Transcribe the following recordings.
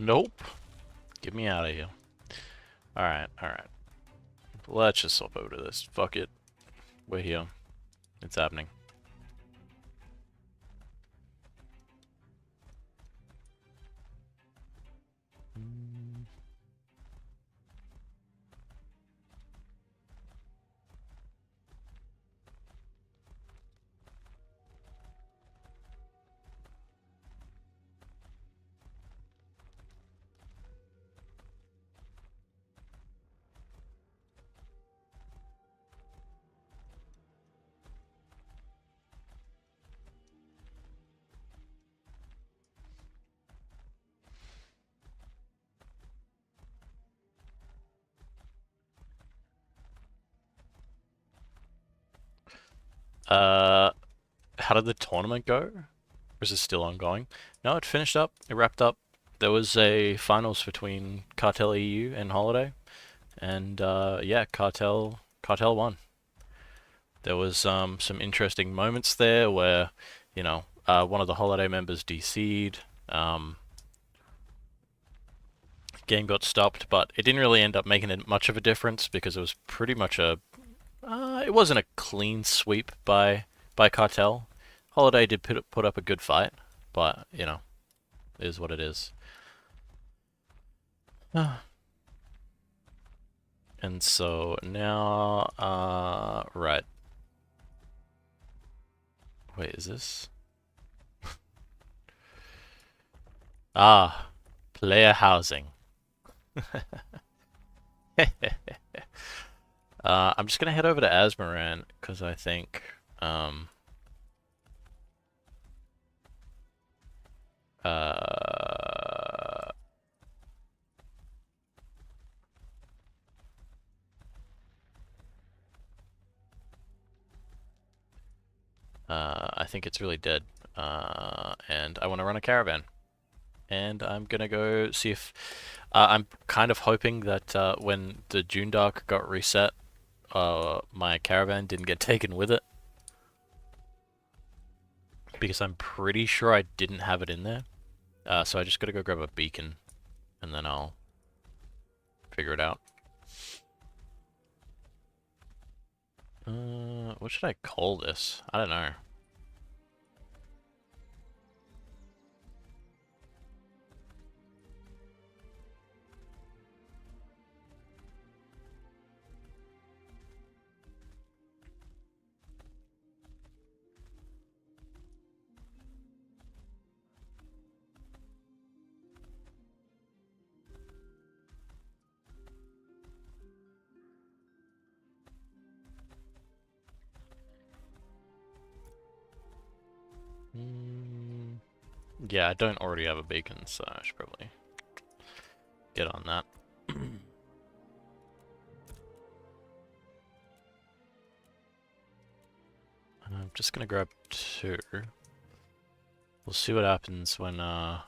Nope. Get me out of here. Alright, alright. Let's just swap over to this. Fuck it. We're here. It's happening. How did the tournament go? Or is it still ongoing? No, it finished up. It wrapped up. There was a finals between Cartel EU and Holiday, and yeah, Cartel won. There was some interesting moments there where, one of the Holiday members DC'd. Game got stopped, but it didn't really end up making it much of a difference because it was pretty much it wasn't a clean sweep by Cartel. Holiday did put up a good fight, but it is what it is. And so now, right. Wait, is this? Ah, player housing. I'm just gonna head over to Asmaran because I think uh, I think it's really dead. And I want to run a caravan. And I'm gonna go see if I'm kind of hoping that when the June Dark got reset, my caravan didn't get taken with it. Because I'm pretty sure I didn't have it in there. So I just gotta go grab a beacon, and then I'll figure it out. What should I call this? I don't know. Yeah, I don't already have a beacon, so I should probably get on that. I'm just gonna grab 2. We'll see what happens when, well,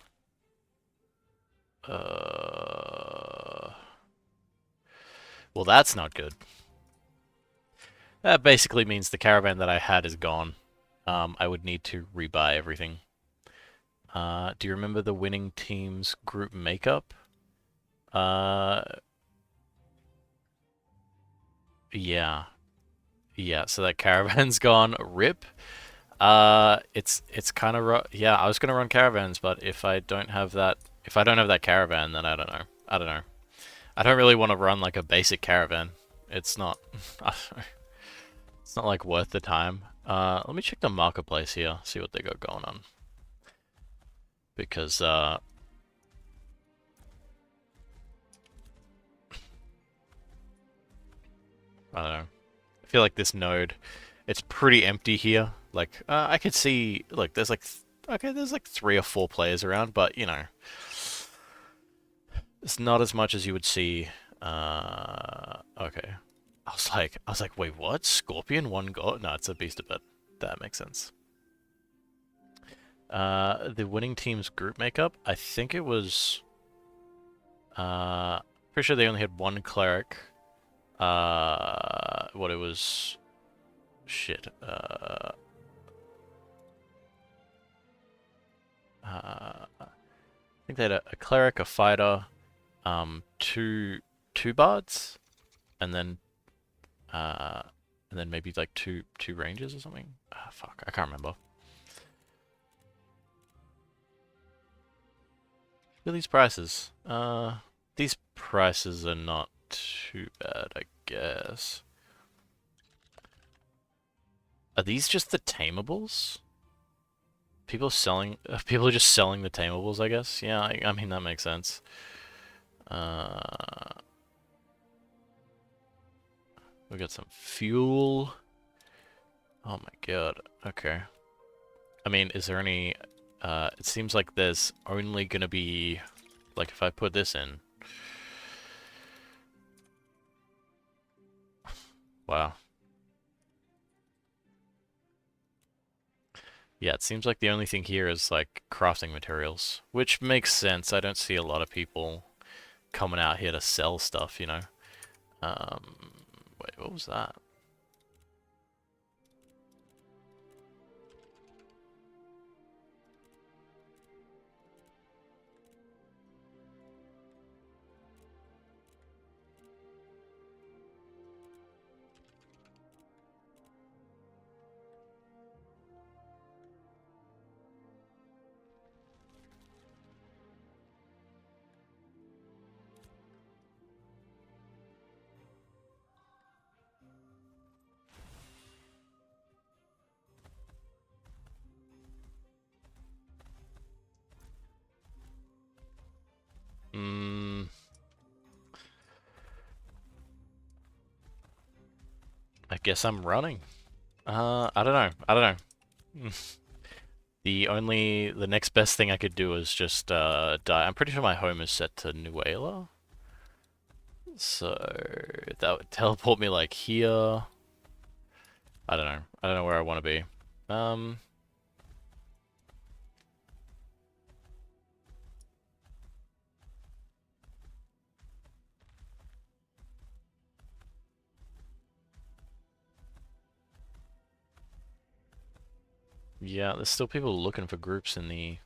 that's not good. That basically means the caravan that I had is gone. I would need to rebuy everything. Do you remember the winning team's group makeup? Yeah. Yeah, so that caravan's gone. Rip. It's kind of yeah, I was gonna run caravans, but if I don't have that caravan, then I don't know. I don't know. I don't really want to run like a basic caravan. It's not it's not like worth the time. Let me check the marketplace here, see what they got going on. Because I don't know. I feel like this node, it's pretty empty here. Like, I could see, look, there's like, okay, there's like 3 or 4 players around, but, it's not as much as you would see, okay. I was like, wait, what? Scorpion, 1 gold? No, it's a beast of it. That makes sense. The winning team's group makeup, I think it was, pretty sure they only had 1 cleric. What it was, shit, I think they had a cleric, a fighter, two bards, and then uh, maybe like two rangers or something. Ah, fuck, I can't remember. Look at these prices. These prices are not too bad, I guess. Are these just the tamables? People selling, people are just selling the tamables, I guess. Yeah, I mean that makes sense. We got some fuel. Oh my god. Okay. I mean, is there any? It seems like there's only gonna be, like, if I put this in. Wow. Yeah, it seems like the only thing here is like crafting materials, which makes sense. I don't see a lot of people coming out here to sell stuff, you know. Wait, what was that? Hmm. I guess I'm running. I don't know. I don't know. The next best thing I could do is just die. I'm pretty sure my home is set to Nuela. So that would teleport me like here. I don't know. I don't know where I want to be. Um, yeah, there's still people looking for groups in the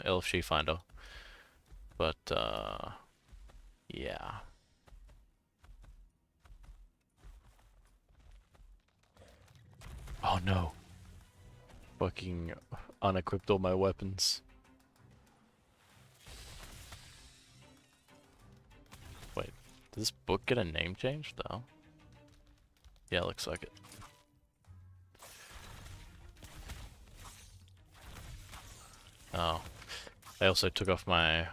LFG Finder. But, yeah. Oh no. Fucking unequipped all my weapons. Wait, did this book get a name change though? Yeah, looks like it. Oh. I also took off my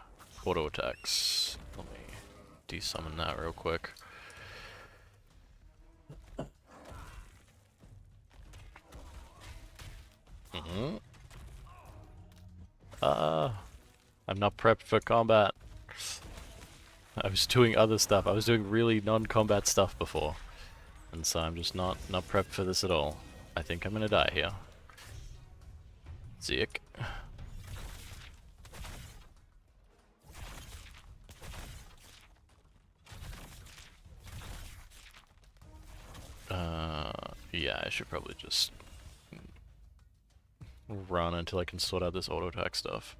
auto attacks. Let me desummon that real quick. Mm-hmm. I'm not prepped for combat. I was doing other stuff. I was doing really non-combat stuff before. And so I'm just not prepped for this at all. I think I'm gonna die here. Ziek. Yeah, I should probably just run until I can sort out this auto attack stuff.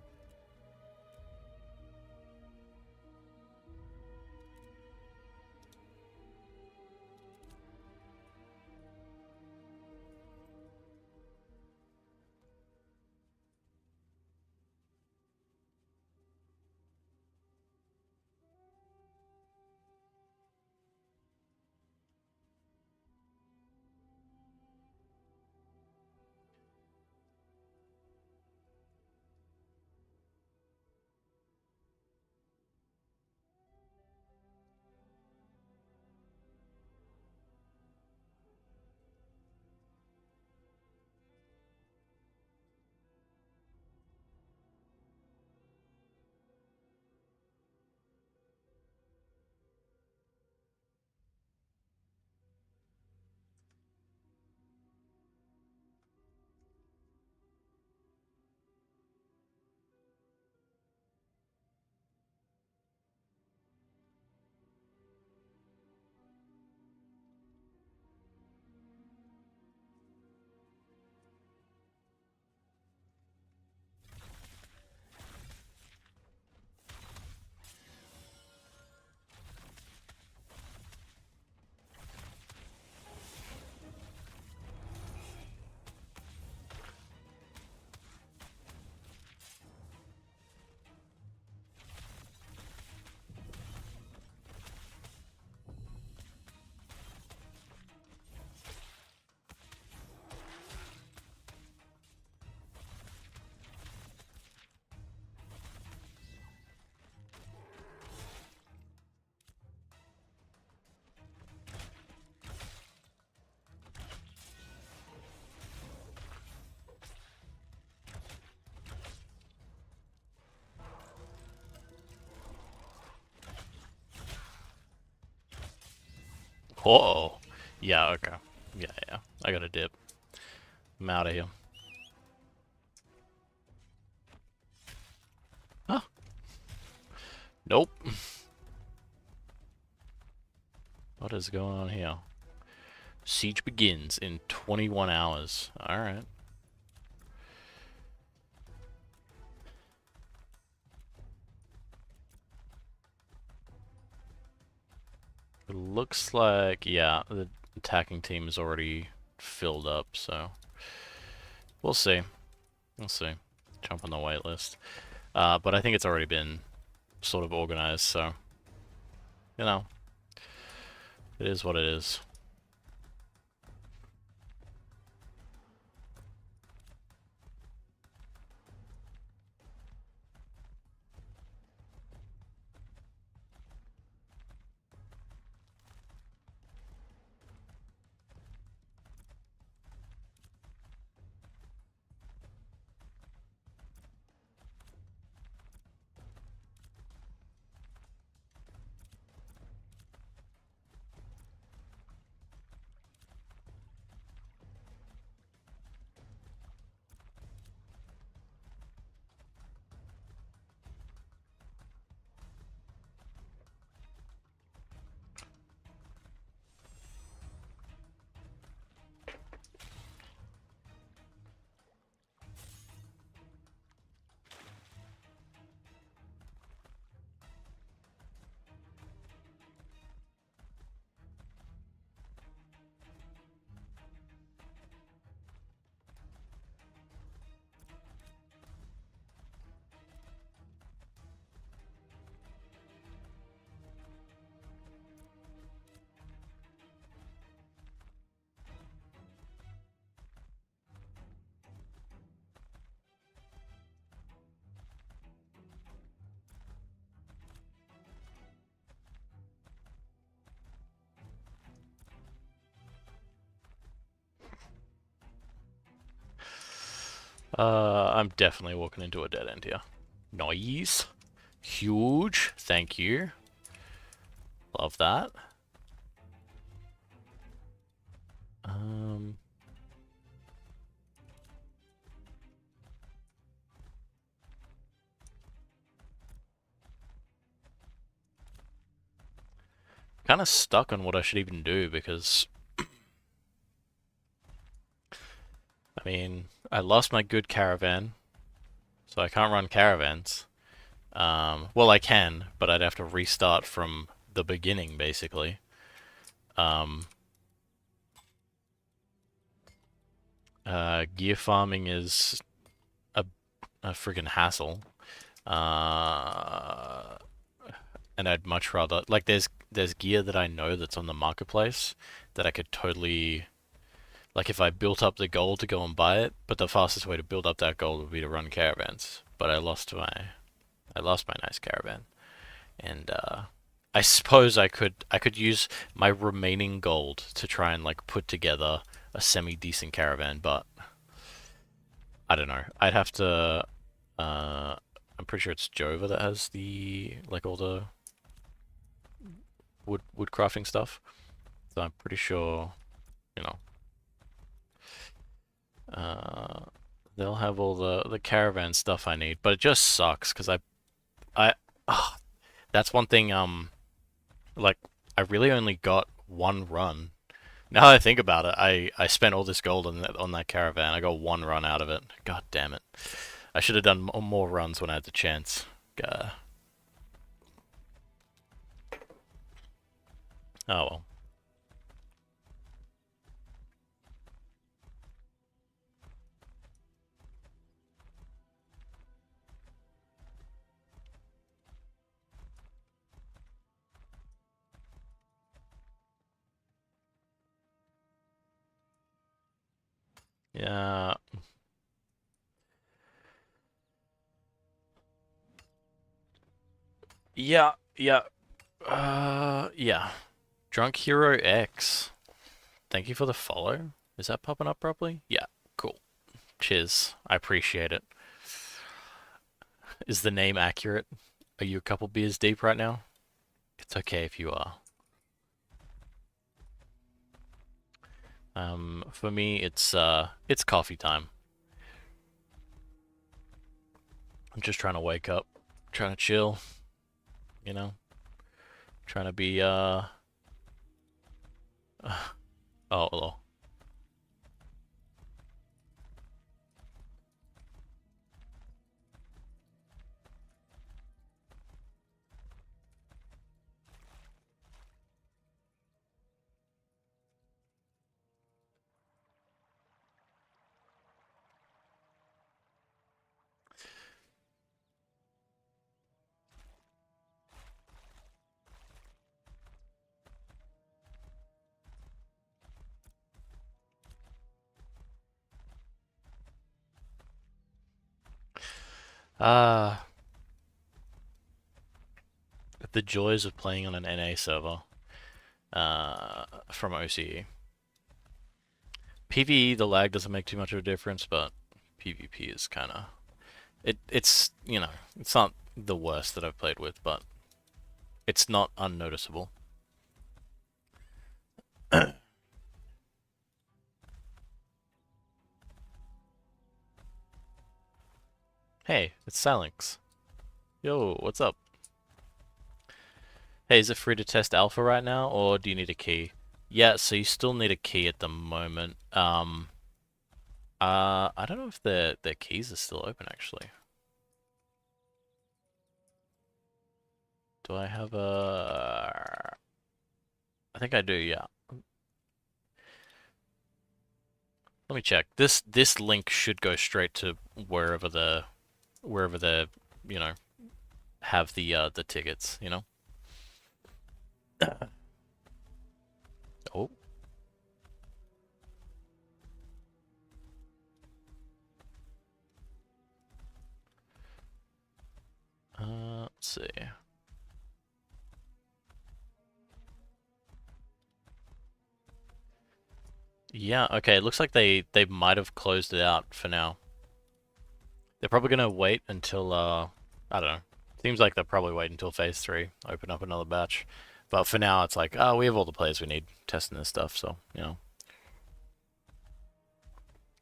Uh-oh. Yeah, okay. Yeah, yeah. I got a dip. I'm out of here. Huh? Nope. What is going on here? Siege begins in 21 hours. Alright. It looks like, yeah, the attacking team is already filled up, so we'll see. We'll see. Jump on the wait list. But I think it's already been sort of organized, so, you know, it is what it is. I'm definitely walking into a dead end here. Noise. Huge. Thank you. Love that. Um... Kind of stuck on what I should even do because, I mean, I lost my good caravan, so I can't run caravans. Well, I can, but I'd have to restart from the beginning, basically. Um, Gear farming is a, a friggin' hassle. Uh, and I'd much rather, like, there's gear that I know that's on the marketplace that I could totally, like, if I built up the gold to go and buy it, but the fastest way to build up that gold would be to run caravans. But I lost my nice caravan, and I suppose I could use my remaining gold to try and like put together a semi decent caravan, but I don't know. I'd have to. I'm pretty sure it's Jova that has the like all the wood crafting stuff. So I'm pretty sure, you know, uh, they'll have all the caravan stuff I need. But it just sucks because I that's one thing. Like I really only got one run. Now that I think about it, I spent all this gold on that caravan. I got one run out of it. God damn it! I should have done more runs when I had the chance. Uh, oh well. Yeah, yeah. Yeah. Drunk Hero X. Thank you for the follow. Is that popping up properly? Yeah, cool. Cheers. I appreciate it. Is the name accurate? Are you a couple beers deep right now? It's okay if you are. For me, it's coffee time. I'm just trying to wake up, trying to chill, you know, trying to be oh hello. Ah, the joys of playing on an NA server from OCE. PvE, the lag doesn't make too much of a difference, but PvP is kind of it's it's not the worst that I've played with, but it's not unnoticeable. Hey, it's Silenx. Yo, what's up? Hey, is it free to test alpha right now, or do you need a key? Yeah, so you still need a key at the moment. I don't know if their keys are still open actually. Do I have a? I think I do. Yeah. Let me check. This link should go straight to wherever the you know have the tickets. You know. Oh. Let's see. Yeah, okay, it looks like they might have closed it out for now. They're probably gonna wait until I don't know. Seems like they'll probably wait until phase 3, open up another batch. But for now it's like, oh, we have all the players we need testing this stuff, so, you know.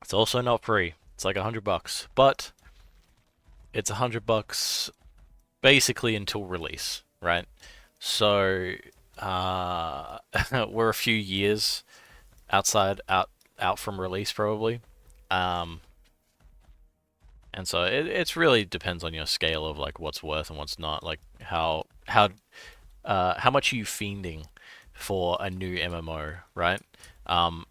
It's also not free. It's like $100. But it's $100 basically until release, right? So we're a few years out from release probably. Um, and so it's really depends on your scale of like what's worth and what's not. Like how much are you fiending for a new MMO, right? Um,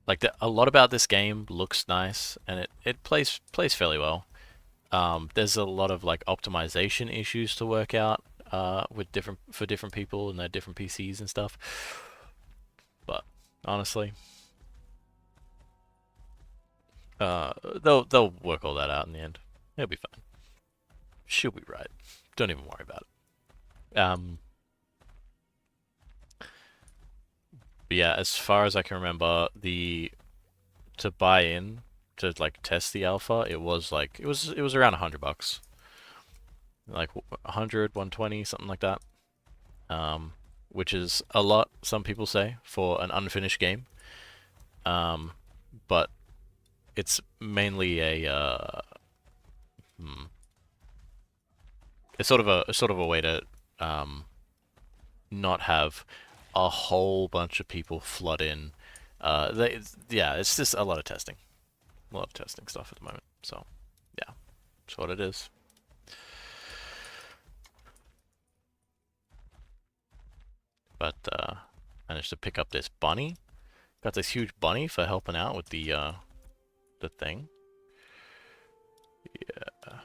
like a lot about this game looks nice and it plays fairly well. There's a lot of like optimization issues to work out with different people and their different PCs and stuff. But honestly, they'll work all that out in the end. It'll be fine. She'll be right. Don't even worry about it. But yeah, as far as I can remember, the to buy in to like test the alpha, it was around $100, like 100, 120, something like that. Which is a lot, some people say, for an unfinished game. Um, but it's mainly hmm, it's sort of a way to um, not have a whole bunch of people flood in. Yeah, it's just a lot of testing stuff at the moment. So yeah, that's what it is. But managed to pick up this bunny. Got this huge bunny for helping out with the thing. Yeah.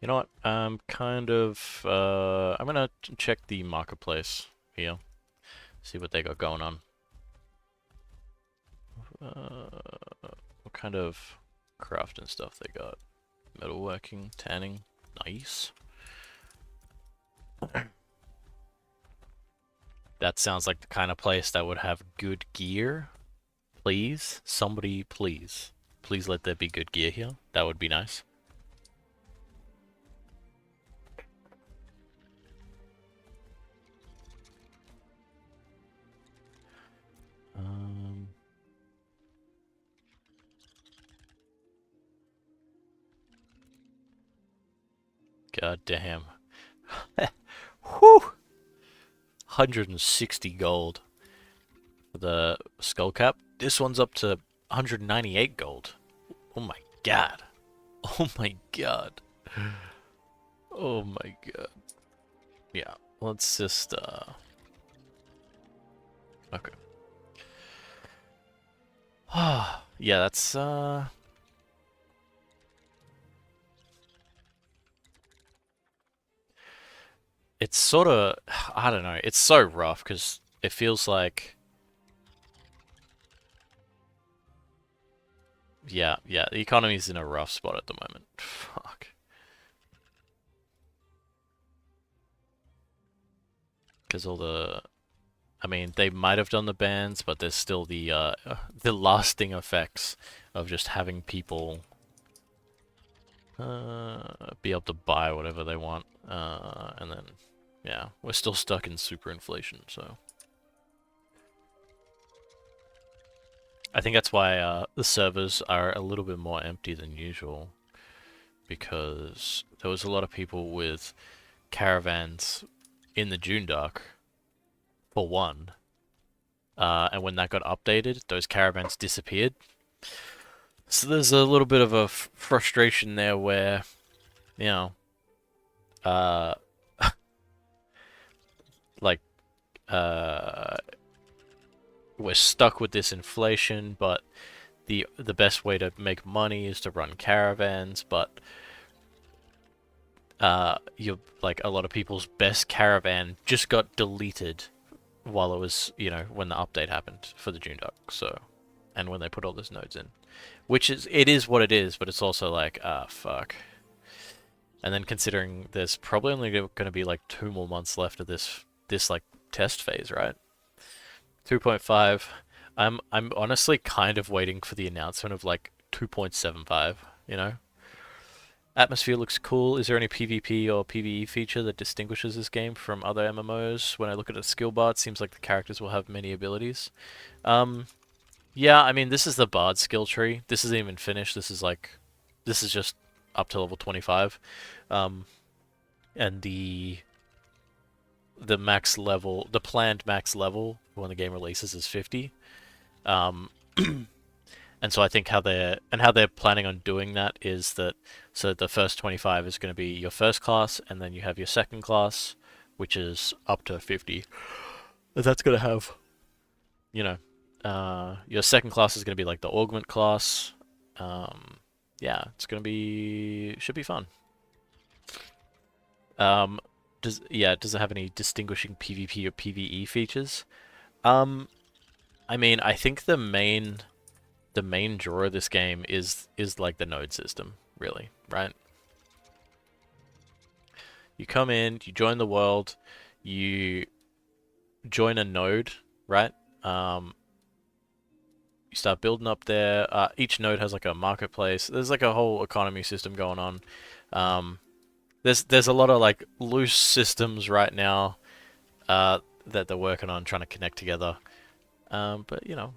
You know what? I'm gonna check the marketplace here, see what they got going on. What kind of craft and stuff they got? Metalworking, tanning, nice. That sounds like the kind of place that would have good gear. Please, somebody, please. Please let there be good gear here. That would be nice. Um, God damn. Whew! 160 gold for the skull cap. This one's up to 198 gold. Oh my god. Oh my god. Oh my god. Yeah, let's just, okay. Yeah, that's, it's sort of, I don't know, it's so rough because it feels like, yeah, the economy's in a rough spot at the moment. Fuck. Because all the, I mean, they might have done the bans, but there's still the lasting effects of just having people be able to buy whatever they want, and then, yeah, we're still stuck in super inflation, so. I think that's why the servers are a little bit more empty than usual, because there was a lot of people with caravans in the June Dock, for one, and when that got updated, those caravans disappeared. So there's a little bit of a frustration there where, you know, uh, like, uh, we're stuck with this inflation, but the best way to make money is to run caravans, but you like a lot of people's best caravan just got deleted while it was, you know, when the update happened for the June Dock, so, and when they put all those nodes in. Which is, it is what it is, but it's also like, ah, fuck. And then considering there's probably only going to be like 2 more months left of this like test phase, right? 2.5. I'm honestly kind of waiting for the announcement of like 2.75, you know? Atmosphere looks cool. Is there any PvP or PvE feature that distinguishes this game from other MMOs? When I look at the skill bar, it seems like the characters will have many abilities. Um, yeah, I mean, this is the Bard skill tree. This isn't even finished. This is just up to level 25. Um, and the max level, the planned max level when the game releases is 50. Um, and so I think how they're planning on doing that is that so the first 25 is going to be your first class, and then you have your second class, which is up to 50. That's going to have, you know, your second class is going to be like the augment class. Yeah, it's going to be should be fun. Um, does it have any distinguishing PvP or PvE features? Um, I mean, I think the main draw of this game is like the node system, really, right? You come in, you join the world, you join a node, right? You start building up there. Each node has like a marketplace. There's like a whole economy system going on. Um, there's a lot of like loose systems right now that they're working on trying to connect together. But you know,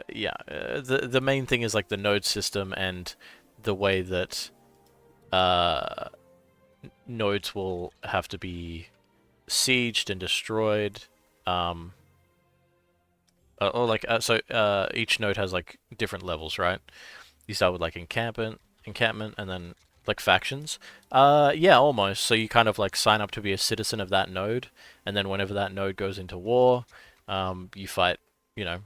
yeah, the main thing is like the node system and the way that uh, nodes will have to be sieged and destroyed. Um, or like each node has like different levels, right? You start with like encampment, and then like factions. Yeah, almost. So you kind of like sign up to be a citizen of that node, and then whenever that node goes into war, you fight, you know,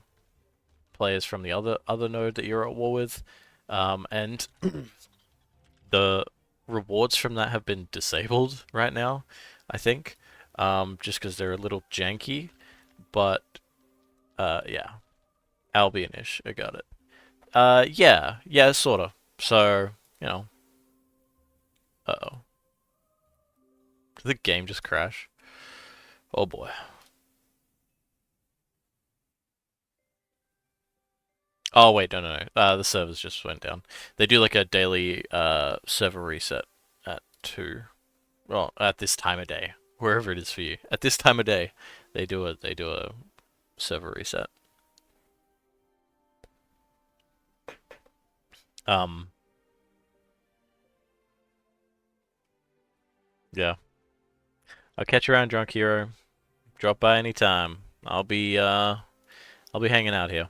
players from the other node that you're at war with, and the rewards from that have been disabled right now, I think, just because they're a little janky. But yeah, Albionish, I got it. Yeah, yeah, sorta. So, you know, uh-oh. Did the game just crash? Oh boy. Oh wait, no. The servers just went down. They do like a daily server reset at 2. Well, at this time of day, wherever it is for you. At this time of day, they do a server reset. Um, yeah. I'll catch you around, Drunk Hero. Drop by anytime. I'll be hanging out here.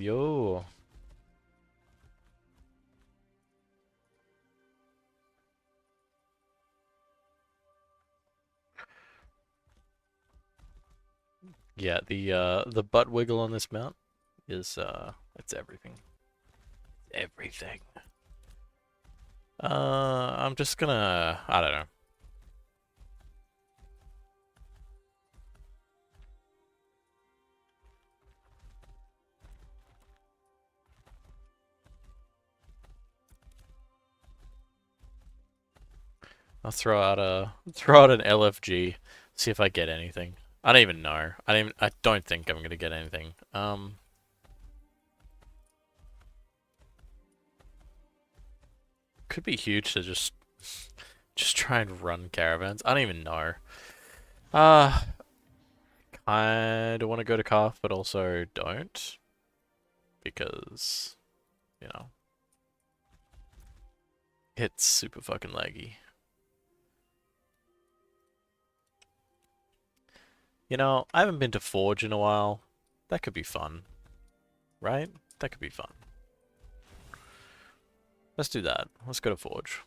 Yo. Yeah, the butt wiggle on this mount is it's everything. Everything. I'm just gonna, I don't know. I'll throw out an LFG, see if I get anything. I don't even know. I don't think I'm gonna get anything. Could be huge to just try and run caravans. I don't even know. Uh, I don't want to go to Calf, but also don't because you know it's super fucking laggy. You know, I haven't been to Forge in a while. That could be fun, right? That could be fun. Let's do that. Let's go to Forge.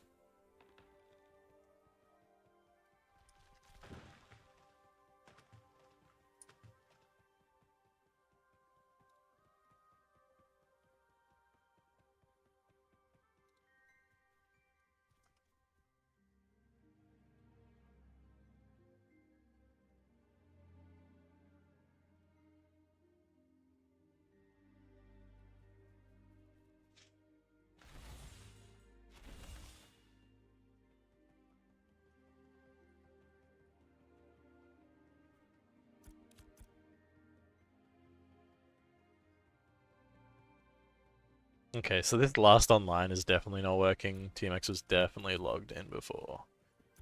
Okay, so this last online is definitely not working. TMX was definitely logged in before.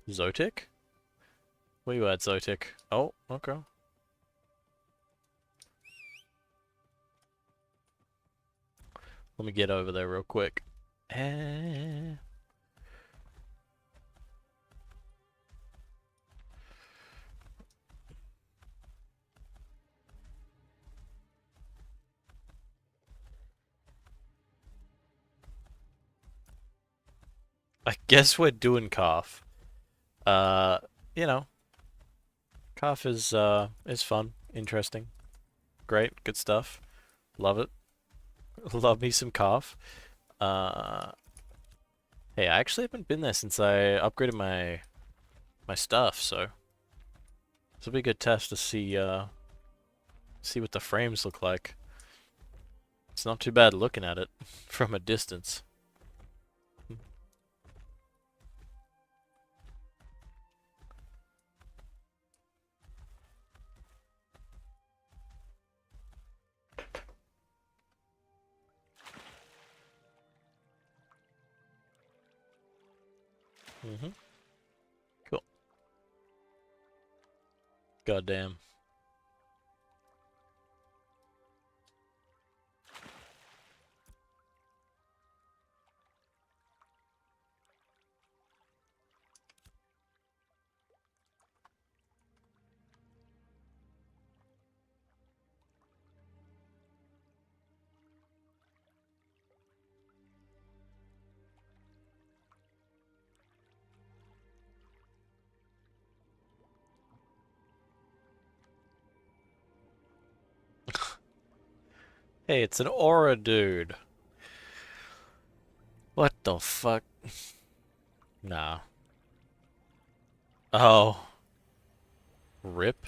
Zotic? Where you at, Zotic? Oh, okay. Let me get over there real quick. I guess we're doing Calf. Uh, you know, Calf is fun, interesting, great, good stuff. Love it. Love me some Calf. Uh, hey, I actually haven't been there since I upgraded my stuff, so this will be a good test to see what the frames look like. It's not too bad looking at it from a distance. Mm-hmm. Cool. Goddamn. Hey, it's an aura dude. What the fuck? Nah. Oh. Rip?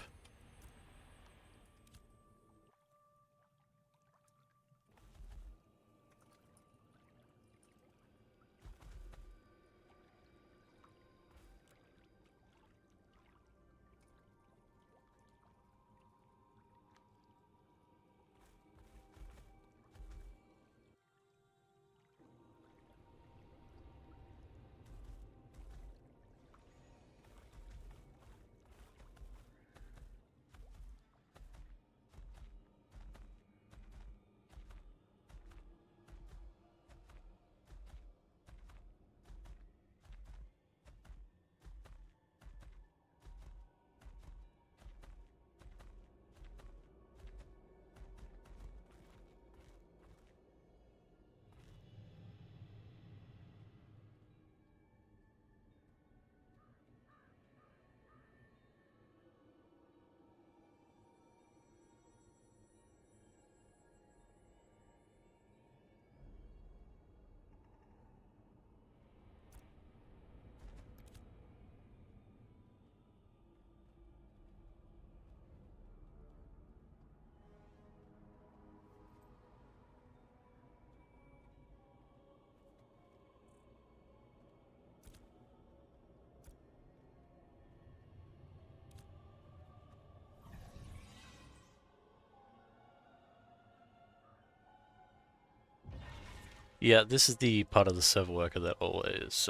Yeah, this is the part of the server worker that always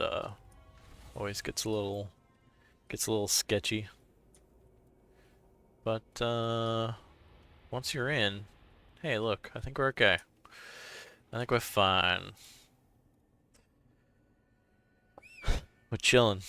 gets a little sketchy. But once you're in, hey, look, I think we're okay. I think we're fine. We're chilling.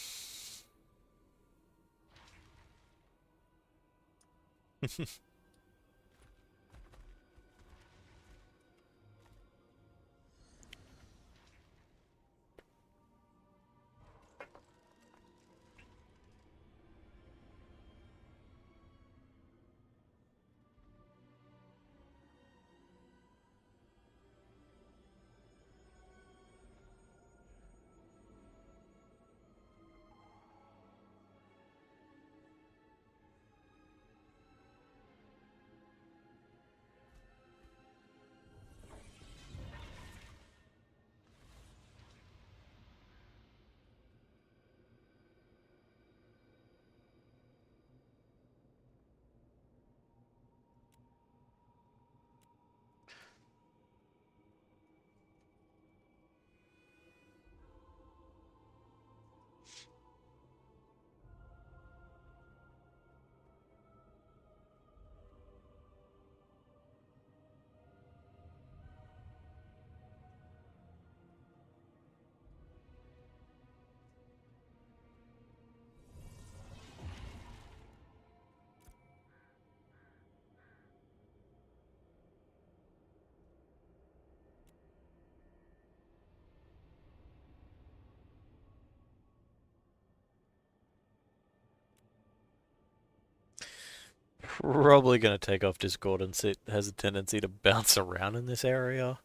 Probably gonna take off Discordance. It has a tendency to bounce around in this area,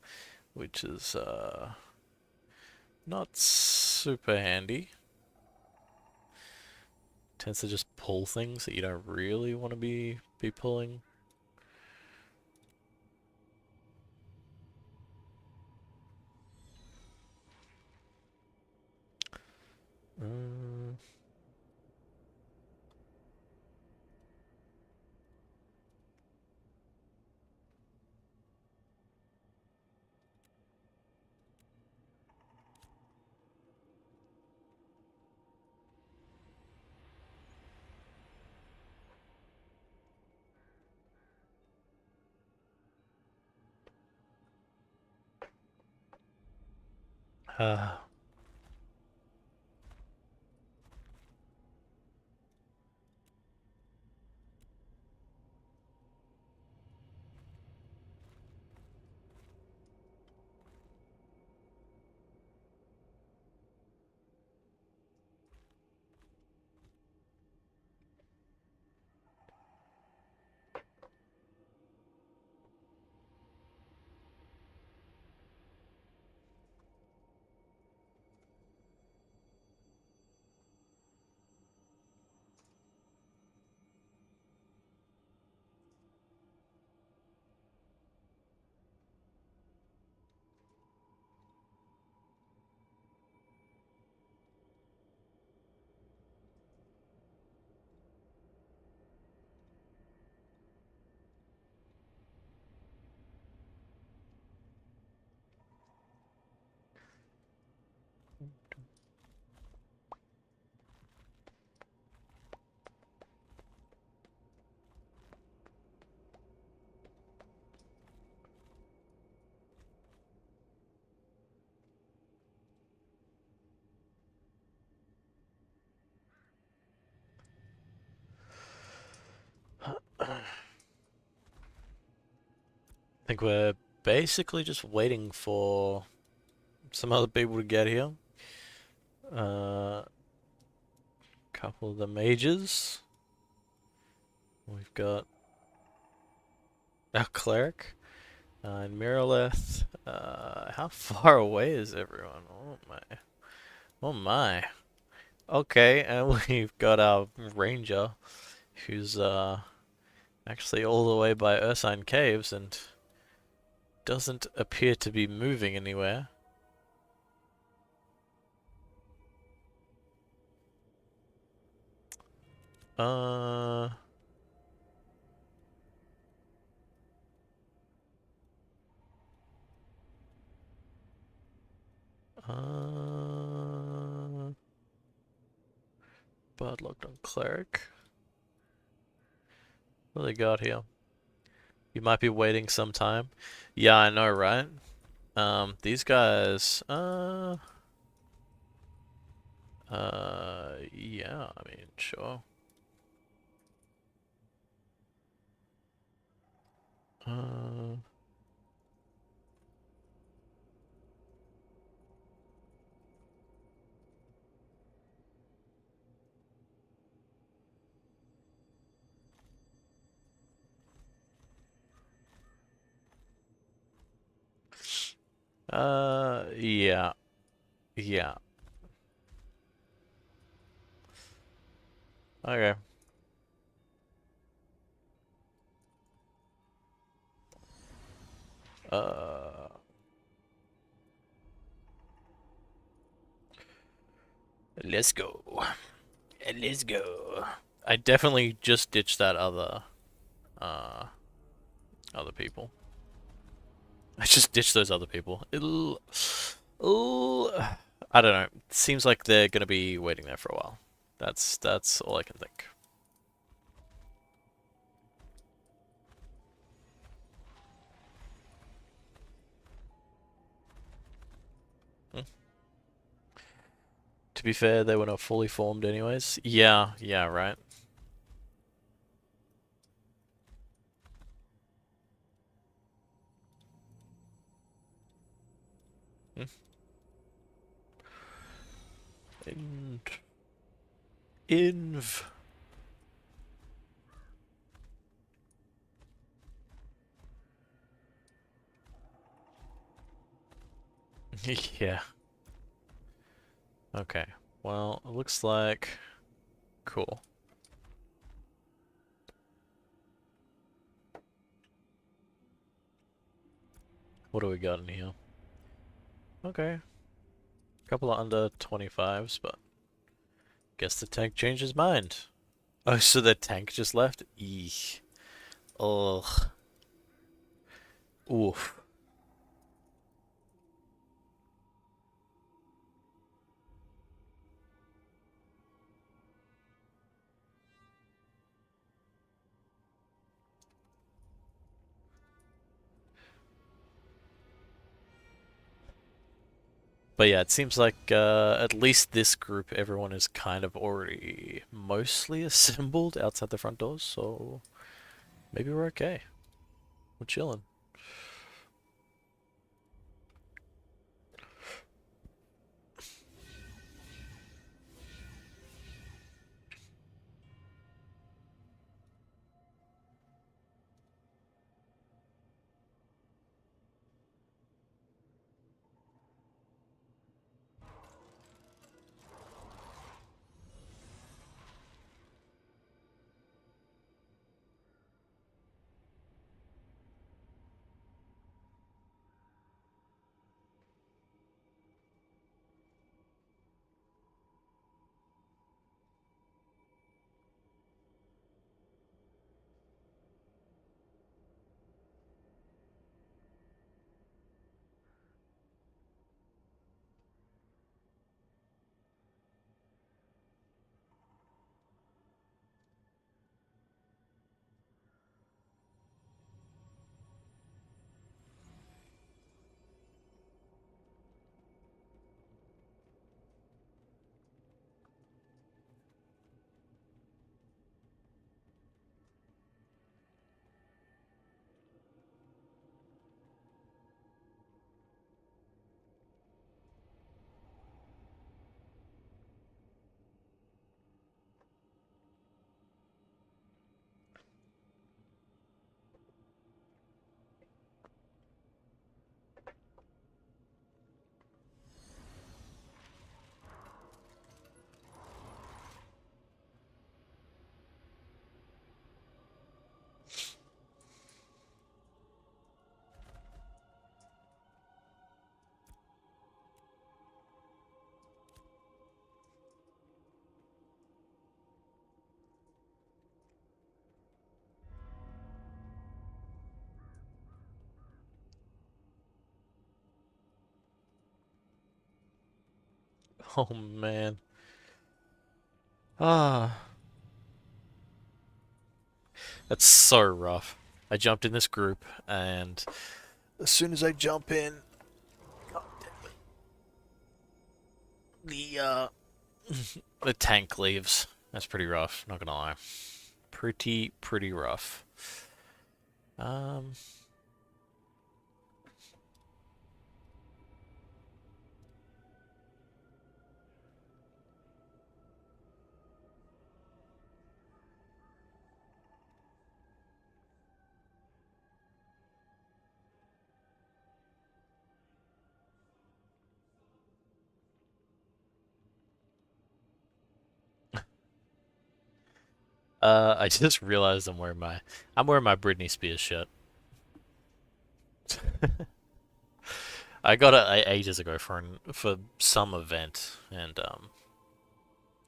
which is not super handy. Tends to just pull things that you don't really want to be pulling. Mm. Uh, I think we're basically just waiting for some other people to get here. Couple of the mages. We've got our cleric and Miraleth. How far away is everyone? Oh my. Oh my. Okay, and we've got our ranger, who's actually all the way by Ursine Caves and doesn't appear to be moving anywhere. Uh, Bad luck on cleric. What do they got here? You might be waiting some time. Yeah, I know, right? These guys, yeah, I mean, sure. Uh, yeah, yeah. Okay. Uh, let's go. Let's go. I definitely just ditched that uh, other people. I just ditched those other people. I don't know. Seems like they're gonna be waiting there for a while. That's all I can think. Hmm. To be fair, they were not fully formed anyways. Yeah, yeah, right. Hmm. In Inv. Yeah. Okay. Well, it looks like cool. What do we got in here? Okay. A couple of under 25s, but guess the tank changed his mind. Oh, so the tank just left? Eek. Ugh. Oof. But yeah, it seems like at least this group, everyone is kind of already mostly assembled outside the front doors, so maybe we're okay. We're chilling. Oh man. Ah, that's so rough. I jumped in this group, and as soon as I jump in, the the tank leaves. That's pretty rough. Not gonna lie. Pretty rough. Um. I just realized I'm wearing my Britney Spears shirt. I got it ages ago for some event, and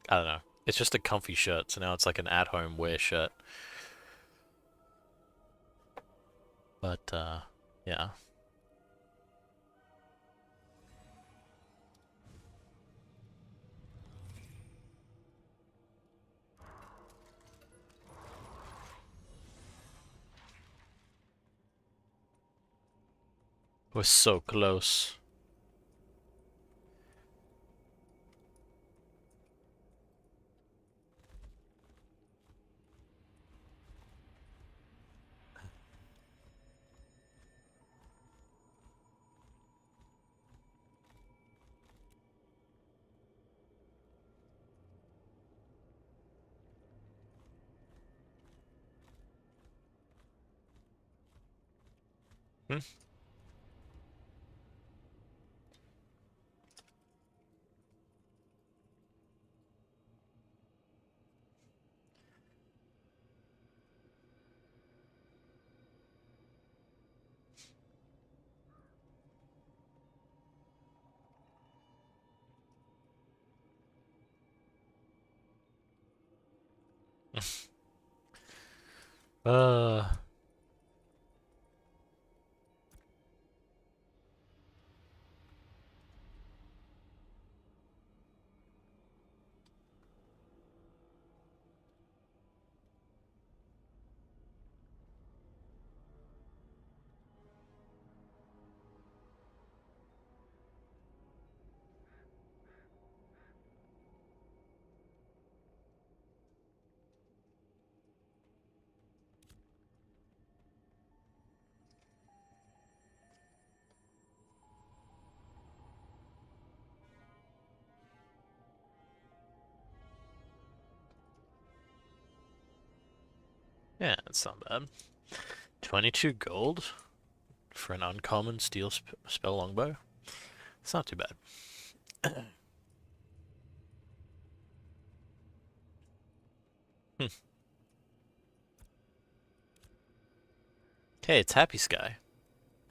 I don't know. It's just a comfy shirt, so now it's like an at-home wear shirt. But yeah, we're so close. Hmm? Uh, yeah, it's not bad. 22 gold for an uncommon steel spell longbow. It's not too bad. Hmm. Okay, it's Happy Sky.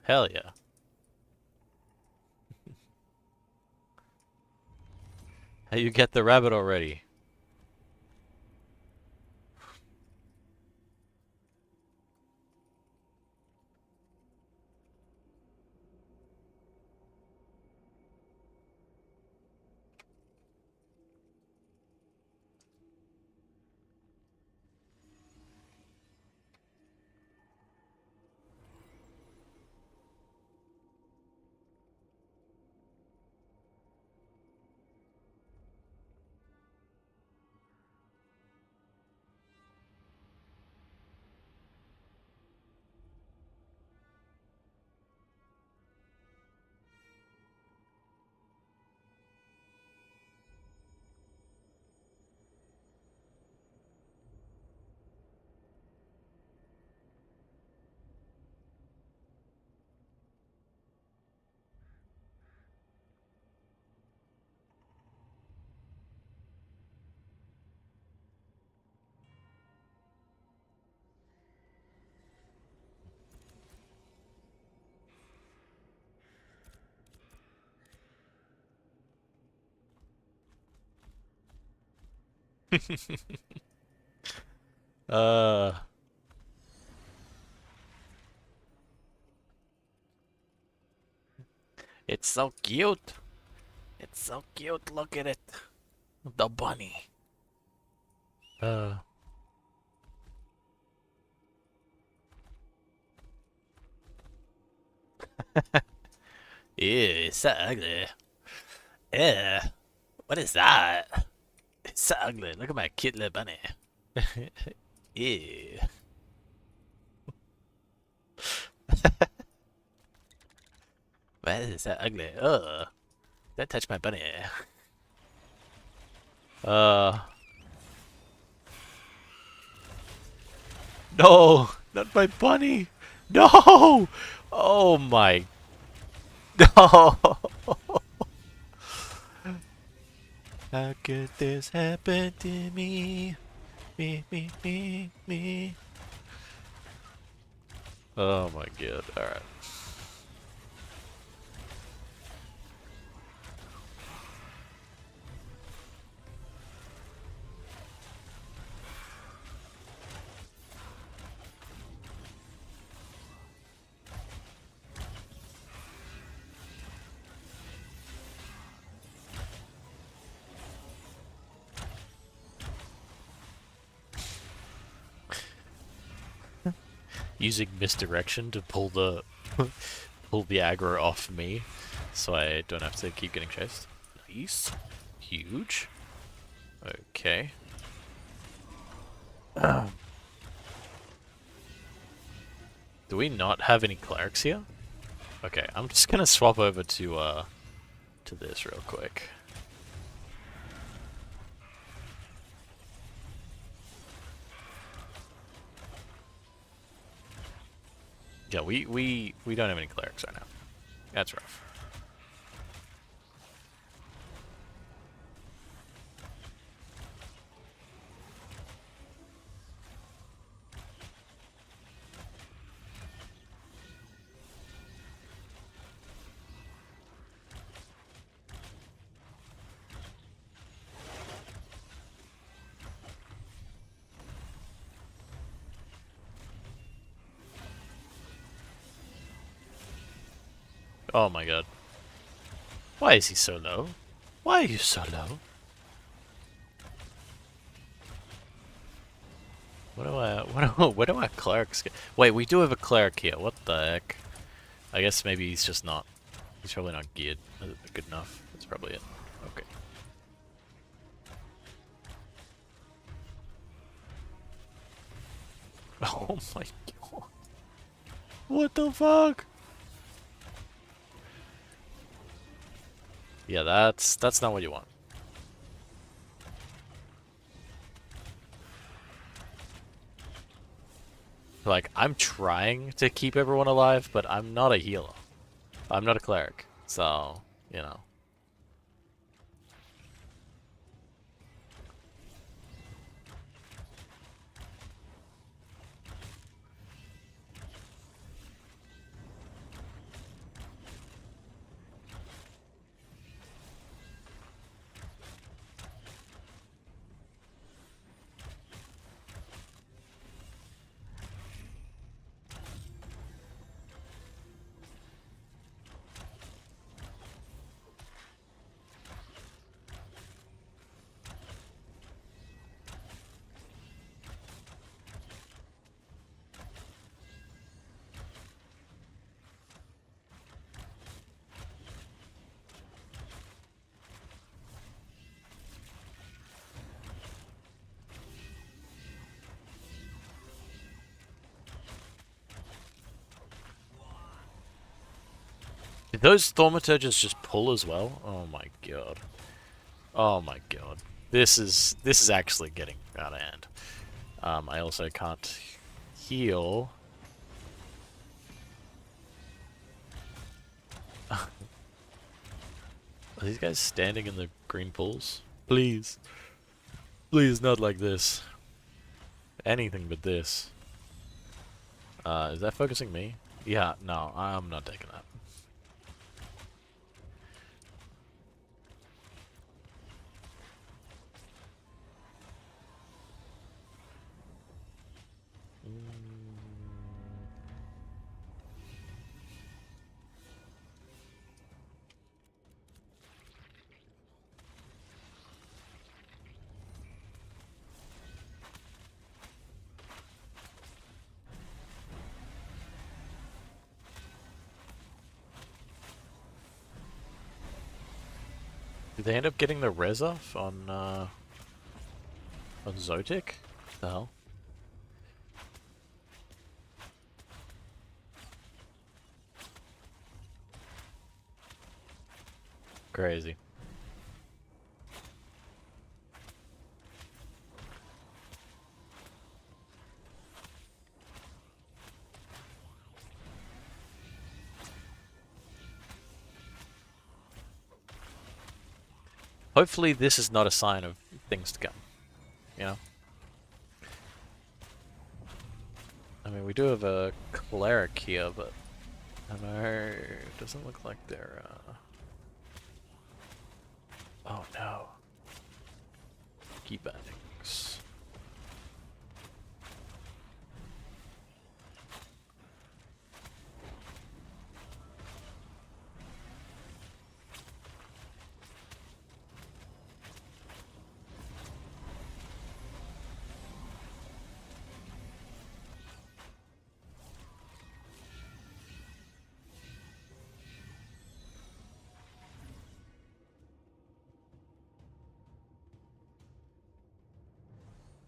Hell yeah. How you get the rabbit already? uh, it's so cute. It's so cute. Look at it. The bunny. Uh. Ew, it's so ugly. Ew. What is that? It's so ugly. Look at my cute little bunny. Ew. Why is it so ugly? Ugh. Don't touch my bunny. Uh. No! Not my bunny! No! Oh my. No! How could this happen to me? Me. Oh my god. Alright. Using misdirection to pull the pull the aggro off me, so I don't have to keep getting chased. Nice, huge. Okay. Do we not have any clerics here? Okay, I'm just gonna swap over to this real quick. Yeah, we don't have any clerics right now. That's rough. Oh my god. Why is he so low? Why are you so low? What do our clerics get? Wait, we do have a cleric here. What the heck? I guess maybe he's just not. He's probably not geared good enough. That's probably it. Okay. Oh my god. What the fuck? Yeah, that's not what you want. Like, I'm trying to keep everyone alive, but I'm not a healer. I'm not a cleric. So, you know. Did those thaumaturges just pull as well? Oh my god. Oh my god. This is actually getting out of hand. I also can't heal. Are these guys standing in the green pools? Please. Please, not like this. Anything but this. Is that focusing me? Yeah, no, I'm not taking that. Did they end up getting the res off on Zotic? What the hell? Crazy. Hopefully this is not a sign of things to come, you know? I mean, we do have a cleric here, but I know it doesn't look like they're, Oh no. Key bindings.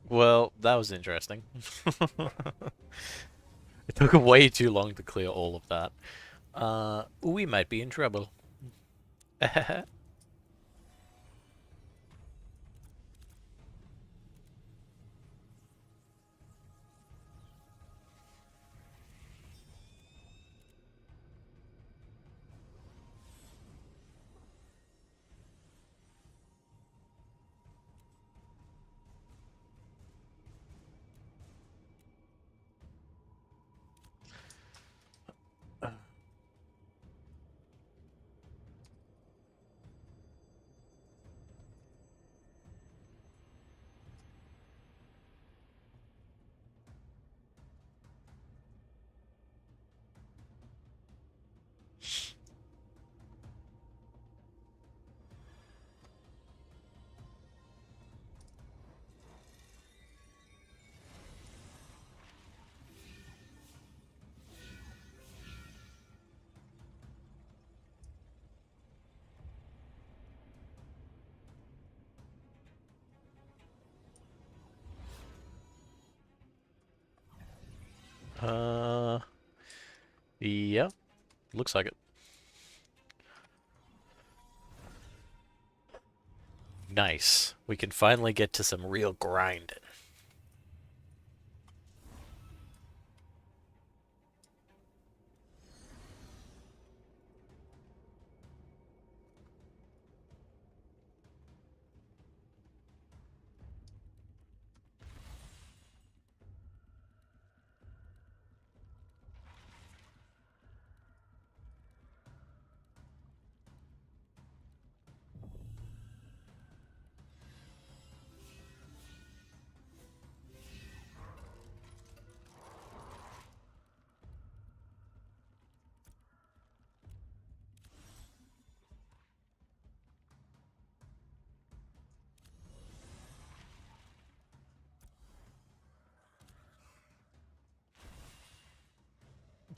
Well, that was interesting. It took way too long to clear all of that. We might be in trouble. Uh, yeah, looks like it. Nice. We can finally get to some real grinding.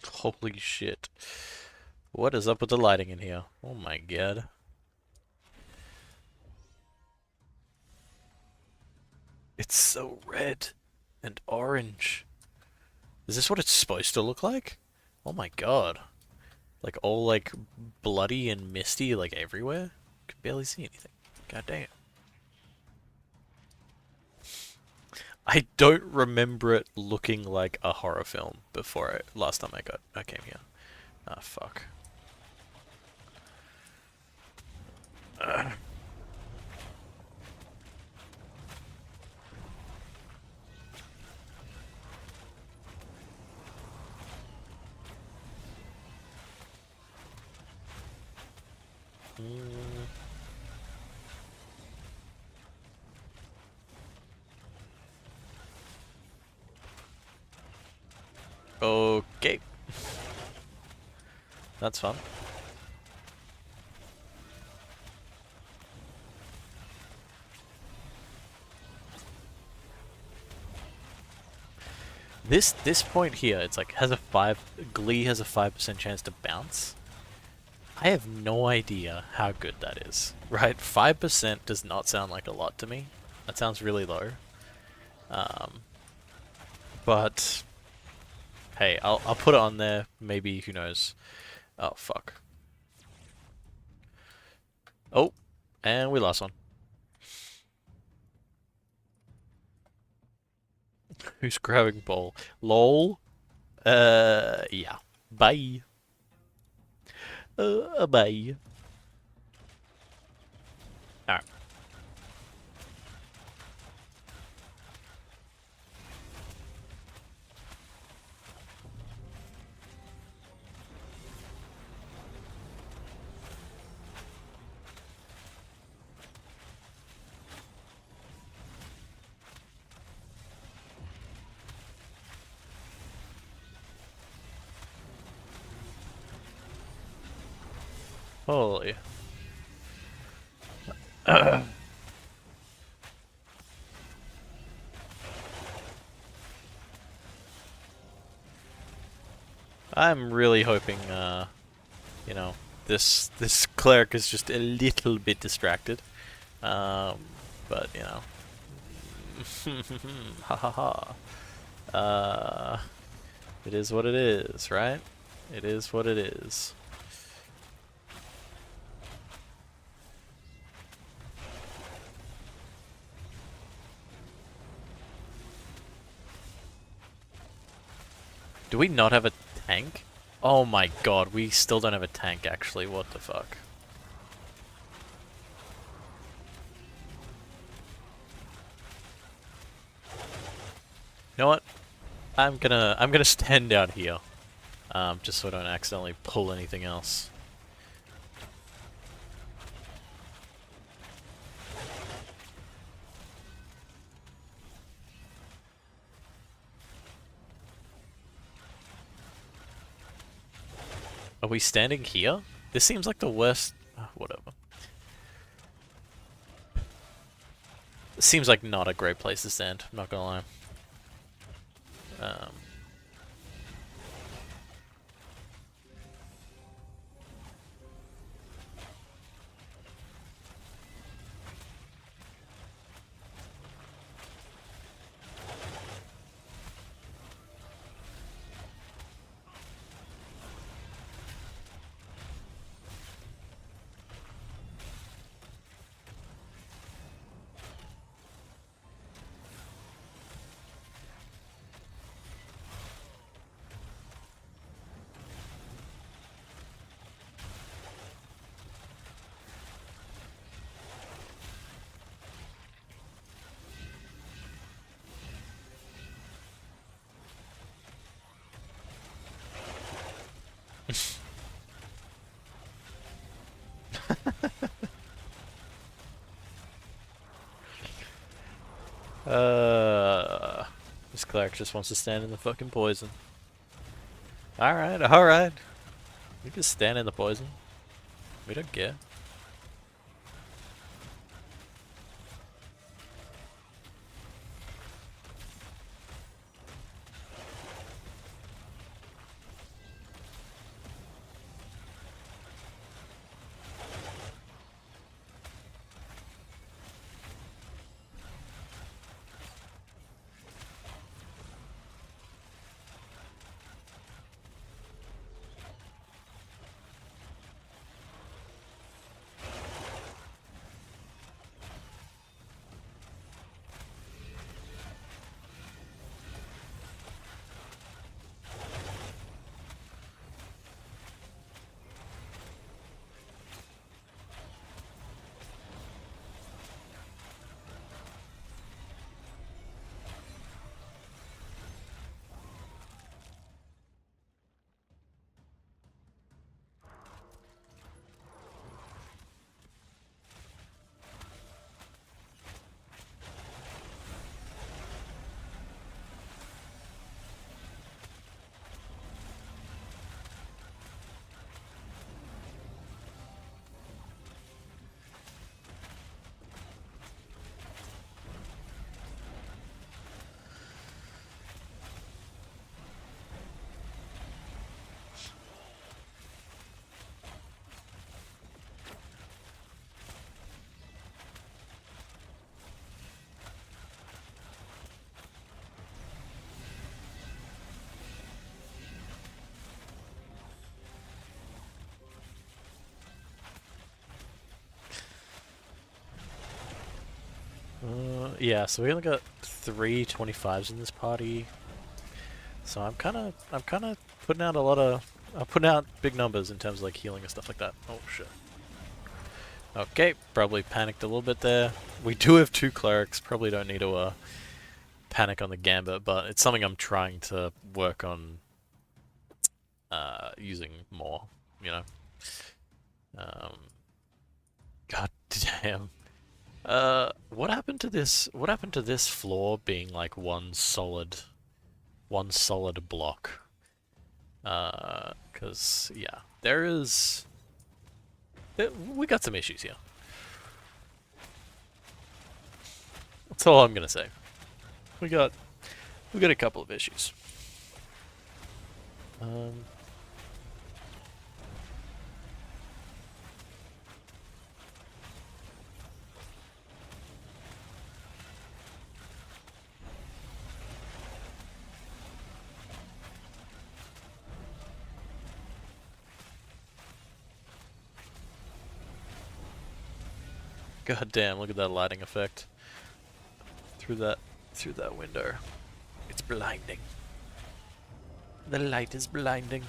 Holy shit. What is up with the lighting in here? Oh my god. It's so red and orange. Is this what it's supposed to look like? Oh my god. Like all like bloody and misty like everywhere? Can barely see anything. God damn. I don't remember it looking like a horror film before last time I came here. Ah, fuck. Mm. Okay. That's fun. This point here, it's like has a 5 Glee has a 5% chance to bounce. I have no idea how good that is, right? 5% does not sound like a lot to me. That sounds really low. Um, but hey, I'll put it on there. Maybe, who knows? Oh, fuck. Oh, and we lost one. Who's grabbing ball? Lol. Yeah. Bye. Bye. Alright. Holy. I'm really hoping, you know, this cleric is just a little bit distracted. Um, but you know, ha ha ha. Uh, it is what it is, right? It is what it is. Do we not have a tank? Oh my god, we still don't have a tank actually, what the fuck? You know what? I'm gonna stand out here. Just so I don't accidentally pull anything else. Are we standing here? This seems like the worst... whatever. This seems like not a great place to stand, I'm not gonna lie. Um, this cleric just wants to stand in the fucking poison. Alright, alright. You can stand in the poison. We don't care. Yeah, so we only got 3 25s in this party. So I'm kinda putting out a lot of, I'm putting out big numbers in terms of like healing and stuff like that. Oh shit. Okay, probably panicked a little bit there. We do have 2 clerics, probably don't need to panic on the gambit, but it's something I'm trying to work on using more, you know? Um, God damn. What happened to this? What happened to this floor being like one solid block? 'Cause yeah, we got some issues here. That's all I'm gonna say. We got we got a couple of issues. Um, God damn, look at that lighting effect through that window. It's blinding. The light is blinding.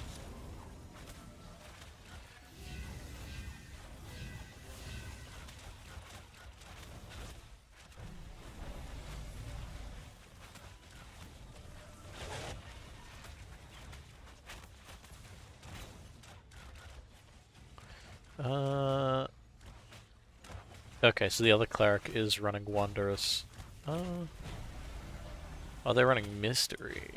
Okay, so the other cleric is running Wondrous. Oh, they're running Mystery.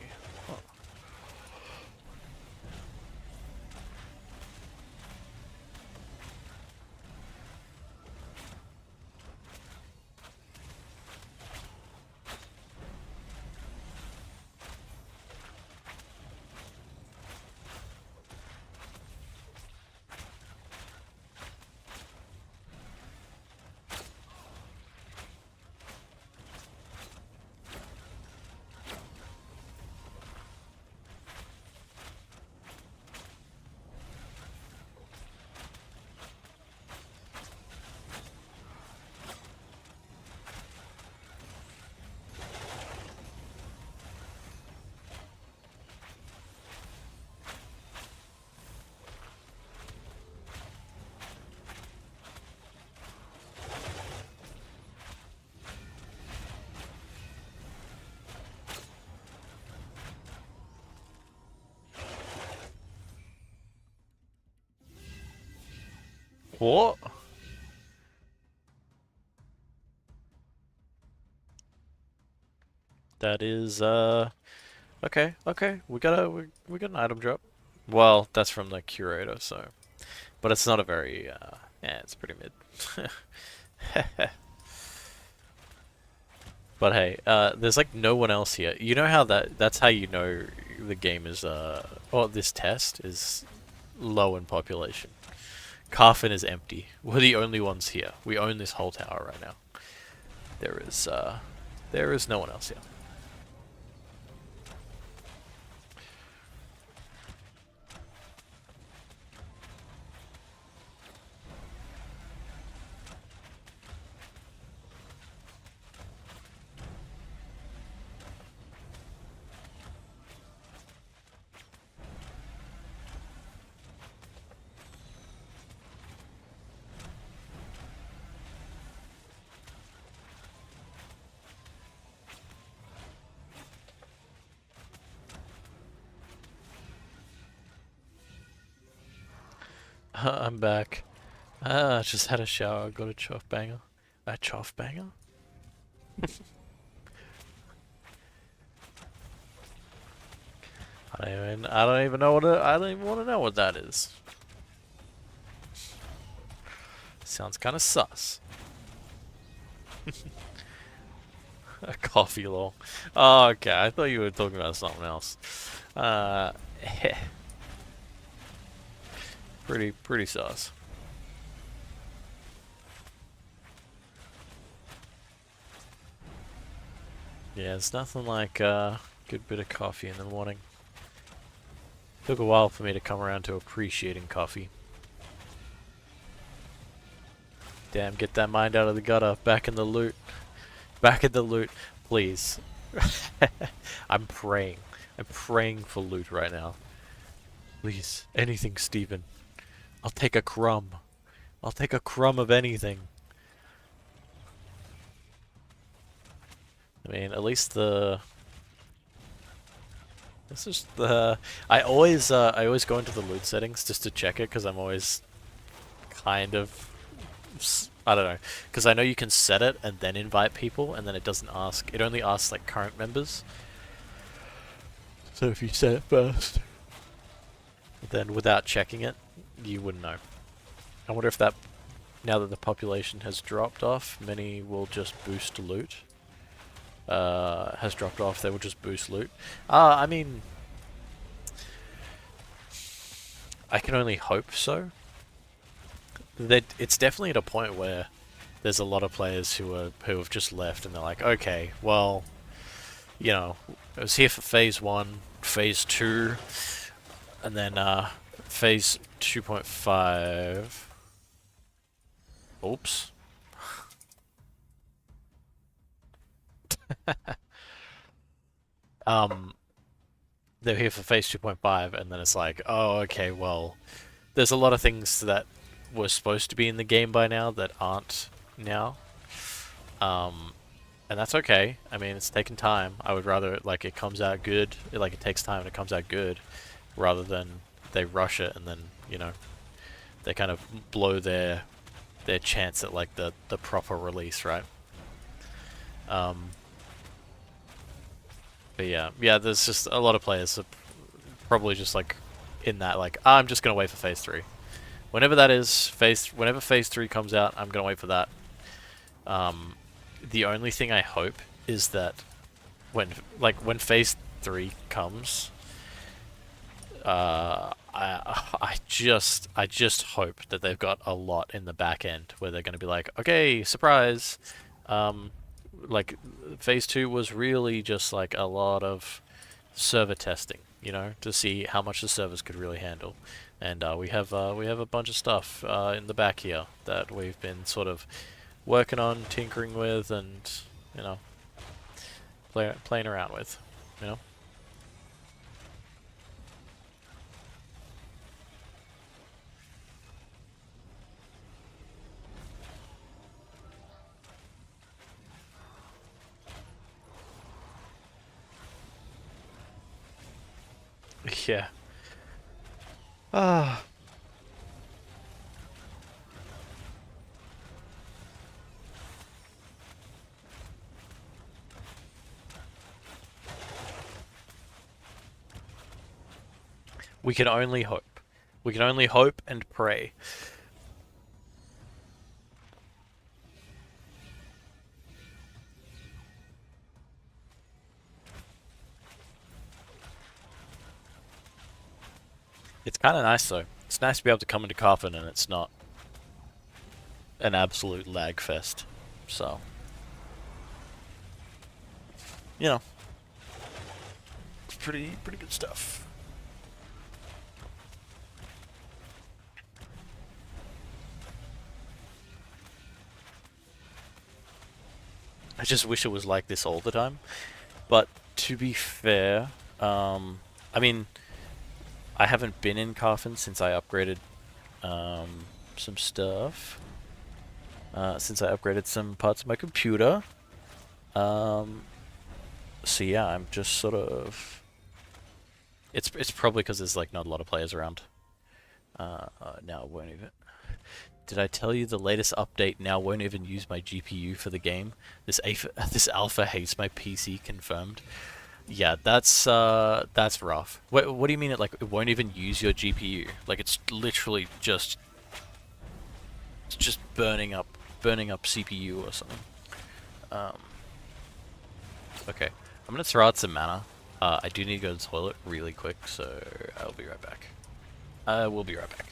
What? That is okay, okay. We got an item drop. Well, that's from the curator, so but it's not a very yeah, it's pretty mid. But hey, there's like no one else here. You know how that's how you know the game is or this test is low in population. Carfin is empty. We're the only ones here. We own this whole tower right now. There is no one else here. I'm back. Just had a shower, got a choff banger. A choff banger? I don't even know I don't even want to know what that is. Sounds kind of sus. A coffee lol. Oh, okay. I thought you were talking about something else. Uh, pretty sus. Yeah, it's nothing like a good bit of coffee in the morning. Took a while for me to come around to appreciating coffee. Damn, get that mind out of the gutter, back in the loot. Back in the loot, please. I'm praying. I'm praying for loot right now. Please, anything, Steven. I'll take a crumb. I'll take a crumb of anything. I mean, at least the... This is the... I always go into the loot settings just to check it, because I'm always kind of... I don't know. Because I know you can set it and then invite people, and then it doesn't ask... It only asks, like, current members. So if you set it first, then without checking it, you wouldn't know. I wonder if that... Now that the population has dropped off, many will just boost loot. Has dropped off, they will just boost loot. I mean... I can only hope so. It's definitely at a point where there's a lot of players who have just left and they're like, okay, well, you know, I was here for phase 1, phase 2, and then phase 2.5. Oops. They're here for phase 2.5, and then it's like, oh, okay, well, there's a lot of things that were supposed to be in the game by now that aren't now. And that's okay. I mean, it's taken time. I would rather, like, it comes out good, like, it takes time and it comes out good, rather than they rush it and then, you know, they kind of blow their chance at, like, the proper release, right? But yeah, there's just a lot of players are probably just, like, in that, like, I'm just gonna wait for phase 3. Whenever that is, whenever phase 3 comes out, I'm gonna wait for that. The only thing I hope is that when phase 3 comes, I just hope that they've got a lot in the back end where they're gonna be like, okay, surprise, like phase 2 was really just like a lot of server testing, you know, to see how much the servers could really handle. And we have a bunch of stuff in the back here that we've been sort of working on, tinkering with, and, you know, playing around with, you know. Yeah. Ah. We can only hope. We can only hope and pray. It's kind of nice though. It's nice to be able to come into Coffin and it's not an absolute lag fest. So, you know, it's pretty good stuff. I just wish it was like this all the time. But to be fair, I mean, I haven't been in Coffin since I upgraded some stuff. Since I upgraded some parts of my computer. So yeah, I'm just sort of... It's probably because there's like not a lot of players around. Now it won't even... Did I tell you the latest update now won't even use my GPU for the game? This alpha hates my PC, confirmed. Yeah, that's rough. What do you mean it won't even use your GPU? Like it's literally just burning up CPU or something. Okay, I'm gonna throw out some mana. I do need to go to the toilet really quick, so I'll be right back. I will be right back.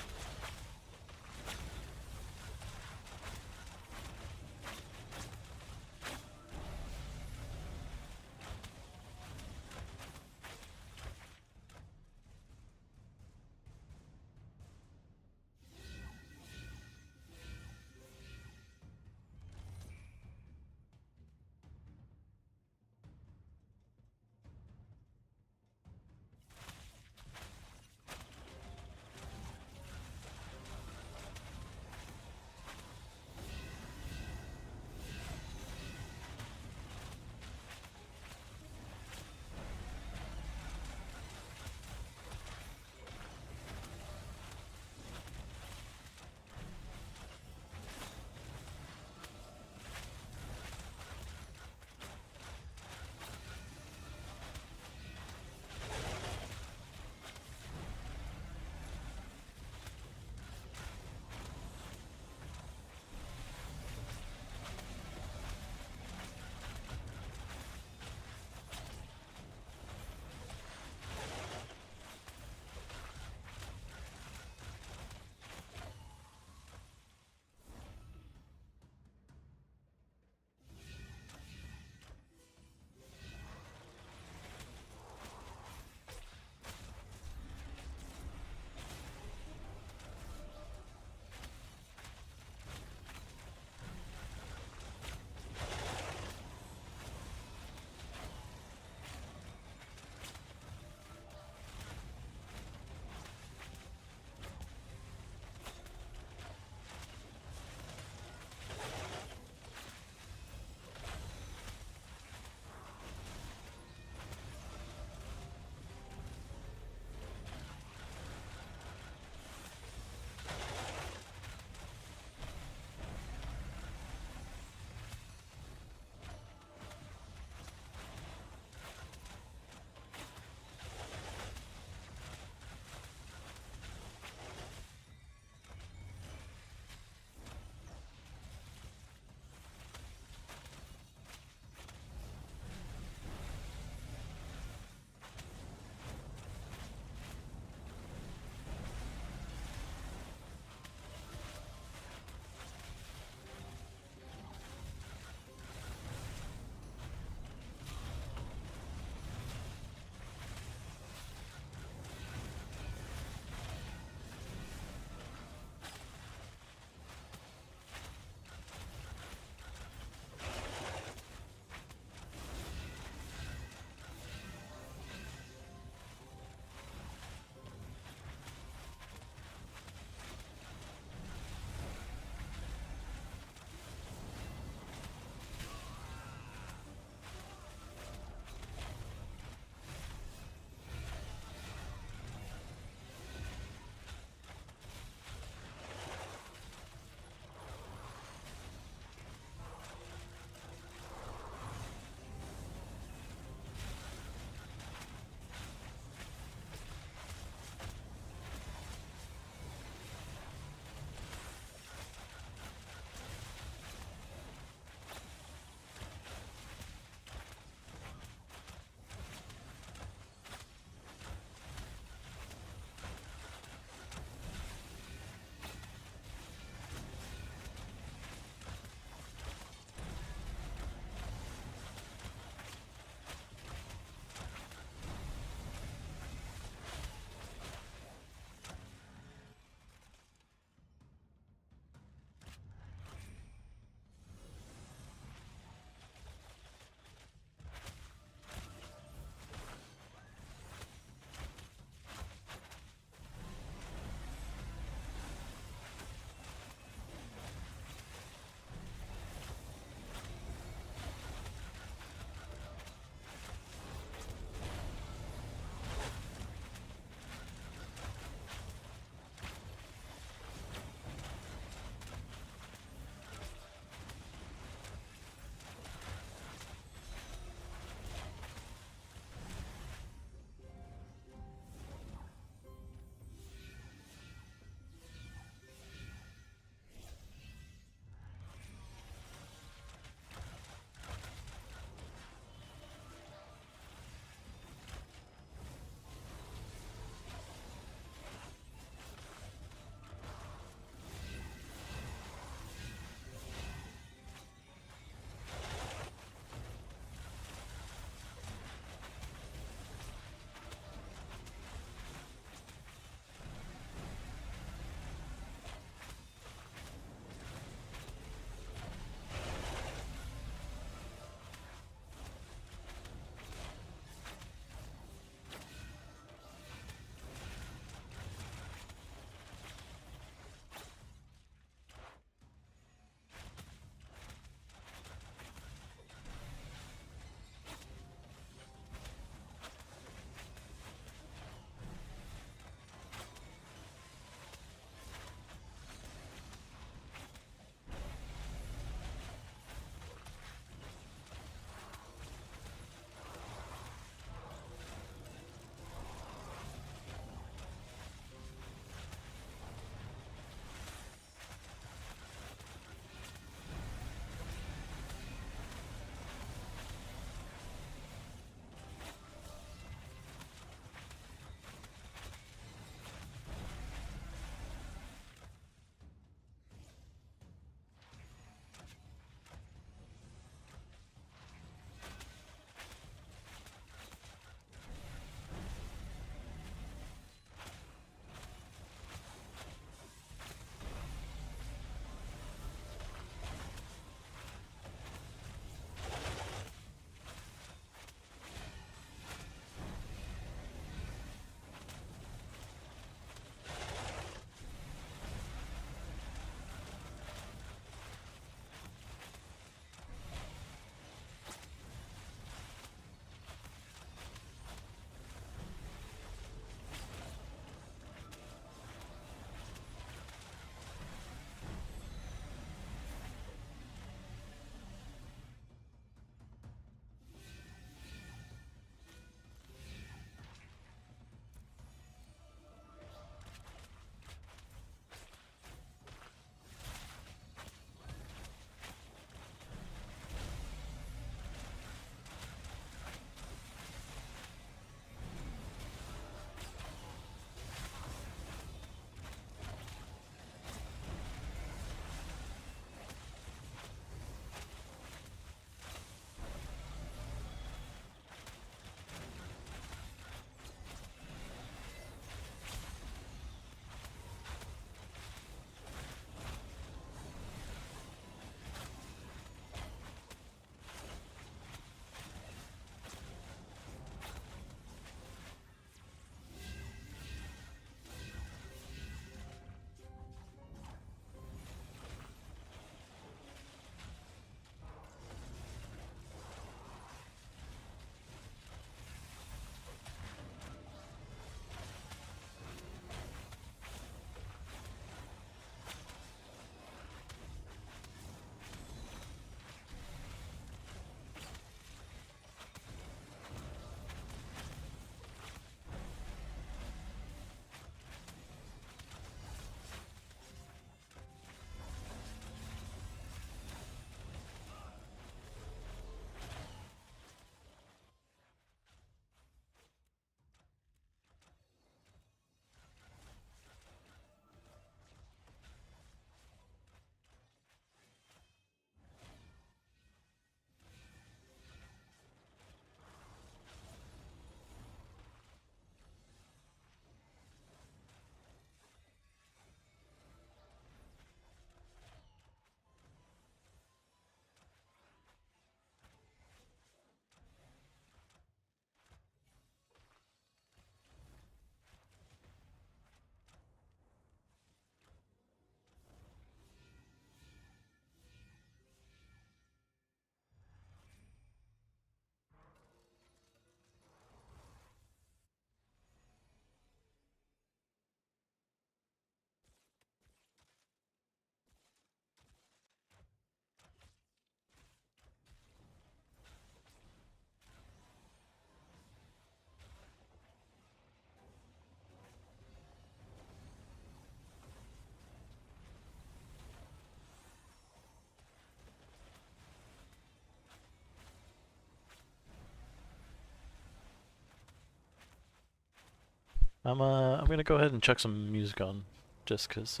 I'm gonna go ahead and chuck some music on, just 'cause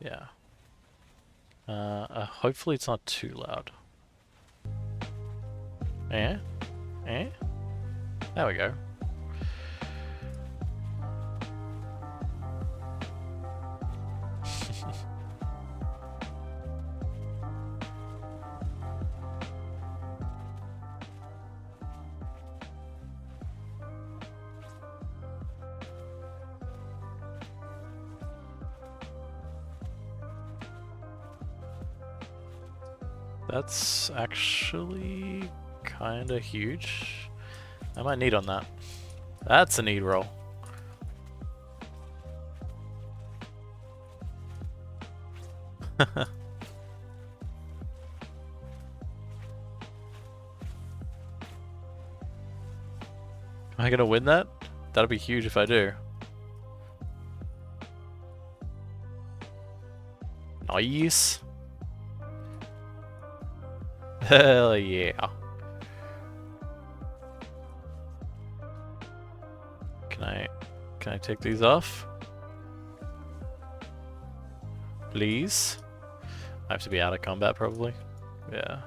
yeah. Hopefully it's not too loud. Eh? Eh? There we go. That's actually kinda huge. I might need on that. That's a need roll. Am I gonna win that? That'll be huge if I do. Nice. Hell yeah. Can I take these off? Please? I have to be out of combat probably. Yeah.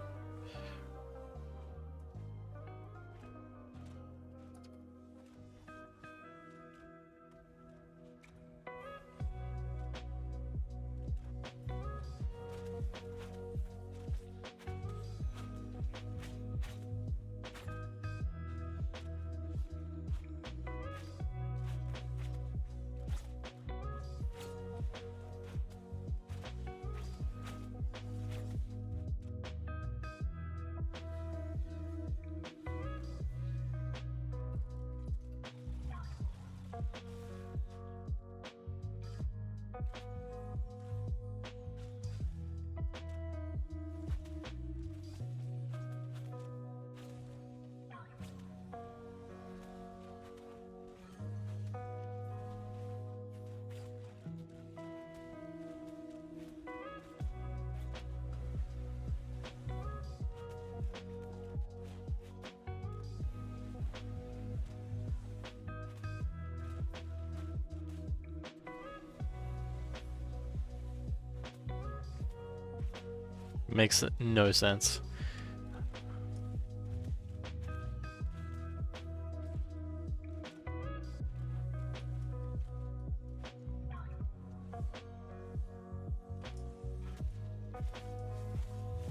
Makes no sense.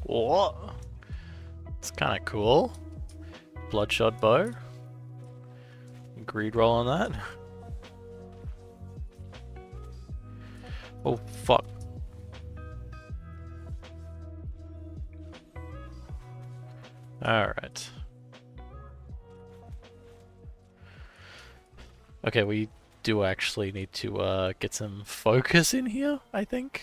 What? It's kind of cool. Bloodshot bow. Greed roll on that. Oh fuck. Alright. Okay, we do actually need to get some focus in here, I think.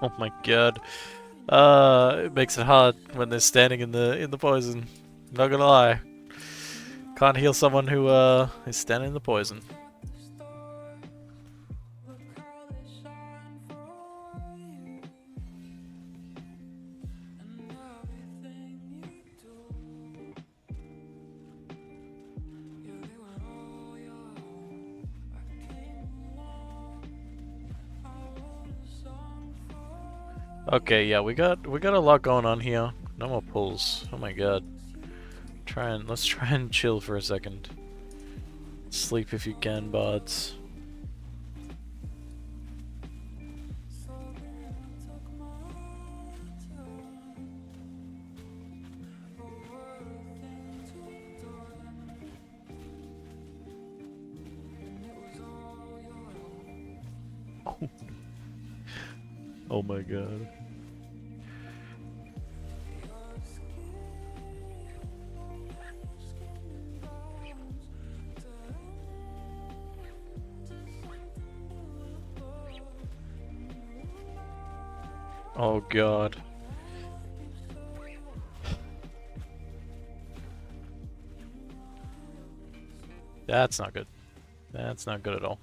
Oh my god. It makes it hard when they're standing in the poison. Not gonna lie. Can't heal someone who is standing in the poison. Okay, yeah, we got a lot going on here. No more pulls. Oh my god. Let's try and chill for a second. Sleep if you can, bards. Oh my god. Oh god. That's not good. That's not good at all.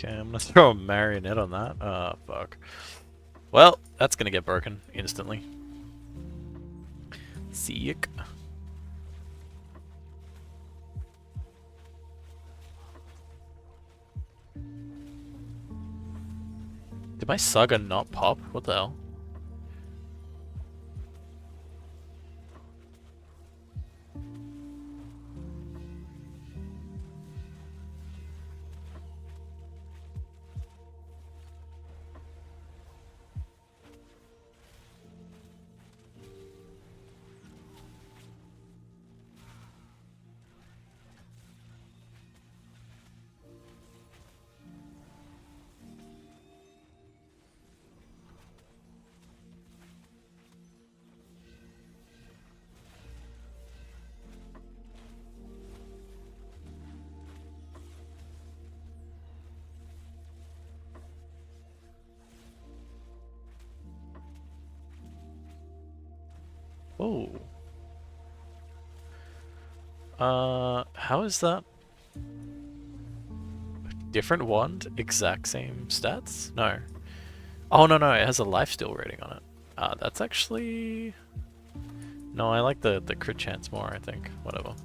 Okay, I'm gonna throw a marionette on that. Oh, fuck. Well, that's gonna get broken instantly. Sick. Did my saga not pop? What the hell? Oh. How is that? Different wand? Exact same stats? No. Oh, no, no, it has a lifesteal rating on it. That's actually... No, I like the crit chance more, I think. Whatever.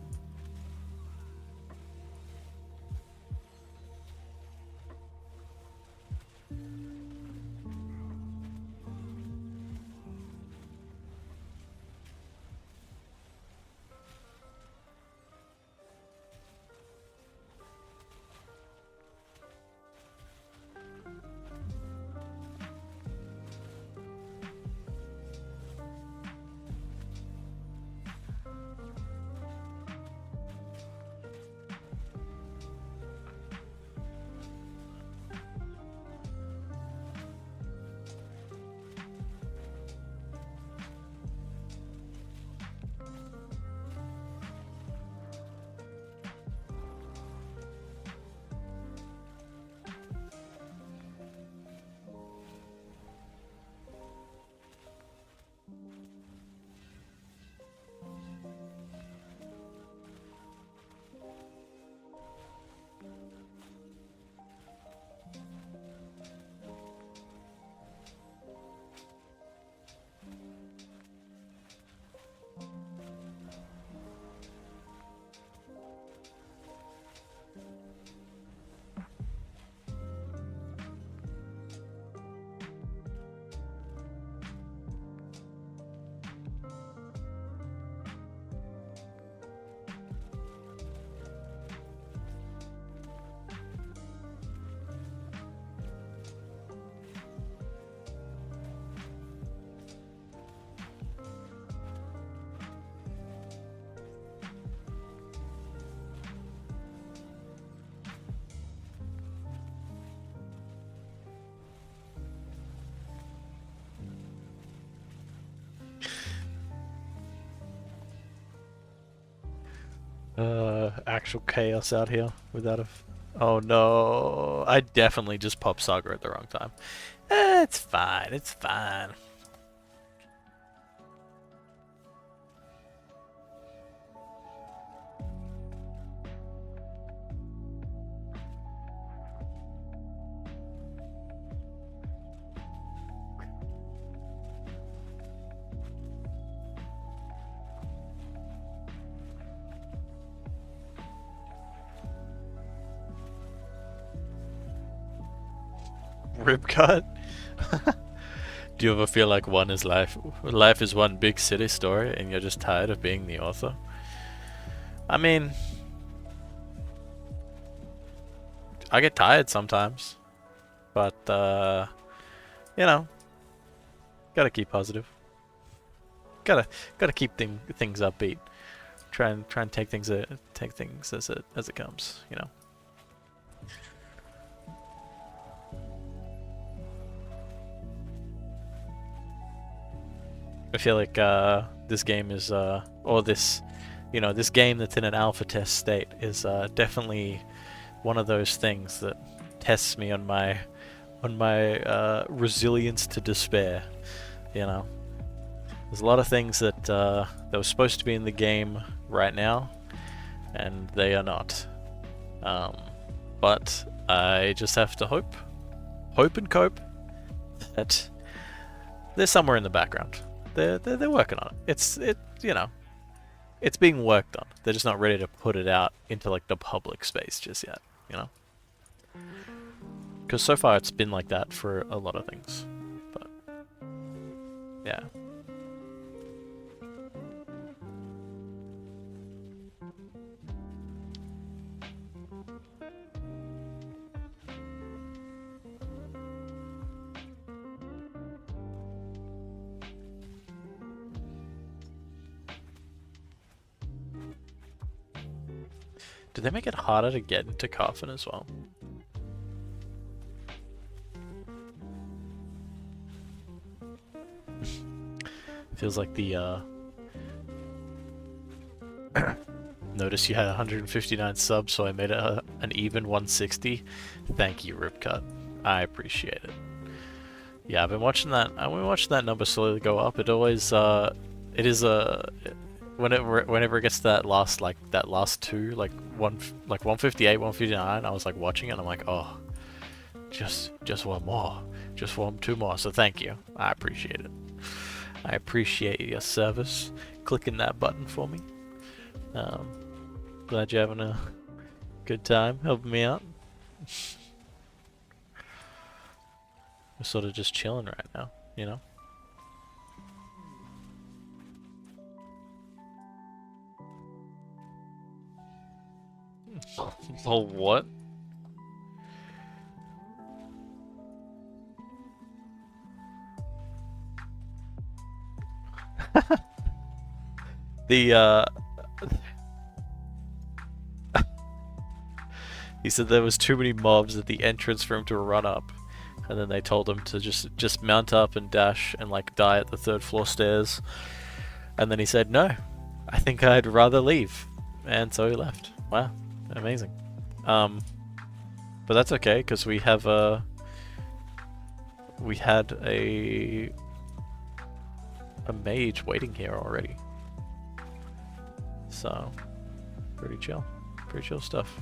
Actual chaos out here without a. Oh no! I definitely just popped Saga at the wrong time. It's fine. It's fine. Rip cut. Do you ever feel like one is life? Life is one big city story, and you're just tired of being the author? I mean, I get tired sometimes, but you know, gotta keep positive. Gotta keep things upbeat. Try and take things as it comes. You know. I feel like this game is or this, this game that's in an alpha test state is definitely one of those things that tests me on my resilience to despair. You know, there's a lot of things that were supposed to be in the game right now, and they are not. But I just have to hope and cope that they're somewhere in the background. They're working on it. It's being worked on. They're just not ready to put it out into like the public space just yet. You know, because so far it's been like that for a lot of things. But yeah. Did they make it harder to get into Coffin as well? Feels like the notice you had 159 subs, so I made it an even 160. Thank you, Ripcut. I appreciate it. Yeah, I've been watching that. I've been watching that number slowly go up. It always it is a whenever it gets to that last two, like 158, 159, I was like watching it and I'm like, oh, just one more, two more. So thank you, I appreciate it. I appreciate your service, clicking that button for me. Glad you're having a good time helping me out. We're sort of just chilling right now, you know. Oh, what? The he said there was too many mobs at the entrance for him to run up, and then they told him to just mount up and dash and like die at the 3rd floor stairs, and then he said no, I think I'd rather leave, and so he left. Wow, amazing. But that's okay because we had a mage waiting here already, so pretty chill stuff.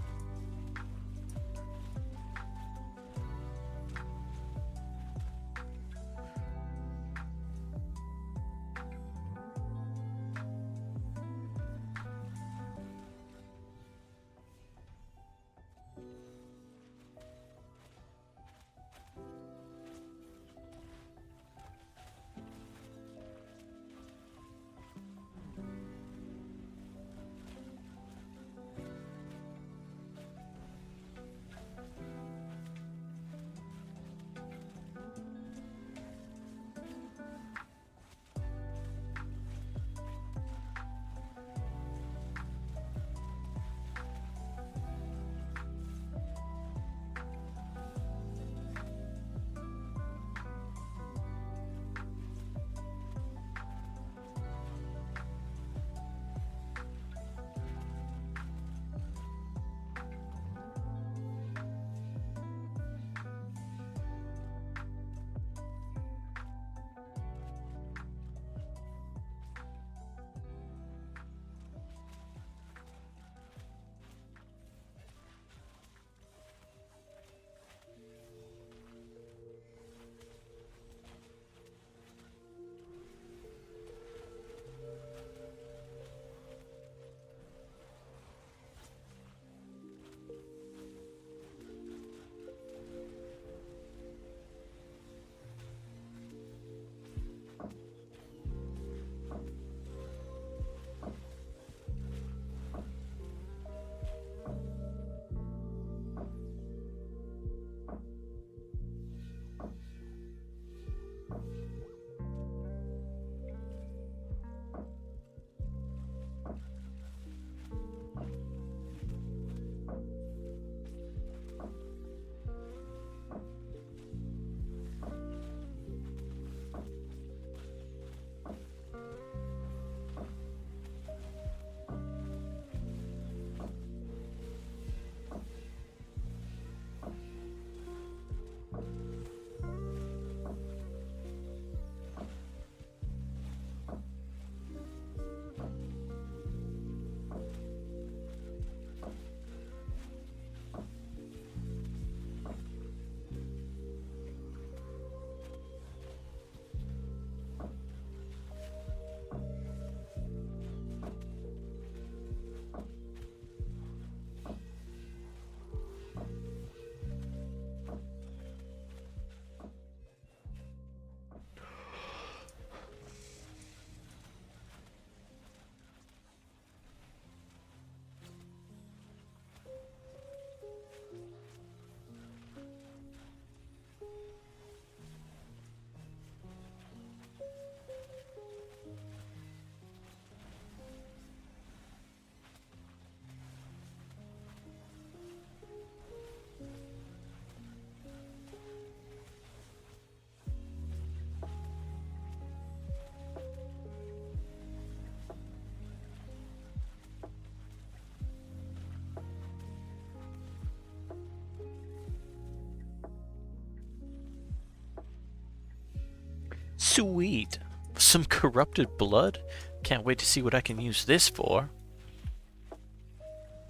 Sweet. Some corrupted blood? Can't wait to see what I can use this for.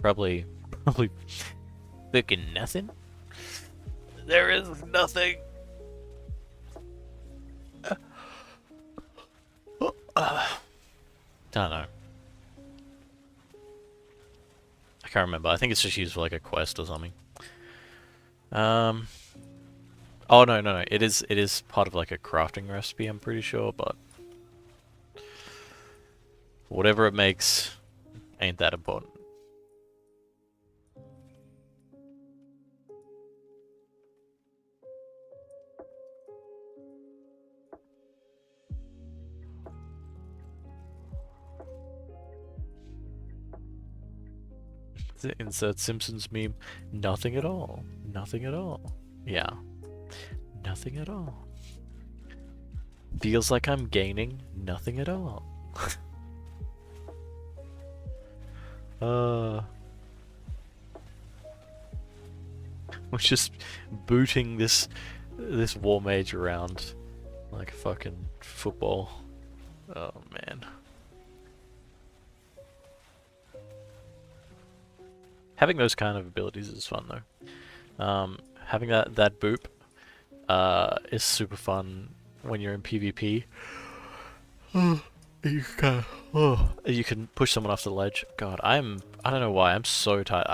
Probably fucking nothing. There is nothing. Don't know. I can't remember. I think it's just used for like a quest or something. Oh no. It is part of like a crafting recipe, I'm pretty sure, but whatever it makes ain't that important. Insert Simpsons meme. Nothing at all. Nothing at all. Yeah. Nothing at all. Feels like I'm gaining. Nothing at all. We're just booting this war mage around like a fucking football. Oh man. Having those kind of abilities is fun though. Having that boop is super fun when you're in PvP. You can push someone off the ledge. God, I don't know why, I'm so tired.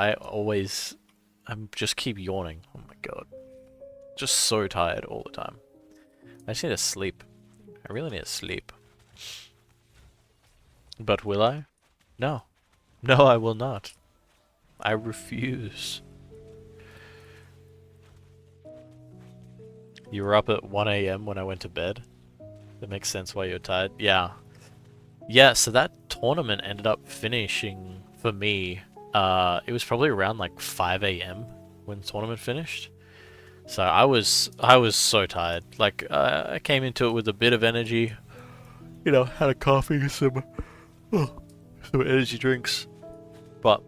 I'm just keep yawning. Oh my god. Just so tired all the time. I just need to sleep. I really need to sleep. But will I? No. No, I will not. I refuse. You were up at 1 AM when I went to bed. That makes sense why you're tired. Yeah. Yeah, so that tournament ended up finishing for me. It was probably around like 5 AM when the tournament finished. So I was so tired. Like I came into it with a bit of energy. You know, had a coffee and some energy drinks. But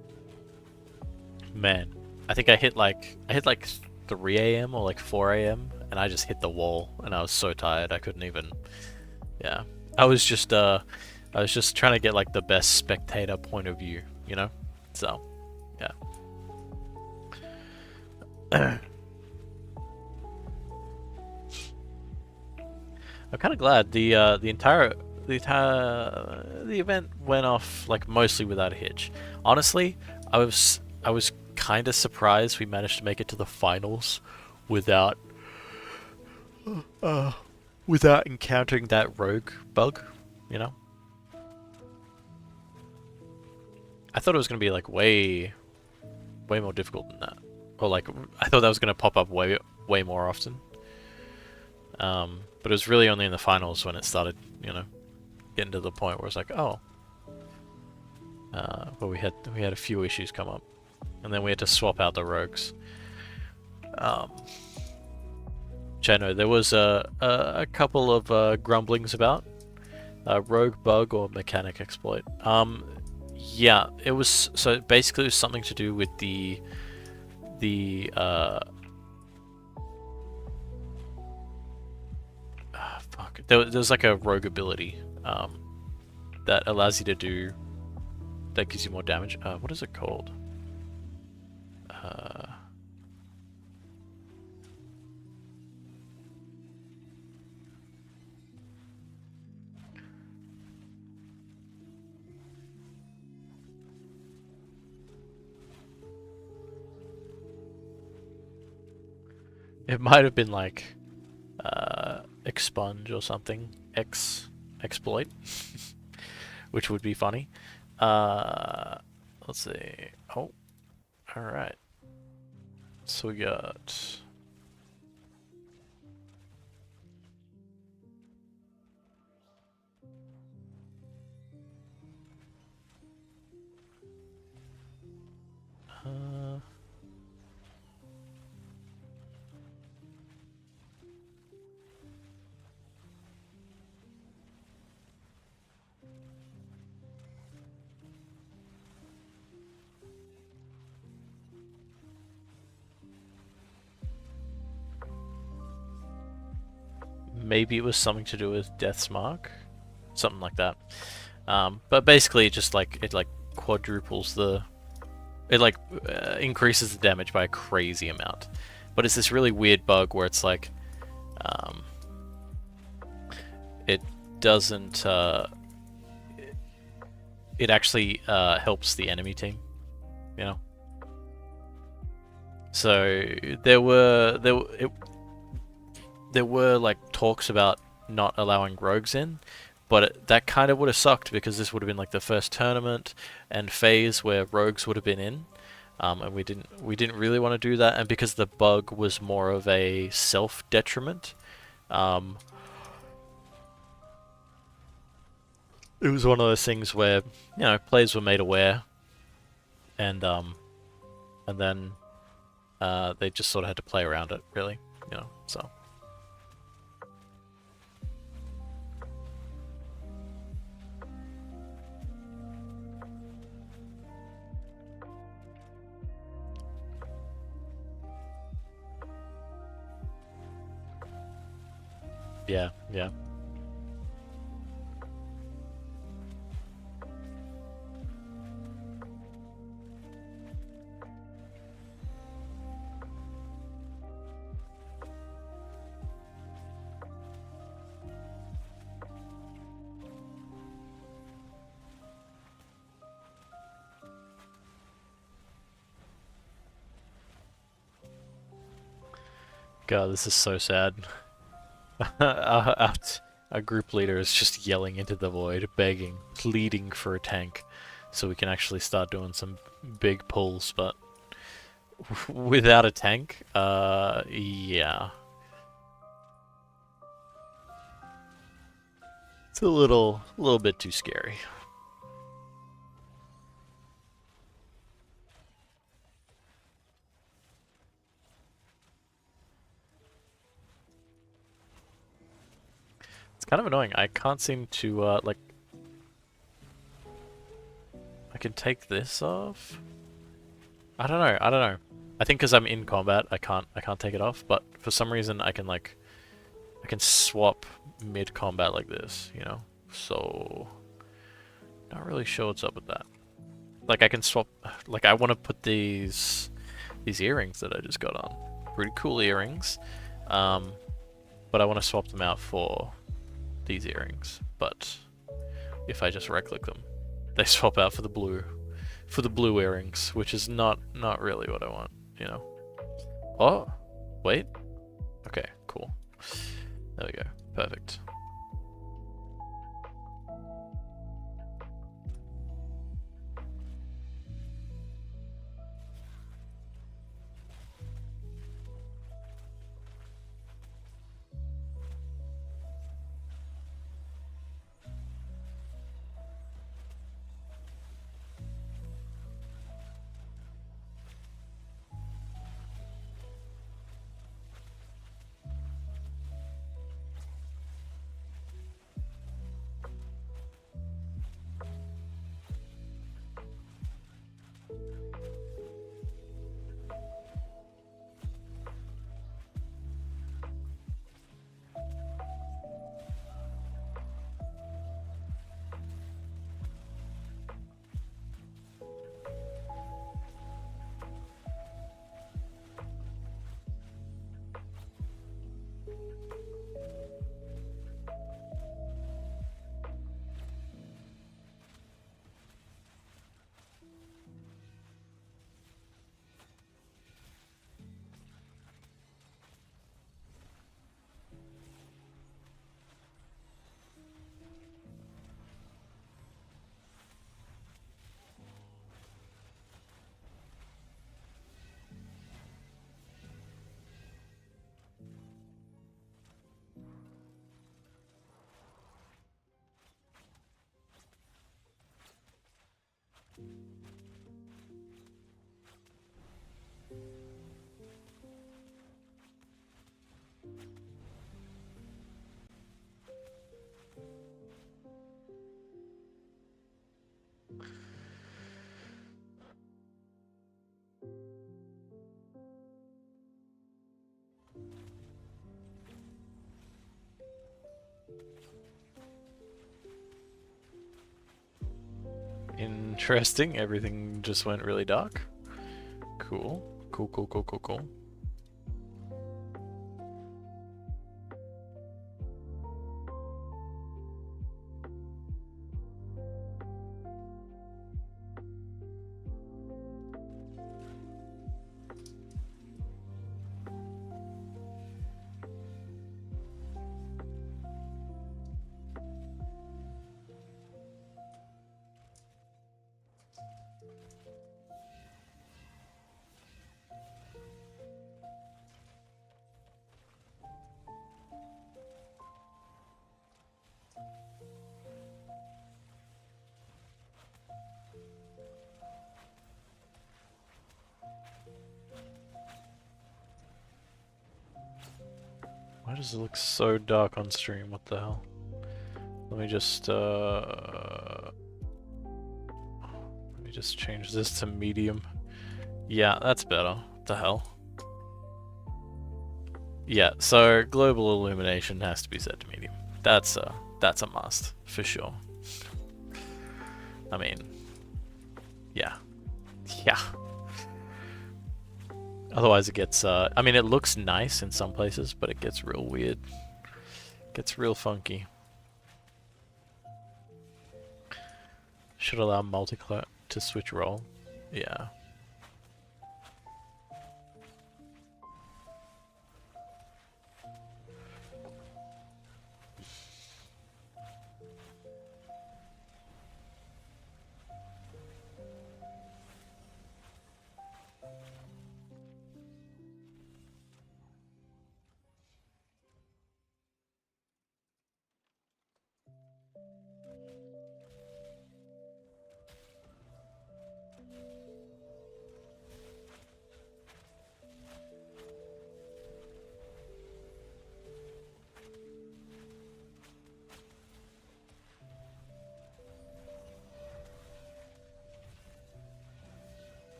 man, I think I hit like 3 AM or like 4 AM and I just hit the wall and I was so tired I couldn't even. Yeah. I was just trying to get like the best spectator point of view, you know? So, yeah. I'm kind of glad the event went off like mostly without a hitch. Honestly, I was kind of surprised we managed to make it to the finals without encountering that rogue bug, you know? I thought it was gonna be like way more difficult than that, or like I thought that was gonna pop up way more often. But it was really only in the finals when it started, you know, getting to the point where it's like, oh, but we had a few issues come up, and then we had to swap out the rogues. Which I know there was a couple of grumblings about rogue bug or mechanic exploit. Yeah, it was, so basically it was something to do with the fuck. There's like a rogue ability that allows you to do, that gives you more damage. What is it called? It might have been like expunge or something. Exploit, which would be funny. Let's see. Oh, all right. So we got. maybe it was something to do with Death's Mark, something like that. But basically, it like quadruples the, it like increases the damage by a crazy amount. But it's this really weird bug where it's like, it doesn't. It actually helps the enemy team, you know. So there were like talks about not allowing rogues in, but that kind of would have sucked because this would have been like the first tournament and phase where rogues would have been in, and we didn't really want to do that, and because the bug was more of a self detriment, it was one of those things where, you know, players were made aware, and then they just sort of had to play around it, really, you know. So. Yeah, yeah. God, this is so sad. Our group leader is just yelling into the void, begging, pleading for a tank, so we can actually start doing some big pulls, but without a tank, yeah. It's a little bit too scary. It's kind of annoying. I can't seem to, like... I can take this off? I don't know, I don't know. I think because I'm in combat, I can't take it off, but for some reason I can, like... I can swap mid-combat like this, you know? So... Not really sure what's up with that. Like, I can swap... Like, I want to put these earrings that I just got on. Pretty cool earrings. But I want to swap them out for these earrings. But if I just right-click them, they swap out for the blue earrings, which is not really what I want, you know. Oh, wait. Okay, cool. There we go. Perfect. Interesting. Everything just went really dark. Cool. Cool, cool, cool, cool, cool. Why does it look so dark on stream? What the hell? Let me just change this to medium. Yeah, that's better. What the hell? Yeah, so global illumination has to be set to medium. That's a must for sure. I mean, yeah. Yeah. Otherwise it gets, I mean, it looks nice in some places, but it gets real weird. Gets real funky. Should allow multi-color to switch role. Yeah.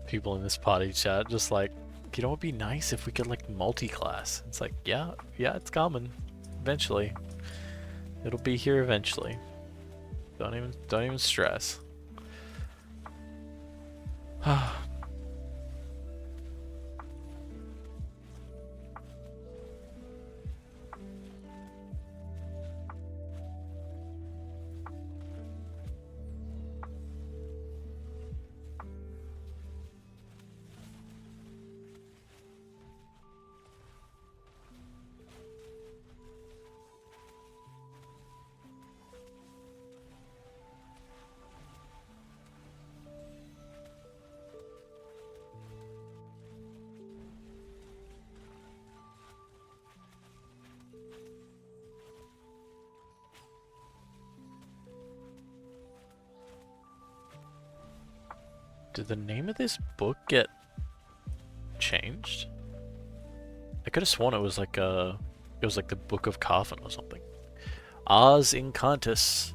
People in this party chat just like, you know, it'd be nice if we could like multi-class. It's like, yeah, it's coming. Eventually. It'll be here eventually. Don't even stress. Did the name of this book get changed? I could have sworn it was like the Book of Carfen or something. Ars Incantus,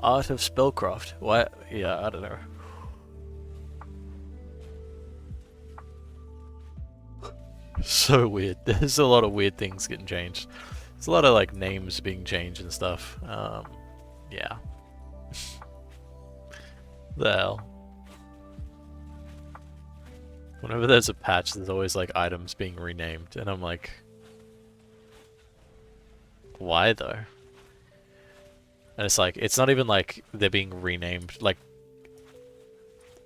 Art of Spellcraft. What? Yeah, I don't know. So weird. There's a lot of weird things getting changed. There's a lot of like names being changed and stuff. Yeah. The hell. Whenever there's a patch, there's always like items being renamed, and I'm like, why though? And it's like, it's not even like they're being renamed, like,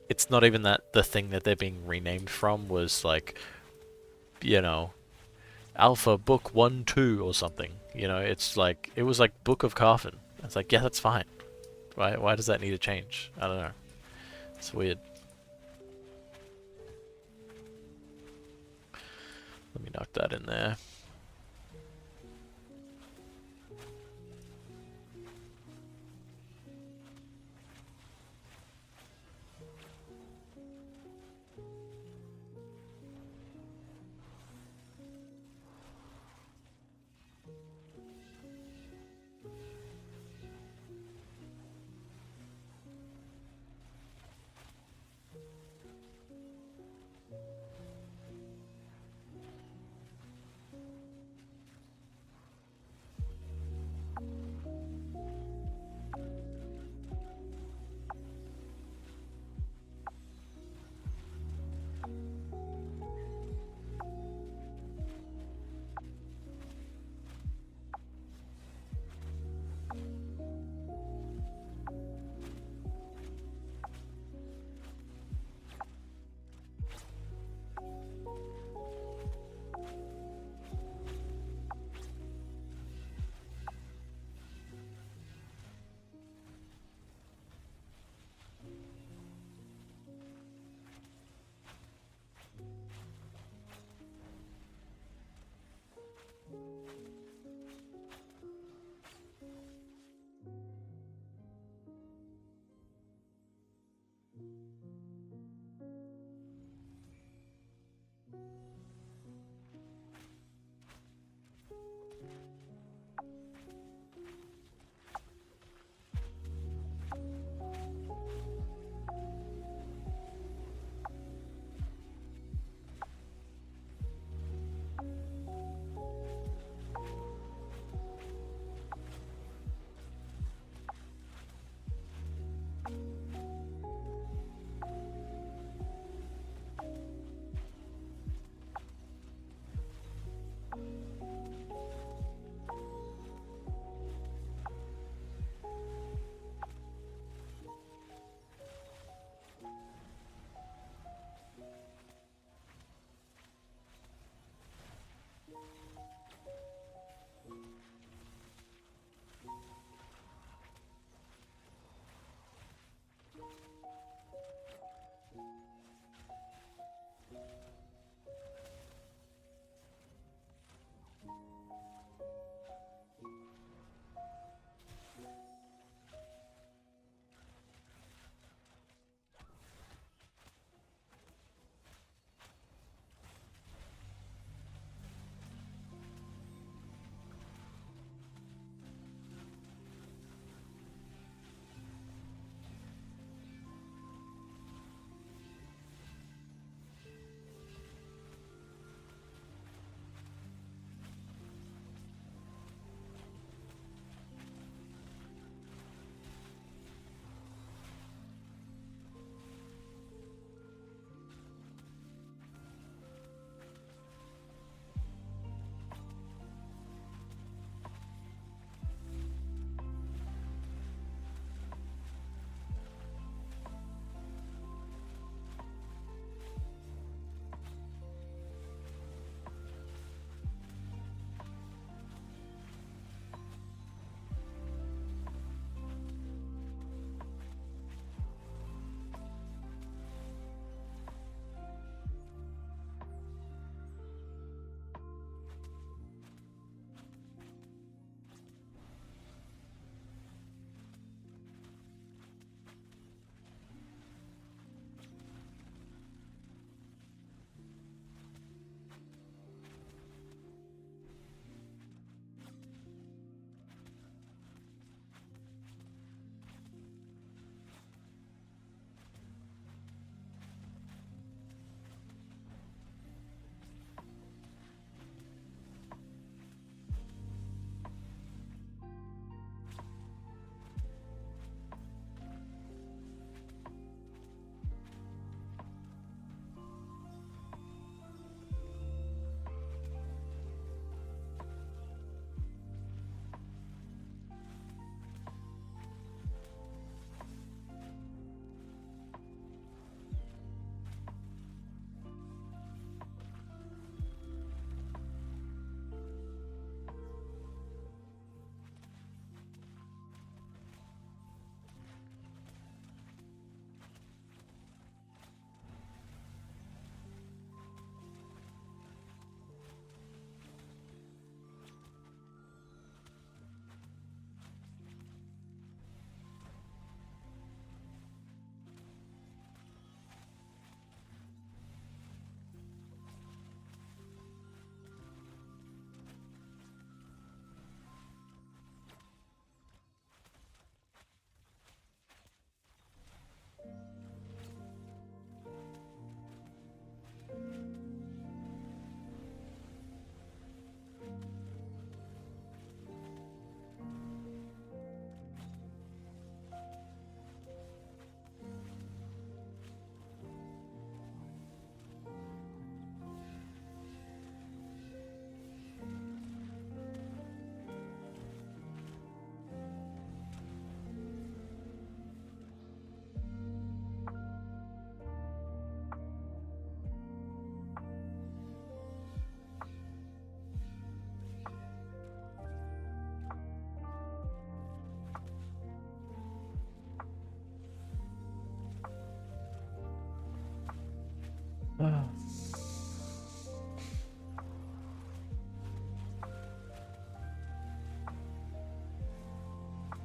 it's not even that the thing that they're being renamed from was like, you know, Alpha Book 1-2 or something, you know, it's like, it was like Book of Carfen. It's like, yeah, that's fine. Why does that need to change? I don't know. It's weird. Let me knock that in there.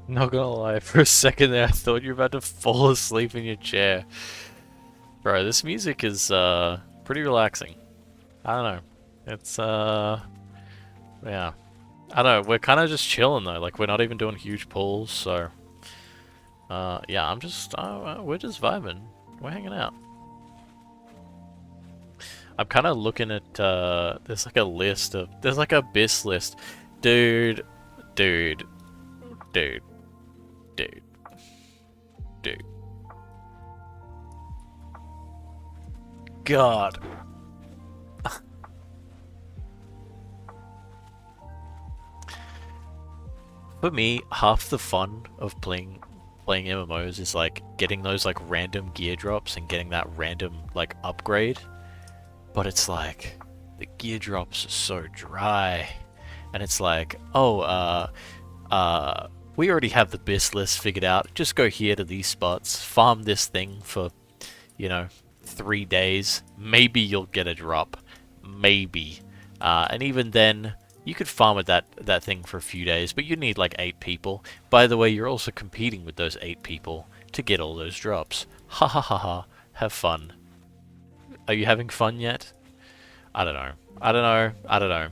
Not gonna lie, for a second there I thought you were about to fall asleep in your chair. Bro, this music is pretty relaxing. I don't know. It's yeah. I don't know, we're kinda just chilling though, like we're not even doing huge pulls, so yeah, I'm just we're just vibing. We're hanging out. I'm kinda looking at there's like a list of there's like a BIS list. Dude, dude, dude, dude, dude. God. For me, half the fun of playing MMOs is like getting those like random gear drops and getting that random like upgrade. But it's like the gear drops are so dry. And it's like, oh, we already have the BIS list figured out. Just go here to these spots, farm this thing for, you know, 3 days. Maybe you'll get a drop. Maybe. And even then, you could farm at that thing for a few days, but you need like 8 people. By the way, you're also competing with those 8 people to get all those drops. Ha ha ha ha. Have fun. Are you having fun yet? I don't know. I don't know. I don't know.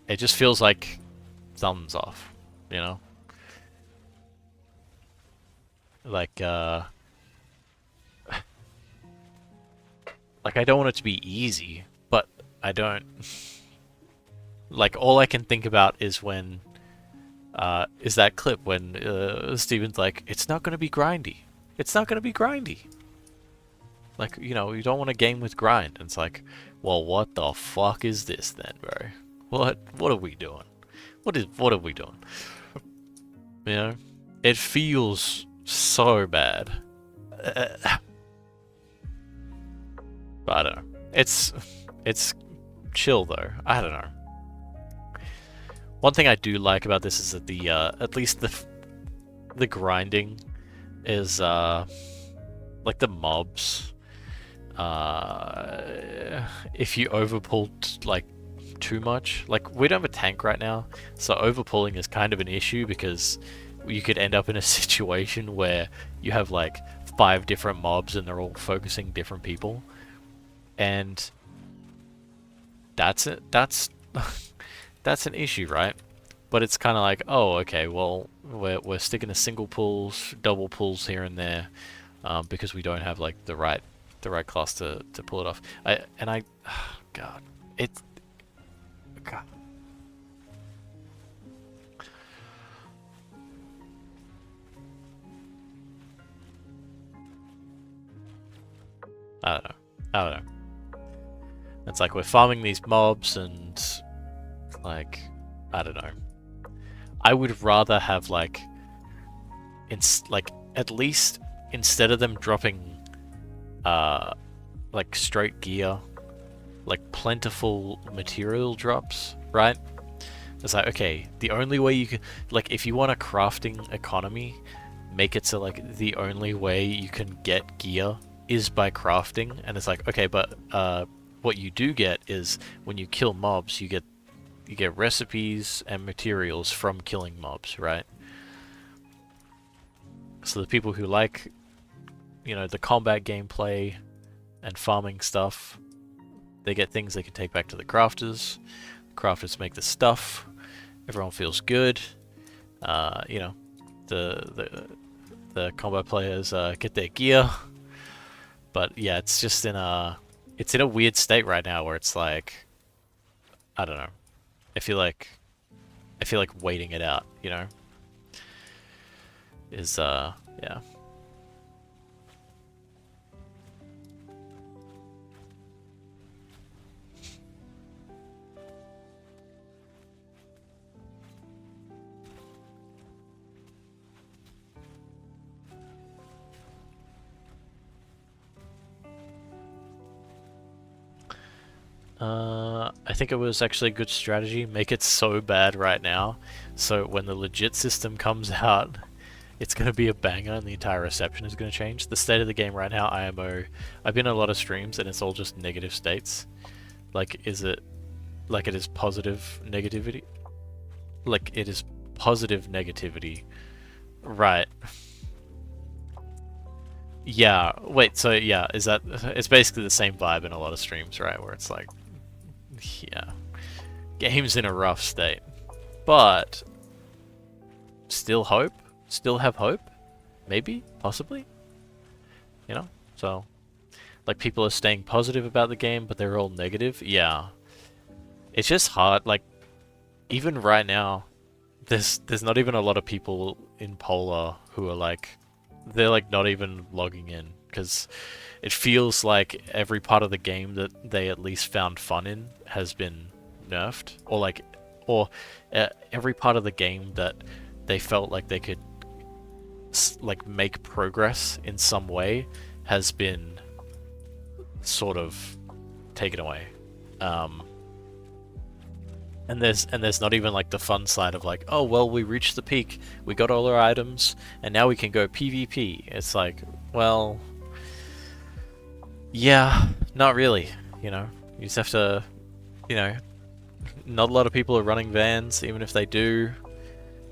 It just feels like thumbs off, you know? Like, like I don't want it to be easy, but I don't... Like, all I can think about is when, is that clip when Steven's like, it's not going to be grindy. It's not going to be grindy. Like, you know, you don't want a game with grind. And it's like, well, what the fuck is this then, bro? What are we doing? What are we doing? You know? It feels so bad. But I don't know. It's chill though. I don't know. One thing I do like about this is that the at least the grinding is like the mobs. If you overpulled like too much, like we don't have a tank right now, so overpulling is kind of an issue because you could end up in a situation where you have like 5 different mobs and they're all focusing different people, and that's it. That's that's an issue, right? But it's kind of like, oh, okay, well, we're sticking to single pulls, double pulls here and there, because we don't have like the right class to pull it off. God, it's God. I don't know. I don't know. It's like we're farming these mobs and like, I don't know. I would rather have like, at least instead of them dropping like straight gear, like plentiful material drops, right? It's like, okay, the only way you can, like, if you want a crafting economy, make it so like the only way you can get gear is by crafting, and it's like, okay, but what you do get is when you kill mobs, you get recipes and materials from killing mobs, right? So the people who like, you know, the combat gameplay and farming stuff, they get things they can take back to the crafters. The crafters make the stuff. Everyone feels good. You know, the combat players get their gear. But yeah, it's just in a weird state right now where it's like, I don't know. I feel like waiting it out, you know, is yeah. I think it was actually a good strategy. Make it so bad right now, so when the legit system comes out, it's going to be a banger and the entire reception is going to change. The state of the game right now, IMO, I've been in a lot of streams and it's all just negative states. Like, is it, like it is positive negativity? Like, it is positive negativity. Right. Yeah, wait, so yeah, is that, it's basically the same vibe in a lot of streams, right? Where it's like, yeah, game's in a rough state. But, still hope? Still have hope? Maybe? Possibly? You know? So, like, people are staying positive about the game, but they're all negative? Yeah. It's just hard, like, even right now, there's not even a lot of people in Polar who are like, they're like not even logging in, because it feels like every part of the game that they at least found fun in has been nerfed, or like, or every part of the game that they felt like they could like make progress in some way has been sort of taken away. And there's not even like the fun side of like, oh well, we reached the peak, we got all our items, and now we can go PvP. It's like, well, yeah, not really. You know, you just have to, you know, not a lot of people are running vans. Even if they do,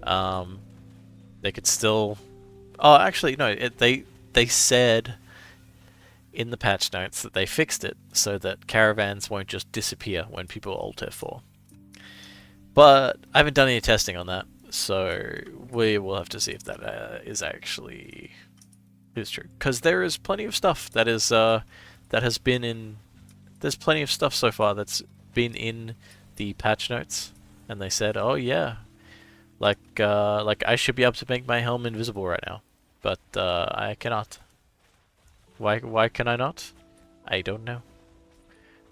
they could still. Oh, actually, no. They said in the patch notes that they fixed it so that caravans won't just disappear when people Alt F4. But I haven't done any testing on that, so we will have to see if that is actually true. Because there is plenty of stuff that is that has been in. There's plenty of stuff so far that's been in the patch notes, and they said, "Oh yeah, like I should be able to make my helm invisible right now, but I cannot. Why can I not? I don't know.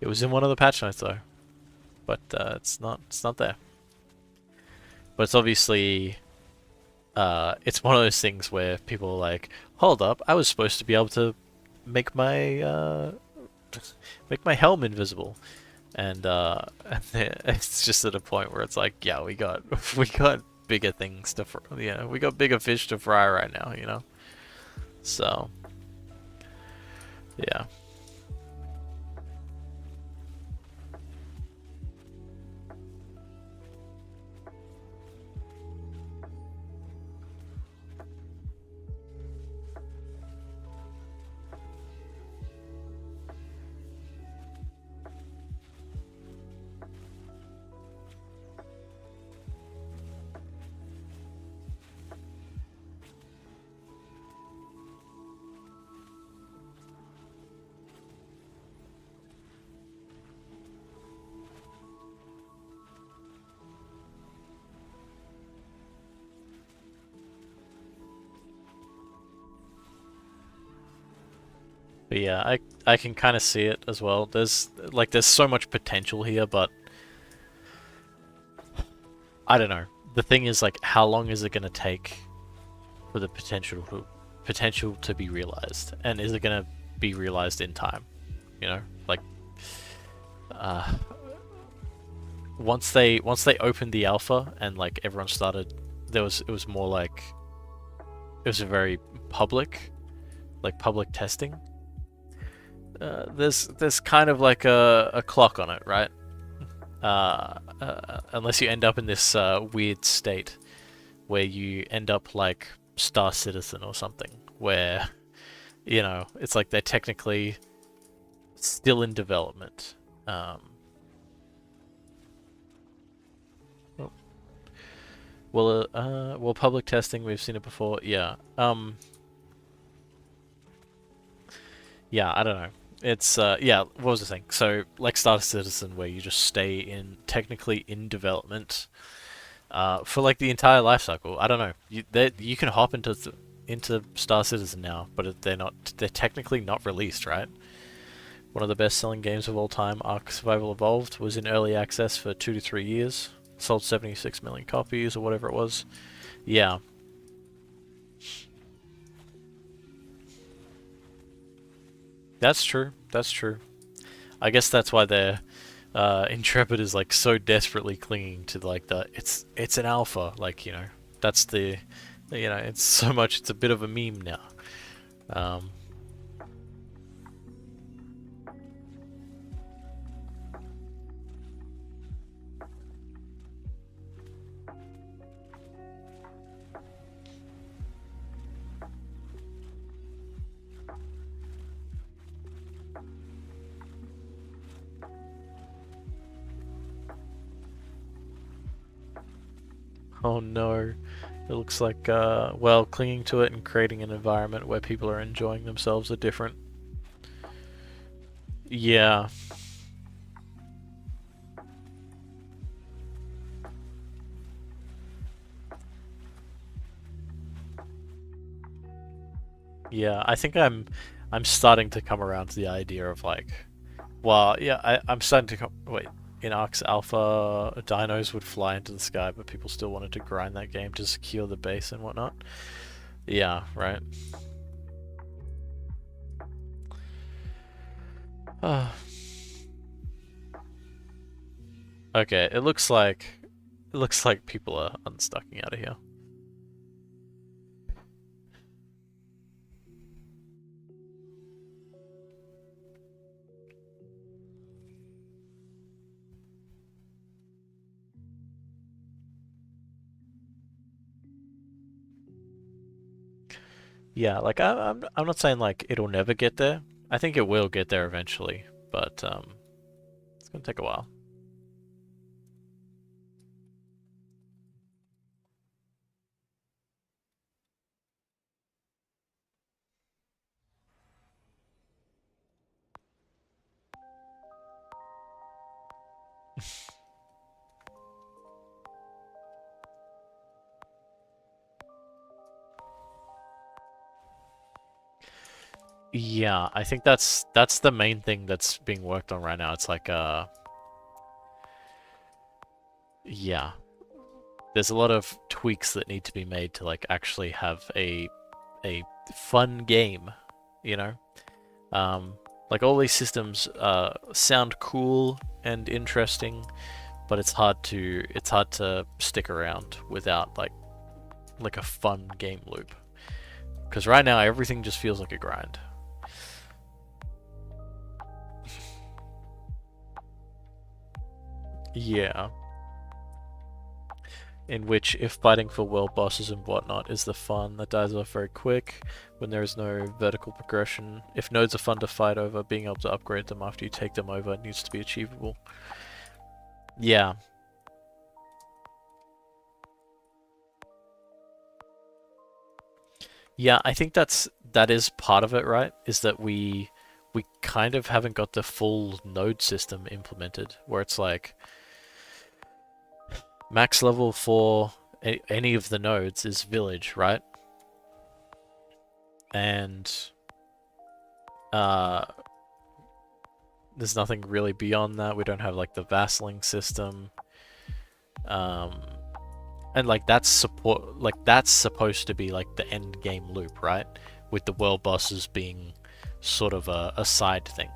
It was in one of the patch notes though, but it's not there." But it's obviously, it's one of those things where people are like, hold up, I was supposed to be able to make my helm invisible. And it's just at a point where it's like, yeah, we got bigger things to, we got bigger fish to fry right now, you know? So, yeah. But yeah, I can kind of see it as well. There's so much potential here, but I don't know. The thing is, like, how long is it going to take for the potential to be realized, and is it going to be realized in time? You know, like, once they opened the alpha and like everyone started, it was more like it was a very public testing. There's kind of like a clock on it, right? Unless you end up in this weird state where you end up like Star Citizen or something, where, you know, it's like they're technically still in development. Well, public testing, we've seen it before. Yeah. Yeah, I don't know. It's yeah, what was I saying? So like Star Citizen, where you just stay technically in development for like the entire life cycle. I don't know. You can hop into Star Citizen now, but they're technically not released, right? One of the best-selling games of all time, Ark Survival Evolved, was in early access for 2 to 3 years. Sold 76 million copies or whatever it was. Yeah. That's true. That's true. I guess that's why their Intrepid is like so desperately clinging to like it's an alpha, like, you know, that's the You know, it's so much, it's a bit of a meme now. Um, oh no. It looks like, well, clinging to it and creating an environment where people are enjoying themselves are different. Yeah. Yeah, I think I'm starting to come around to the idea of like, well, yeah, I'm starting to come, wait, in Arx Alpha, dinos would fly into the sky, but people still wanted to grind that game to secure the base and whatnot. Yeah, right. Okay, it looks like people are unstucking out of here. Yeah, like I'm not saying like it'll never get there. I think it will get there eventually, but it's gonna take a while. Yeah, I think that's the main thing that's being worked on right now. It's like yeah, there's a lot of tweaks that need to be made to like actually have a fun game, you know? Like all these systems sound cool and interesting, but it's hard to stick around without like a fun game loop. Because right now everything just feels like a grind. Yeah. In which, if fighting for world bosses and whatnot is the fun, that dies off very quick when there is no vertical progression. If nodes are fun to fight over, being able to upgrade them after you take them over needs to be achievable. Yeah. Yeah, I think that is part of it, right? Is that we kind of haven't got the full node system implemented, where it's like max level for any of the nodes is village, right? And uh, there's nothing really beyond that. We don't have like the vassling system, um, and like that's supposed to be like the end game loop, right? With the world bosses being sort of a side thing.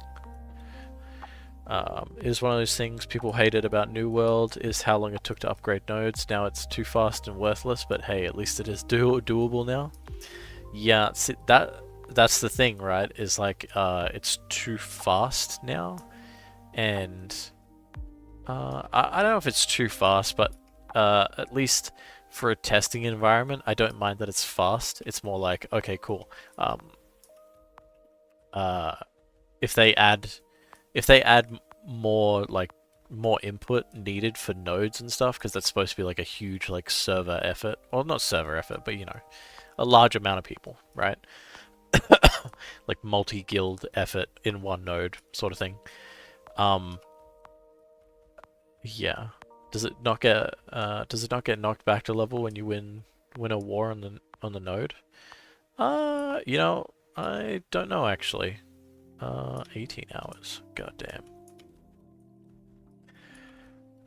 Is one of those things people hated about New World is how long it took to upgrade nodes. Now it's too fast and worthless, but hey, at least it is doable now. Yeah, see, that's the thing, right? Is like it's too fast now, and I don't know if it's too fast, but at least for a testing environment, I don't mind that it's fast. It's more like, okay, cool. Uh, if they add more like more input needed for nodes and stuff, because that's supposed to be like a huge like server effort, well, not server effort, but you know, a large amount of people, right? Like multi-guild effort in one node sort of thing. Um, yeah. Does it not get knocked back to level when you win a war on the node? You know, I don't know actually. 18 hours. God damn.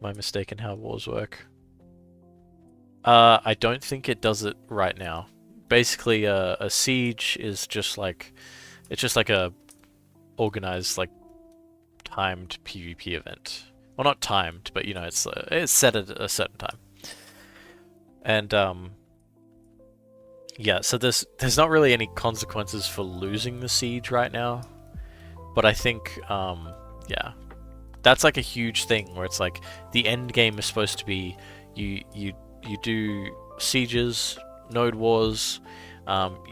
My mistake in how wars work. I don't think it does it right now. Basically, a siege is just like it's just like a organized like timed PvP event. Well, not timed, but you know, it's set at a certain time. And Yeah, so there's not really any consequences for losing the siege right now, but I think yeah, that's like a huge thing where it's like the end game is supposed to be you do sieges, node wars,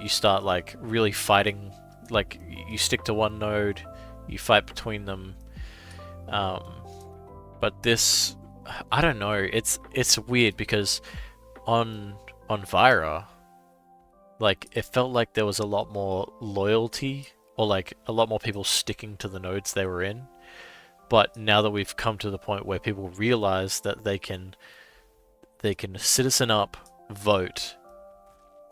you start like really fighting, like you stick to one node, you fight between them, um, but this, I don't know, it's weird because on Vira, like it felt like there was a lot more loyalty or like a lot more people sticking to the nodes they were in. But now that we've come to the point where people realize that they can citizen up, vote,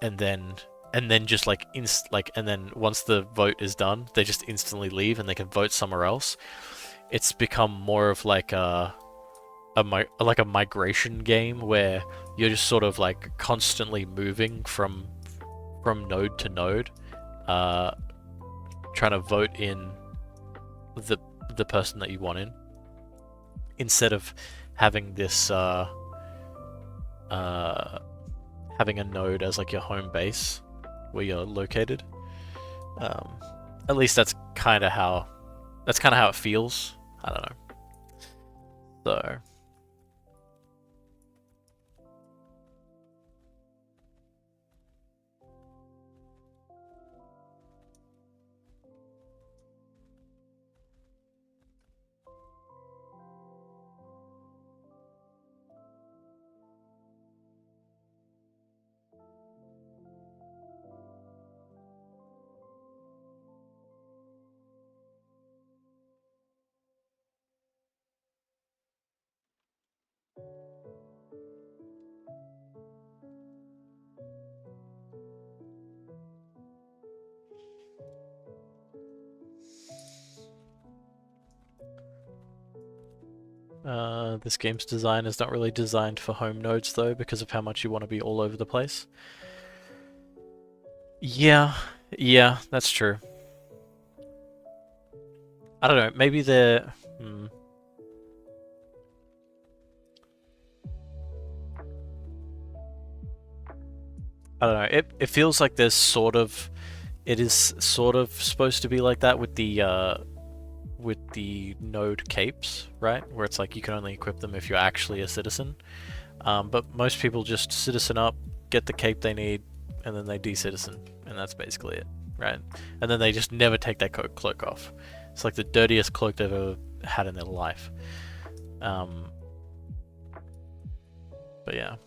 and then just like and then once the vote is done, they just instantly leave and they can vote somewhere else. It's become more of like like a migration game where you're just sort of like constantly moving from node to node, uh, trying to vote in the the person that you want in, instead of having this uh, having a node as like your home base where you're located. Um, at least that's kind of how it feels. I don't know. So this game's design is not really designed for home nodes though, because of how much you want to be all over the place. Yeah, yeah, that's true. I don't know. Maybe they're. I don't know. It feels like there's sort of. It is sort of supposed to be like that with the node capes, right? Where it's like you can only equip them if you're actually a citizen. But most people just citizen up, get the cape they need, and then they de-citizen, and that's basically it, right? And then they just never take that cloak off. It's like the dirtiest cloak they've ever had in their life. Um, but yeah,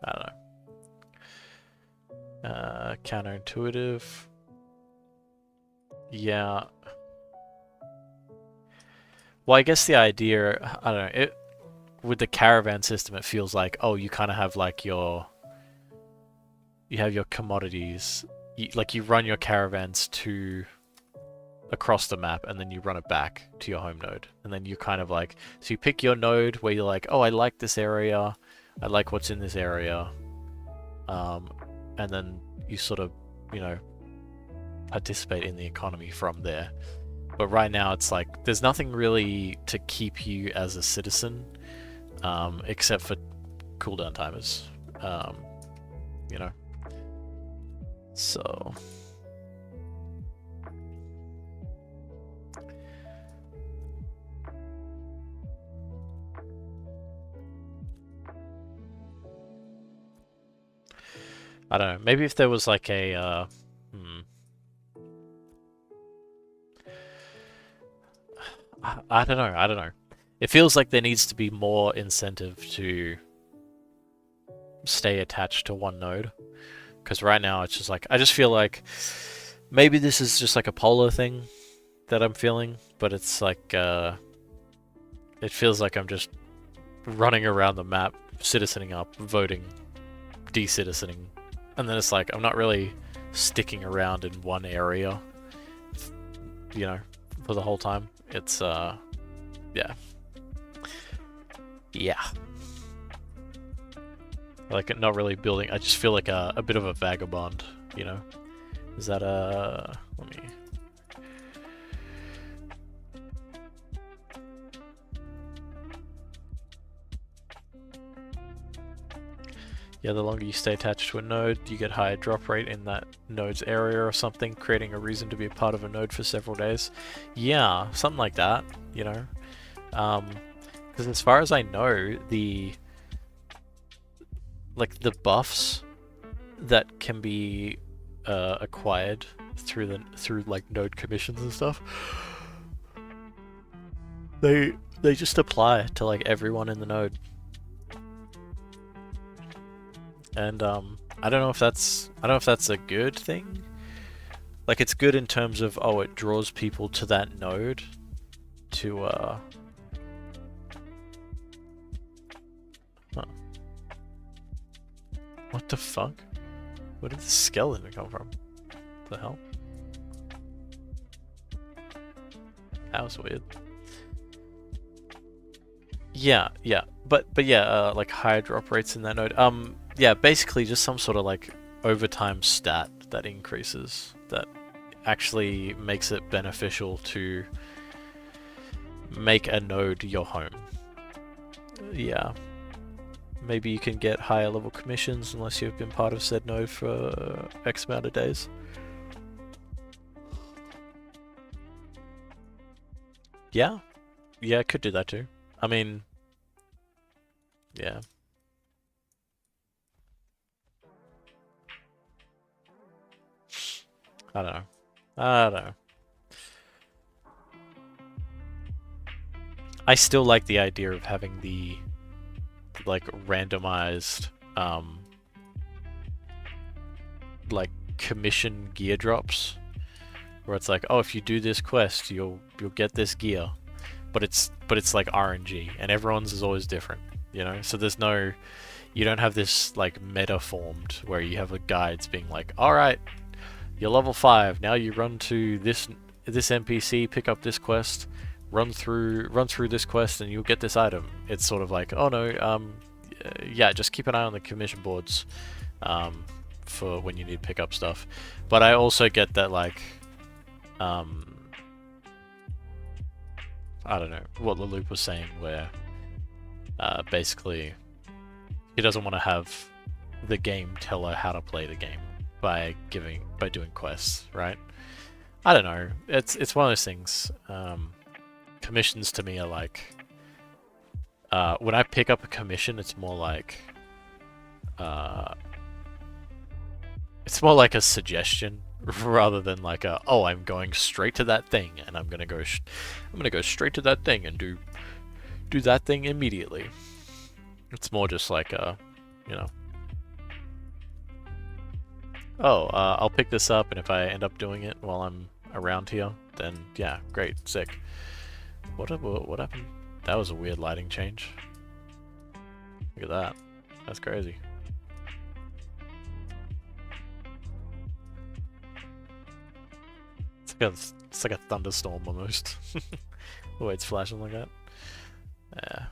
I don't know. Counterintuitive. Yeah. Well, I guess the idea, I don't know, with the caravan system, it feels like, oh, you kind of have like you have your commodities, like you run your caravans to across the map and then you run it back to your home node. And then you kind of like, so you pick your node where you're like, oh, I like this area, I like what's in this area, um, and then you sort of, you know, participate in the economy from there. But right now it's like, there's nothing really to keep you as a citizen, except for cooldown timers, you know. So I don't know. Maybe if there was like a I don't know. I don't know. It feels like there needs to be more incentive to stay attached to one node, because right now it's just like I just feel like maybe this is just like a polar thing that I'm feeling, but it's like it feels like I'm just running around the map, citizening up, voting, de-citizening, and then it's like I'm not really sticking around in one area, you know, for the whole time. It's yeah, yeah. Like not really building. I just feel like a bit of a vagabond, you know. Is that let me. Yeah, the longer you stay attached to a node, you get higher drop rate in that node's area or something, creating a reason to be a part of a node for several days. Yeah, something like that, you know? Because as far as I know, the buffs that can be acquired through like node commissions and stuff, they just apply to like everyone in the node. And I don't know if that's a good thing. Like, it's good in terms of, oh, it draws people to that node to huh. What the fuck? Where did the skeleton come from? What the hell? That was weird. Yeah, but yeah, like higher drop rates in that node. Yeah, basically just some sort of like overtime stat that increases, that actually makes it beneficial to make a node your home. Yeah. Maybe you can get higher level commissions unless you've been part of said node for X amount of days. Yeah. Yeah, it could do that too. I mean, yeah. I don't know. I don't know. I still like the idea of having the like randomized like commission gear drops, where it's like, oh, if you do this quest, you'll get this gear, but it's like RNG, and everyone's is always different, you know. So there's no, you don't have this like meta formed where you have a guides being like, all right, you're level 5 now, you run to this NPC, pick up this quest, run through this quest, and you'll get this item. It's sort of like, oh no, yeah, just keep an eye on the commission boards for when you need to pick up stuff. But I also get that, like, I don't know what the loop was saying, where basically he doesn't want to have the game tell her how to play the game by doing quests, right? I don't know. It's one of those things. Commissions to me are like, when I pick up a commission, it's more like a suggestion rather than like a, oh, I'm going straight to that thing and I'm gonna go straight to that thing and do that thing immediately. It's more just like a, you know, oh, I'll pick this up, and if I end up doing it while I'm around here, then yeah, great, sick. What happened? That was a weird lighting change. Look at that. That's crazy. It's like a thunderstorm almost. The way it's flashing like that. Yeah.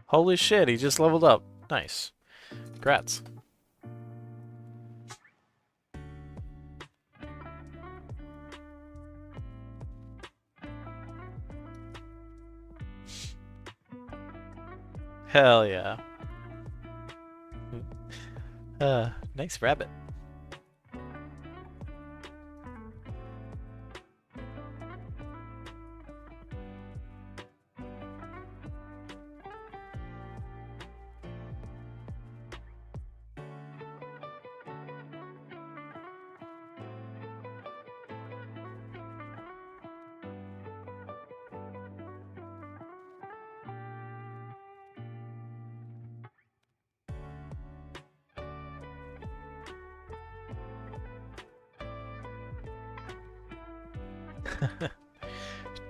Holy shit, he just leveled up. Nice. Congrats. Hell yeah. Nice rabbit.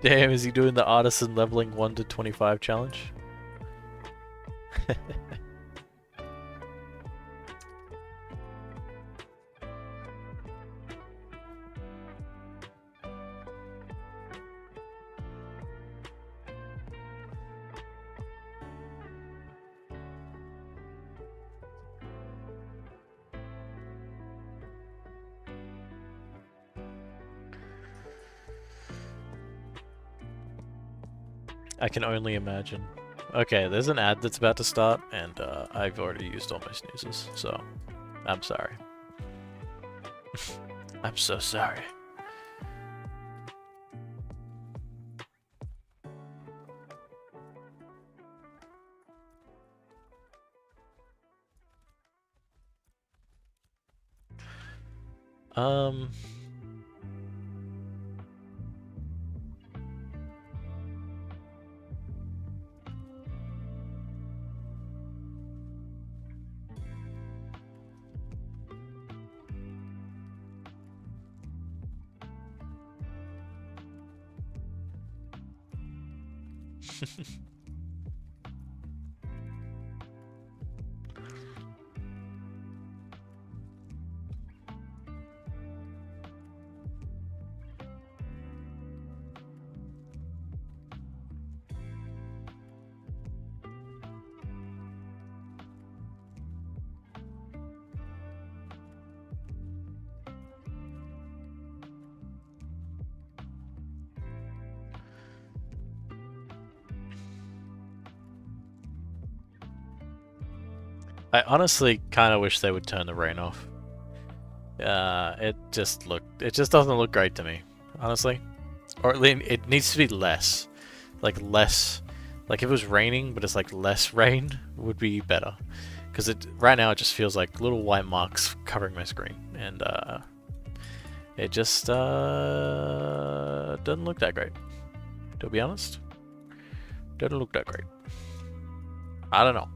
Damn, is he doing the artisan leveling 1 to 25 challenge? I can only imagine. Okay, there's an ad that's about to start, and I've already used all my sneezes, so I'm sorry. I'm so sorry. Um... I honestly kind of wish they would turn the rain off. It just doesn't look great to me, honestly. Or at least it needs to be less. Like less, like if it was raining, but it's like less rain would be better. Because right now it just feels like little white marks covering my screen, and it just doesn't look that great. To be honest, doesn't look that great. I don't know.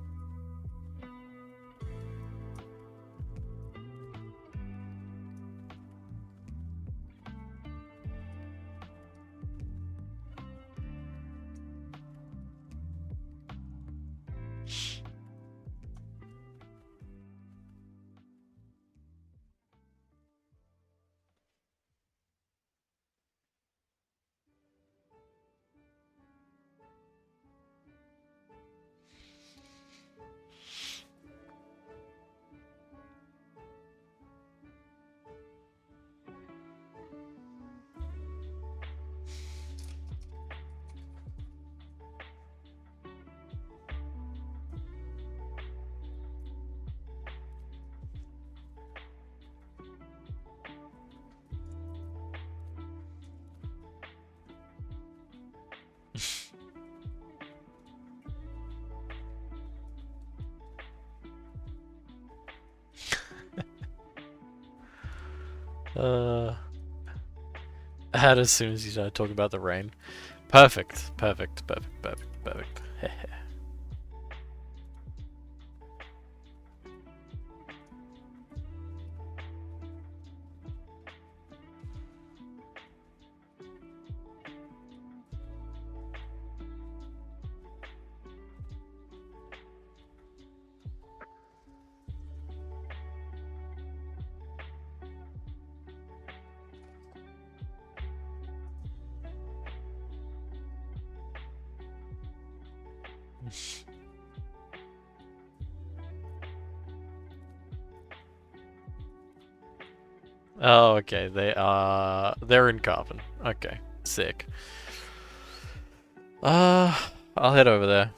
I had as soon as you started talking about the rain. Perfect, perfect, perfect, perfect, perfect. Oh, okay. They're in carbon. Okay, sick. I'll head over there.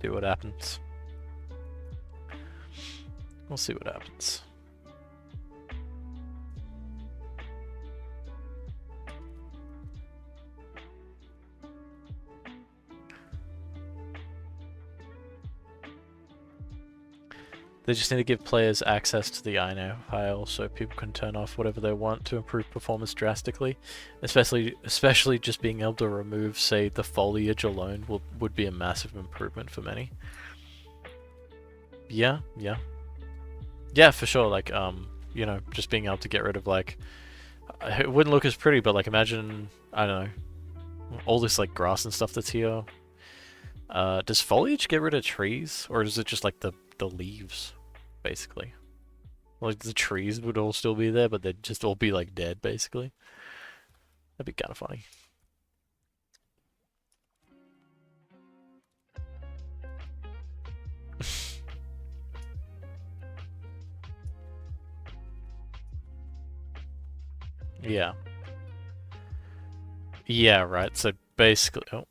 See what happens. We'll see what happens. They just need to give players access to the INO file so people can turn off whatever they want to improve performance drastically. Especially just being able to remove, say, the foliage alone would be a massive improvement for many. Yeah, yeah. Yeah, for sure, like, you know, just being able to get rid of, like, it wouldn't look as pretty, but, like, imagine, I don't know, all this, like, grass and stuff that's here. Does foliage get rid of trees, or is it just, like, the leaves? Basically, like the trees would all still be there, but they'd just all be like dead, basically. That'd be kind of funny. Yeah. Yeah, right. So basically, oh,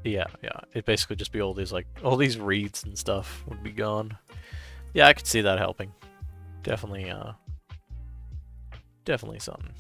Yeah, yeah. It'd basically just be all these all these reeds and stuff would be gone. Yeah, I could see that helping. Definitely, definitely something.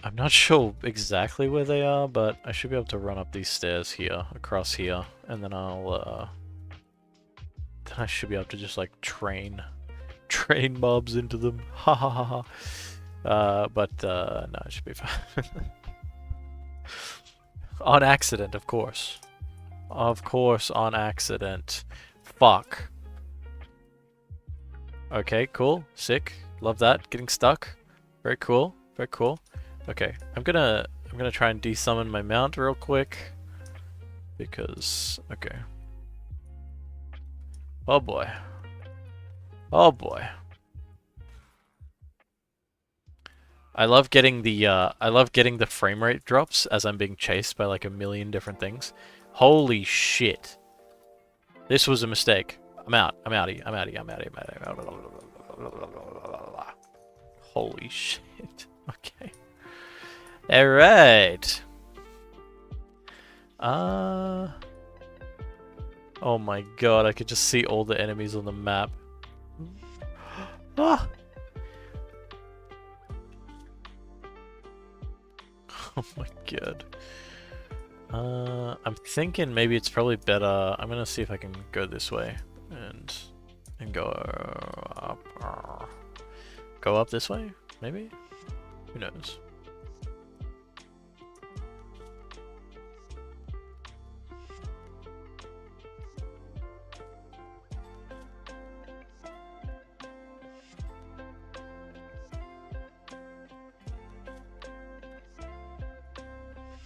I'm not sure exactly where they are, but I should be able to run up these stairs here, across here, and then then I should be able to just like train mobs into them. Ha ha ha ha. No, it should be fine. On accident, of course. Of course, on accident. Fuck. Okay, cool. Sick. Love that. Getting stuck. Very cool. Very cool. Okay, I'm gonna try and desummon my mount real quick. Because okay. Oh boy. Oh boy. I love getting the frame rate drops as I'm being chased by like a million different things. Holy shit. This was a mistake. I'm out. I'm outie. I'm outie. I'm outie. I'm outie. Holy shit. Okay. Alright. Oh my god, I could just see all the enemies on the map. Ah! Oh my god. I'm thinking maybe it's probably better. I'm gonna see if I can go this way and go up. Go up this way? Maybe? Who knows?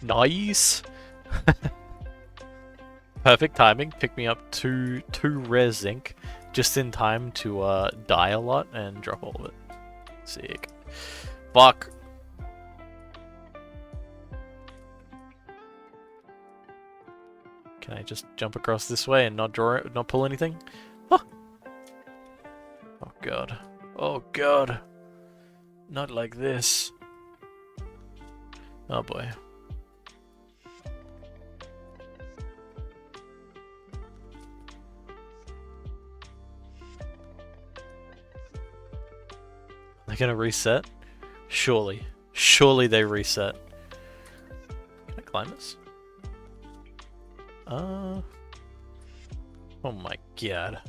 Nice! Perfect timing. Pick me up two rare zinc just in time to die a lot and drop all of it. Sick. Fuck. Can I just jump across this way and not pull anything? Oh, oh god. Oh god. Not like this. Oh boy. They're gonna reset? Surely. Surely they reset. Can I climb this? Oh my god.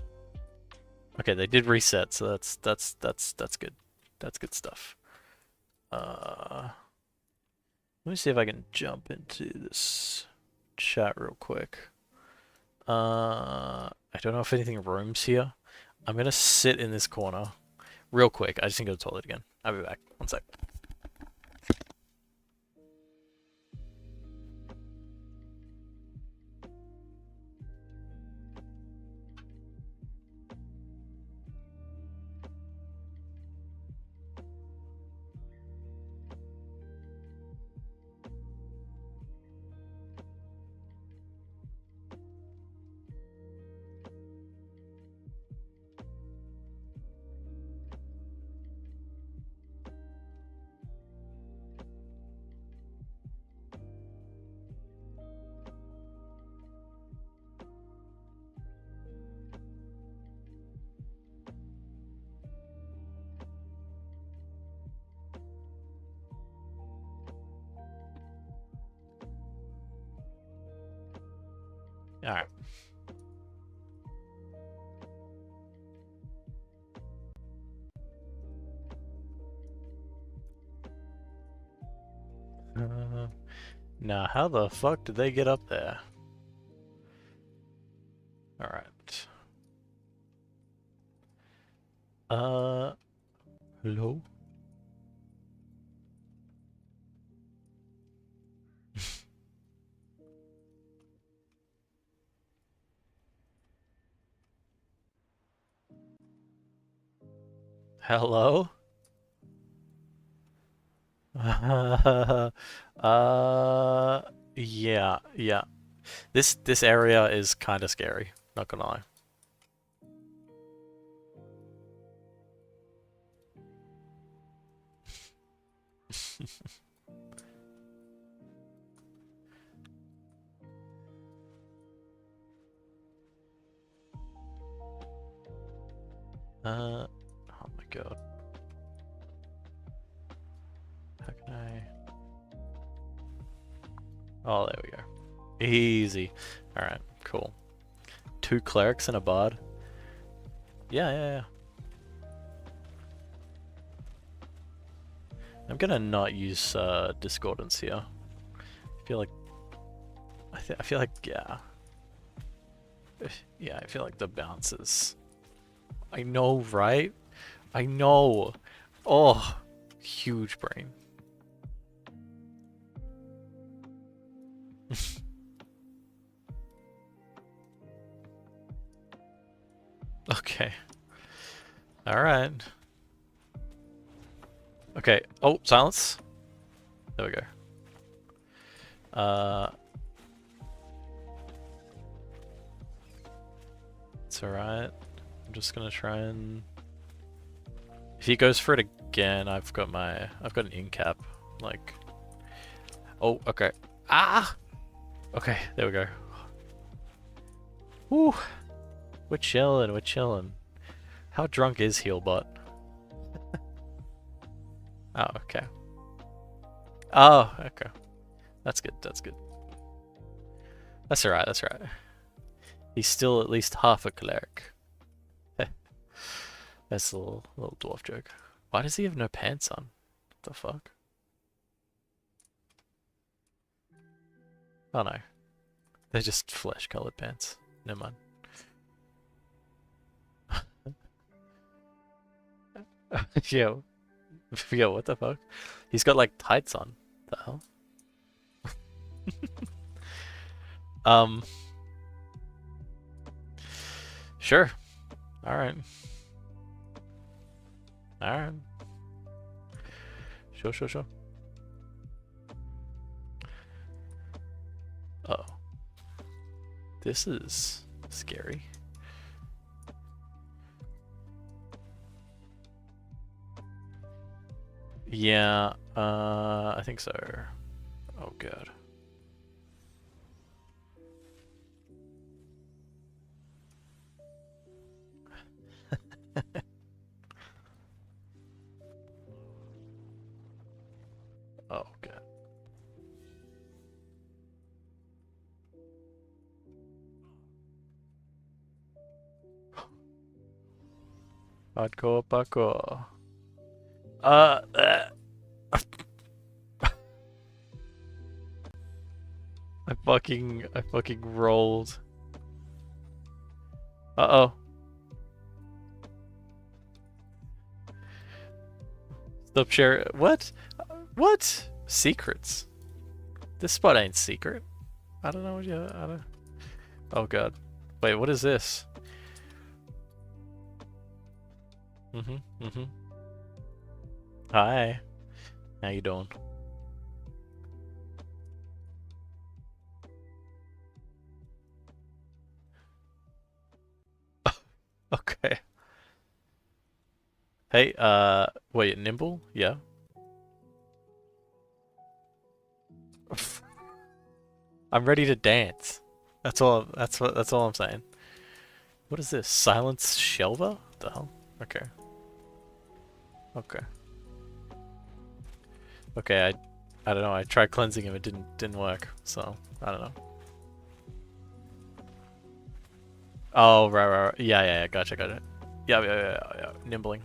Okay, they did reset, so that's good. That's good stuff. Let me see if I can jump into this chat real quick. I don't know if anything roams here. I'm gonna sit in this corner real quick. I just need to go to the toilet again. I'll be back. One sec. Alright. Now, how the fuck did they get up there? Alright. Hello? Hello? Yeah, yeah. This area is kind of scary, not gonna lie. Oh my god. How can I? Oh, there we go. Easy. Alright, cool. 2 clerics and a bard. Yeah, yeah, yeah. I'm gonna not use discordance here. I feel like I feel like yeah. Yeah, I feel like the bounces. I know, right? I know. Oh, huge brain. Okay. Alright. Okay. Oh, silence. There we go. It's alright. I'm just gonna try and... If he goes for it again, I've got an in cap. Like... Oh, okay. Ah! Okay, there we go. Woo! We're chilling, we're chilling. How drunk is Healbot? Oh, okay. Oh, okay. That's good, that's good. That's alright, that's alright. He's still at least half a cleric. That's a little dwarf joke. Why does he have no pants on? What the fuck? Oh no. They're just flesh-colored pants. Never mind. Yeah. Yeah, what the fuck? He's got like tights on. The hell? Sure. Alright. Alright. Sure, sure, sure. Uh oh. This is scary. Yeah, I think so. Oh god. Oh god. Hardcore parkour. I fucking rolled. Uh-oh. Stop sharing. What? What? Secrets? This spot ain't secret. I don't know what you. I don't. Oh god. Wait, what is this? Mm-hmm. Hi. How you doing? Okay. Hey, wait, nimble? Yeah. I'm ready to dance. That's all. That's all I'm saying. What is this? Silence Shelver? What the hell? Okay. Okay. Okay. I don't know. I tried cleansing him. It didn't work. So I don't know. Oh right. Yeah. Gotcha. Yeah. Nimbling.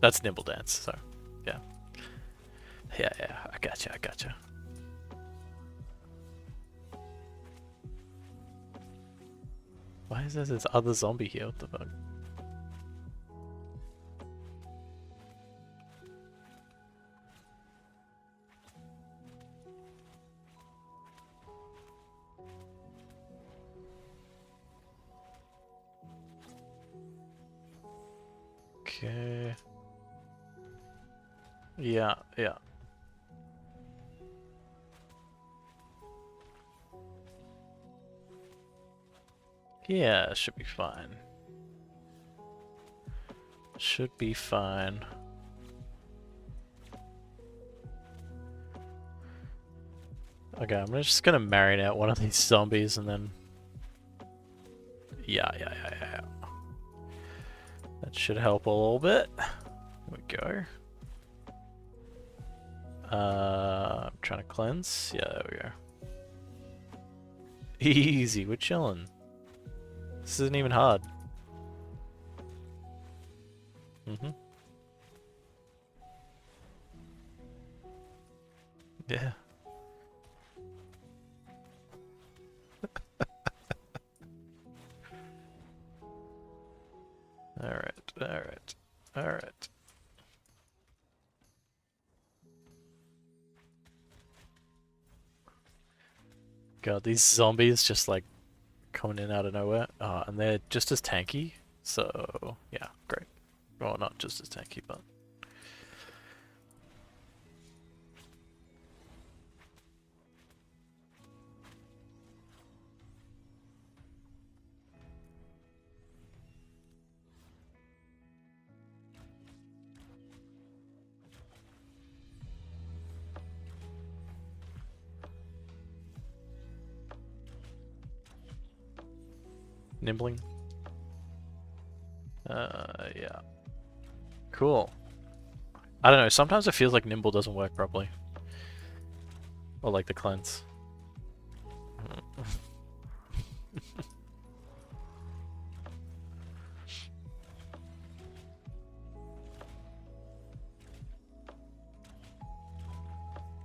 That's nimble dance. So yeah. I gotcha. Why is there this other zombie here? What the fuck? Okay. Yeah, yeah. Yeah, should be fine. Should be fine. Okay, I'm just gonna marinate one of these zombies and then... Yeah. That should help a little bit. There we go. I'm trying to cleanse. Yeah, there we go. Easy, we're chilling. This isn't even hard. Yeah. Alright. God, these zombies just like coming in out of nowhere. And they're just as tanky. So, yeah, great. Well, not just as tanky, but... Nimbling. Yeah. Cool. I don't know, sometimes it feels like Nimble doesn't work properly. Or like the cleanse.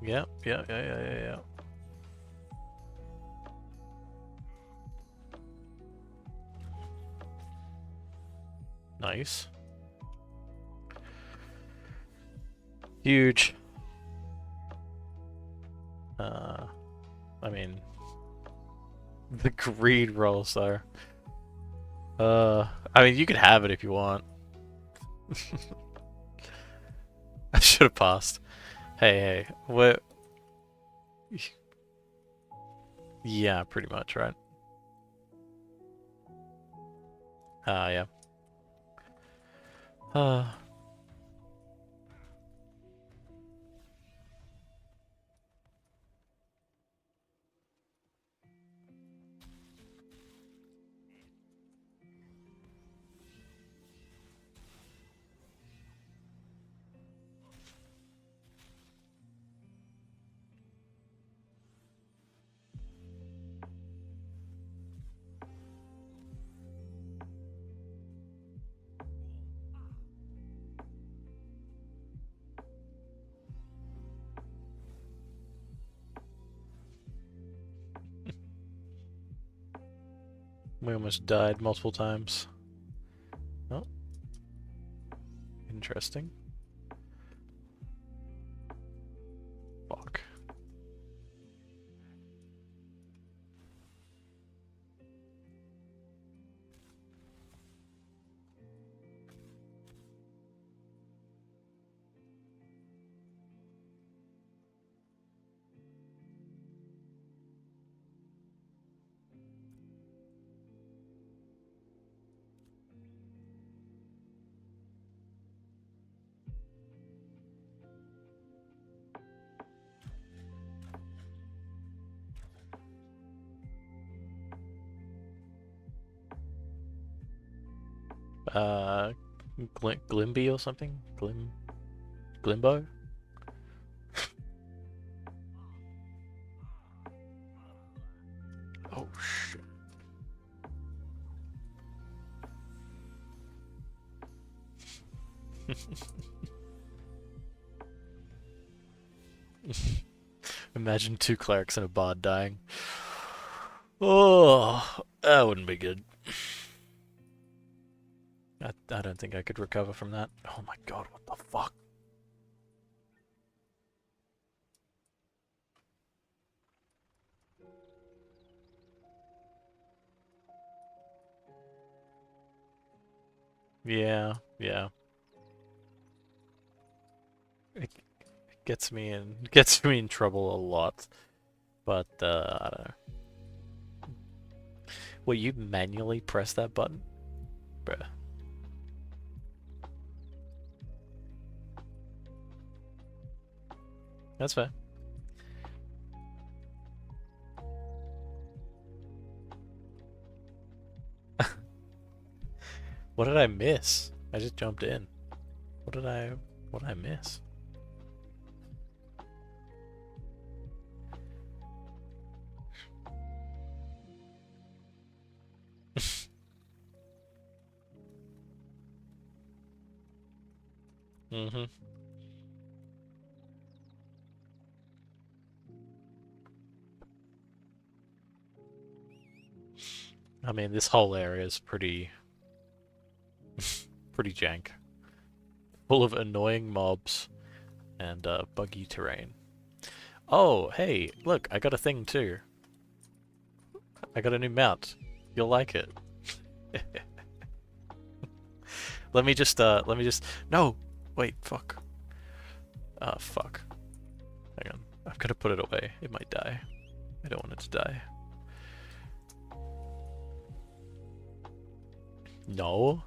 Yeah. Nice. Huge. I mean, the greed rolls though. I mean, you can have it if you want. I should have passed. Hey, what? Yeah, pretty much, right? Yeah. We almost died multiple times. Oh. Interesting. Fuck. Glimby or something? Glimbo? Oh shit. Imagine 2 clerics and a bard dying. Oh, that wouldn't be good. I don't think I could recover from that. Oh my god, what the fuck? Yeah, yeah. It gets me in trouble a lot. But I don't know. Will you manually press that button? Bruh. That's fair. What did I miss? I just jumped in. What did I miss? Mm-hmm. I mean, this whole area is pretty pretty jank. Full of annoying mobs and buggy terrain. Oh, hey, look, I got a thing too. I got a new mount. You'll like it. let me just no! Wait, fuck. Fuck. Hang on. I'm gonna put it away. It might die. I don't want it to die. No.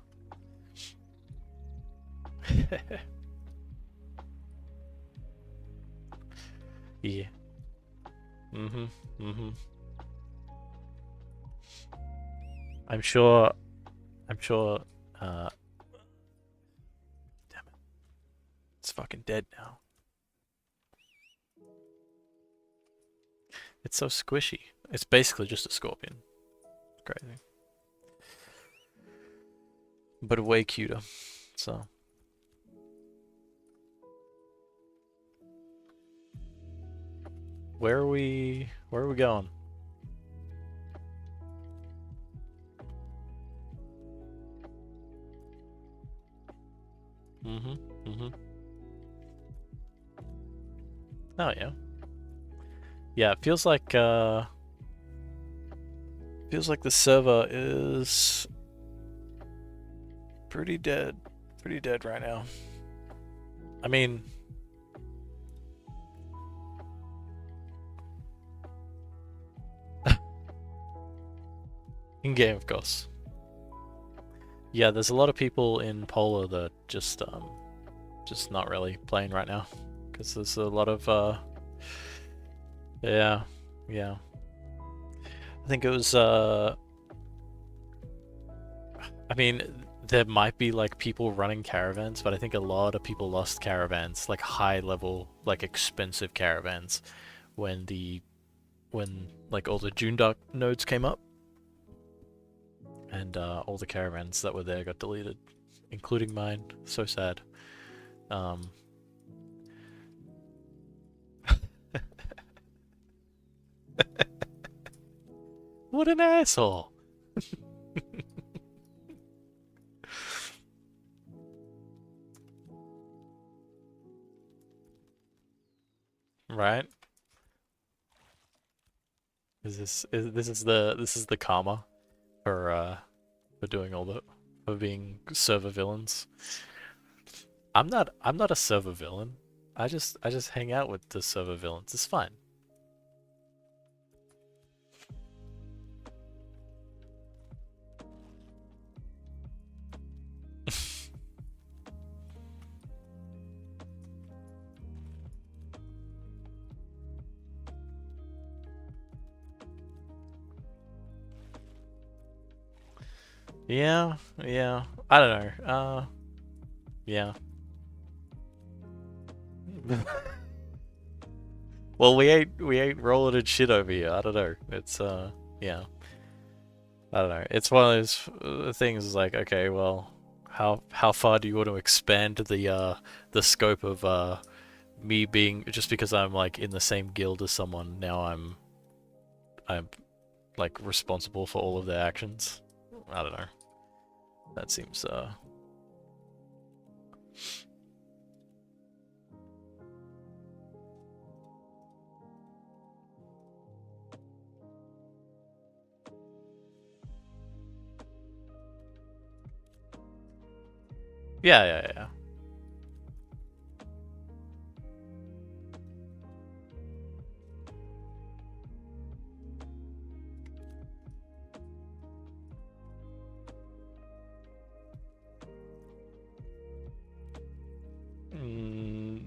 Yeah. Mm-hmm. Mm-hmm. I'm sure damn it. It's fucking dead now. It's so squishy. It's basically just a scorpion. It's crazy. But way cuter. So where are we going? Mm-hmm. Mm-hmm. Oh yeah. Yeah, it feels like the server is pretty dead. Pretty dead right now. I mean, in game, of course. Yeah, there's a lot of people in Polar that just not really playing right now because there's a lot of yeah, yeah. I think it was I mean, there might be like people running caravans, but I think a lot of people lost caravans, like high level, like expensive caravans, when like all the June Dark nodes came up, and all the caravans that were there got deleted, including mine. So sad. Um, what an asshole! Right? This is the karma for doing all the for being server villains. I'm not a server villain. I just hang out with the server villains. It's fine. Yeah, yeah. I don't know. Yeah. Well, we ain't rolling in shit over here. I don't know. It's yeah. I don't know. It's one of those things. Like, okay, well, how far do you want to expand the scope of me being just because I'm like in the same guild as someone now I'm like responsible for all of their actions. I don't know. That seems yeah, yeah, yeah.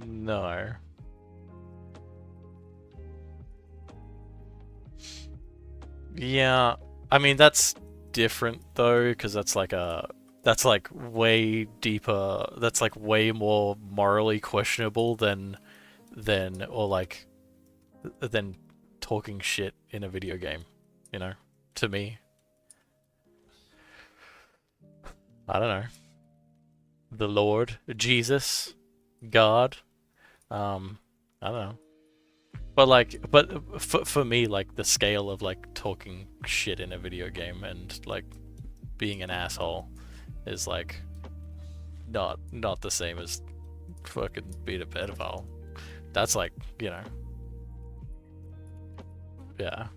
No. Yeah, I mean that's different though, because that's like way deeper. That's like way more morally questionable than or like than talking shit in a video game. You know, to me, I don't know. The Lord, Jesus, God. I don't know. But like, but for me, like the scale of like talking shit in a video game and like being an asshole is like not the same as fucking being a pedophile. That's like, you know, yeah.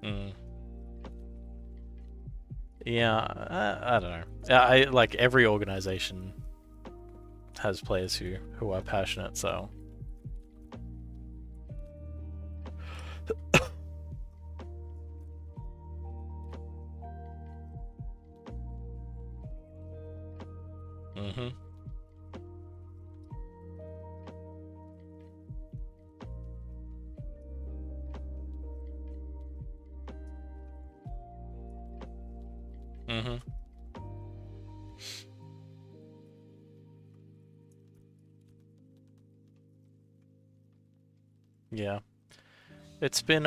Mm. Yeah, I don't know. Yeah, I like every organization has players who are passionate, so. Mhm. Mhm. Yeah. It's been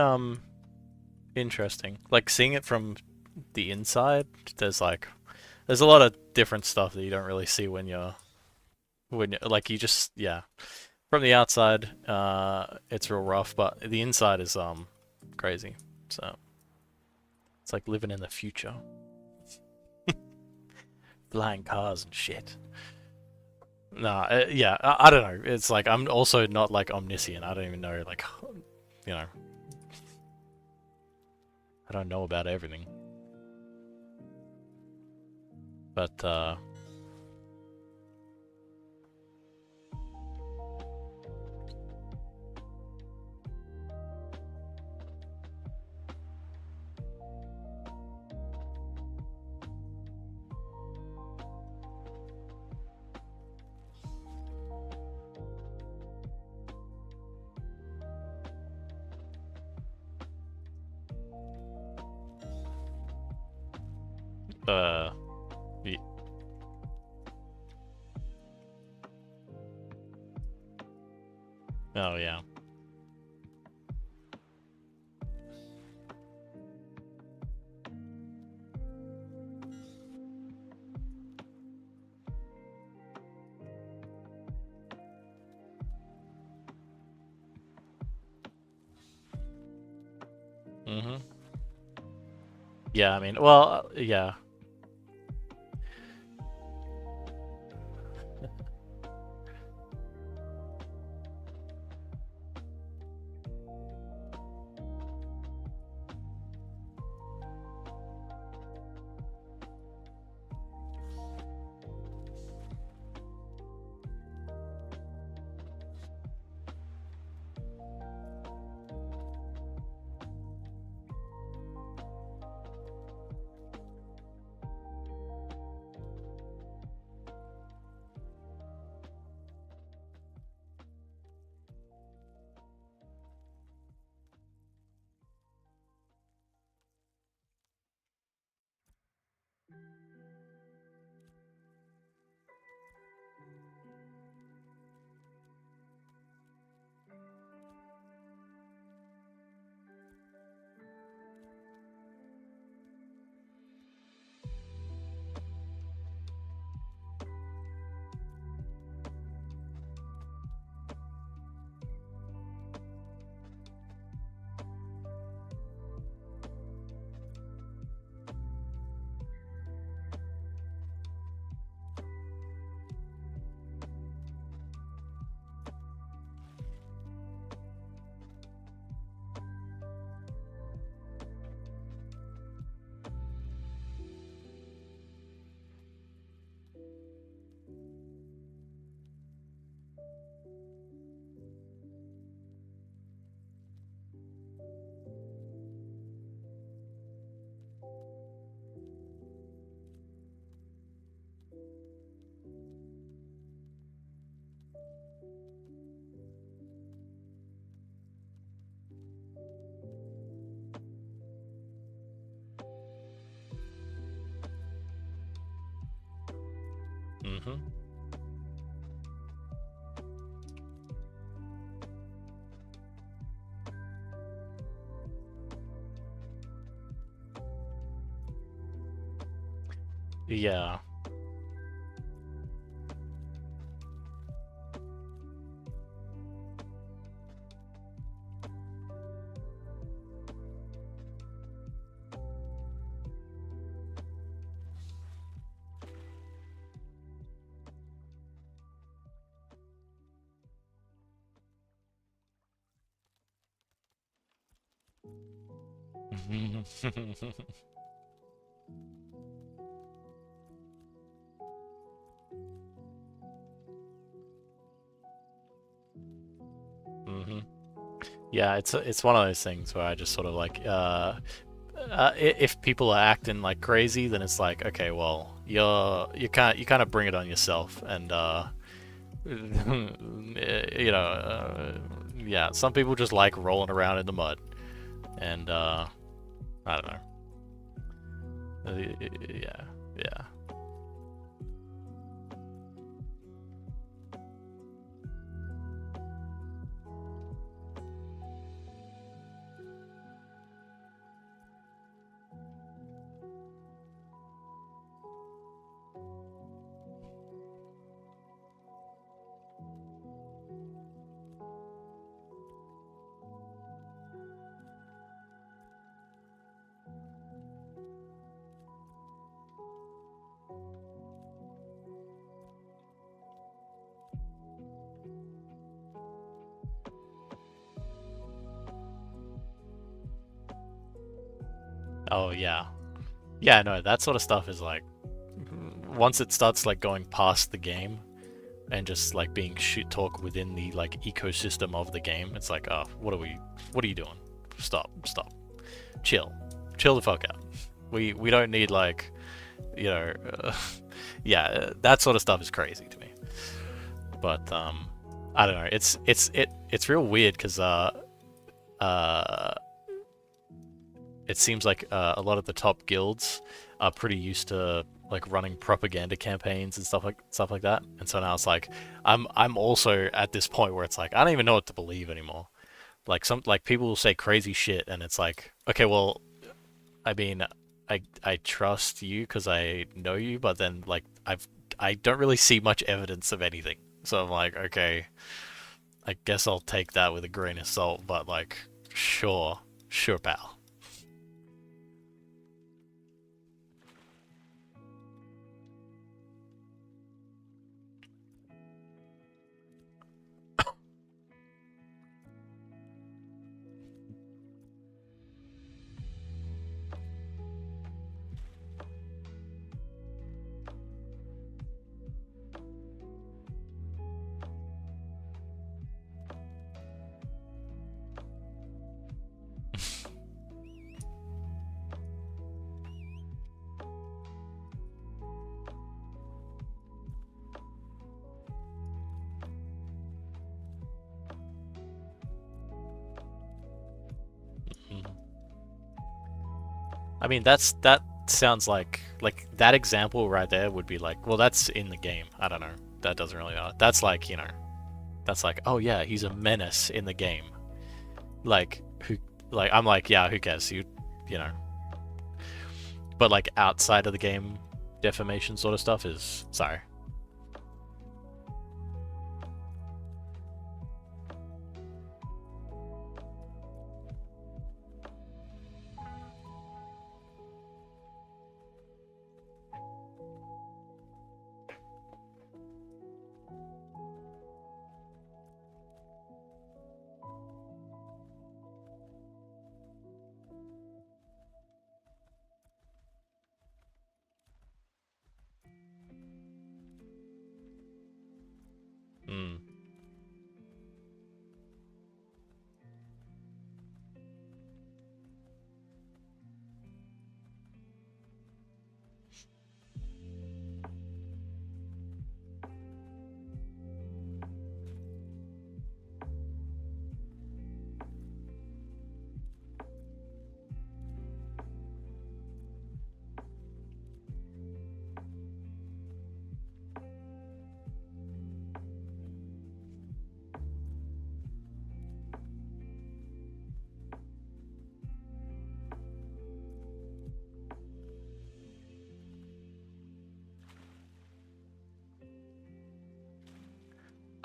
interesting. Like seeing it from the inside, there's a lot of different stuff that you don't really see when you like you just yeah. From the outside, it's real rough, but the inside is crazy. So it's like living in the future, flying cars and shit. Nah, yeah, I don't know. It's like I'm also not like omniscient. I don't even know like you know I don't know about everything. But uh, y- oh yeah. Mhm. Yeah, I mean, well, yeah. Hmm. Yeah. Hmm. Yeah, it's one of those things where I just sort of like, if people are acting like crazy, then it's like, okay, well, you kind of bring it on yourself, and yeah, some people just like rolling around in the mud, and I don't know. Yeah, yeah. Oh yeah, yeah. No, that sort of stuff is like, once it starts like going past the game and just like being shit talk within the like ecosystem of the game, it's like, oh, what are you doing? Stop, chill, chill the fuck out. We don't need like, you know, yeah, that sort of stuff is crazy to me. But I don't know. It's real weird because uh, it seems like a lot of the top guilds are pretty used to like running propaganda campaigns and stuff like that. And so now it's like I'm also at this point where it's like I don't even know what to believe anymore. Like some like people will say crazy shit, and it's like, okay, well, I mean, I trust you because I know you, but then like I don't really see much evidence of anything. So I'm like, okay, I guess I'll take that with a grain of salt. But like, sure, sure, pal. Mhm. I mean, that sounds like that example right there would be like, well, that's in the game. I don't know. That doesn't really matter. That's like, that's like, oh yeah, he's a menace in the game. Like who, like I'm like, yeah, who cares? You know. But like outside of the game, defamation sort of stuff is sorry.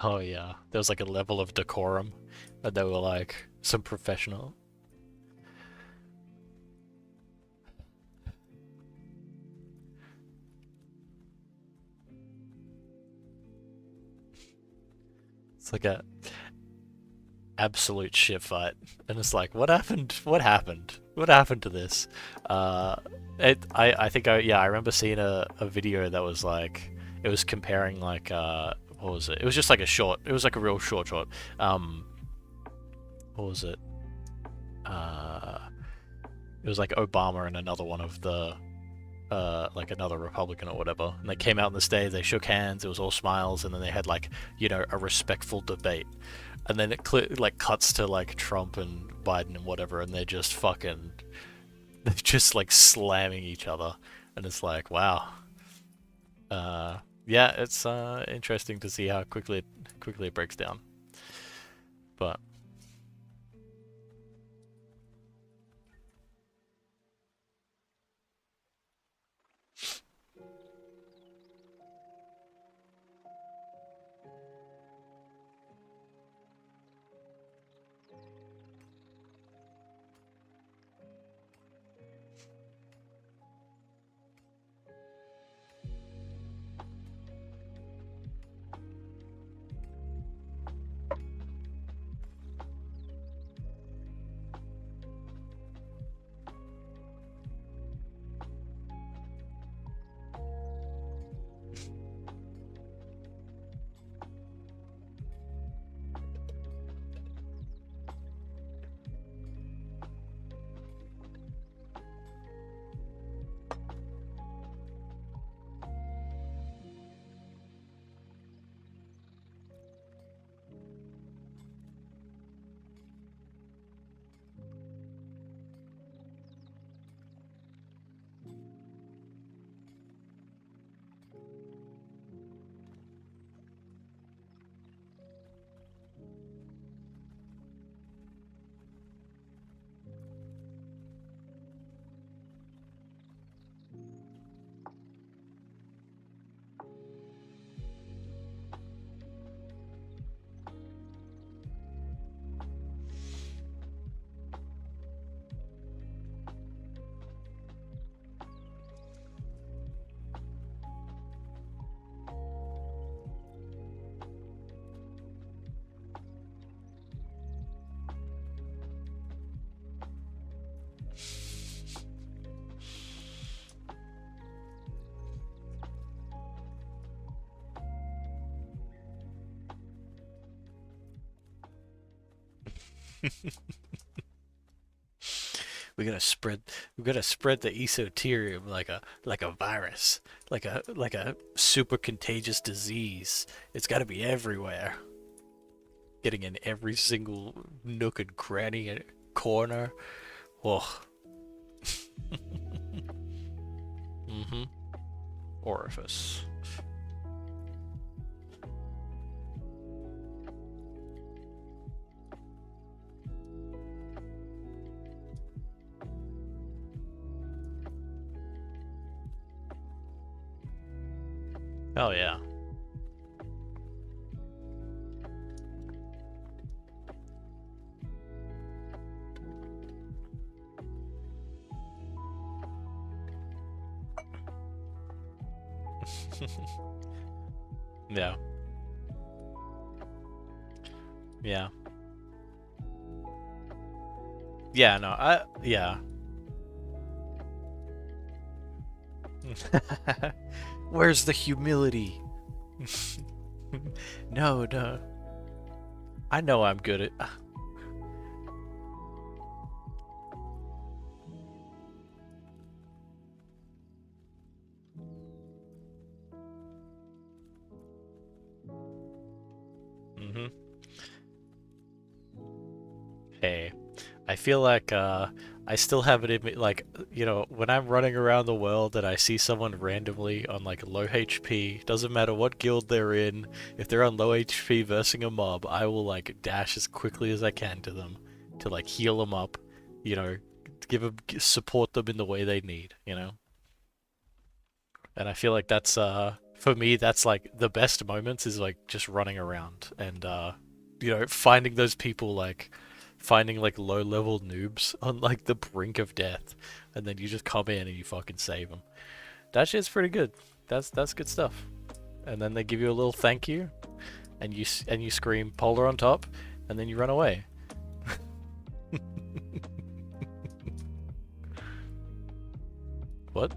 Oh yeah, there was like a level of decorum, and they were like some professional. It's like a absolute shit fight, and it's like, what happened? What happened? What happened to this? Uh, I think I remember seeing a video that was like, it was comparing like, what was it? It was just like a short. It was like a real short. Um, what was it? Uh, it was like Obama and another one of the like another Republican or whatever, and they came out on the stage, they shook hands, it was all smiles, and then they had like, a respectful debate, and then it like cuts to like Trump and Biden and whatever, and they're just fucking, they're just like slamming each other, and it's like, wow, yeah, it's interesting to see how quickly it breaks down, but. We gotta spread we gotta spread the esoterium like a virus, like a super contagious disease. It's gotta be everywhere. Getting in every single nook and cranny and corner. Oh. Mm-hmm. Orifice. Oh yeah. Yeah. Yeah. Yeah, no, yeah. Where's the humility? No, no. I know I'm good at. Hmm. Hey, I feel like I still have it in me, like, when I'm running around the world and I see someone randomly on like low HP, doesn't matter what guild they're in, if they're on low HP versing a mob, I will like dash as quickly as I can to them to like heal them up, you know, give them, support them in the way they need. And I feel like that's For me, that's like the best moments is like just running around and finding those people like finding like low level noobs on like the brink of death, and then you just come in and you fucking save them. That shit's pretty good. That's good stuff. And then they give you a little thank you, and you scream "Polar on top," and then you run away. What?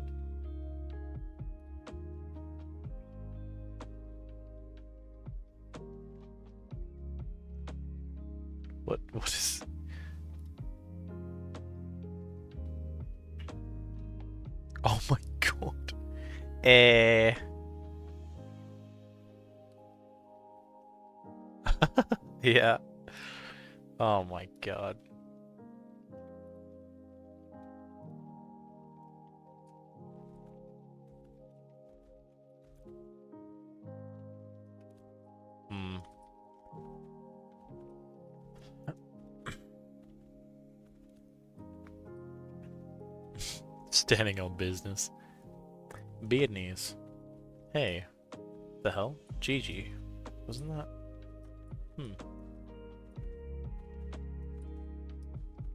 What? What is? Oh my god. Eh. Yeah. Oh my god. Hmm. Standing on business. Vietnamese. Hey. The hell? Gigi. Wasn't that? Hmm.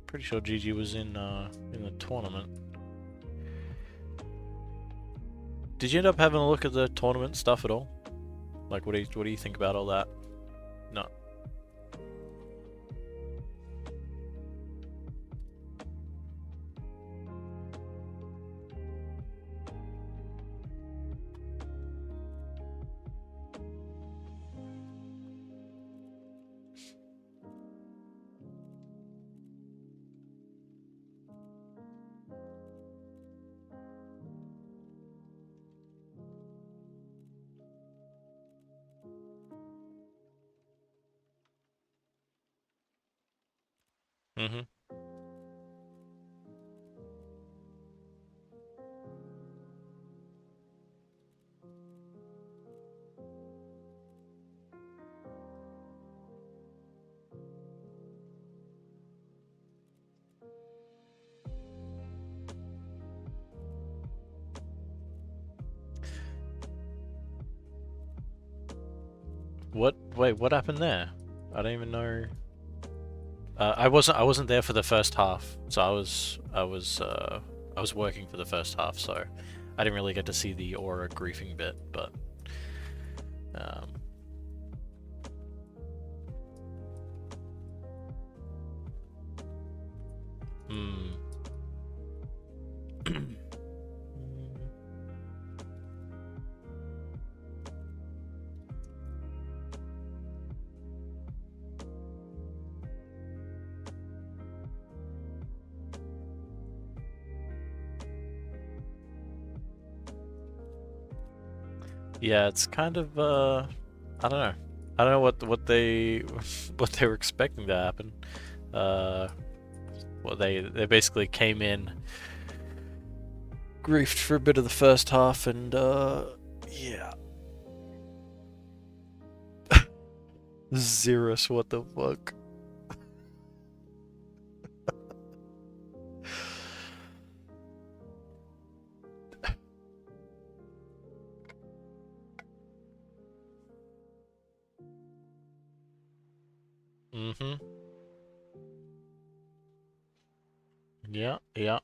Pretty sure Gigi was in the tournament. Did you end up having a look at the tournament stuff at all? Like, what do you think about all that? No. Mhm. What? Wait, what happened there? I don't even know. I wasn't there for the first half, so I was working for the first half, so I didn't really get to see the aura griefing bit, but um, hmm. Yeah, it's kind of I don't know. I don't know what they what they were expecting to happen. Uh, well, they basically came in, griefed for a bit of the first half, and yeah, Zerus, what the fuck? Mm-hmm. Yeah, yeah.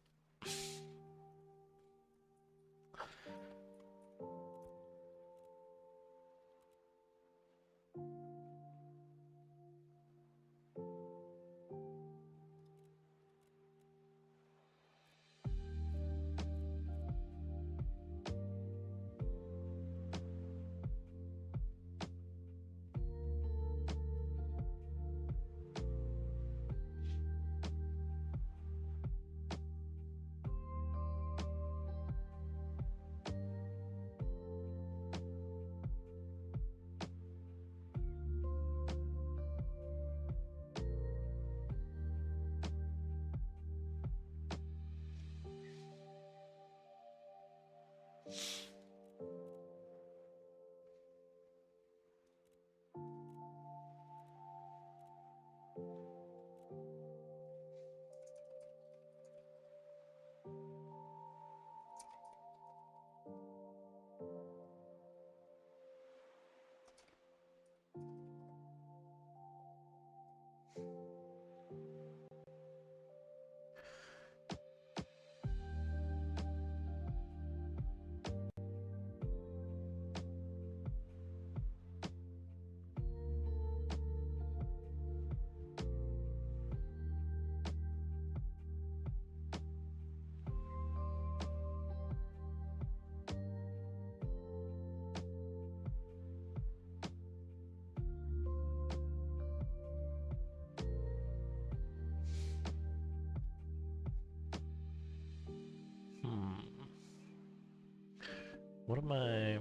What am I?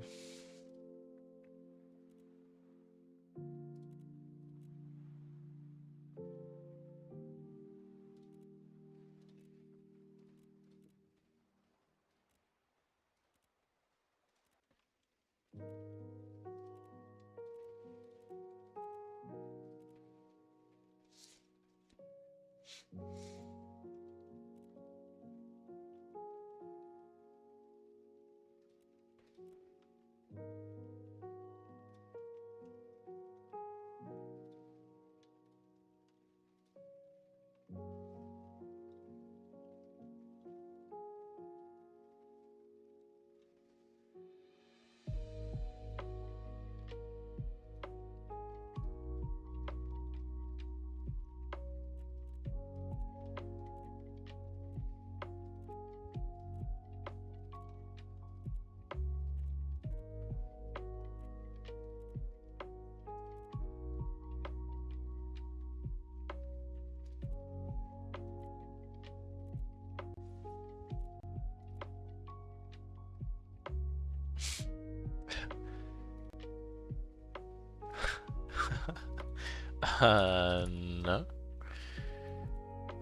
No.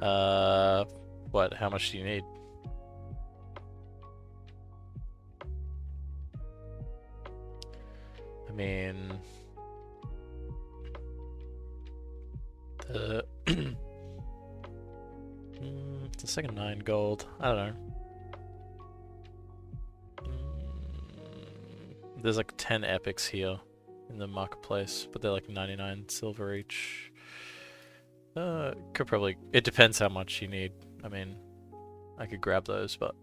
Uh, what? How much do you need? I mean, the the second 9 gold. I don't know. There's like 10 epics here in the marketplace, but they're like 99 silver each. Could probably. It depends how much you need. I mean, I could grab those, but.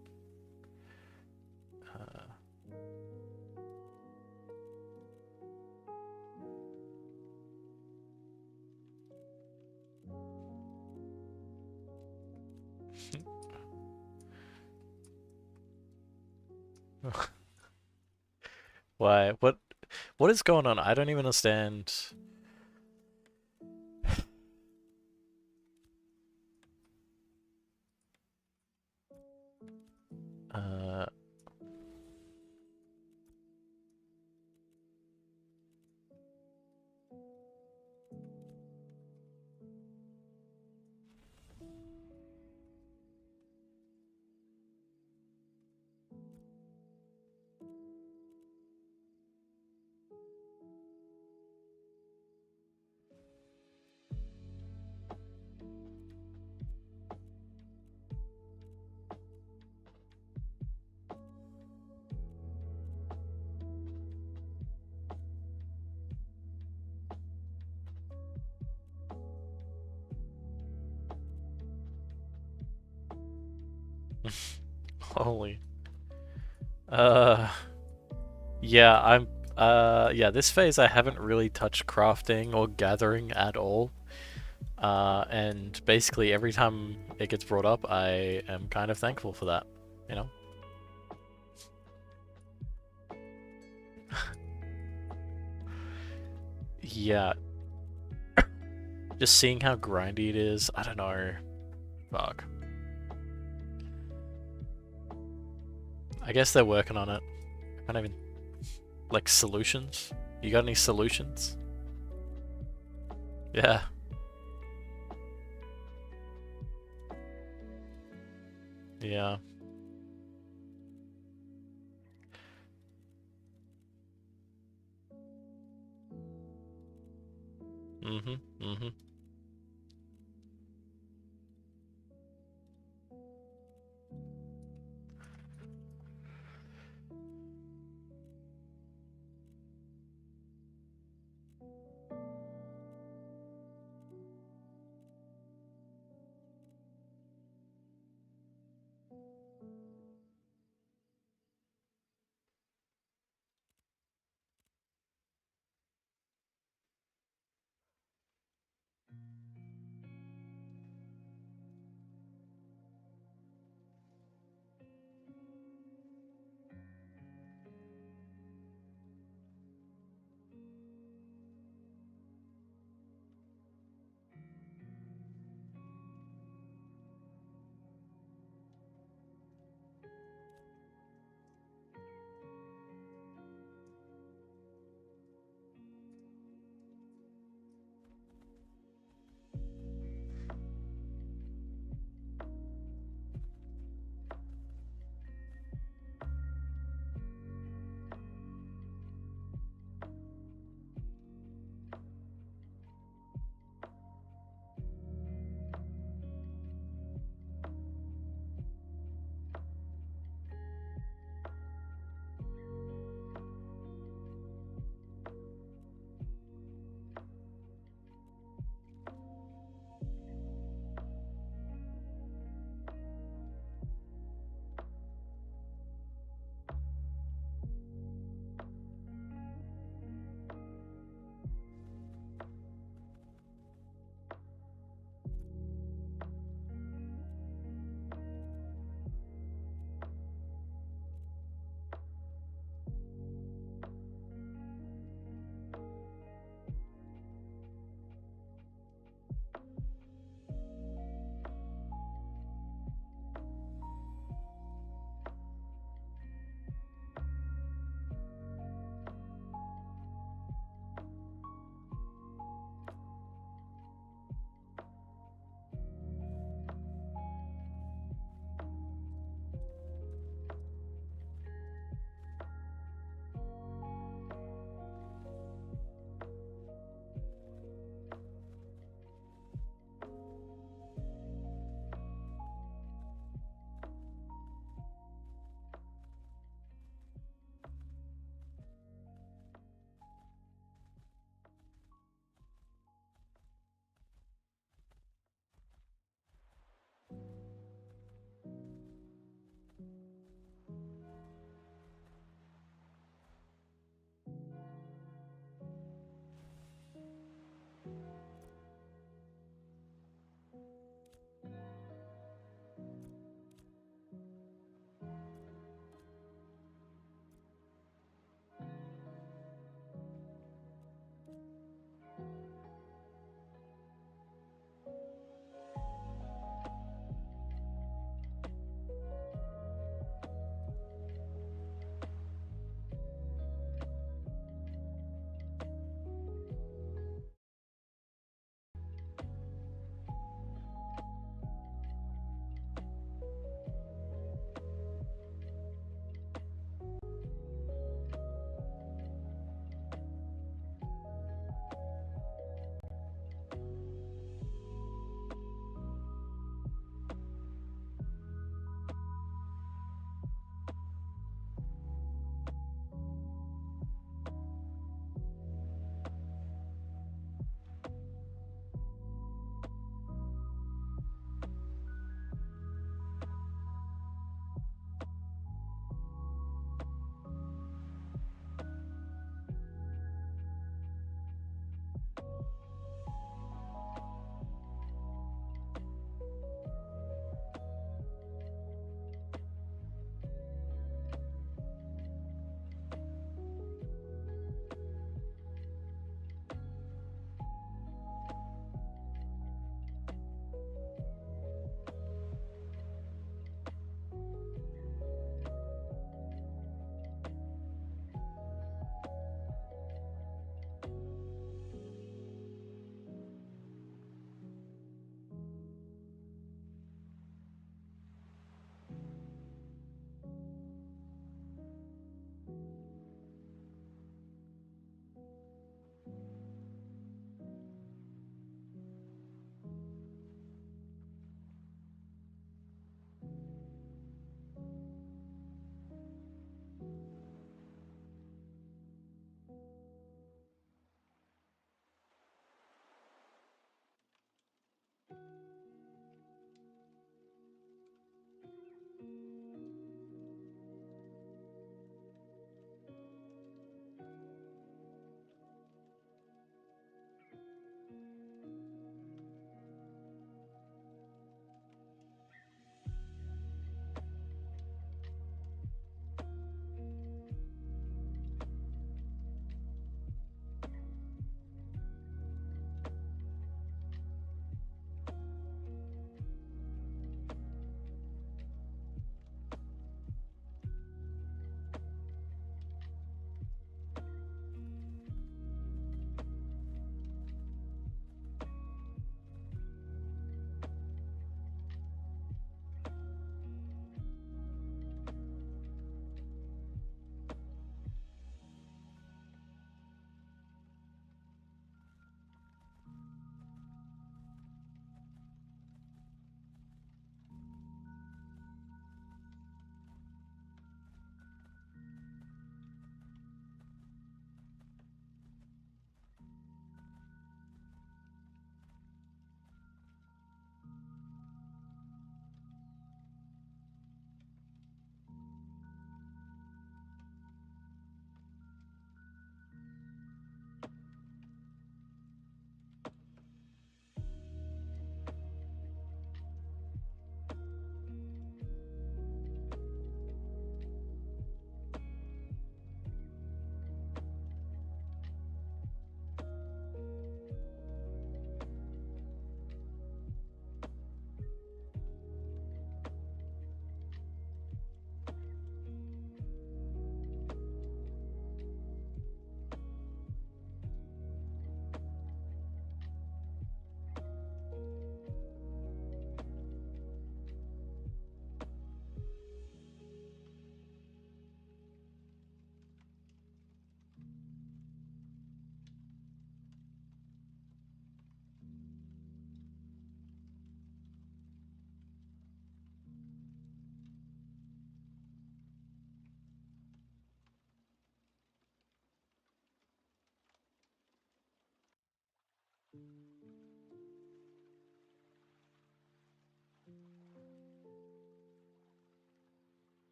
Why? What is going on? I don't even understand. Uh, holy. Uh, yeah, yeah, this phase I haven't really touched crafting or gathering at all. And basically every time it gets brought up, I am kind of thankful for that, you know? Yeah, just seeing how grindy it is, I don't know. Fuck. I guess they're working on it. I can't even... Like, solutions? You got any solutions? Yeah. Yeah. Mm-hmm. Mm-hmm.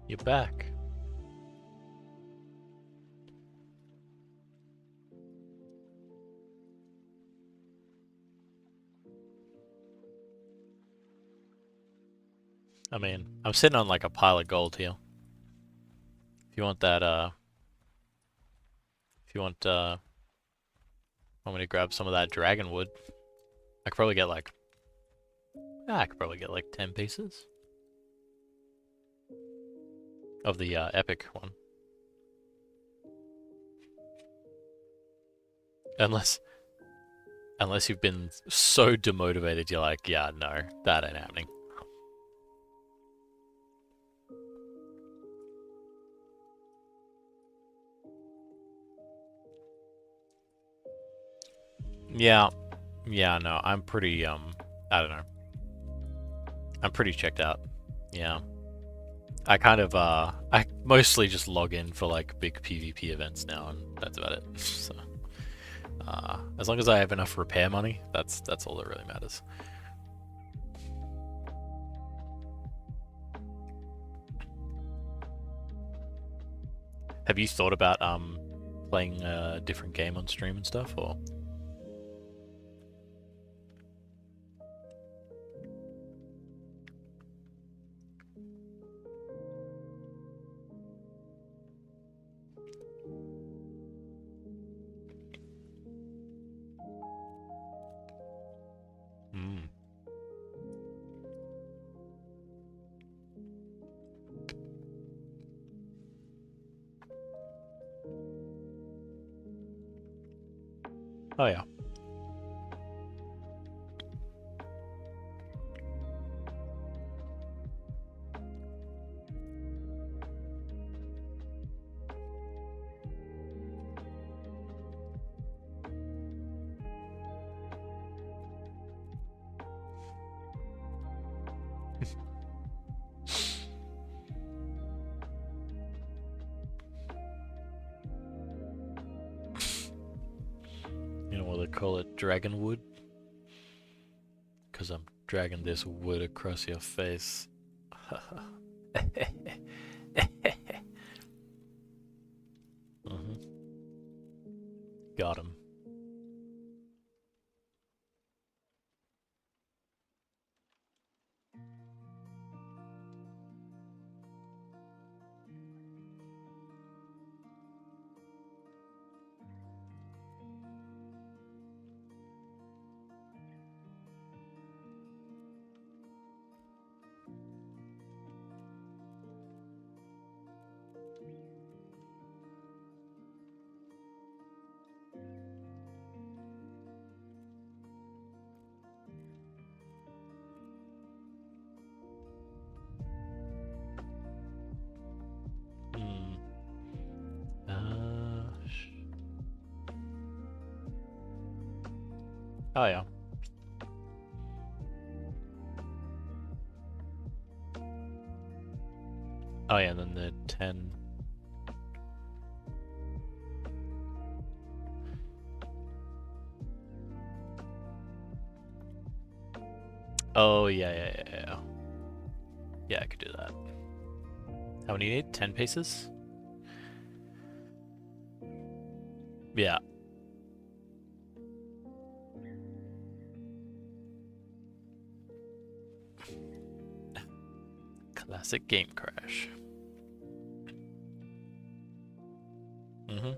You're back. I mean, I'm sitting on like a pile of gold here. If you want that, if you want me to grab some of that dragon wood, I could probably get like, I could probably get like 10 pieces of the epic one. Unless you've been so demotivated, you're like, yeah, no, that ain't happening. Yeah, yeah, no, I'm pretty, I don't know. I'm pretty checked out. Yeah. I kind of, I mostly just log in for like big PvP events now, and that's about it. So, as long as I have enough repair money, that's all that really matters. Have you thought about playing a different game on stream and stuff, or? Mm. Oh yeah. You know what they call it? Dragon wood? Because I'm dragging this wood across your face. Mm-hmm. Got him. Hmm. Oh yeah. Oh yeah, and then the 10. Oh yeah. Yeah, I could do that. How many do you need? 10 pieces? Yeah. Classic game crash. Mm-hmm.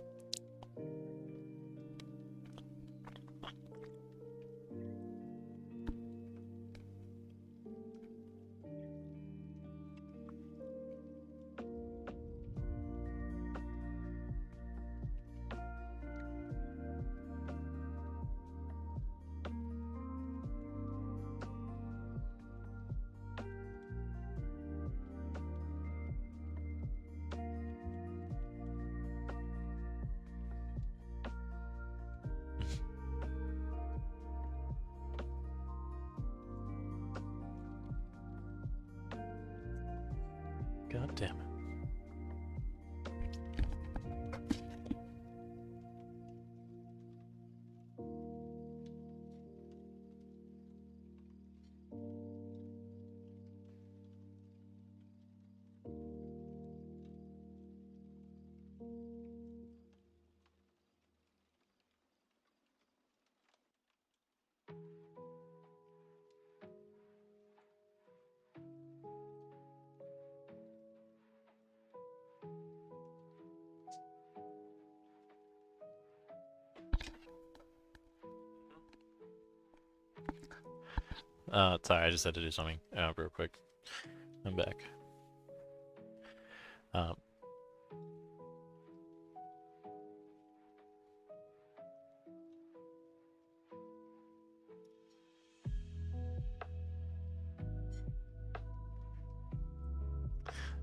God damn it. Sorry, I just had to do something real quick. I'm back. Um,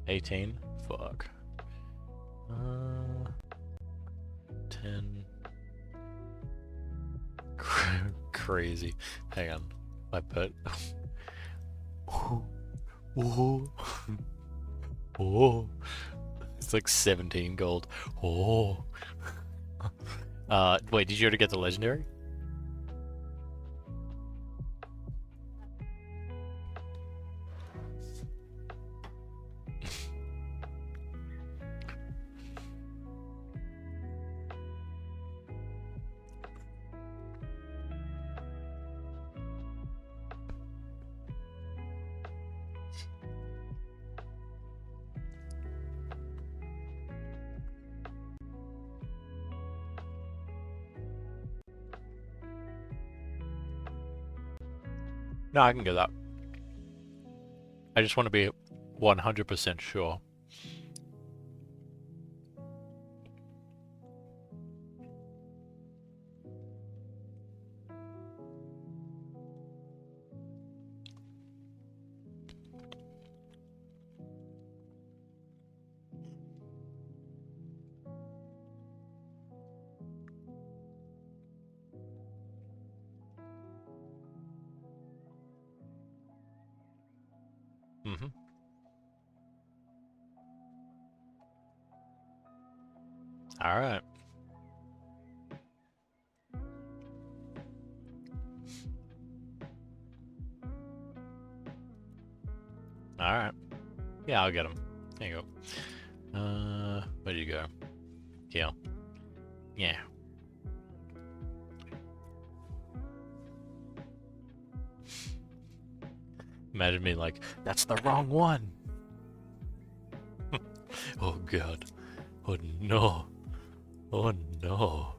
18? Fuck. 10. Crazy. Hang on. My pet. Oh. Oh. It's like 17 gold. Oh. Wait, did you already get the legendary? No, I can get that. I just want to be 100% sure. Mm-hmm. Alright. Alright. Yeah, I'll get him. There you go. Where'd you go? Here. Yeah. Imagine me like, that's the wrong one! Oh god. Oh no. Oh no.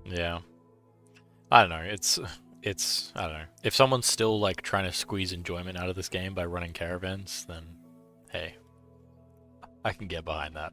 Yeah. I don't know. I don't know. If someone's still like trying to squeeze enjoyment out of this game by running caravans, then hey, I can get behind that.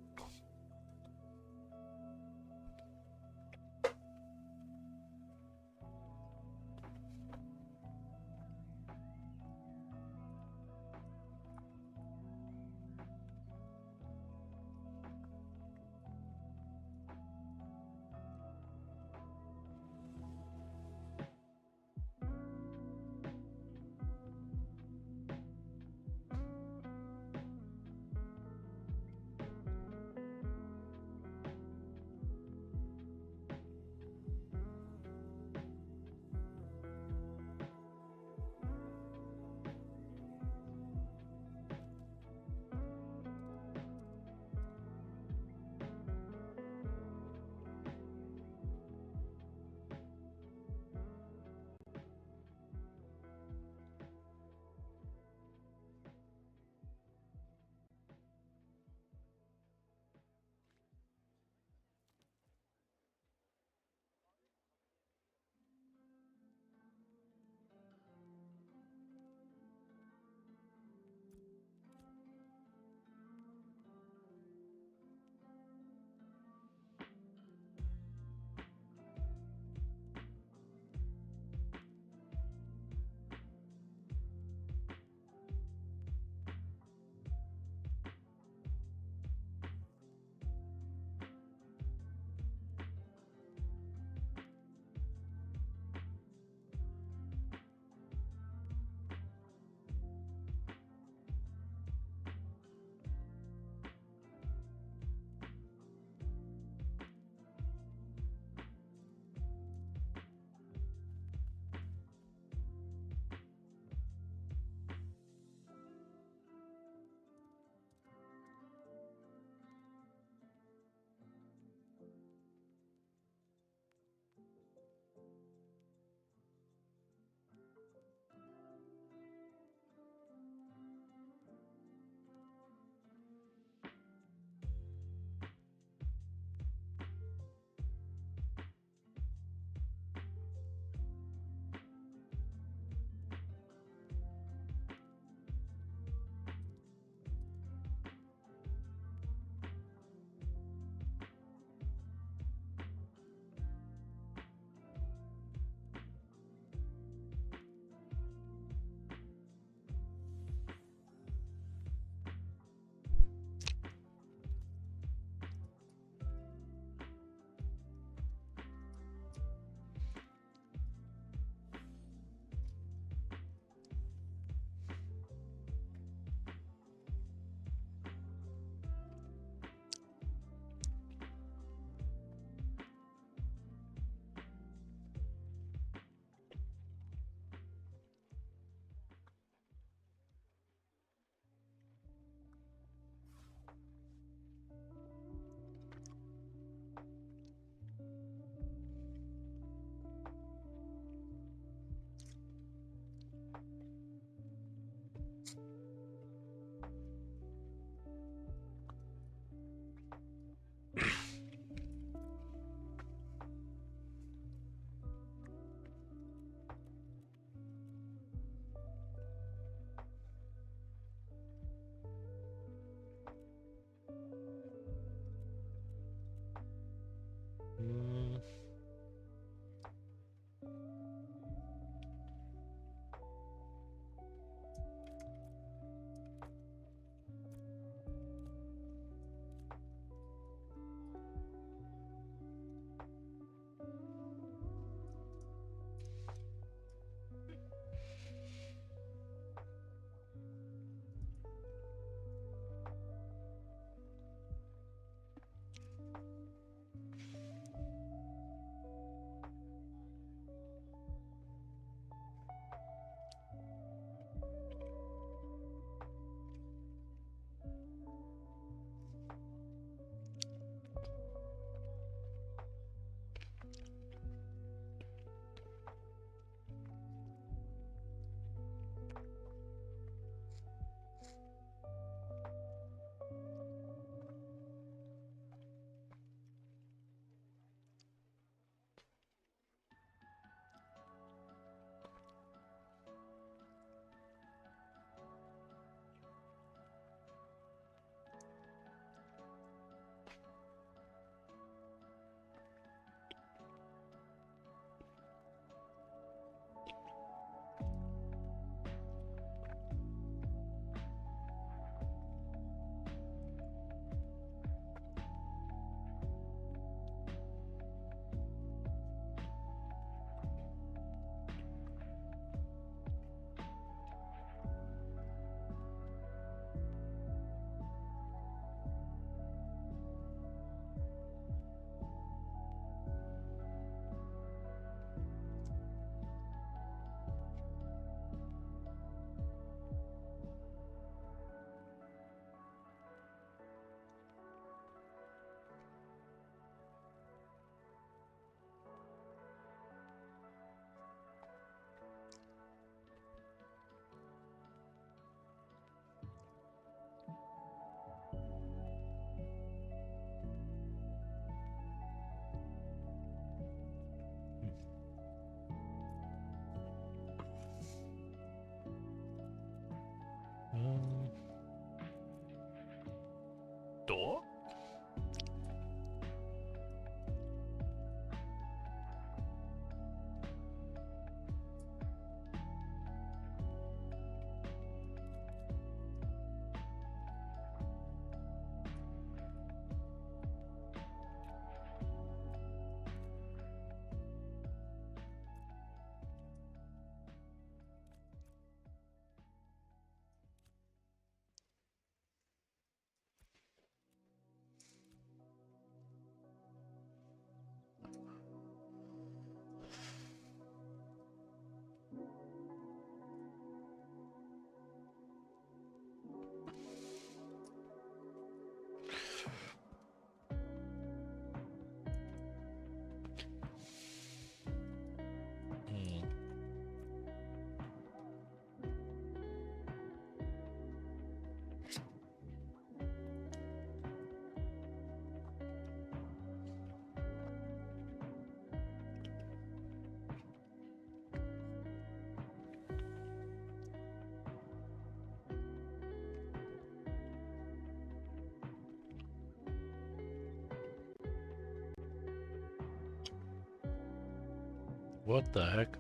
What the heck?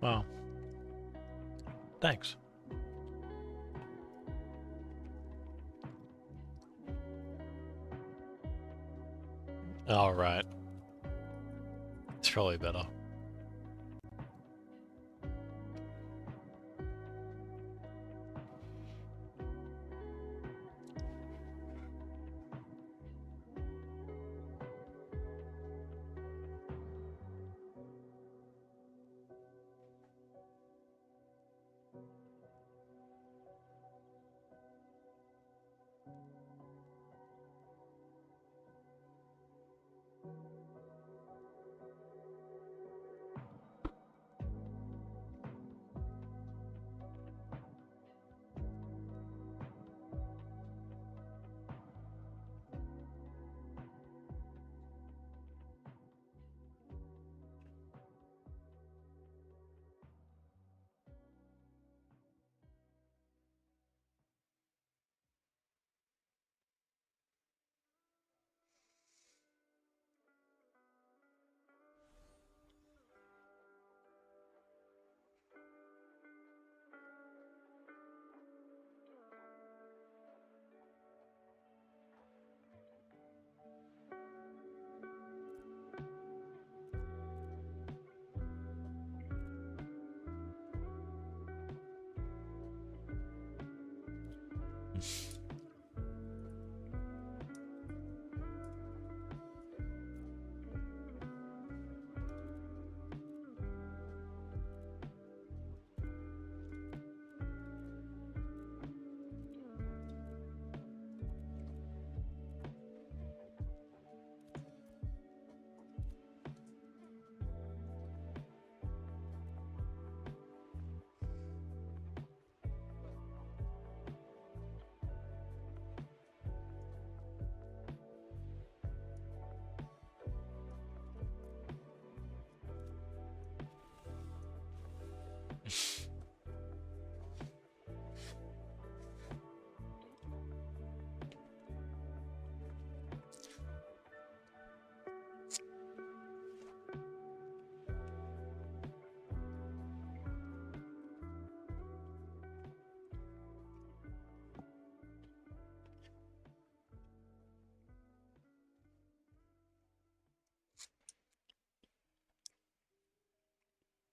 Wow. Thanks. Alright. It's probably better.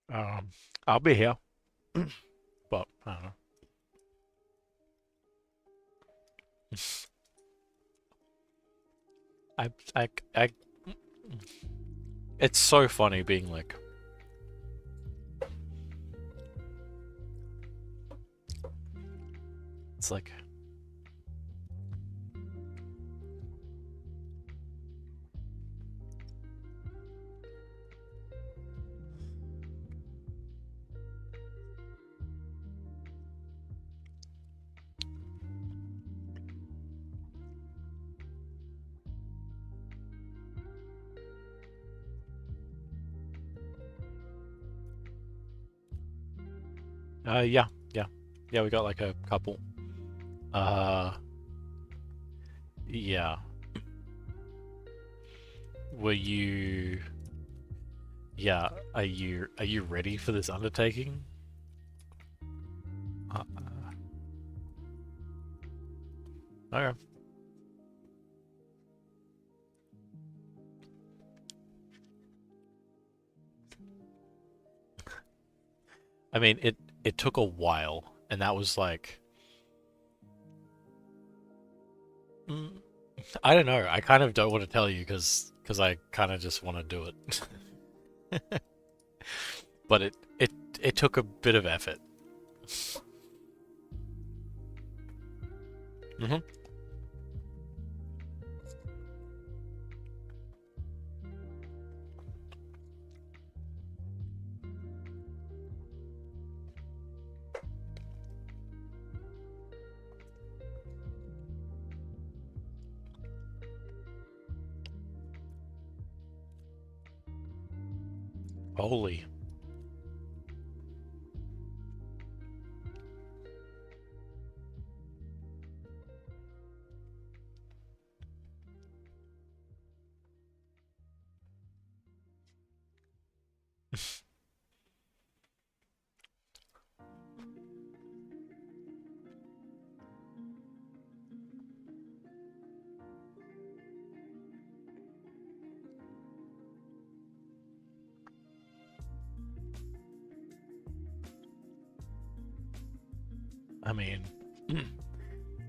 Um, I'll be here, but I don't know. I, I, it's so funny being like, it's like, yeah, yeah, yeah. We got like a couple. Uh, yeah. Were you? Yeah. Are you ready for this undertaking? Uh, okay. I mean, it took a while, and that was like, mm, I don't know. I kind of don't want to tell you because I kind of just want to do it. But it took a bit of effort. Hmm. Holy. I mean,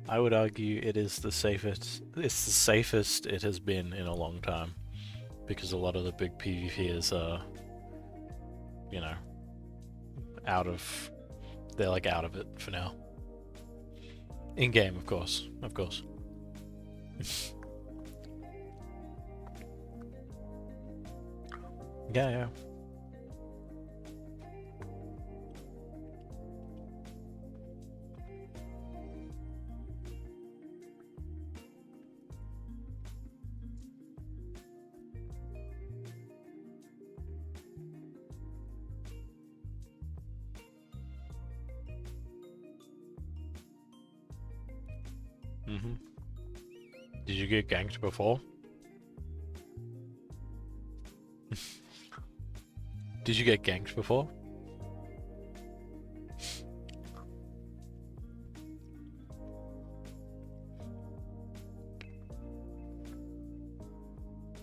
I would argue it is the safest. It's the safest it has been in a long time, because a lot of the big PvPers are, you know, out of. They're like out of it for now. In game, of course, of course. Yeah, yeah. Mm-hmm. Did you get ganked before? Did you get ganked before?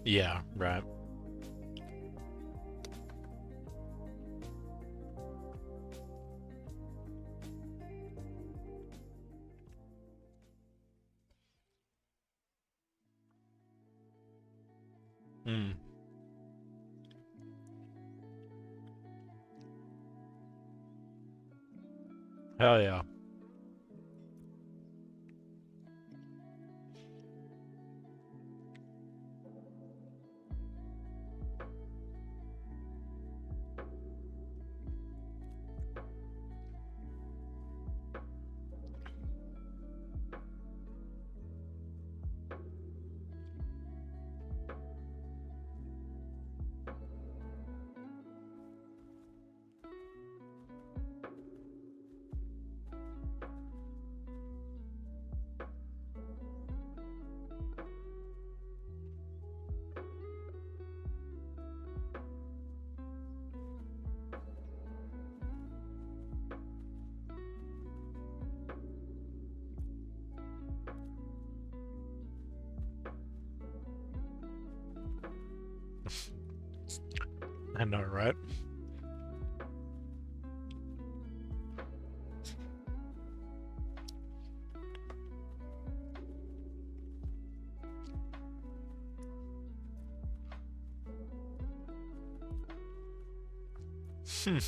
Yeah, right. Mm. Hell yeah. I know, right? Hmm.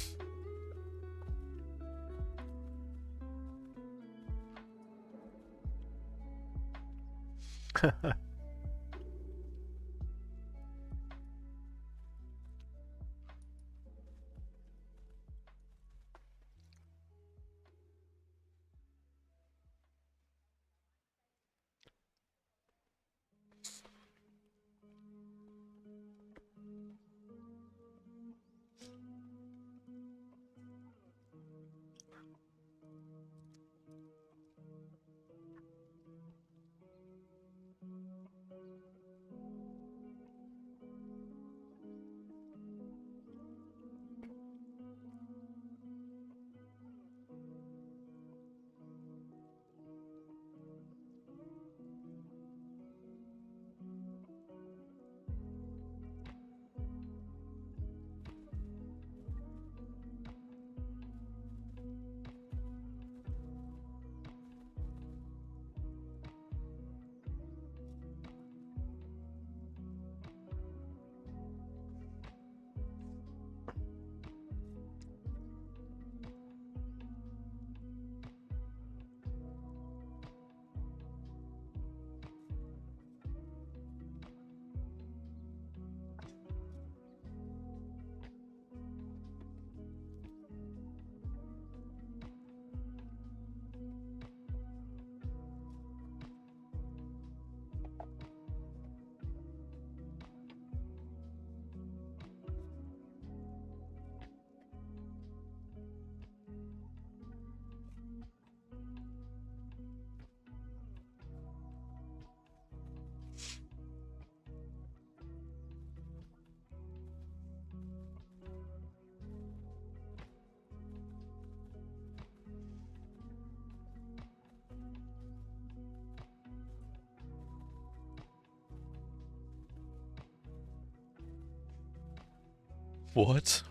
What?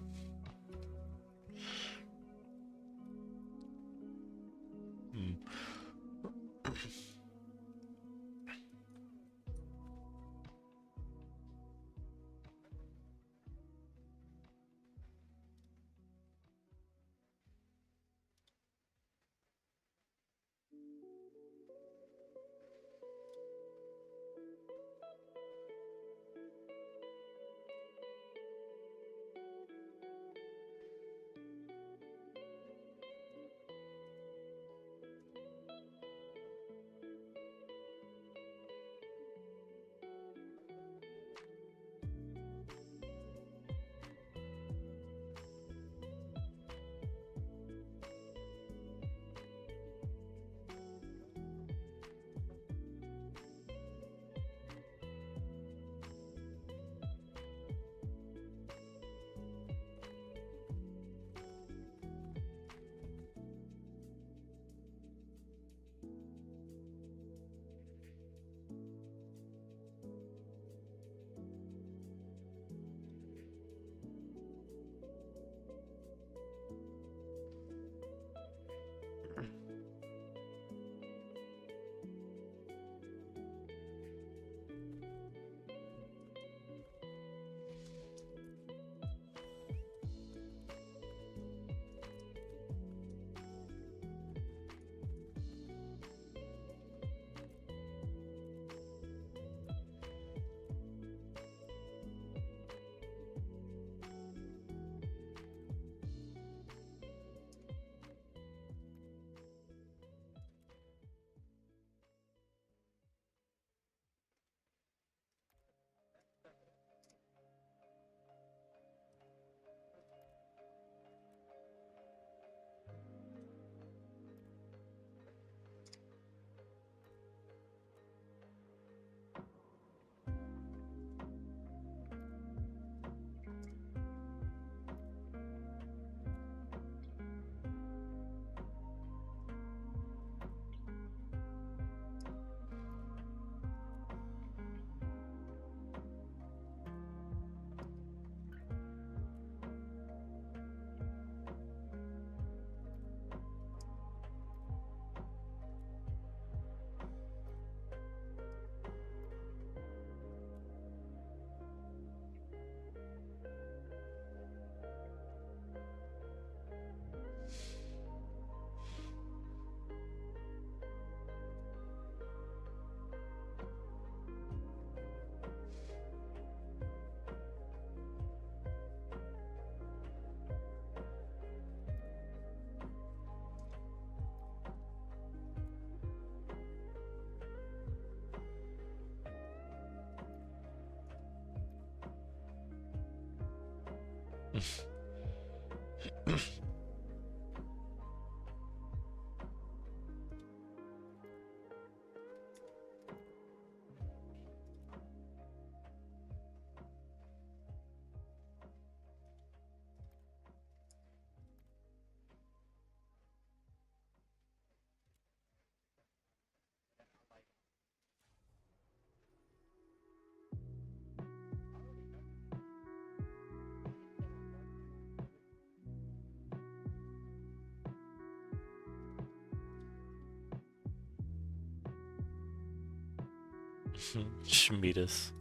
Schmiedes.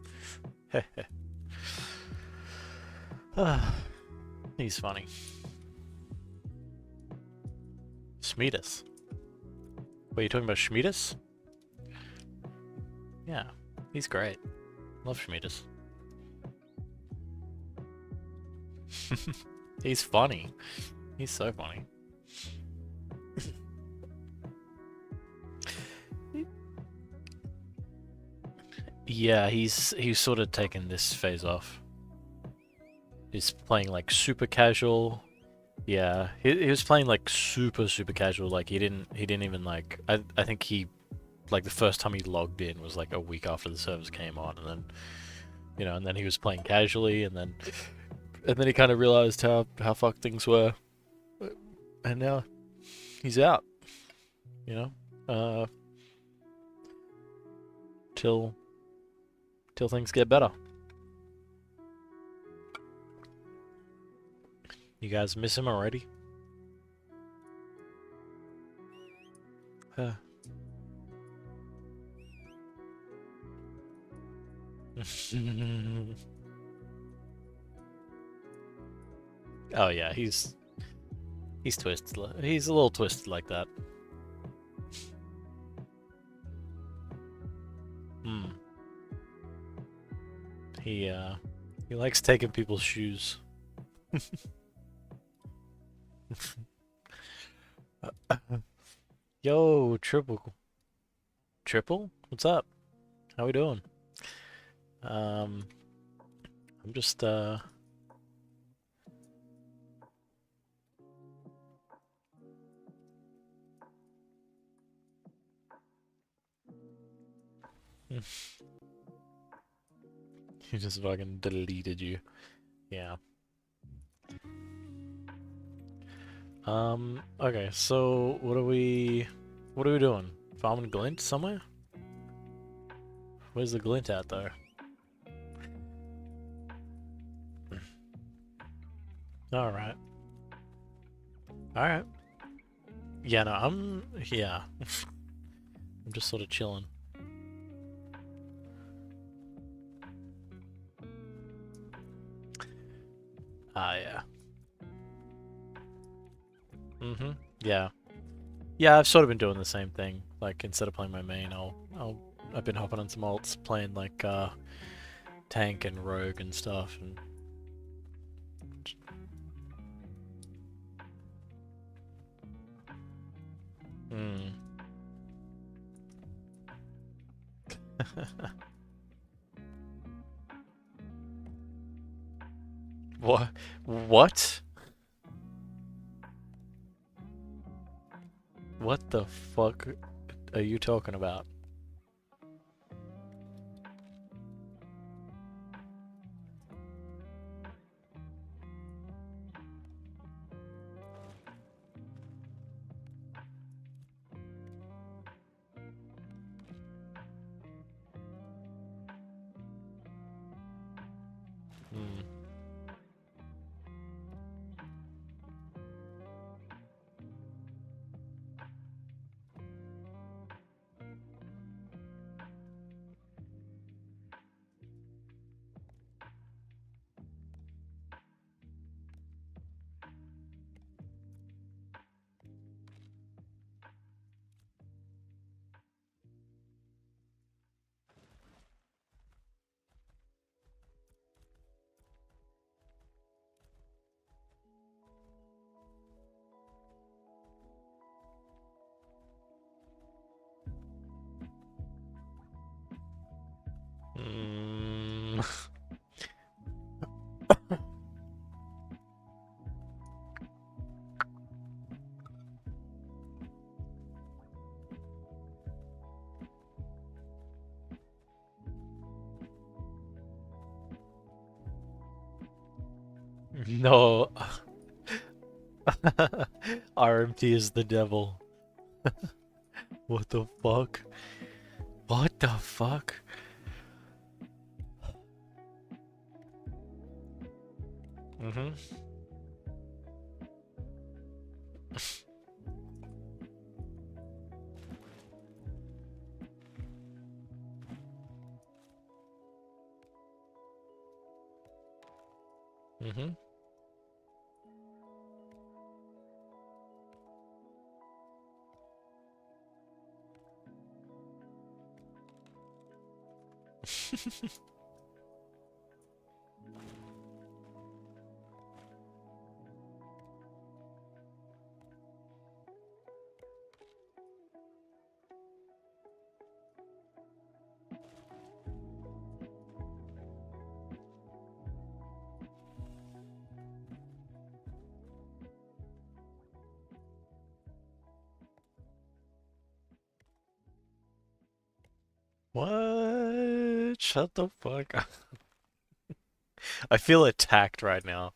He's funny. Schmiedes. Wait, you talking about Schmiedes? Yeah, he's great. Love Schmiedes. He's funny. He's so funny. Yeah, he's sort of taken this phase off. He's playing like super casual. Yeah, he was playing like super casual. Like he didn't even like I think he like the first time he logged in was like a week after the servers came on, and then and then he was playing casually, and then he kind of realized how fucked things were, and now he's out. Till things get better. You guys miss him already? Oh yeah, he's twisted. He's a little twisted like that. Hmm. He likes taking people's shoes. Yo, triple, what's up? How we doing? I'm just he just fucking deleted you. Yeah. Okay, so what are we doing? Farming Glint somewhere? Where's the Glint at though? Alright. Alright. Yeah, no, I'm just sort of chilling. Ah, yeah. Mm-hmm. Yeah. Yeah, I've sort of been doing the same thing. Like, instead of playing my main, I've been hopping on some alts, playing like, tank and rogue and stuff, and... Hmm. What? What? What the fuck are you talking about? Hmm. No. RMT is the devil. What the fuck? What the fuck? Mm-hmm. Mm-hmm. What? Shut the fuck up. I feel attacked right now.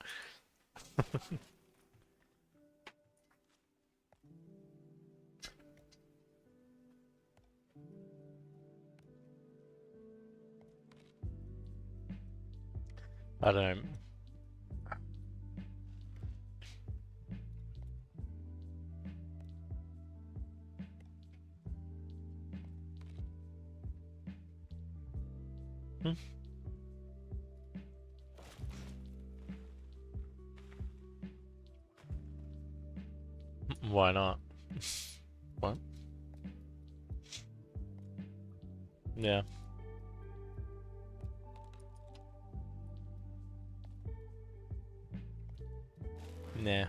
I don't know. Why not? What? Yeah. Nah.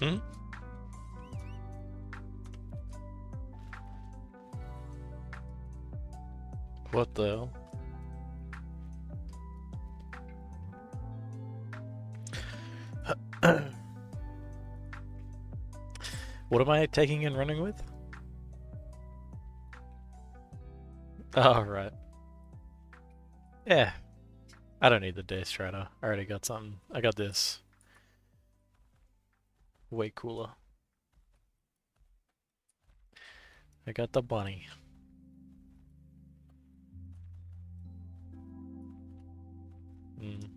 Hmm? What the hell? What am I taking and running with? Oh, right. Yeah. I don't need the Day Strider. I already got something. I got this. Way cooler. I got the bunny. Mm.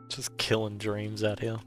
Just killing dreams out here.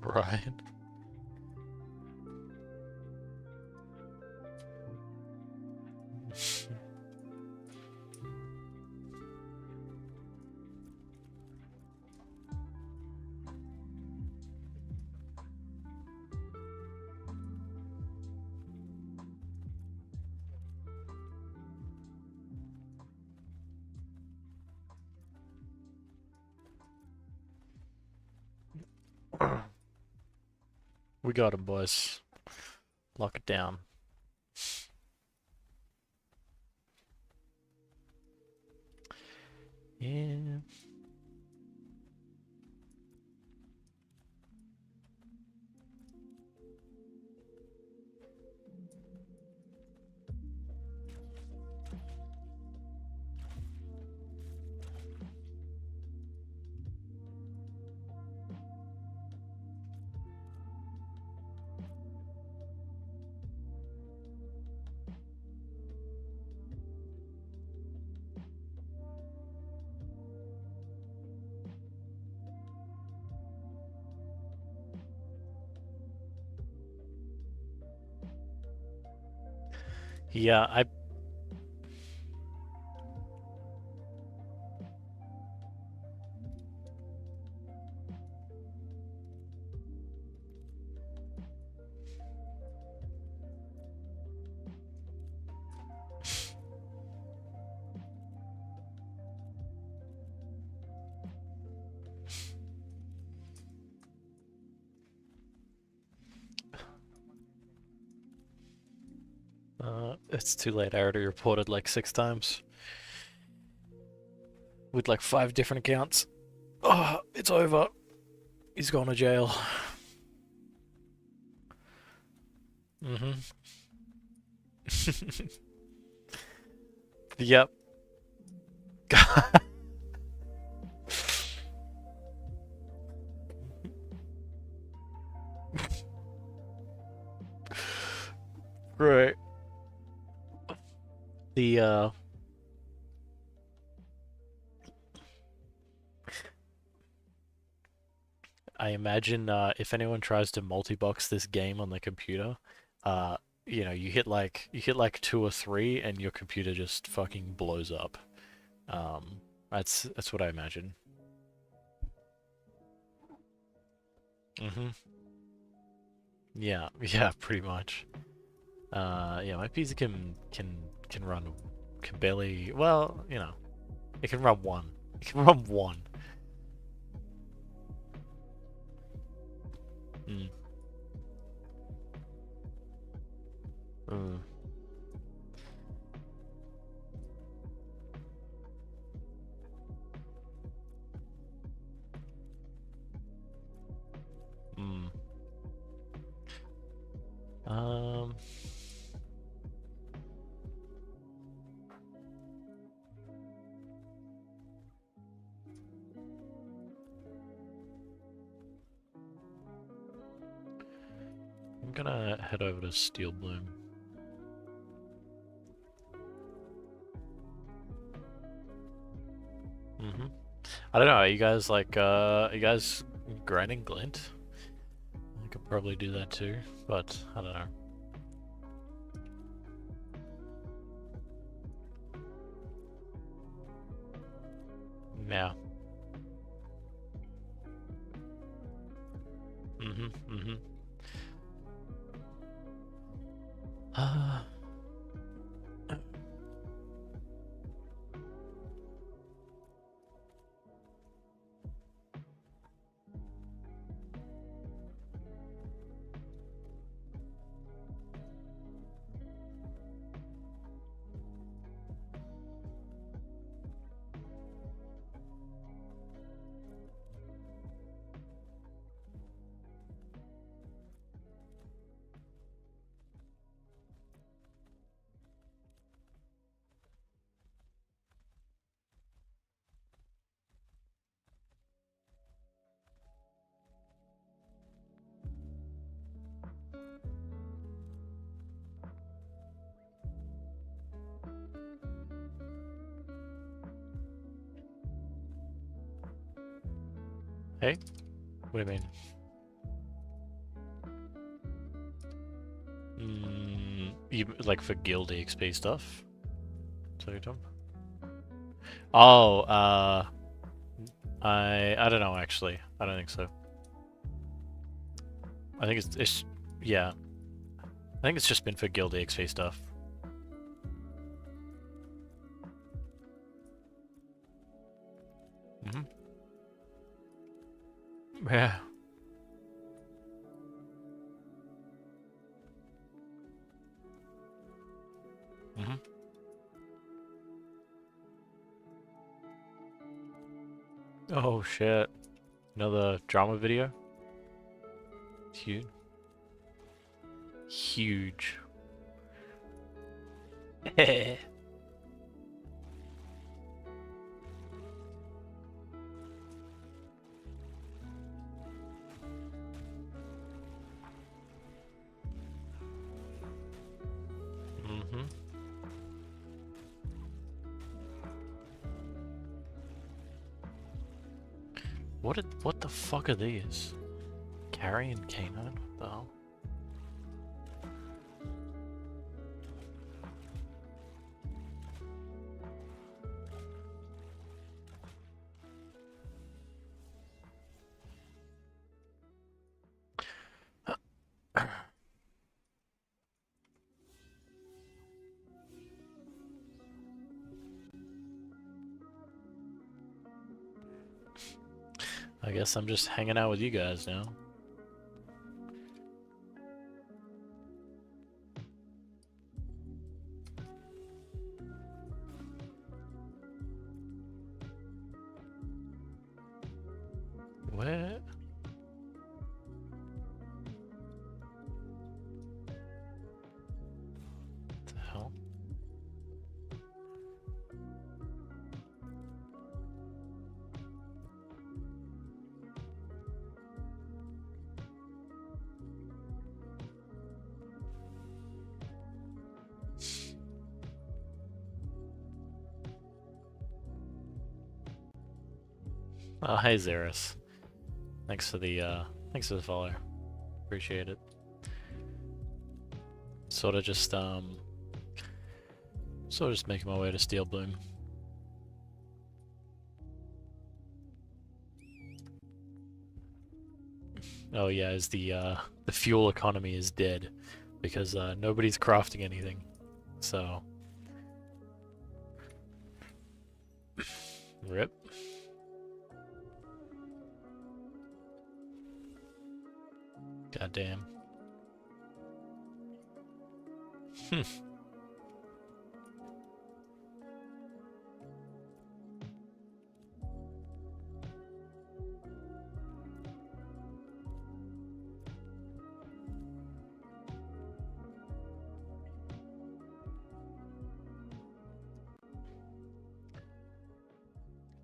Right. We got him, boys. Lock it down. Yeah. Yeah, I it's too late. I already reported like 6 times. With like 5 different accounts. Oh, it's over. He's gone to jail. Mm-hmm. Yep. Right. The I imagine if anyone tries to multi-box this game on the computer, uh, you hit like 2 or 3, and your computer just fucking blows up. That's what I imagine. Mm-hmm. Yeah, yeah, pretty much. Yeah, my PC can run, can barely. Well, it can run one. It can run one. Mm. Mm. Um. I'm gonna head over to Steel Bloom. I don't know, are you guys like, are you guys grinding Glint? I could probably do that too, but I don't know. Yeah. Mm-hmm. Uh, hey? What do you mean? Like for guild XP stuff? So Tom? Oh, I don't know actually. I don't think so. I think it's yeah. I think it's just been for guild XP stuff. Yeah. Oh shit. Another drama video? Huge. Huge. What the fuck are these? Carrion canine? What the hell? I guess I'm just hanging out with you guys now. Where? What the hell? Oh, hey Xeris. Thanks for the follow. Appreciate it. Sort of just making my way to Steel Bloom. Oh yeah, is the fuel economy is dead because nobody's crafting anything. So rip. Goddamn.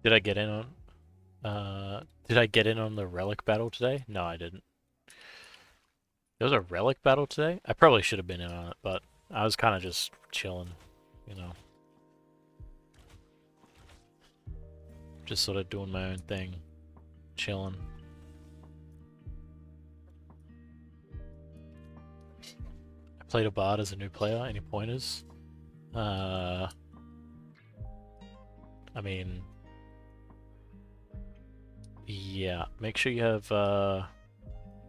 Did I get in on? Did I get in on the relic battle today? No, I didn't. There was a relic battle today? I probably should have been in on it, but I was kind of just chilling, you know. Just sort of doing my own thing. Chilling. I played a bard as a new player. Any pointers? I mean... Yeah, make sure you have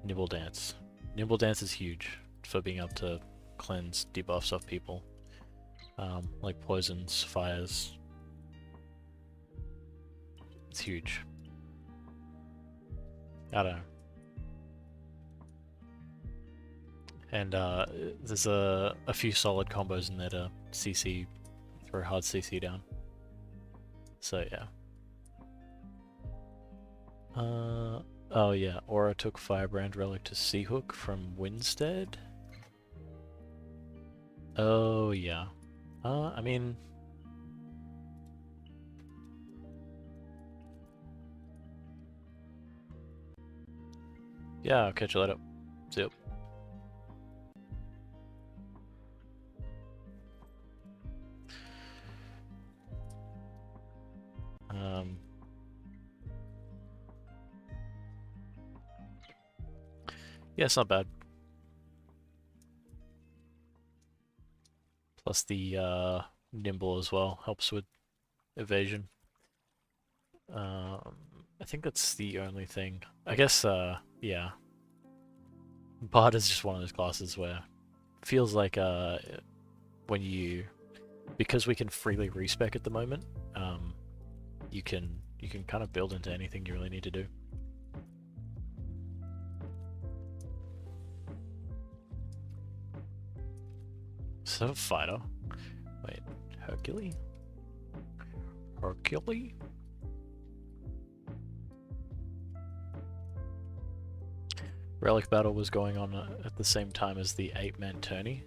Nibble Dance. Nibble Dance is huge for being able to cleanse debuffs off people. Like poisons, fires. It's huge. I don't know. And there's a few solid combos in there to CC, throw hard CC down. So yeah. Oh yeah, Aura took Firebrand Relic to Seahook from Winstead. Oh yeah. I mean... Yeah, I'll catch you later. See you. Yeah, it's not bad. Plus the nimble as well helps with evasion. I think that's the only thing. I guess, yeah. Bard is just one of those classes where it feels like when you, because we can freely respec at the moment, you can kind of build into anything you really need to do. So fighter. Wait, Hercules? Hercules? Relic battle was going on at the same time as the 8-man tourney.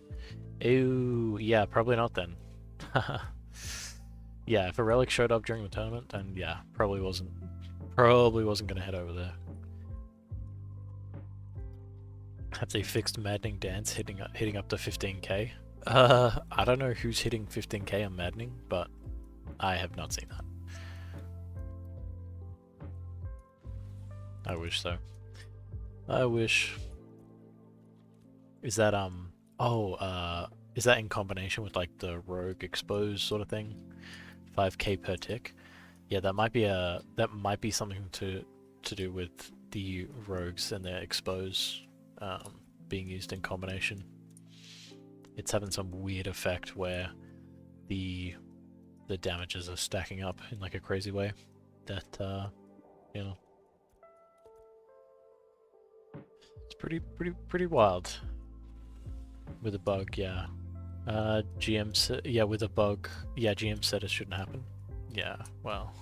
Ew, yeah, probably not then. Yeah, if a relic showed up during the tournament, then yeah, probably wasn't gonna head over there. Have they fixed Maddening Dance hitting up to 15k? I don't know who's hitting 15k on Maddening, but I have not seen that. I wish so. I wish. Is that is that in combination with like the rogue expose sort of thing? 5k per tick. Yeah, that might be something to do with the rogues and their expose being used in combination. It's having some weird effect where the damages are stacking up in like a crazy way that you know, it's pretty wild. With a bug, yeah. GM said, yeah, with a bug, yeah, GM said it shouldn't happen. Yeah, well.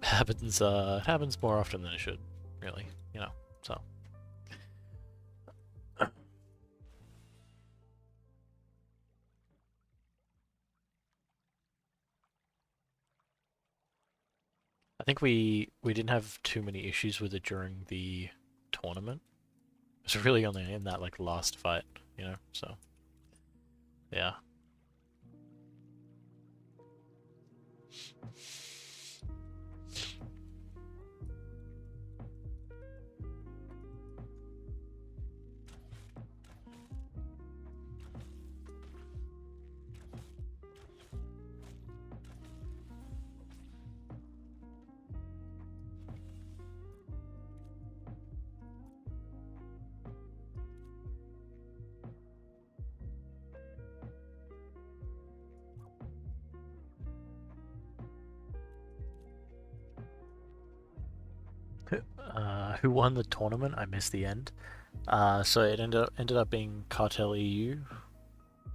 Happens more often than it should, really, you know, so. I think we didn't have too many issues with it during the tournament. It was really only in that like last fight, you know, so yeah. Who won the tournament? I missed the end. So it ended up being Cartel EU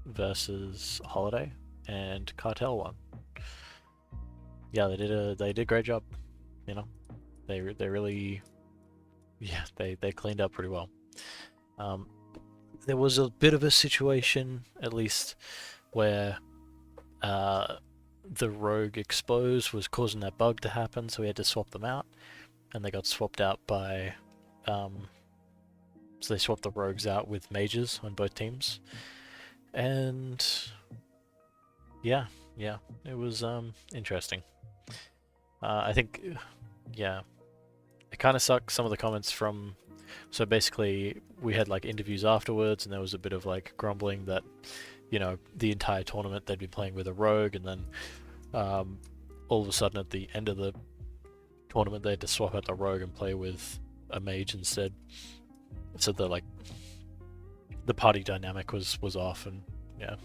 versus Holiday, and Cartel won. Yeah, they did a great job. You know, they really, yeah, they cleaned up pretty well. there was a bit of a situation, at least, where uh, the rogue expose was causing that bug to happen, so we had to swap them out, and they got swapped out by, so they swapped the rogues out with mages on both teams, and yeah, yeah, it was interesting. I think, yeah, it kind of sucked some of the comments from. So basically, we had like interviews afterwards, and there was a bit of like grumbling that, you know, the entire tournament they'd been playing with a rogue, and then all of a sudden at the end of the tournament they had to swap out the rogue and play with a mage instead. So the like the party dynamic was off, and yeah.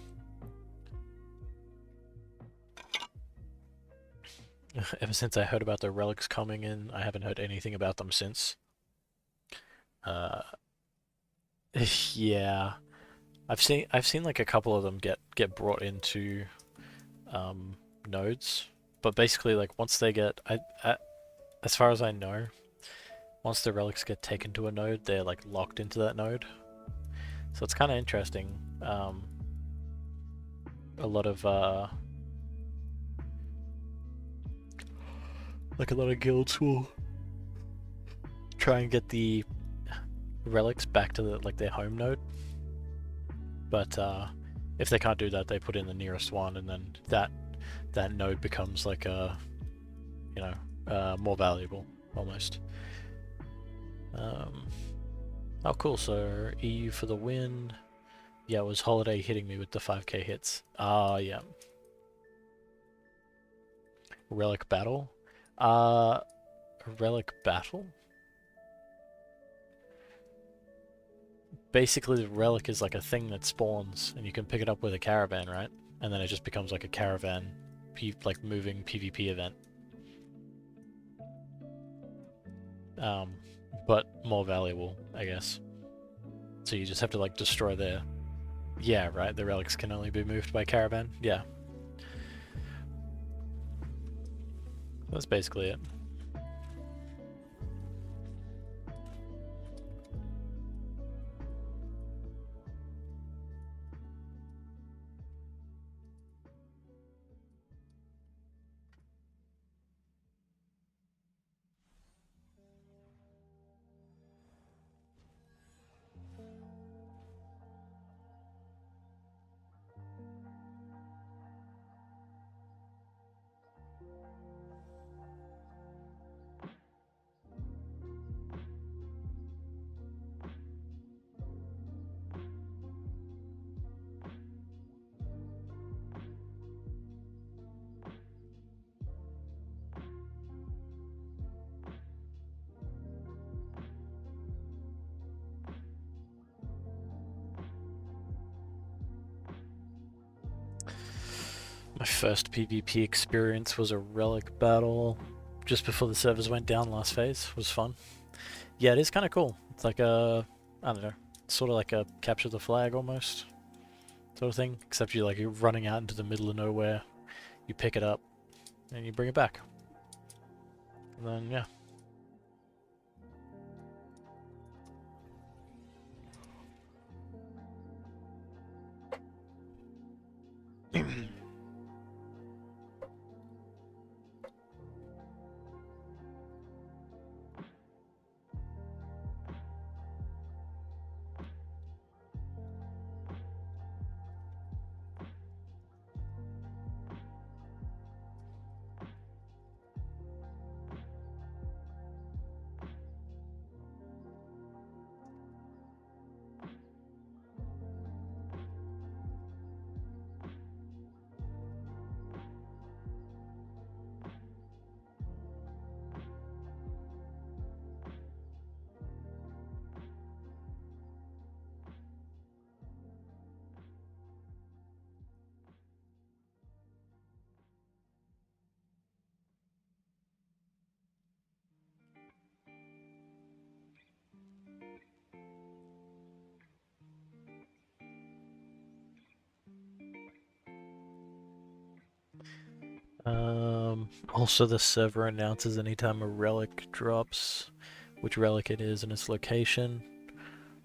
Ever since I heard about the relics coming in, I haven't heard anything about them since. Uh, yeah, I've seen like a couple of them get brought into nodes, but basically like once they get as far as I know, once the relics get taken to a node, they're like locked into that node. So it's kind of interesting. A lot of like a lot of guilds will try and get the relics back to like their home node, but if they can't do that, they put in the nearest one, and then that node becomes like a, you know, more valuable almost. Oh cool, so EU for the win. Yeah, it was Holiday hitting me with the 5k hits. Yeah. Relic battle? Relic battle? Basically the relic is like a thing that spawns, and you can pick it up with a caravan, right? And then it just becomes like a caravan, like moving PvP event. But more valuable, I guess. So you just have to like destroy their... Yeah, right, the relics can only be moved by caravan. Yeah. That's basically it. My first PvP experience was a relic battle just before the servers went down last phase. It was fun. Yeah, it is kind of cool. It's like a, I don't know, sort of like a capture the flag almost sort of thing, except you're running out into the middle of nowhere, you pick it up, and you bring it back. And then, yeah. Also the server announces anytime a relic drops, which relic it is and its location.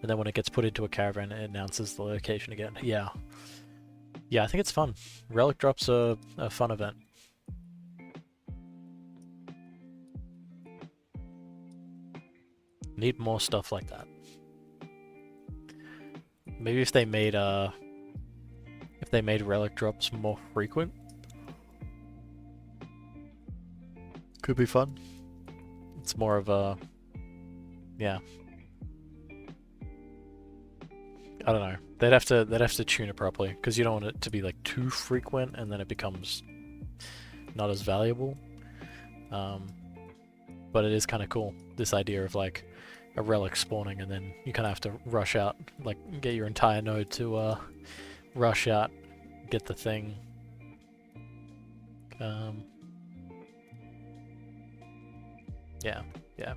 and then when it gets put into a caravan, it announces the location again. Yeah. Yeah, I think it's fun. Relic drops are a fun event. Need more stuff like that. Maybe if they made relic drops more frequent, could be fun. It's more of a, yeah. I don't know. They'd have to tune it properly because you don't want it to be like too frequent and then it becomes not as valuable. But it is kind of cool, this idea of like a relic spawning and then you kind of have to rush out, like get your entire node to rush out, get the thing. Yeah, yeah.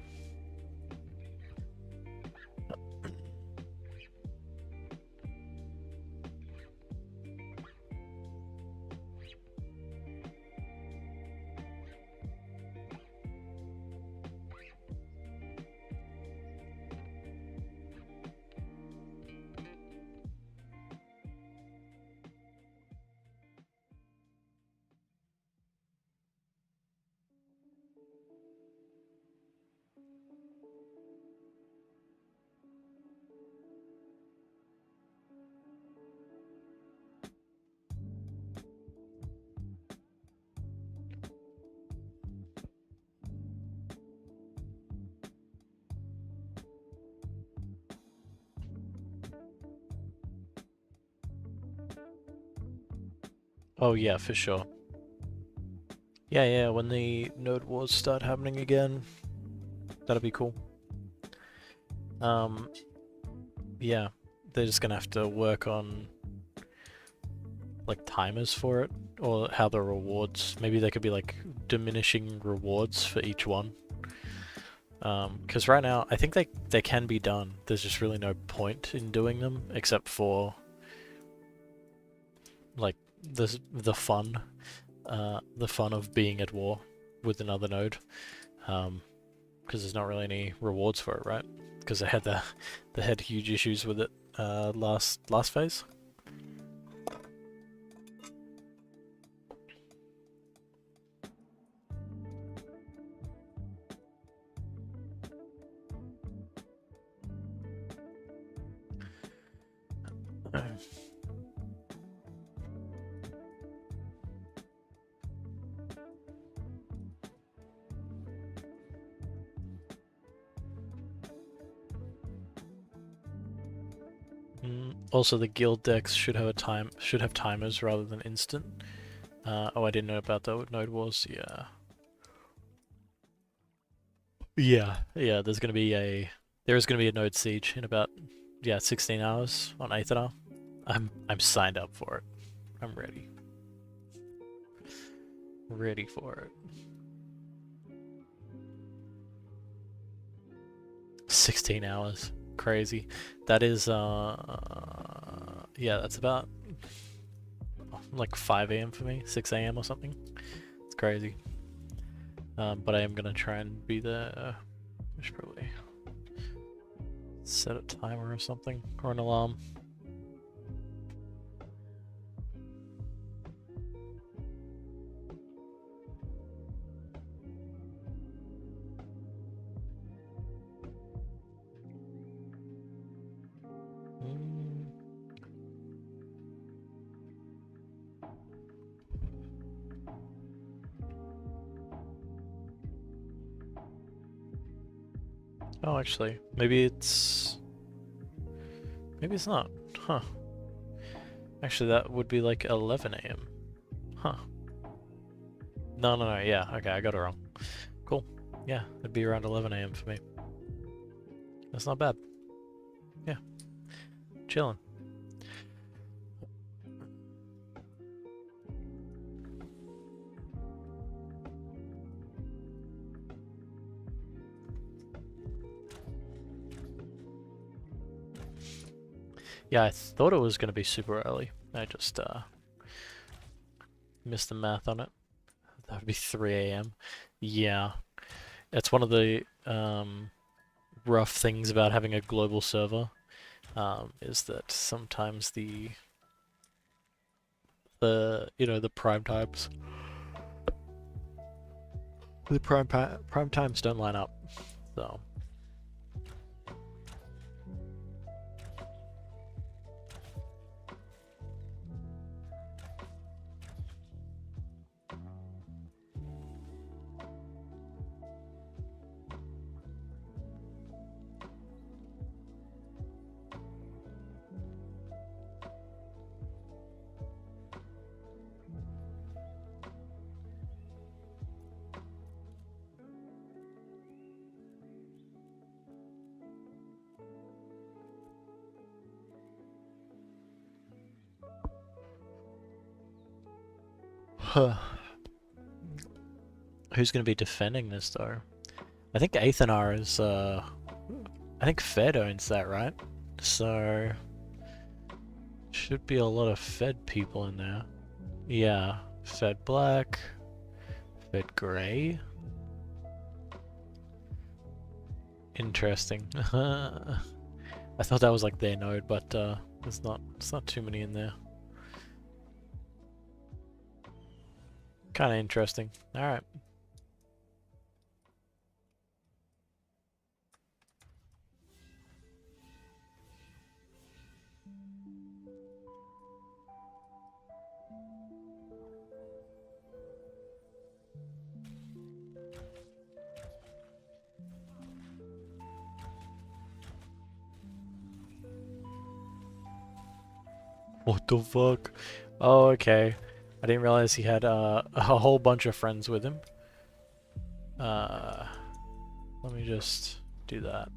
Oh yeah, for sure. Yeah, yeah, when the node wars start happening again, that'll be cool. Yeah, they're just gonna have to work on like timers for it, or how the rewards, maybe there could be like diminishing rewards for each one. Because right now, I think they can be done, there's just really no point in doing them, except for like the fun of being at war with another node, because there's not really any rewards for it, right? Because they had huge issues with it last phase. Also, the guild decks should have timers rather than instant. Oh, I didn't know about that. What node was? Yeah. Yeah. There is gonna be a node siege in about 16 hours on Aether. I'm signed up for it. I'm ready. Ready for it. 16 hours. Crazy. That is, yeah, that's about like 5 a.m. for me, 6 a.m. or something. It's crazy. But I am gonna try and be there. I should probably set a timer or something, or an alarm. Oh, actually, maybe it's not. Huh. Actually, that would be like 11 a.m. Huh. No, yeah, okay, I got it wrong. Cool. Yeah, it'd be around 11 a.m. for me. That's not bad. Yeah. Chilling. Yeah, I thought it was going to be super early. I just missed the math on it. That would be 3 a.m. Yeah. It's one of the rough things about having a global server, is that sometimes the the prime times don't line up. So who's going to be defending this though? I think Athanar is I think Fed owns that, right? So should be a lot of Fed people in there. Yeah, Fed Black, Fed Grey. Interesting. I thought that was like their node, but there's not too many in there. Kind of interesting. All right. What the fuck? Oh, okay. I didn't realize he had a whole bunch of friends with him. Let me just do that.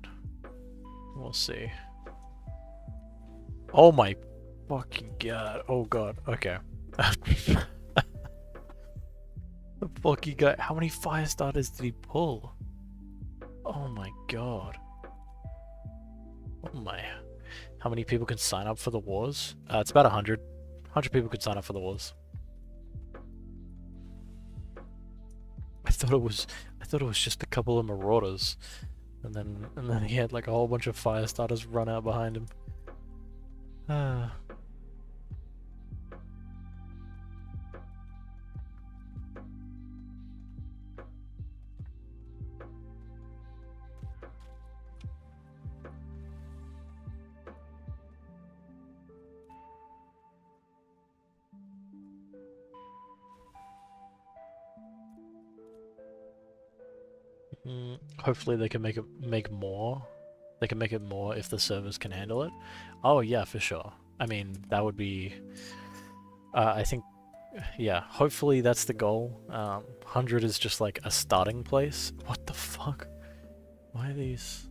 We'll see. Oh my fucking god. Oh god. Okay. The fucking guy. How many fire starters did he pull? Oh my god. Oh my. How many people can sign up for the wars? It's about 100. 100 people could sign up for the wars. I thought it was just a couple of marauders. And then he had like a whole bunch of fire starters run out behind him. Hopefully they can make more. They can make it more if the servers can handle it. Oh yeah, for sure. I mean, that would be... I think... Yeah, hopefully that's the goal. 100 is just like a starting place. What the fuck? Why are these...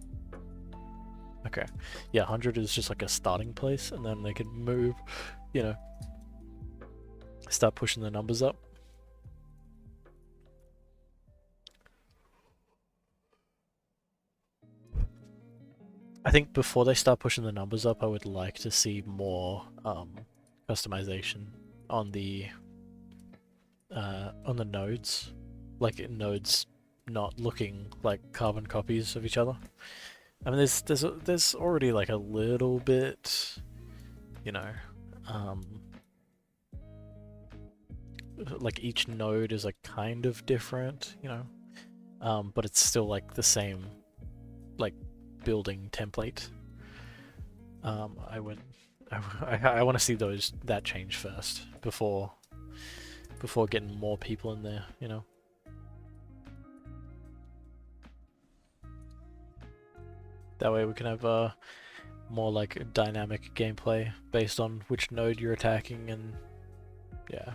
Okay. Yeah, 100 is just like a starting place, and then they can move, you know, start pushing the numbers up. I think before they start pushing the numbers up, I would like to see more customization on the nodes, like nodes not looking like carbon copies of each other. I mean, there's already like a little bit, you know, like each node is like kind of different, you know, but it's still like the same, like building template. I want to see that change first before getting more people in there, you know. That way we can have more like dynamic gameplay based on which node you're attacking, and yeah.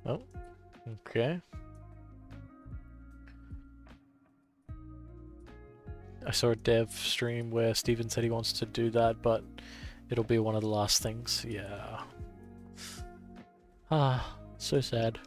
Oh, okay. I saw a dev stream where Steven said he wants to do that, but it'll be one of the last things. Yeah. Ah, so sad.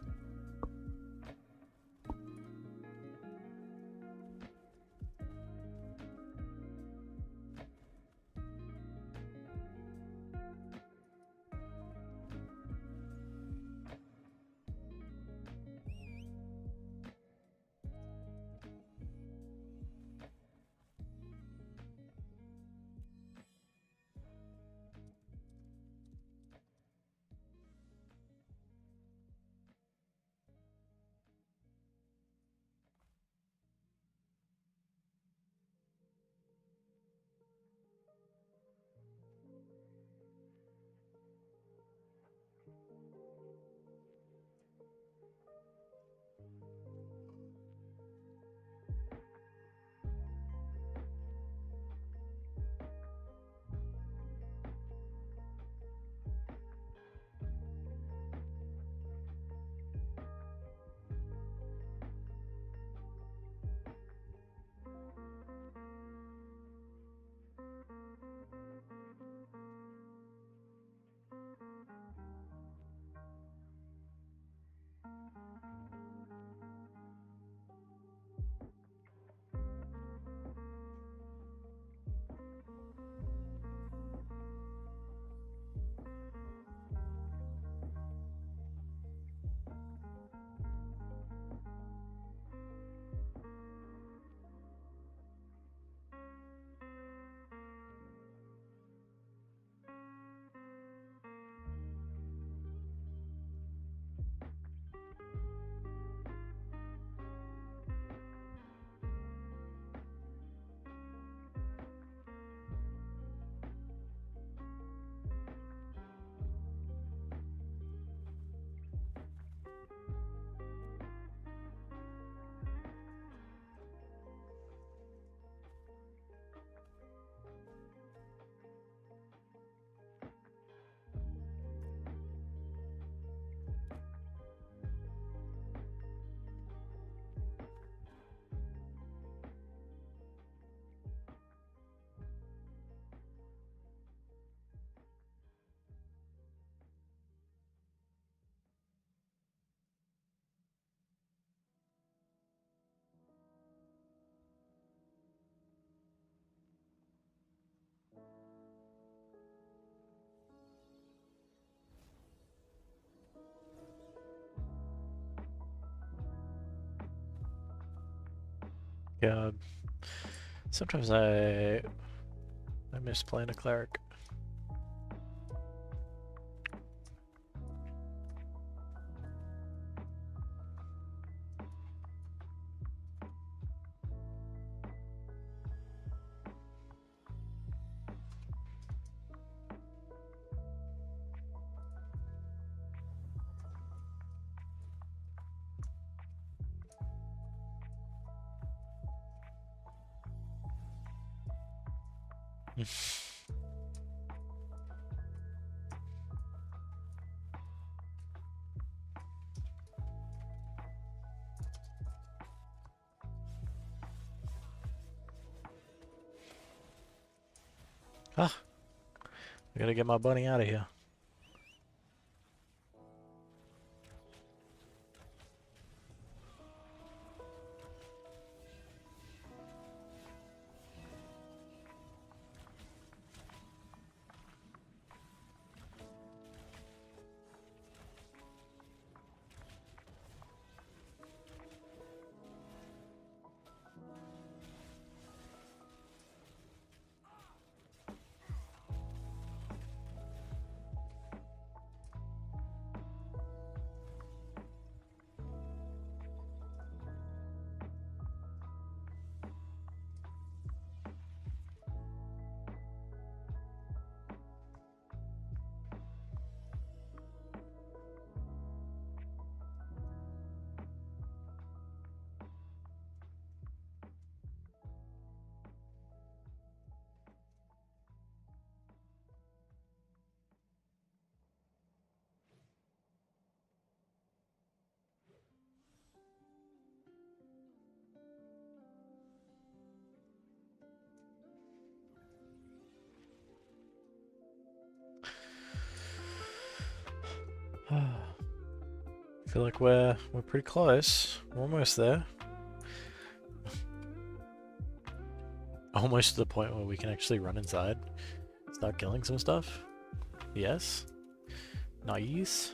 God. Sometimes I miss playing a cleric. Ah, I gotta get my bunny out of here. I feel like we're pretty close. We're almost there. Almost to the point where we can actually run inside, start killing some stuff. Yes. Nice.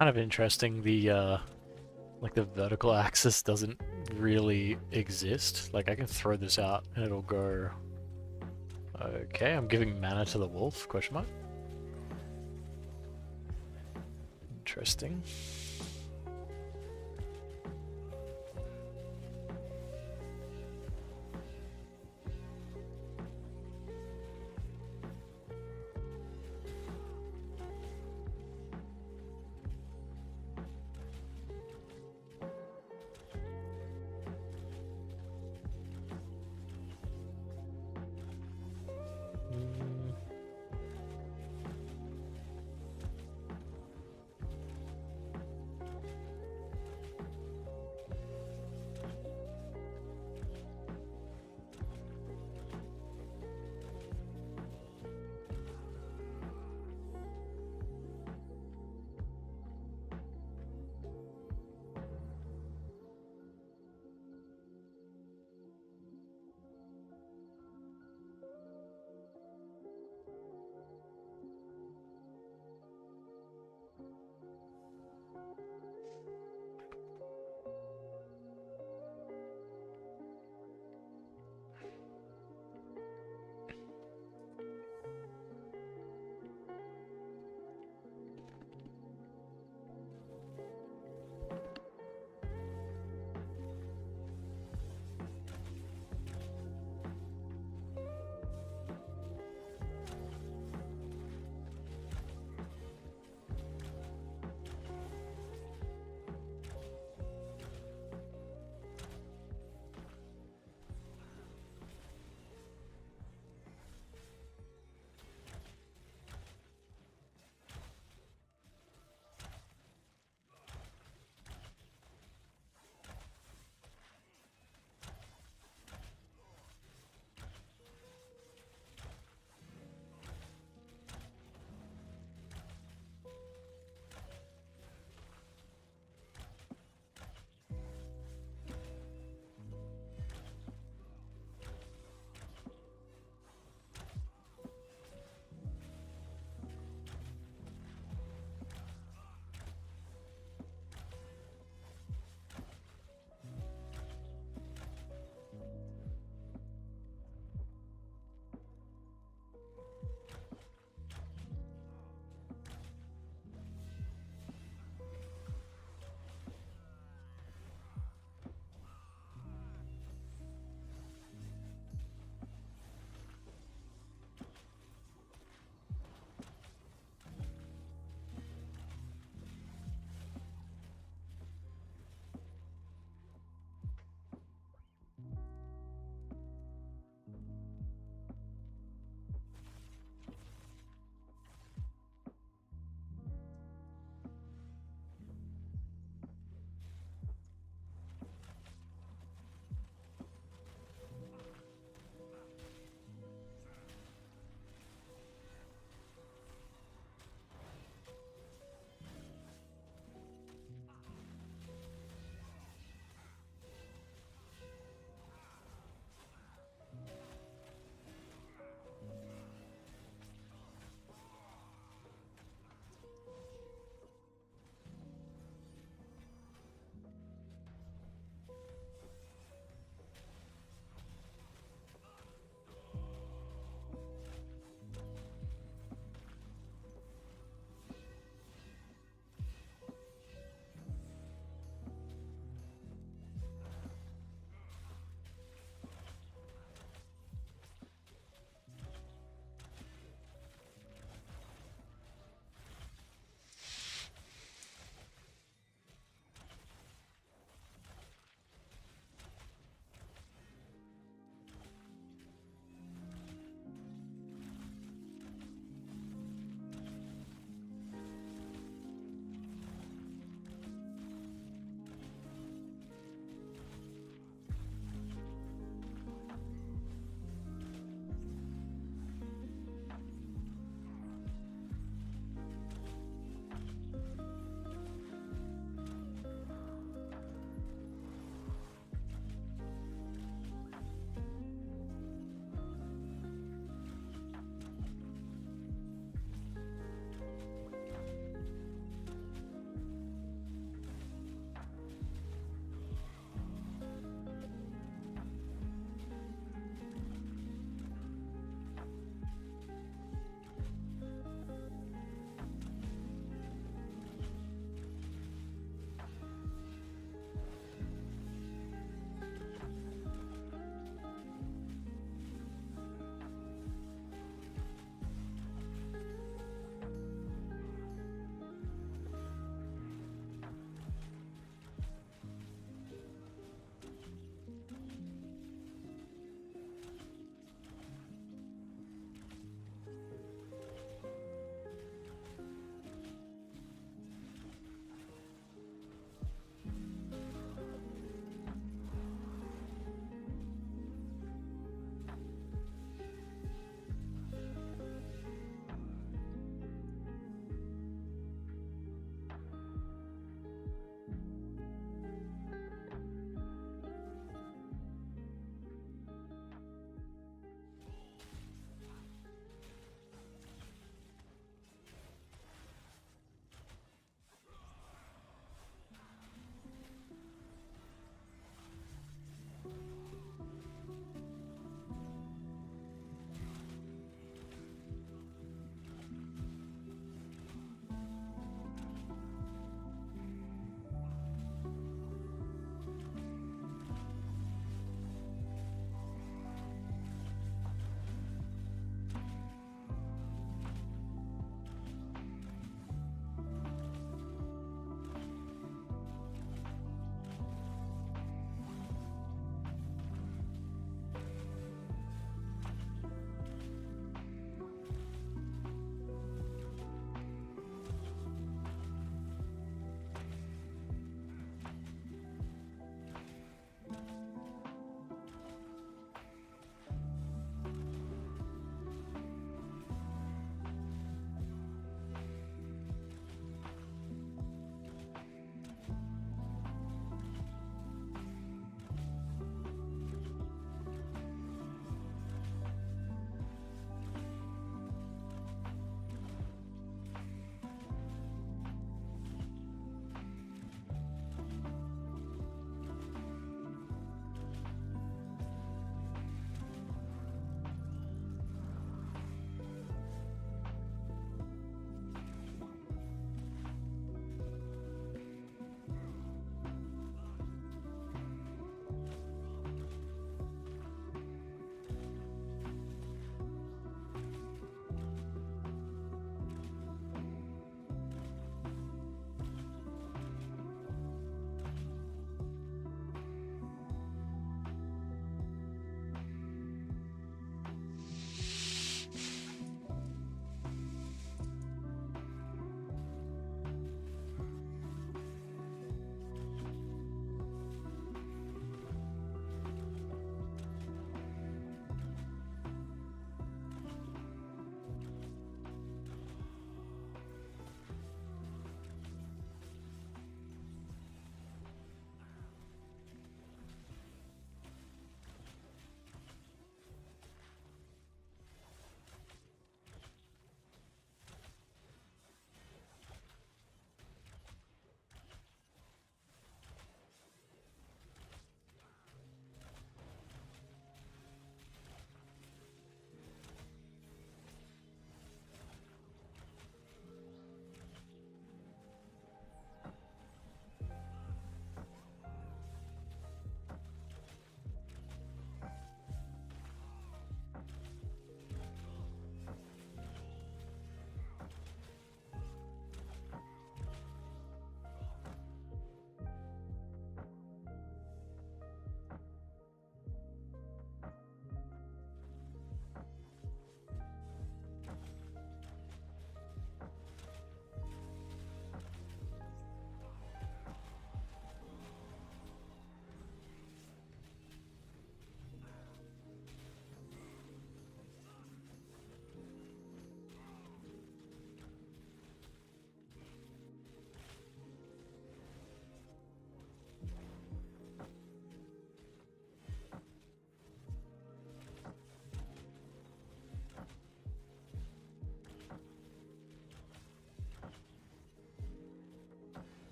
Kind of interesting. The like the vertical axis doesn't really exist. Like I can throw this out and it'll go. Okay, I'm giving mana to the wolf? Question mark. Interesting.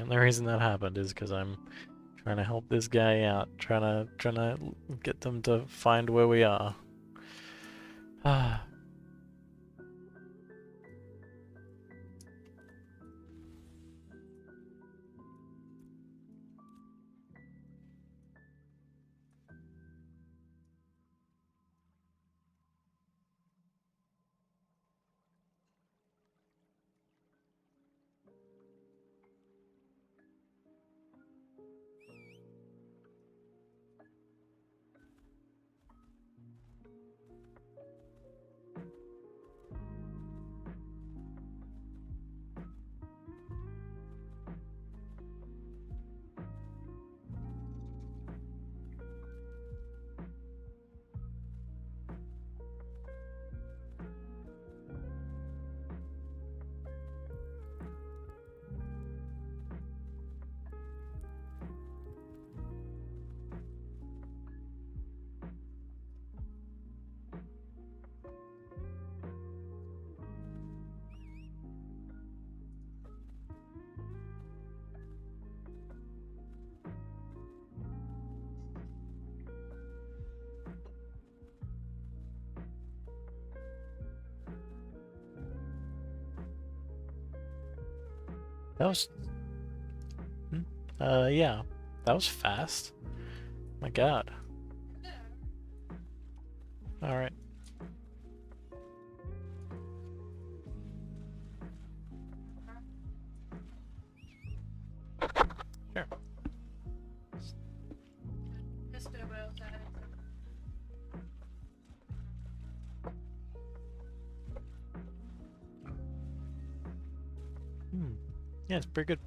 The only reason that happened is because I'm trying to help this guy out, trying to get them to find where we are. Ah. That was... yeah. That was fast. My god. Alright. Sure. Yeah, it's pretty good.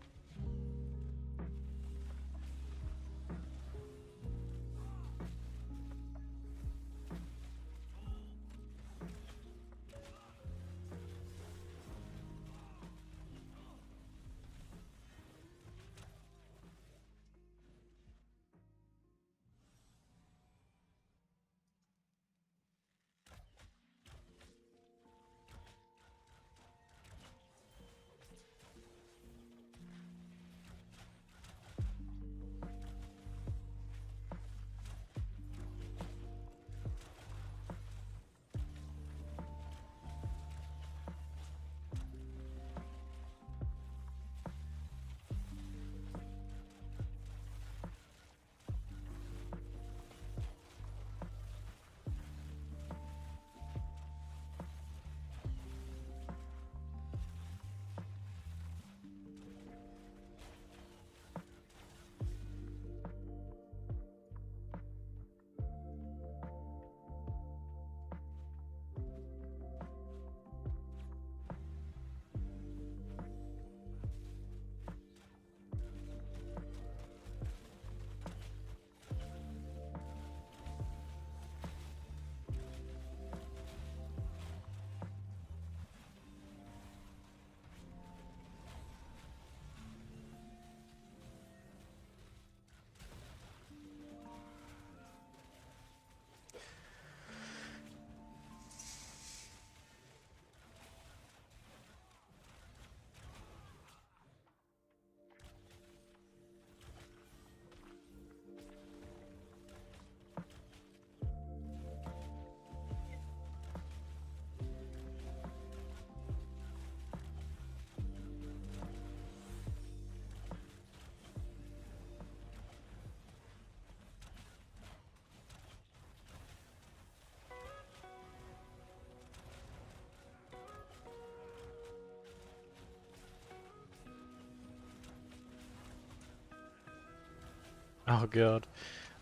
Oh god.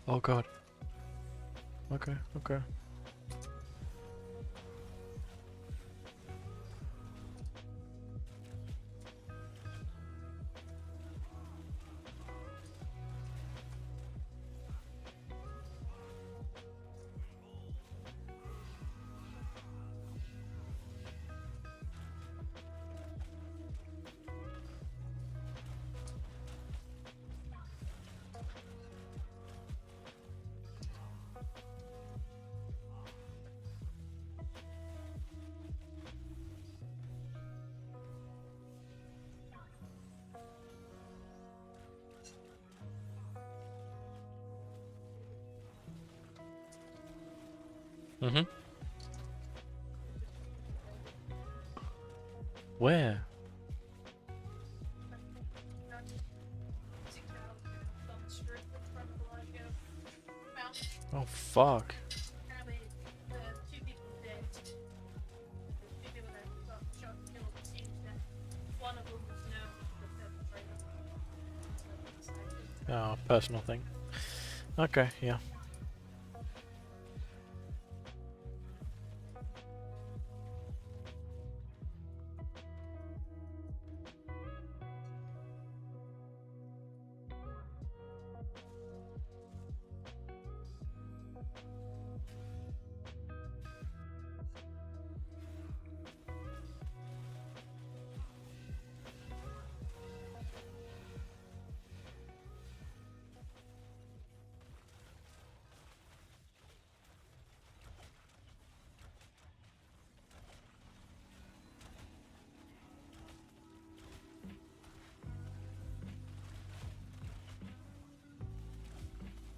Oh god. Okay, okay. Mm-hmm. Where? Oh fuck. Oh, personal thing. Okay, yeah.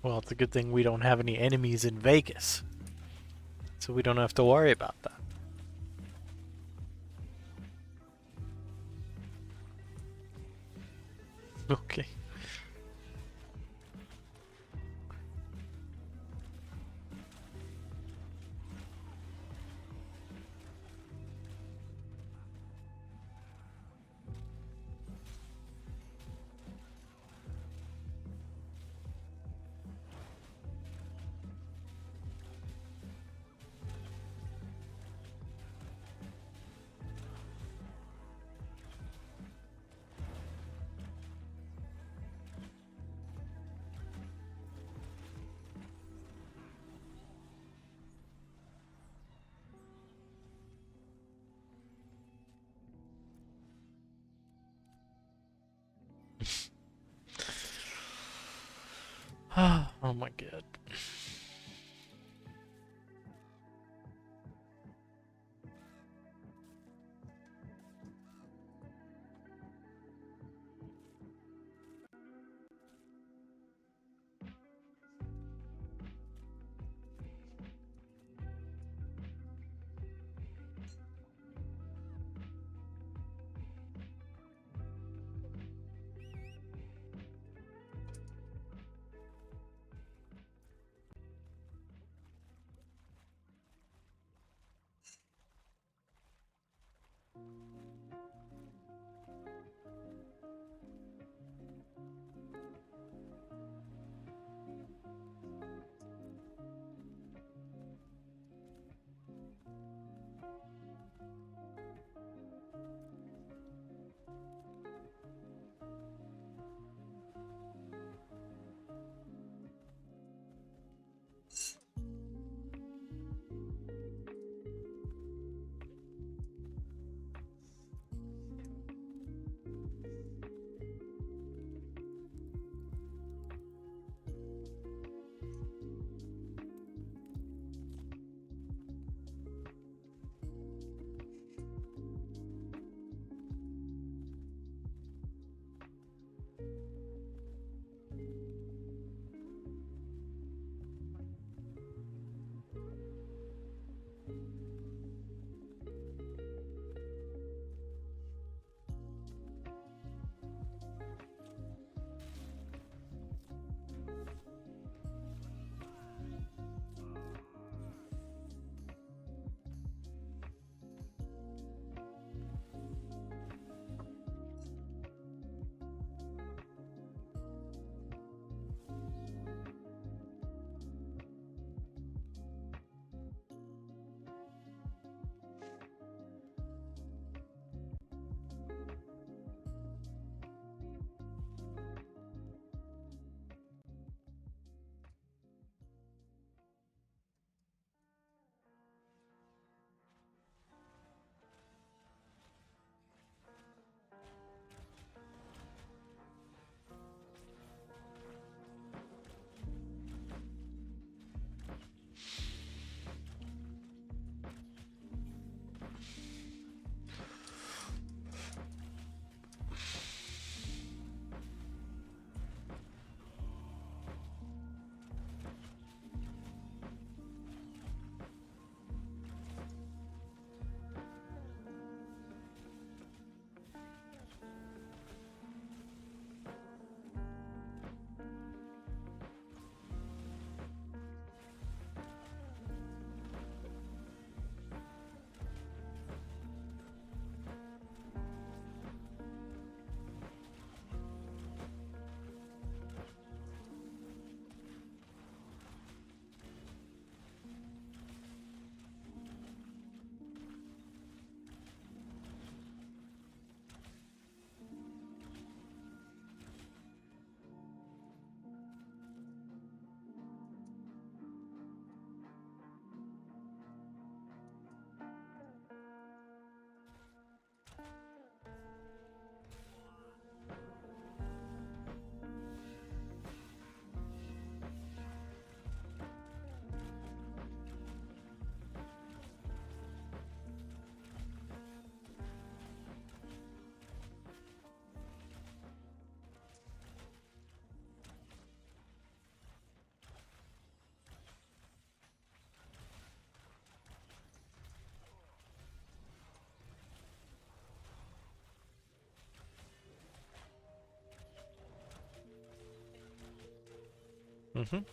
Well, it's a good thing we don't have any enemies in Vegas. So we don't have to worry about that. Okay. Oh my god. Mm-hmm.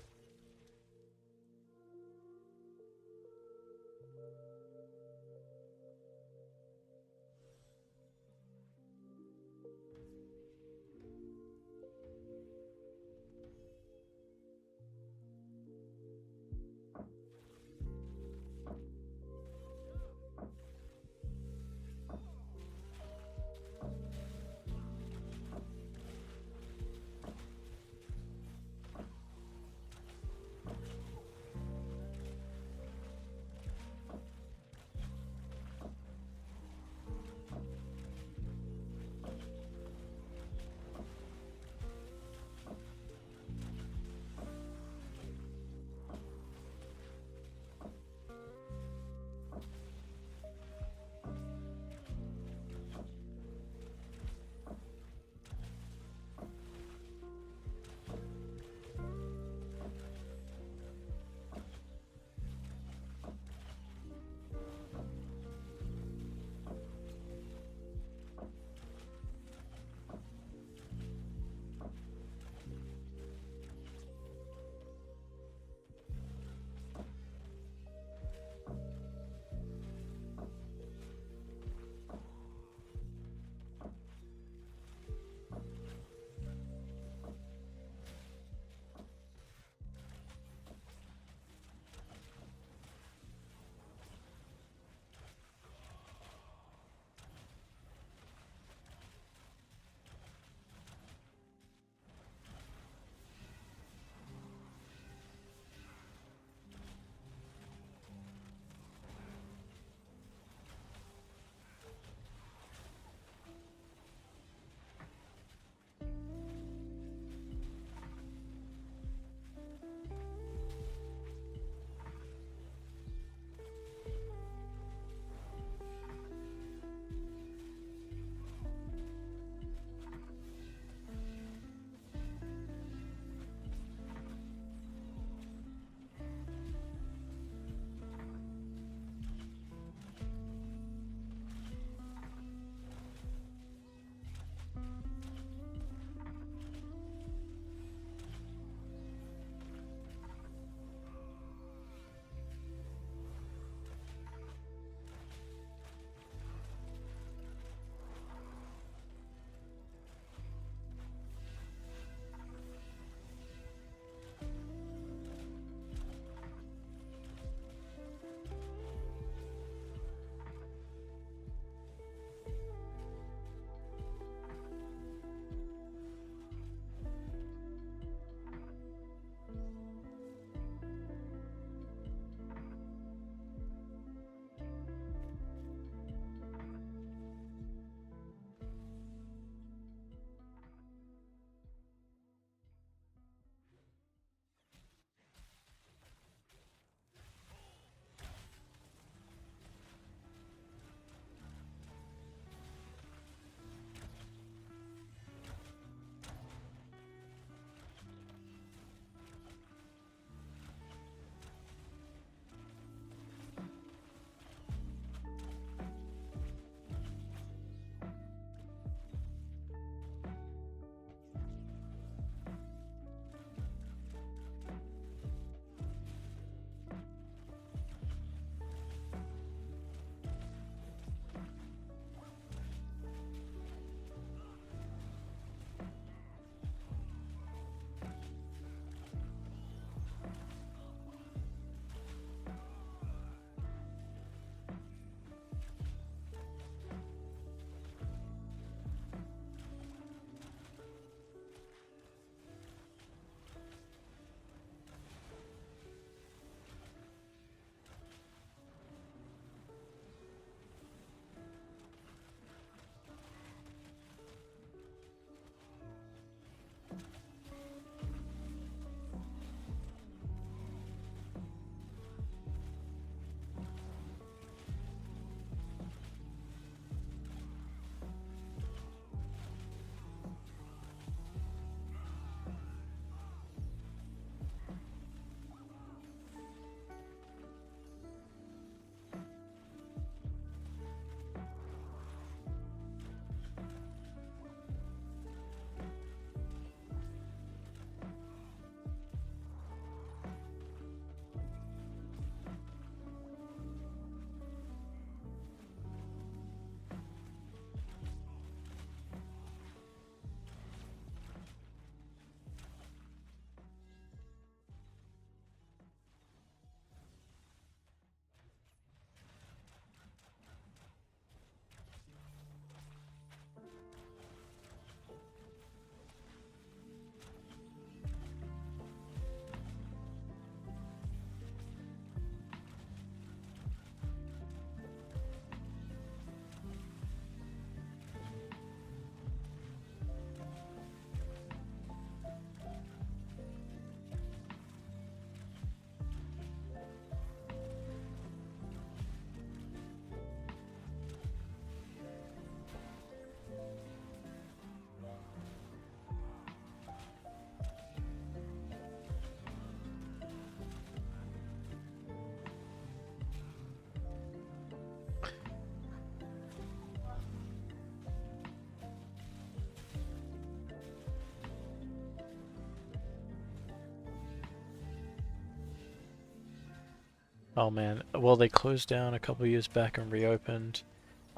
Oh man, well they closed down a couple years back and reopened.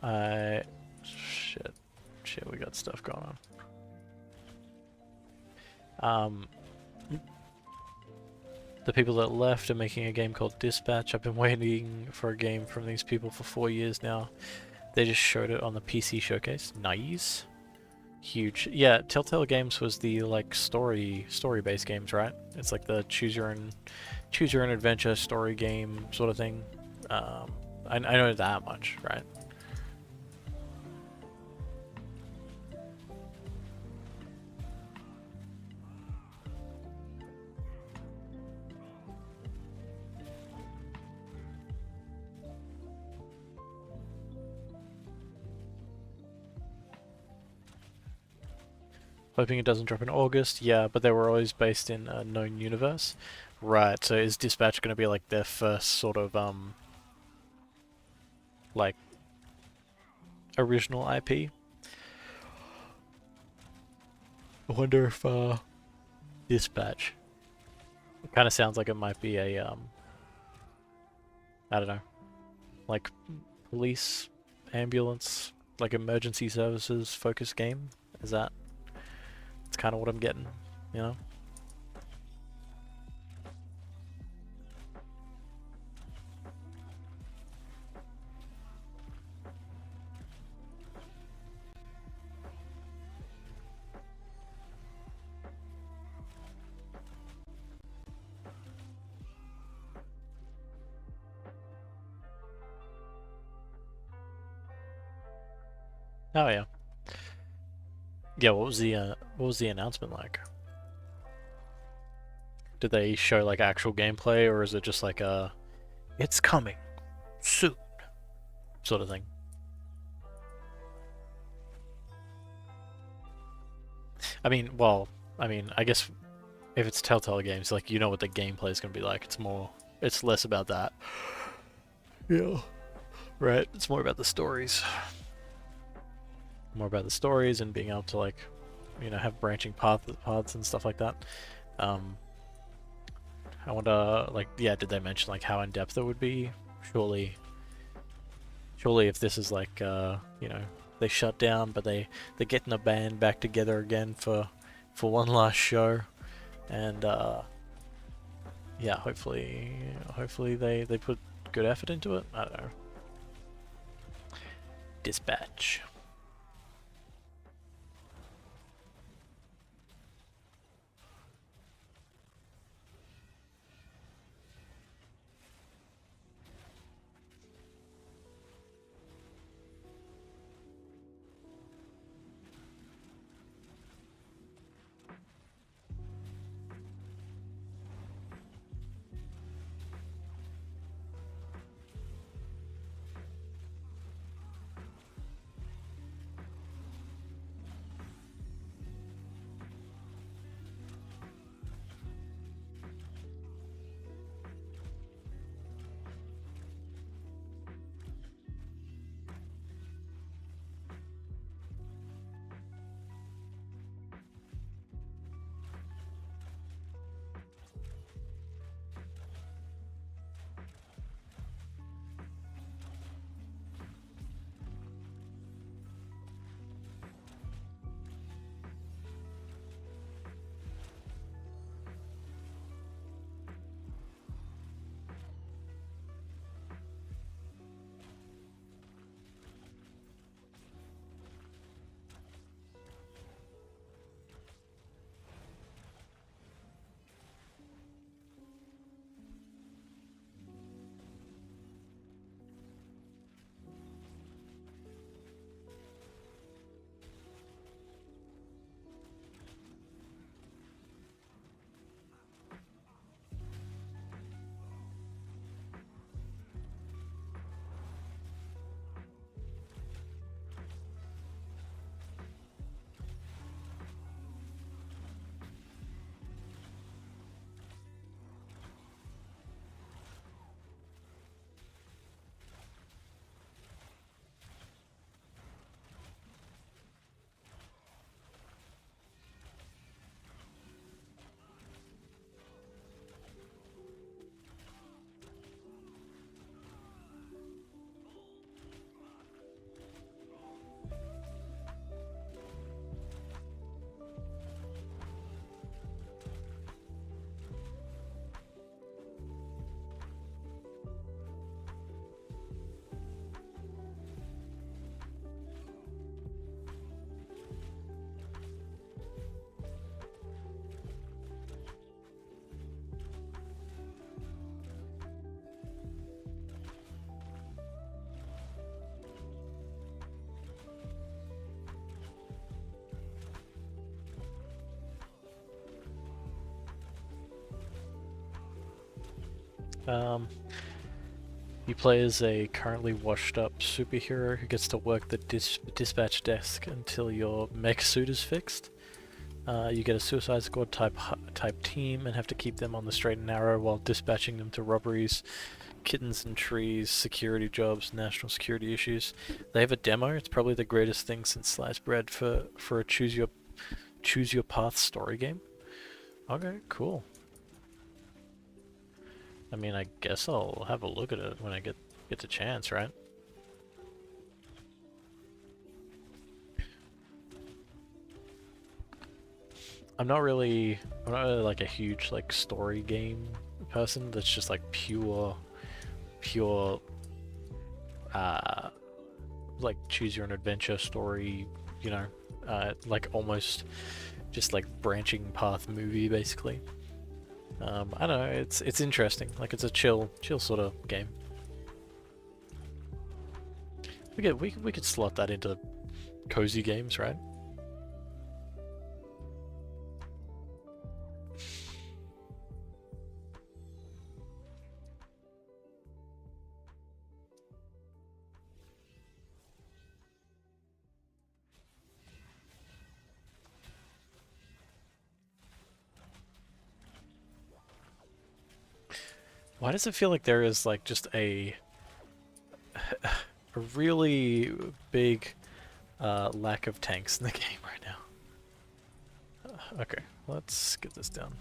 I shit, shit, we got stuff going on. The people that left are making a game called Dispatch. I've been waiting for a game from these people for 4 years now. They just showed it on the PC showcase. Nice. Huge. Yeah, Telltale Games was the like story-based games, right? It's like the choose your own adventure story game sort of thing. I know that much, right? Hoping it doesn't drop in August. Yeah, but they were always based in a known universe. Right, so is Dispatch going to be like their first sort of, like, original IP? I wonder if, Dispatch. It kind of sounds like it might be a, I don't know, like, police, ambulance, like emergency services focused game. Is that? It's kind of what I'm getting, you know? Oh yeah. Yeah, what was the announcement like? Did they show like actual gameplay or is it just like a it's coming soon sort of thing? I mean, well, I mean, I guess if it's Telltale Games, like you know what the gameplay is going to be like. It's less about that. Yeah. Right. It's more about the stories. More about the stories and being able to like, have branching paths and stuff like that. Um, I wonder, like, yeah, did they mention like how in depth it would be? Surely, surely, if this is like, they shut down, but they're getting a band back together again for one last show, and yeah, hopefully they put good effort into it. I don't know. Dispatch. Um, you play as a currently washed up superhero who gets to work the dispatch desk until your mech suit is fixed. You get a Suicide Squad type team and have to keep them on the straight and narrow while dispatching them to robberies, kittens and trees, security jobs, national security issues. They have a demo. It's probably the greatest thing since sliced bread for a choose your path story game. Okay, cool. I mean, I guess I'll have a look at it when I get the chance, right? I'm not really like a huge like story game person. That's just like pure, uh, like choose your own adventure story. You know, like almost just like branching path movie basically. I don't know. It's interesting. Like it's a chill sort of game. We could slot that into cozy games, right? Why does it feel like there is like just a really big lack of tanks in the game right now? Okay, let's get this down.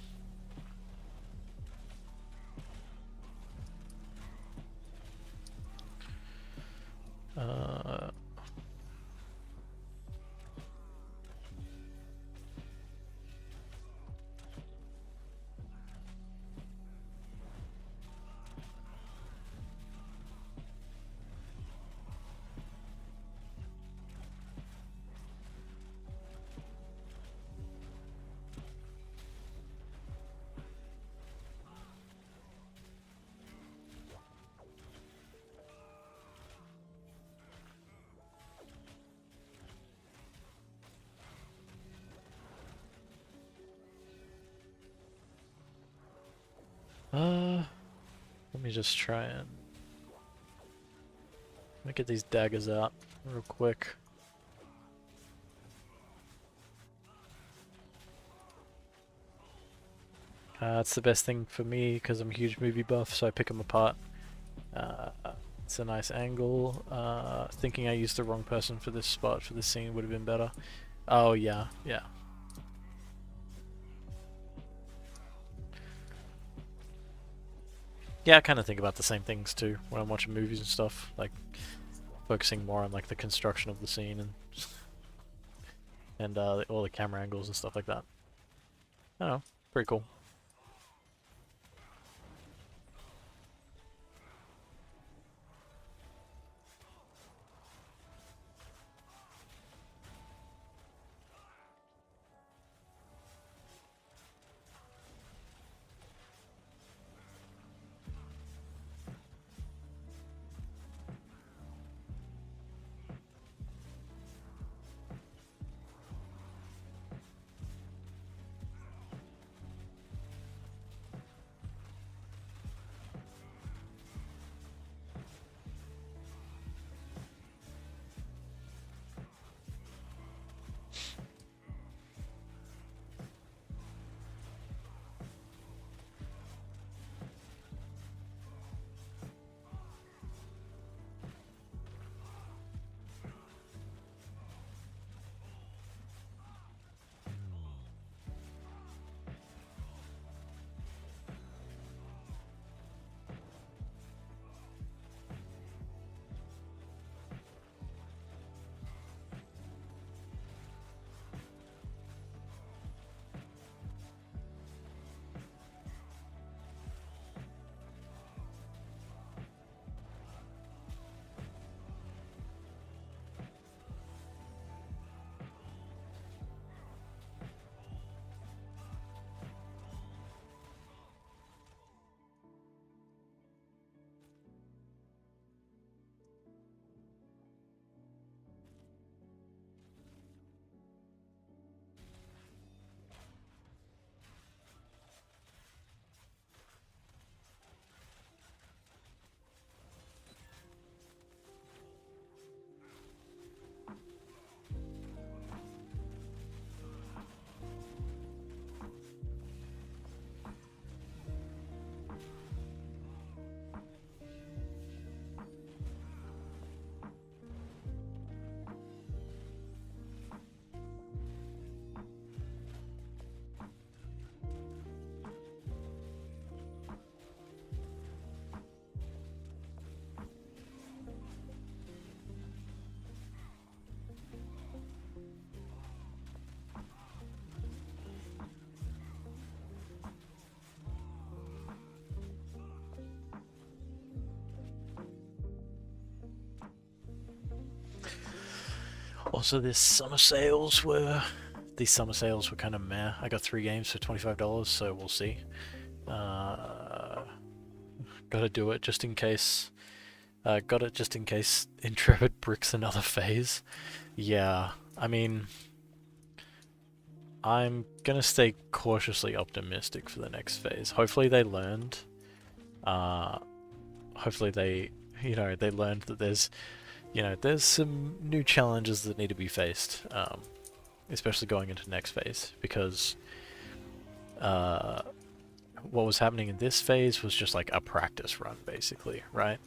Uh, uh, let me just try and let me get these daggers out real quick. It's the best thing for me because I'm a huge movie buff, so I pick them apart. Uh, it's a nice angle. Thinking I used the wrong person for this spot for this scene would have been better. Oh yeah, yeah. Yeah, I kind of think about the same things too when I'm watching movies and stuff, like focusing more on like the construction of the scene and all the camera angles and stuff like that. I don't know, pretty cool. Also, these summer sales were kind of meh. I got 3 games for $25, so we'll see. Gotta do it just in case. Got it just in case Intrepid bricks another phase. Yeah, I mean, I'm gonna stay cautiously optimistic for the next phase. Hopefully they learned. Hopefully they learned that there's some new challenges that need to be faced, especially going into the next phase, because what was happening in this phase was just like a practice run, basically, right?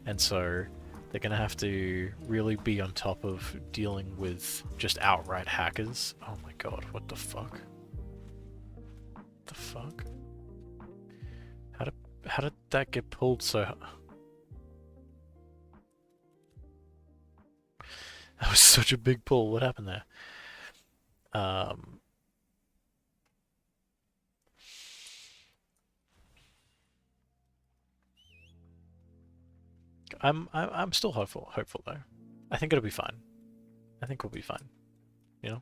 And so they're gonna have to really be on top of dealing with just outright hackers. Oh my god, what the fuck? What the fuck? How did that get pulled so... That was such a big pull. What happened there? I'm still hopeful though. I think it'll be fine. I think we'll be fine. You know?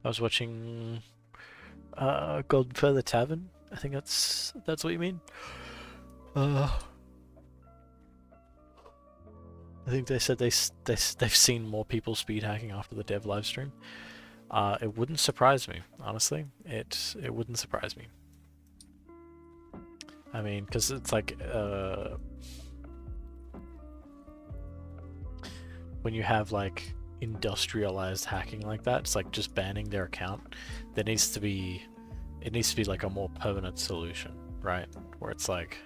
I was watching Godfather Tavern. I think that's what you mean. I think they said they've seen more people speed hacking after the dev livestream. It wouldn't surprise me, honestly. It wouldn't surprise me. I mean, because it's like when you have like industrialized hacking like that, it's like just banning their account. It needs to be like a more permanent solution, right? Where it's like,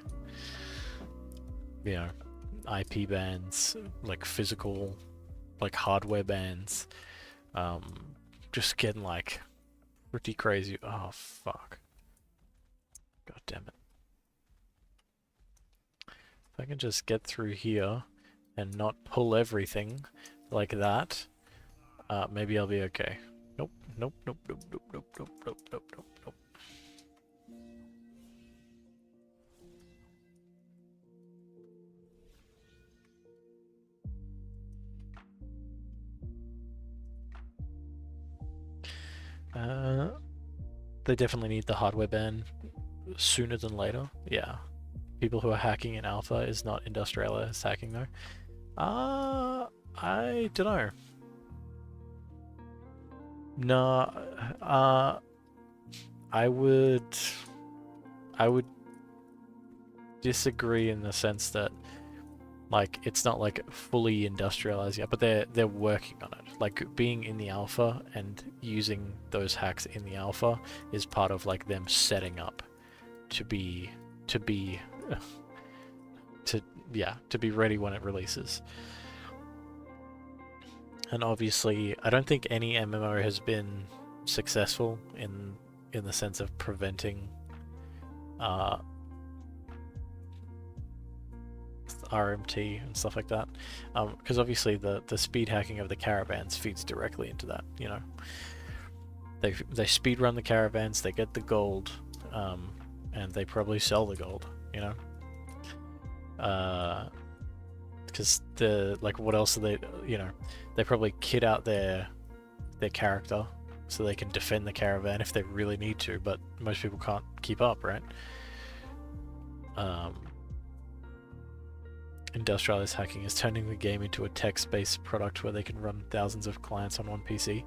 you know, IP bans, like physical, like hardware bans, just getting like pretty crazy. Oh fuck! God damn it! If I can just get through here and not pull everything like that, maybe I'll be okay. Nope, nope, nope, nope, nope, nope, nope, nope, nope, nope, nope. They definitely need the hardware ban sooner than later. Yeah. People who are hacking in alpha is not industrialized hacking though. I don't know. No, I would disagree in the sense that like it's not like fully industrialized yet, but they're working on it. Like being in the alpha and using those hacks in the alpha is part of like them setting up to be ready when it releases. And obviously, I don't think any MMO has been successful in the sense of preventing RMT and stuff like that, because obviously the speed hacking of the caravans feeds directly into that. You know, they speed run the caravans, they get the gold, and they probably sell the gold. You know, because what else do they? You know, they probably kit out their character so they can defend the caravan if they really need to, but most people can't keep up, right? Industrialized hacking is turning the game into a text-based product where they can run thousands of clients on one PC.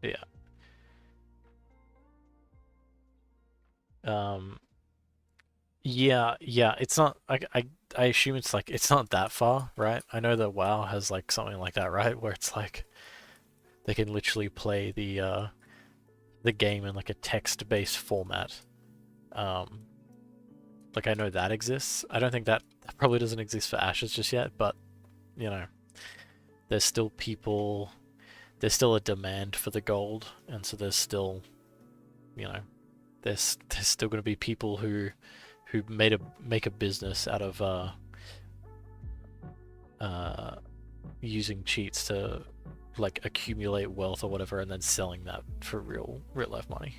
Yeah. Um, yeah, yeah, it's not. I assume it's like it's not that far, right? I know that WoW has like something like that, right? Where it's like they can literally play the game in like a text-based format. Um, like I know that exists. I don't think that probably doesn't exist for Ashes just yet, but you know, there's still people. There's still a demand for the gold, and so there's still, you know, there's still going to be people who make a business out of uh, using cheats to like accumulate wealth or whatever, and then selling that for real life money.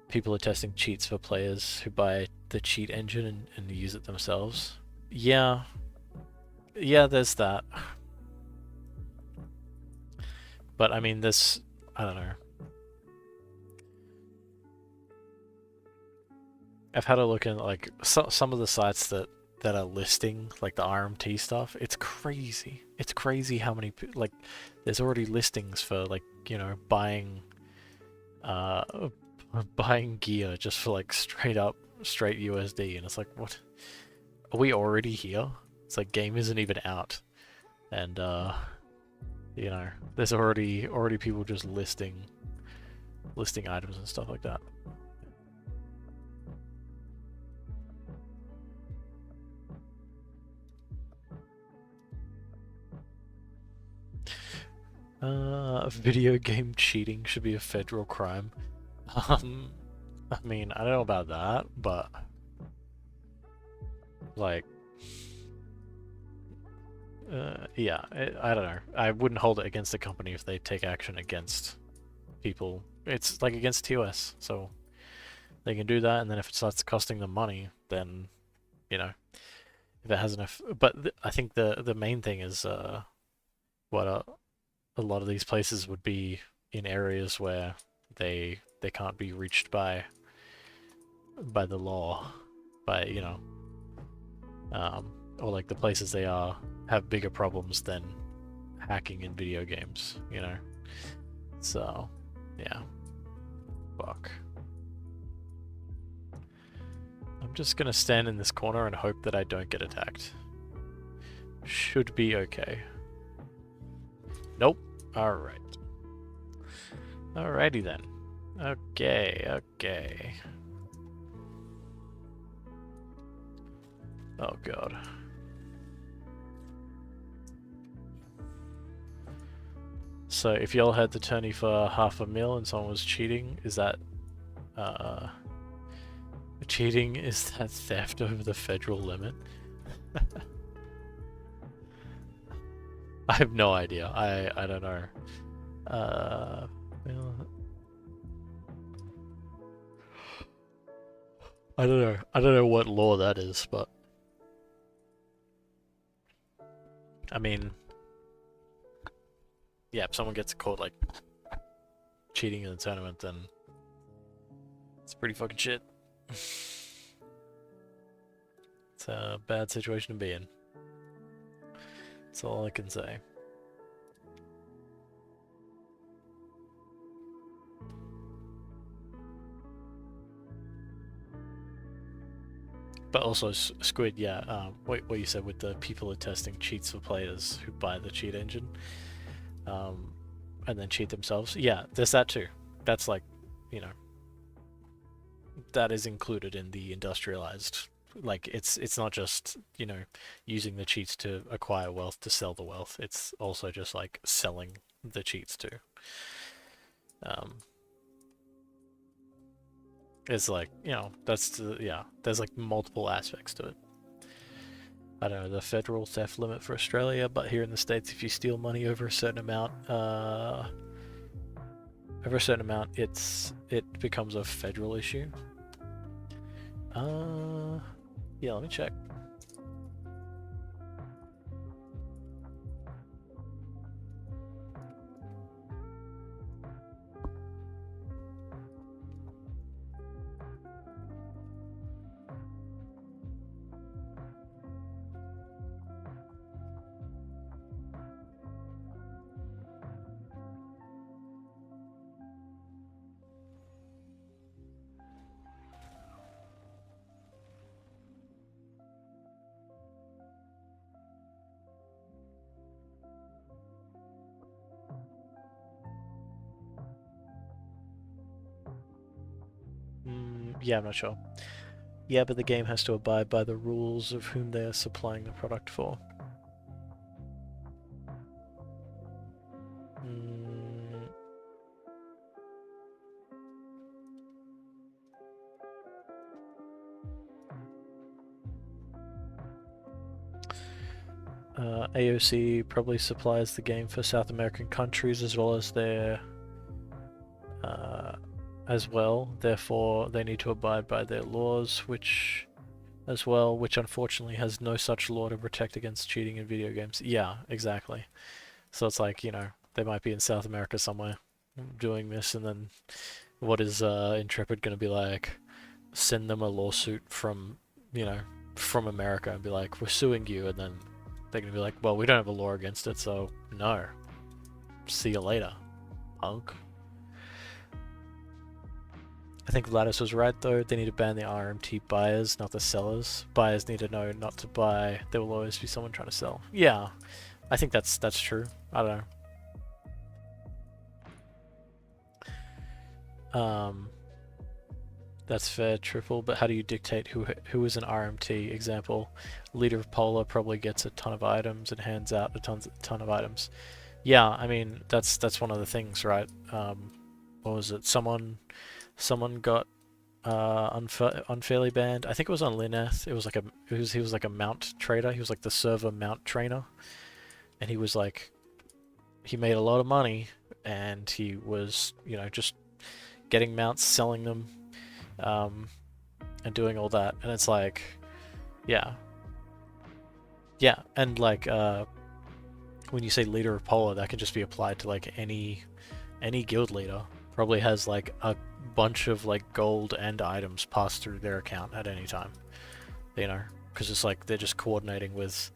People are testing cheats for players who buy the cheat engine and use it themselves. Yeah, yeah, there's that. But I mean, this, I don't know. I've had a look in like some of the sites that are listing like the RMT stuff. It's crazy. It's crazy how many like there's already listings for like buying uh buying gear just for like straight USD, and it's like, what? Are we already here? It's like game isn't even out, and there's already people just listing items and stuff like that. Video game cheating should be a federal crime. Um, I mean, I don't know about that, but like, yeah, I don't know. I wouldn't hold it against the company if they take action against people. It's like against TOS, so they can do that, and then if it starts costing them money, then you know, if it has enough. But I think the main thing is what a lot of these places would be in areas where they can't be reached by the law, by or like the places they are have bigger problems than hacking in video games, you know. So, yeah, fuck. I'm just gonna stand in this corner and hope that I don't get attacked. Should be okay. Nope. Alright. Alrighty then. Okay, okay. Oh god. So if y'all had the tourney for $500,000 and someone was cheating, is that cheating? Is that theft over the federal limit? I have no idea. I don't know. Well, I don't know. I don't know what law that is, but I mean, yeah, if someone gets caught like cheating in the tournament, then it's pretty fucking shit. It's a bad situation to be in. That's all I can say. But also, Squid, yeah, what you said with the people are testing cheats for players who buy the cheat engine, and then cheat themselves. Yeah, there's that too. That's like, you know, that is included in the industrialized. Like, it's not just, using the cheats to acquire wealth to sell the wealth. It's also just like selling the cheats too. Um, it's like, there's like multiple aspects to it. I don't know, the federal theft limit for Australia, but here in the States, if you steal money over a certain amount, it becomes a federal issue. Yeah, let me check. Yeah, I'm not sure. Yeah, but the game has to abide by the rules of whom they are supplying the product for. Mm, AOC probably supplies the game for South American countries as well as their as well. Therefore, they need to abide by their laws, which unfortunately has no such law to protect against cheating in video games. Yeah, exactly. So it's like, they might be in South America somewhere doing this, and then what is Intrepid going to be like? Send them a lawsuit from, you know, from America and be like, we're suing you, and then they're going to be like, well, we don't have a law against it, so no. See you later, punk. I think Lattice was right though. They need to ban the RMT buyers, not the sellers. Buyers need to know not to buy. There will always be someone trying to sell. Yeah, I think that's true. I don't know. That's fair, Triple. But how do you dictate who is an RMT? Example, leader of Polar probably gets a ton of items and hands out a ton of items. Yeah, I mean that's one of the things, right? What was it? Someone got unfairly banned. I think it was on Lineth. He was like a mount trader. He was like the server mount trainer, and he made a lot of money, and he was just getting mounts, selling them, and doing all that. And it's like, yeah, yeah, and like when you say leader of Polar, that can just be applied to like any guild leader. Probably has like a bunch of like gold and items pass through their account at any time, because it's like they're just coordinating with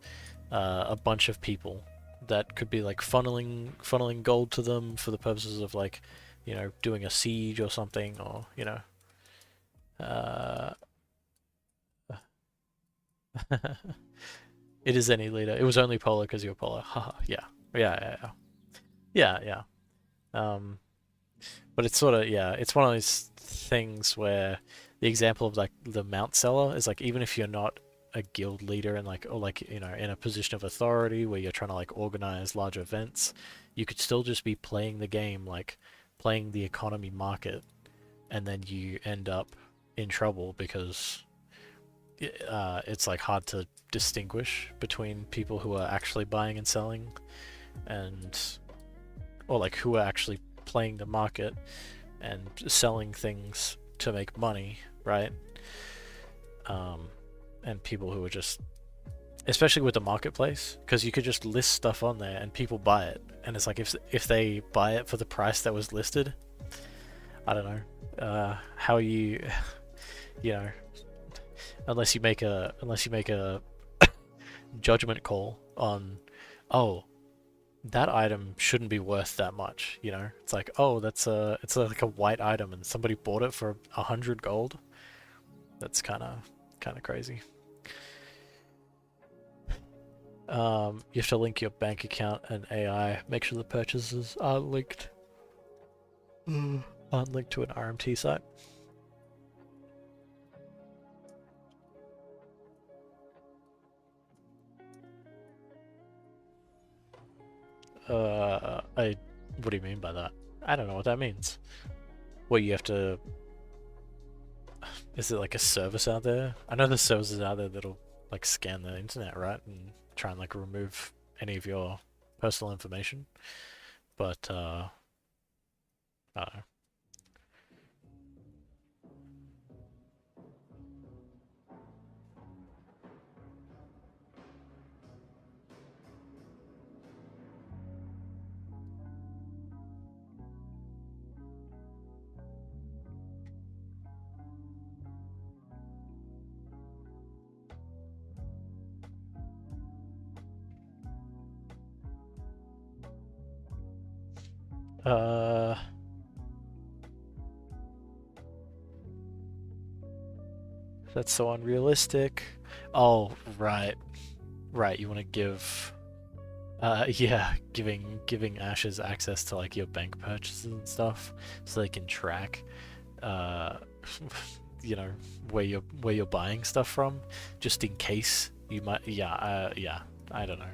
a bunch of people that could be like funneling gold to them for the purposes of like doing a siege or something, or uh, it is any leader. It was only Polar because you're Polar. Haha, yeah. Yeah, yeah, yeah. Yeah, yeah. But it's sort of, yeah, it's one of those things where the example of like the mount seller is like, even if you're not a guild leader and like, or like, in a position of authority where you're trying to like organize large events, you could still just be playing the game, like playing the economy market, and then you end up in trouble because it's like hard to distinguish between people who are actually buying and selling, and or like who are actually playing the market and selling things to make money, right? And people who are just, especially with the marketplace, because you could just list stuff on there and people buy it, and it's like if they buy it for the price that was listed, I don't know how you unless you make a judgment call on, oh, that item shouldn't be worth that much, It's like, oh, it's like a white item and somebody bought it for 100 gold. That's kind of crazy. You have to link your bank account and AI. Make sure the purchases are linked. Aren't linked to an RMT site. What do you mean by that? I don't know what that means. What, you have to... Is it like a service out there? I know there's services out there that'll like scan the internet, right? And try and like remove any of your personal information. But, I don't know. That's so unrealistic. Oh, right. Right, you want to give... yeah, giving Ashes access to like your bank purchases and stuff, so they can track. Uh, you know, where you're buying stuff from, just in case you might. Yeah, yeah. I don't know.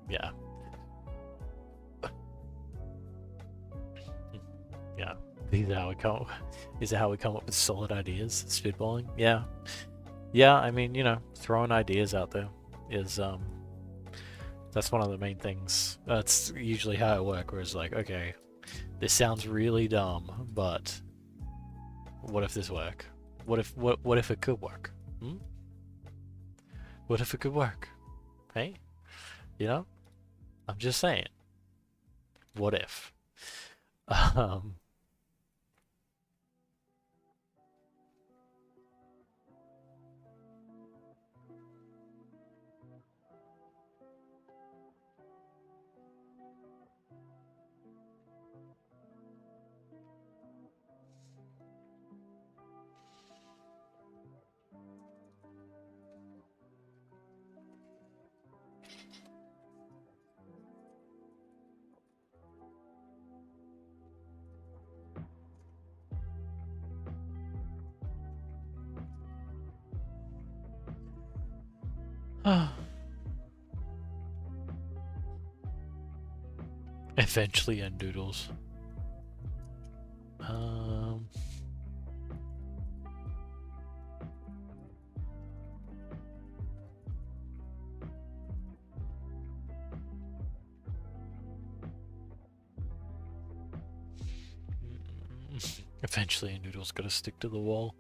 Yeah, yeah. These are how we come. These are how we come up with solid ideas. Spitballing. Yeah, yeah. I mean, you know, throwing ideas out there is that's one of the main things. That's usually how it works. Where it's like, okay, this sounds really dumb, but what if this work? What if it could work? Hmm? What if it could work? Hey, you know, I'm just saying. What if? Um, eventually end doodles. Um, eventually end doodles got to stick to the wall.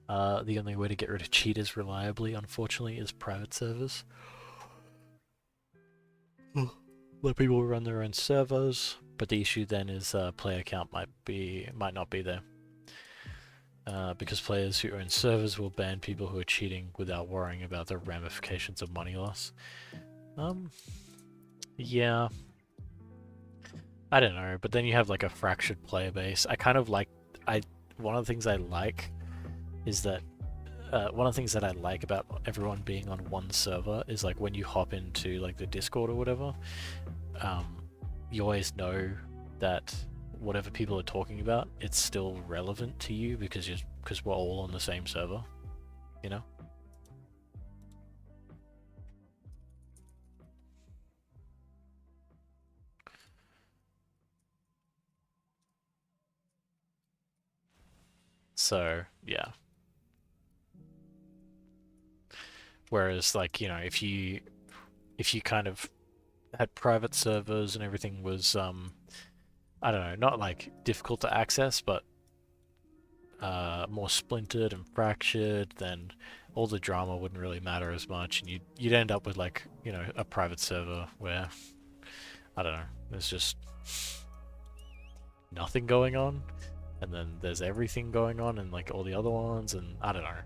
The only way to get rid of cheaters reliably, unfortunately, is private servers. Let people run their own servers, but the issue then is player count might not be there. Because players who own servers will ban people who are cheating without worrying about the ramifications of money loss. Yeah, I don't know, but then you have like a fractured player base. One of the things I like is that one of the things that I like about everyone being on one server is like when you hop into like the Discord or whatever, you always know that whatever people are talking about, it's still relevant to you because we're all on the same server, you know? So, yeah. Whereas like, you know, if you kind of had private servers and everything was I don't know, not like difficult to access, but more splintered and fractured, then all the drama wouldn't really matter as much, and you'd end up with like, you know, a private server where I don't know, there's just nothing going on, and then there's everything going on, and like all the other ones, and I don't know.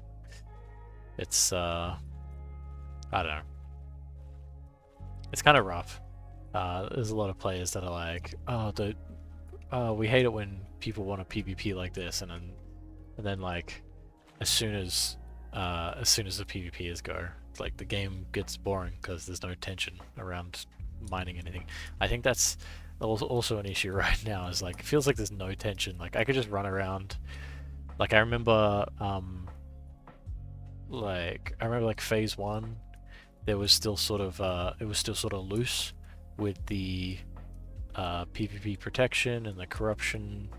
It's I don't know. It's kind of rough. There's a lot of players that are like, we hate it when people want a PvP like this, and then like as soon as the PvP is go, like the game gets boring because there's no tension around mining anything. I think that's also an issue right now. Is like it feels like there's no tension. Like I could just run around. Like I remember, like phase one, there was still sort of it was still sort of loose with the PvP protection and the corruption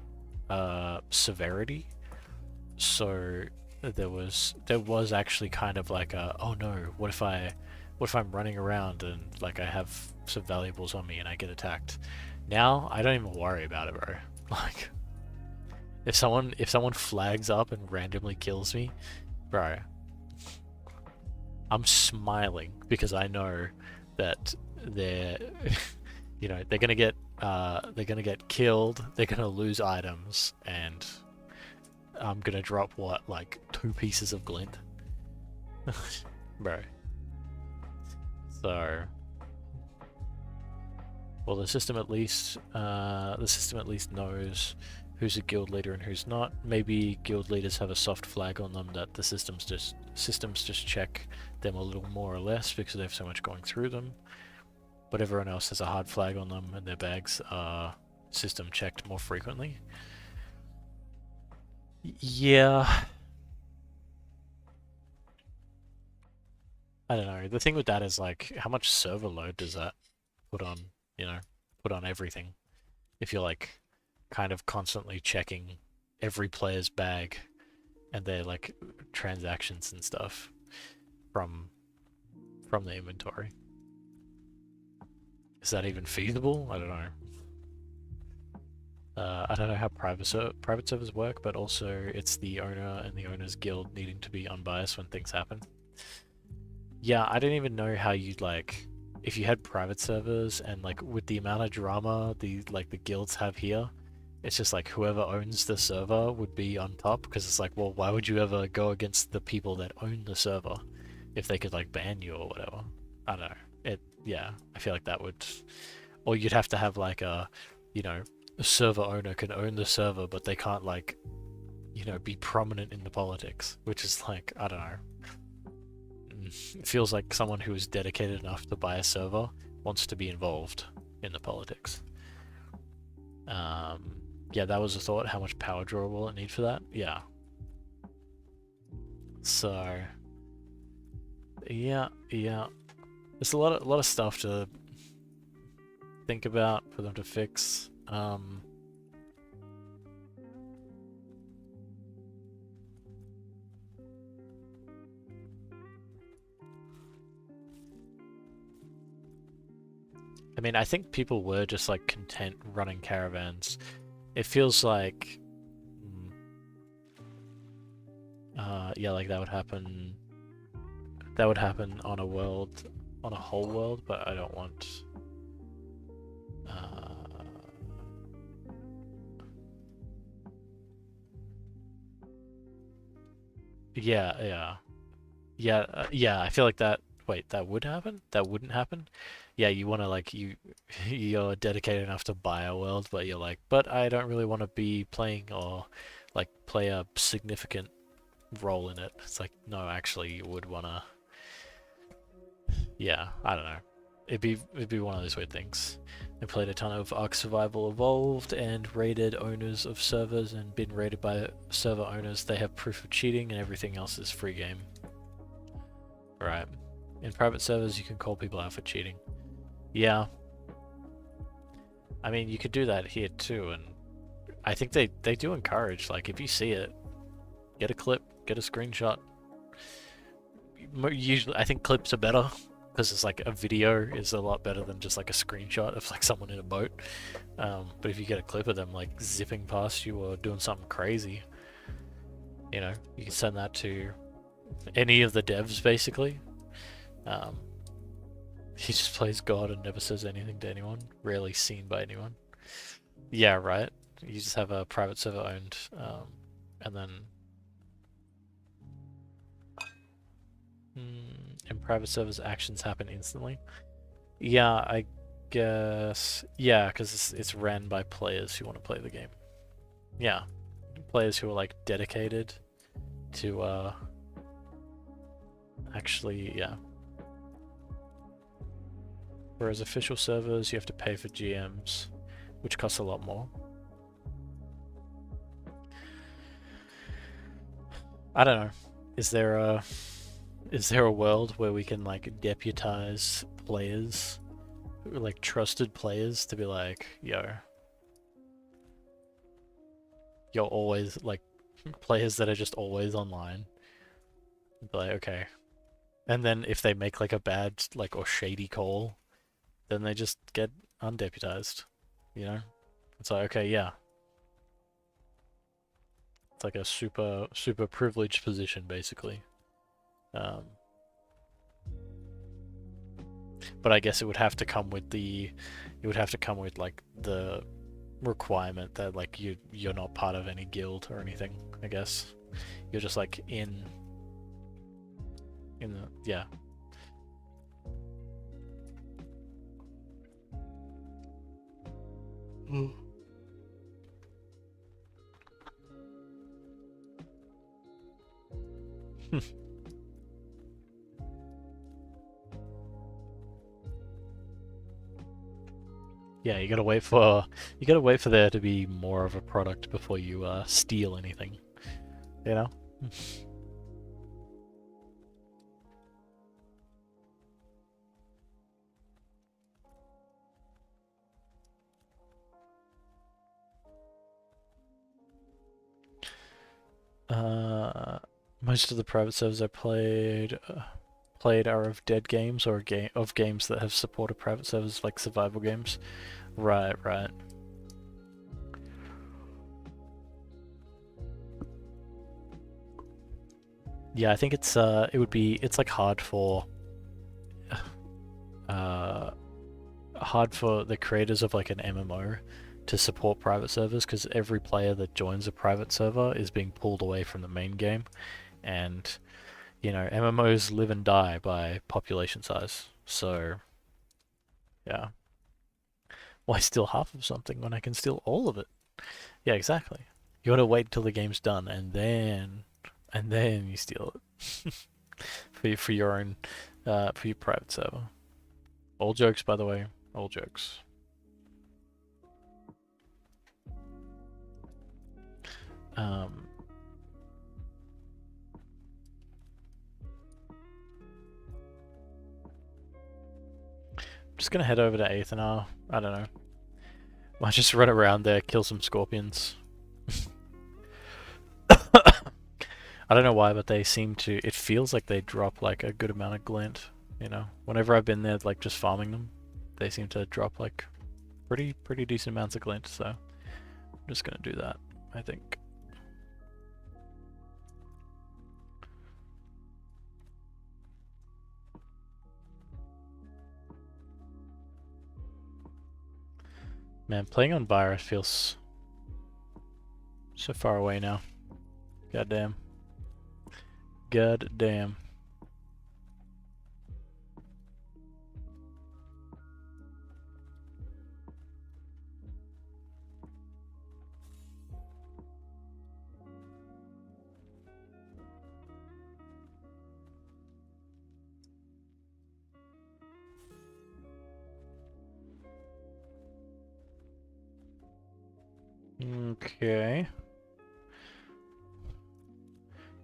severity. So there was actually kind of like a, oh no, what if I'm running around and like I have some valuables on me and I get attacked? Now I don't even worry about it, bro. Like if someone flags up and randomly kills me, bro, I'm smiling because I know that they're you know, they're gonna get killed, they're gonna lose items, and I'm gonna drop what, like 2 pieces of glint? Bro. So well, the system at least knows who's a guild leader and who's not. Maybe guild leaders have a soft flag on them that the systems just check them a little more or less because they have so much going through them. But everyone else has a hard flag on them and their bags are system checked more frequently. Yeah, I don't know. The thing with that is like, how much server load does that put on, you know, put on everything? If you're like kind of constantly checking every player's bag and their like transactions and stuff from the inventory. Is that even feasible? I don't know. I don't know how private servers work, but also it's the owner and the owner's guild needing to be unbiased when things happen. Yeah, I don't even know how you'd like if you had private servers and like with the amount of drama the guilds have here, it's just like whoever owns the server would be on top because it's like, well, why would you ever go against the people that own the server if they could like ban you or whatever? I don't know. Yeah, I feel like that would, or you'd have to have like you know, a server owner can own the server, but they can't like, be prominent in the politics, which is like, I don't know. It feels like someone who is dedicated enough to buy a server wants to be involved in the politics. Yeah, that was a thought. How much power draw will it need for that? Yeah. So, yeah. There's a lot of stuff to think about for them to fix. I mean, I think people were just like content running caravans. It feels like, yeah, like that would happen. That would happen on a world, on a whole world, but I don't want. Yeah. I feel like that. Wait, that would happen? That wouldn't happen? Yeah, you want to like you're dedicated enough to buy a world, but you're like, but I don't really want to be playing or like play a significant role in it. It's like, no, actually, you would wanna. Yeah, I don't know. It'd be one of those weird things. I played a ton of Ark Survival Evolved and raided owners of servers and been raided by server owners. They have proof of cheating and everything else is free game. Right. In private servers, you can call people out for cheating. Yeah. I mean, you could do that here too, and I think they do encourage, like, if you see it, get a clip, get a screenshot. Usually, I think clips are better because it's like a video is a lot better than just like a screenshot of like someone in a boat. But if you get a clip of them like zipping past you or doing something crazy, you can send that to any of the devs basically. He just plays God and never says anything to anyone, rarely seen by anyone. Yeah, right. You just have a private server owned, and then in private servers actions happen instantly. Yeah, I guess. Yeah, because it's ran by players who want to play the game. Yeah, players who are like dedicated to actually, yeah. Whereas official servers, you have to pay for GMs, which costs a lot more. I don't know. Is there a world where we can like deputize players, like trusted players, to be like, yo, you're always like players that are just always online. Be like, okay. And then if they make like a bad like or shady call, then they just get undeputized. It's like, okay, yeah. It's like a super privileged position basically. But I guess it would have to come with like the requirement that like you're not part of any guild or anything. I guess you're just like in the yeah. Yeah, you gotta wait for there to be more of a product before you steal anything. You know? Most of the private servers I played are of dead games or of games that have supported private servers, like survival games. Right, right. Yeah, I think it's like uh hard for the creators of like an MMO to support private servers because every player that joins a private server is being pulled away from the main game, and you know MMOs live and die by population size. So yeah, why steal half of something when I can steal all of it? Yeah, exactly. You want to wait till the game's done and then you steal it for your own for your private server. All jokes, by the way. All jokes. Um, just gonna head over to Aethernar. I don't know. Might just run around there, kill some scorpions. I don't know why, but they seem to. It feels like they drop like a good amount of glint. You know, whenever I've been there, like just farming them, they seem to drop like pretty decent amounts of glint. So I'm just gonna do that, I think. Man, playing on Virus feels so far away now. God damn. God damn. Okay.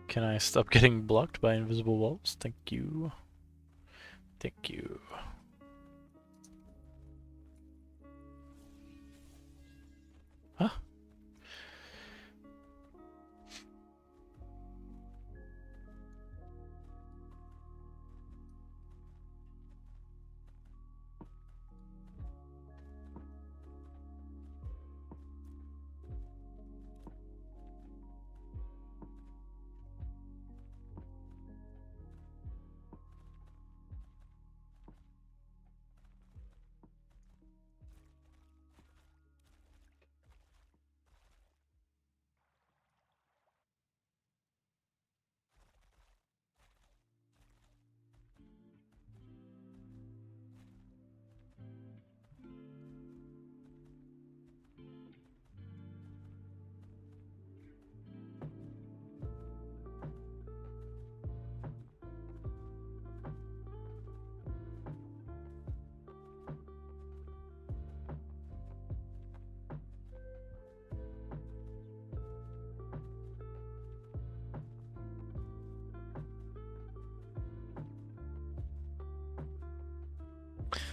Can I stop getting blocked by invisible walls? Thank you. Thank you. Huh?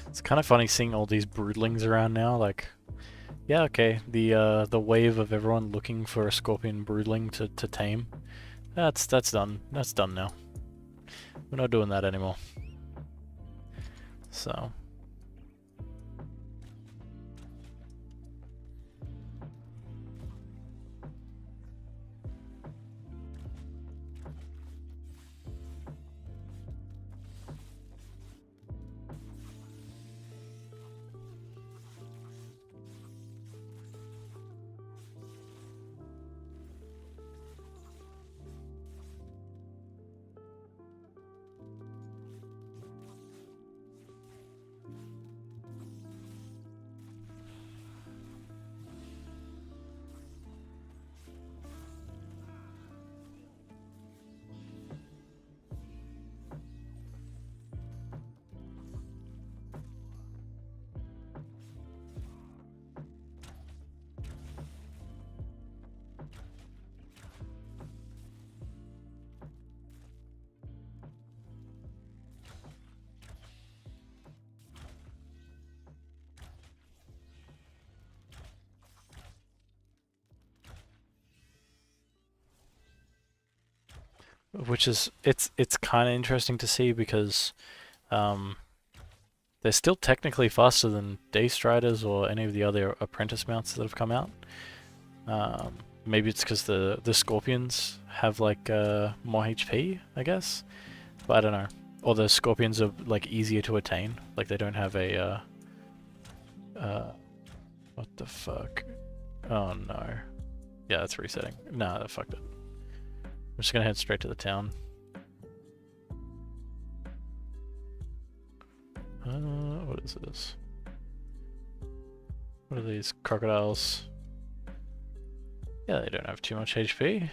It's kind of funny seeing all these broodlings around now. Like, yeah, okay, the wave of everyone looking for a scorpion broodling to tame. That's done. That's done now. We're not doing that anymore. So. which is it's kind of interesting to see because um, they're still technically faster than Day Striders or any of the other apprentice mounts that have come out. Um, Maybe it's because the Scorpions have like more HP, I guess, but I don't know. Or the Scorpions are like easier to attain. Like they don't have a what the fuck? Oh no. Yeah, that's resetting. Nah, that fucked it. I'm just gonna head straight to the town. What is this? What are these crocodiles? Yeah, they don't have too much HP.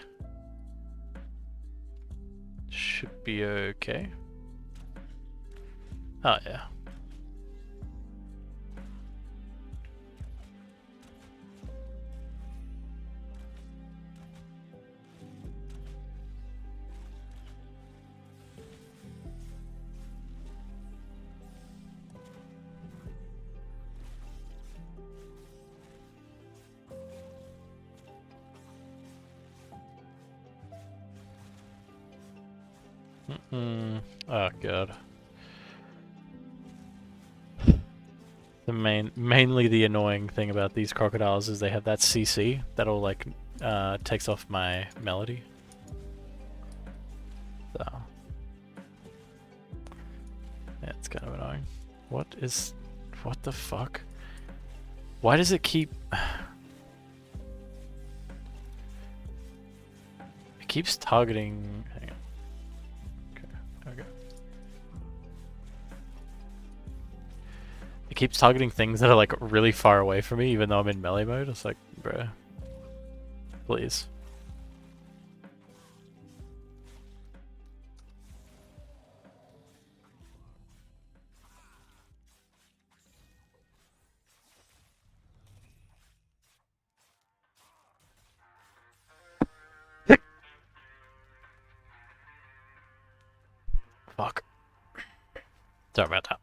Should be okay. Oh yeah. Oh god. Mainly the annoying thing about these crocodiles is they have that CC that'll like takes off my melody. So yeah, it's kind of annoying. What the fuck? Why does it keep it keeps targeting? Hang on. Okay. It keeps targeting things that are like really far away from me, even though I'm in melee mode. It's like, bruh, please. Fuck. Sorry about that.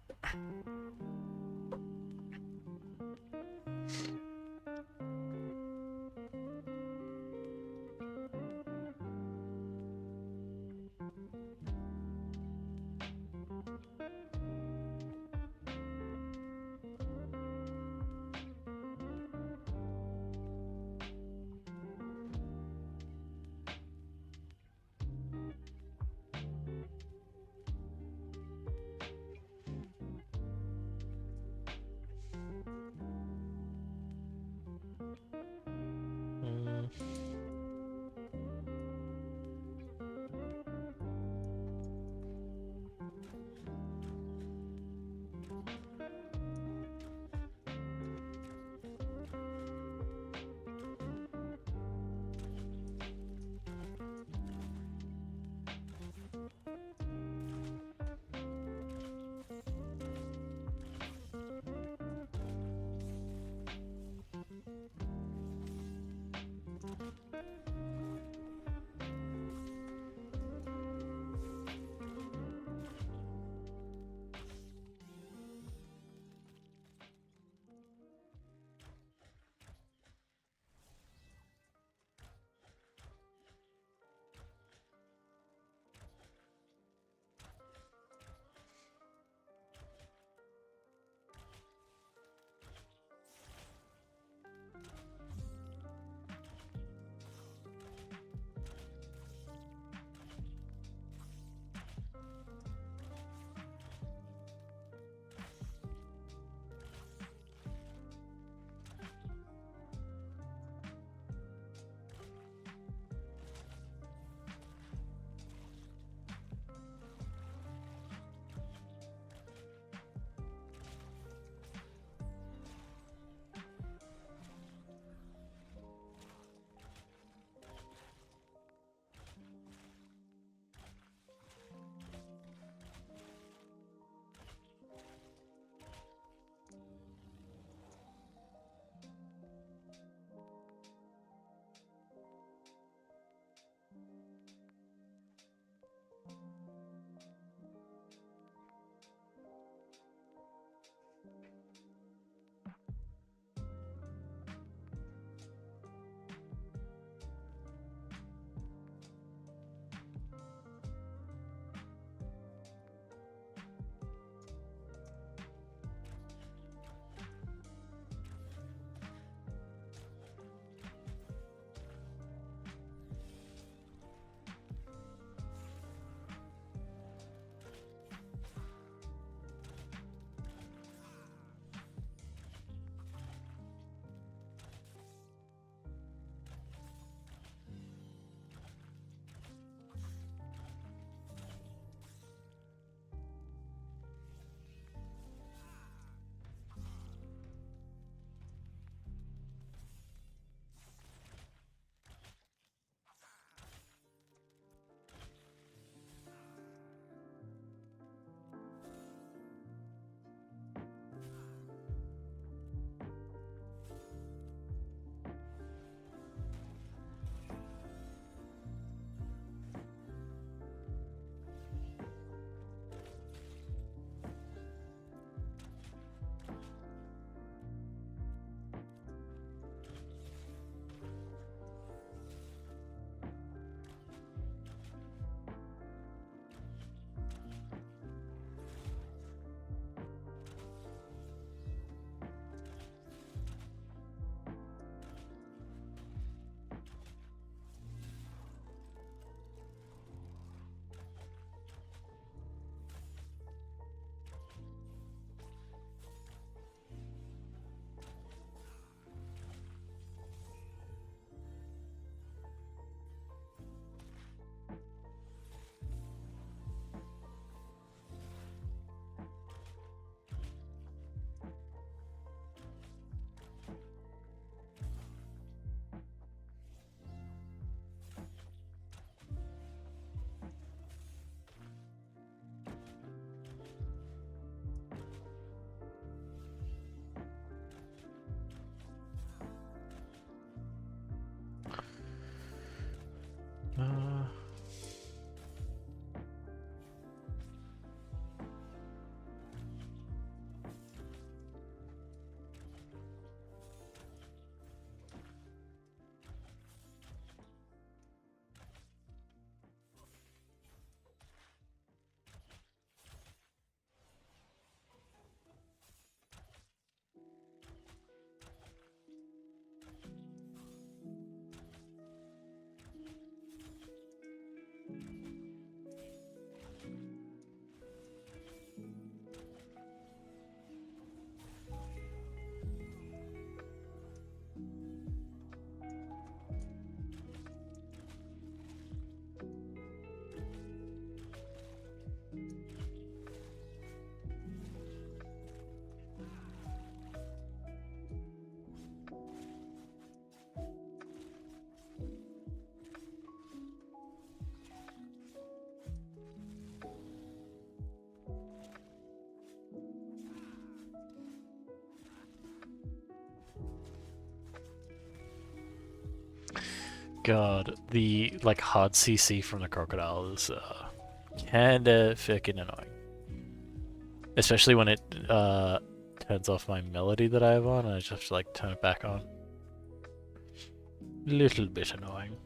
God, the like hard CC from the crocodile is kinda freaking annoying. Especially when it turns off my melody that I have on and I just have to like turn it back on. Little bit annoying.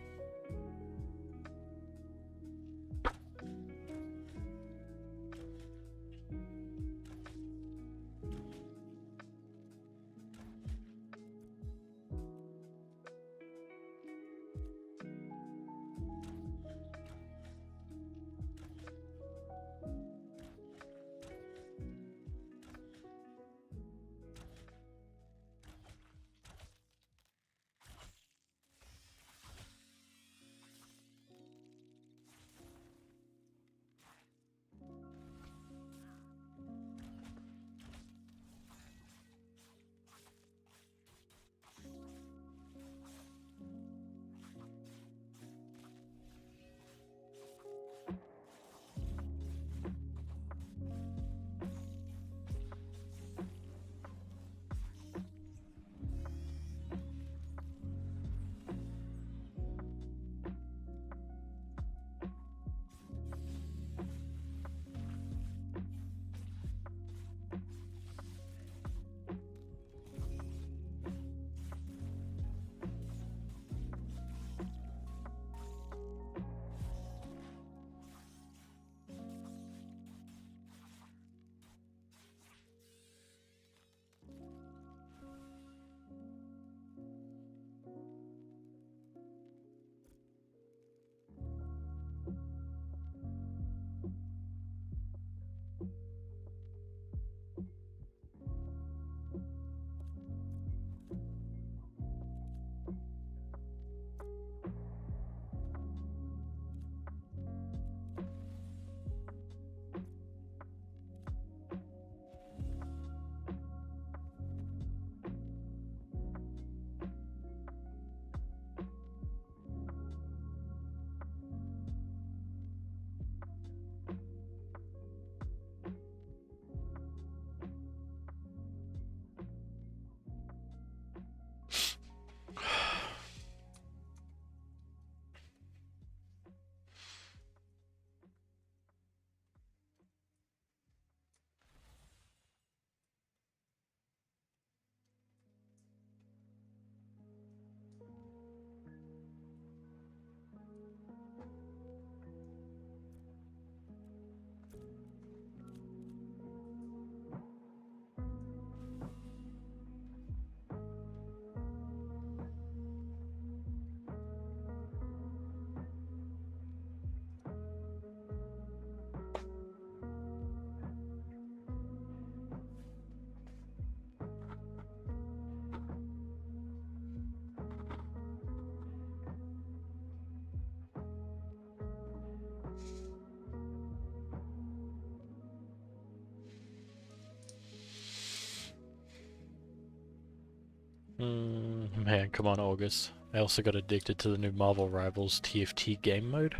Man, come on, August. I also got addicted to the new Marvel Rivals TFT game mode.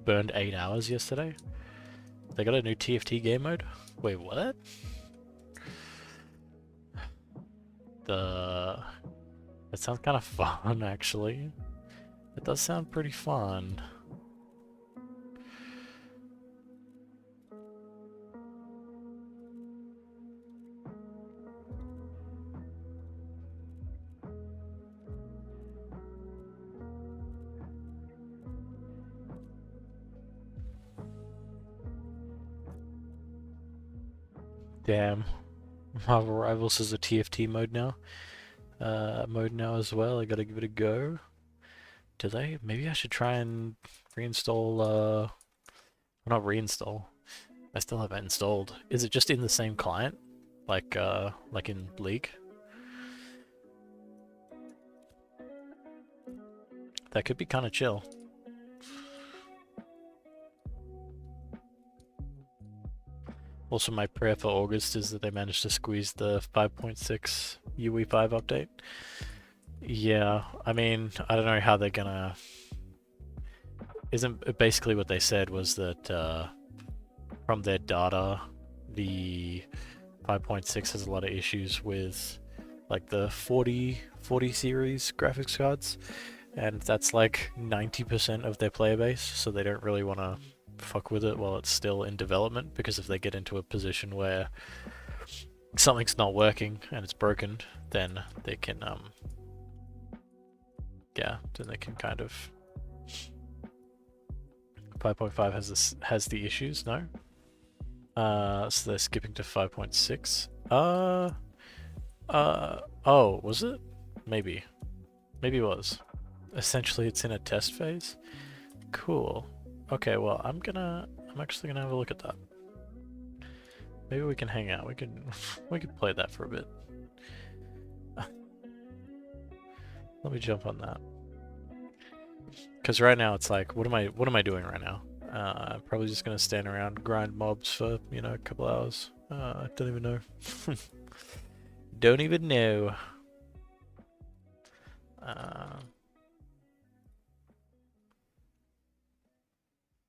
Burned 8 hours yesterday. They got a new TFT game mode? Wait, what? That sounds kind of fun, actually. It does sound pretty fun. Damn. Marvel Rivals is a TFT mode now. As well. I gotta give it a go. Do they? Maybe I should try and reinstall, well, not reinstall. I still have it installed. Is it just in the same client? Like in League? That could be kind of chill. Also, my prayer for August is that they manage to squeeze the 5.6 UE5 update. Yeah, I mean, I don't know how they're gonna... Isn't basically what they said was that from their data, the 5.6 has a lot of issues with like the 40 series graphics cards, and that's like 90% of their player base, so they don't really want to fuck with it while it's still in development, because if they get into a position where something's not working and it's broken, then they can yeah, then they can kind of 5.5 has the issues, no? So they're skipping to 5.6. Oh, was it? Maybe. Maybe it was. Essentially, it's in a test phase. Cool. Okay, well, I'm actually gonna have a look at that. Maybe we can hang out. We could play that for a bit. Let me jump on that. Because right now it's like, what am I doing right now? Probably just gonna stand around, grind mobs for, you know, a couple hours. I don't even know. Don't even know.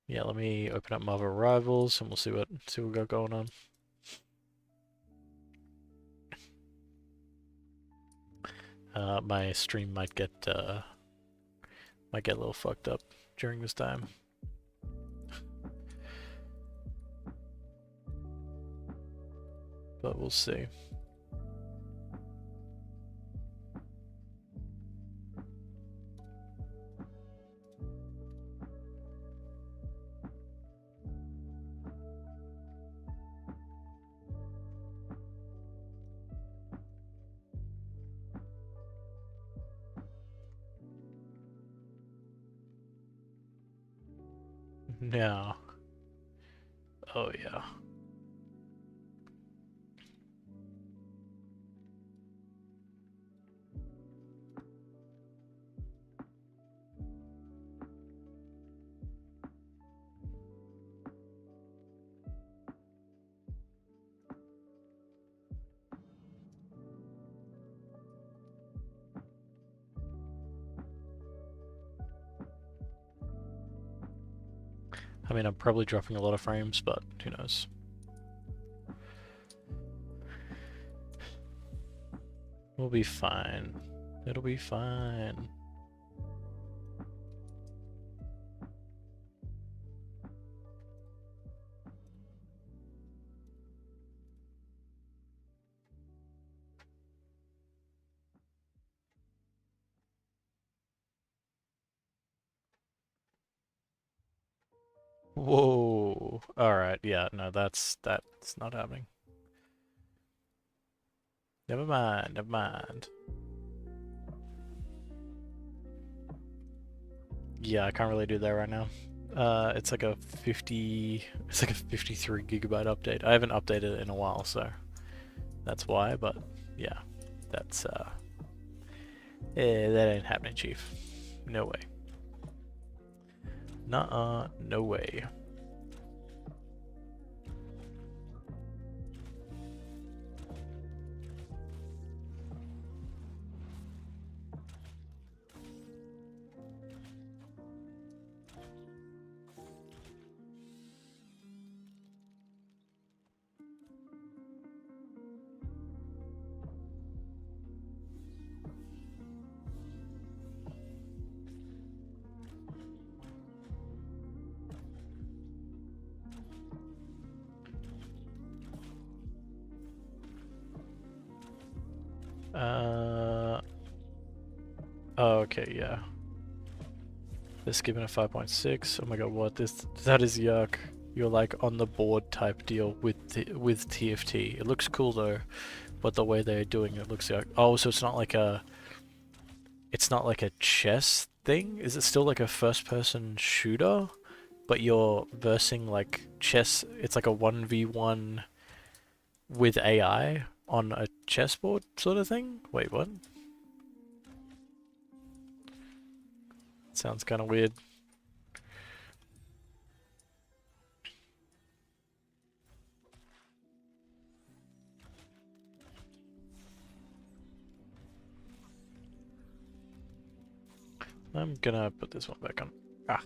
Yeah, let me open up Marvel Rivals and we'll see what we got going on. My stream might get a little fucked up during this time. But we'll see. No. Oh yeah. I mean, I'm probably dropping a lot of frames, but who knows. We'll be fine. It'll be fine. Whoa. Alright, yeah, no, that's not happening. Never mind, never mind. Yeah, I can't really do that right now. It's like a 53 gigabyte update. I haven't updated it in a while, so that's why, but yeah, that's that ain't happening, Chief. No way. Nuh-uh, no way. Oh, okay, yeah. They're skipping a 5.6. Oh my god, what? That is yuck. You're like on the board type deal with TFT. It looks cool though, but the way they're doing it looks yuck. Oh, so it's not like a chess thing? Is it still like a first-person shooter? But you're versing like chess. It's like a 1v1 with AI on a chessboard sort of thing? Wait, what? Sounds kind of weird. I'm gonna put this one back on. Ah.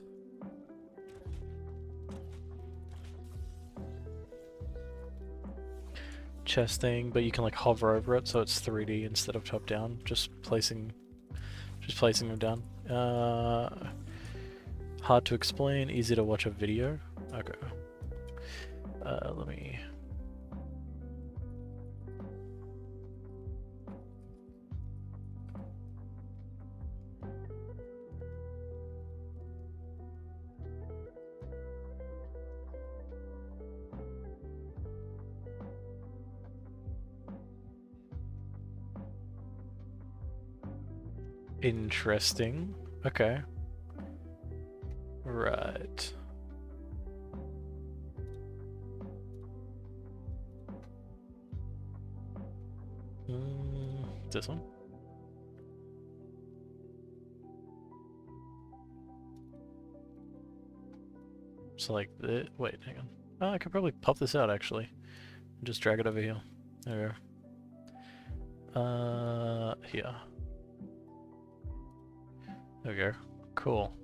Chess thing, but you can like hover over it so it's 3D instead of top down. Just placing them down. Hard to explain, easy to watch a video. Okay. Let me. Interesting. Okay. Right. This one? So like, wait, hang on. Oh, I could probably pop this out actually. And just drag it over here. There we go. Here. There we go. Cool.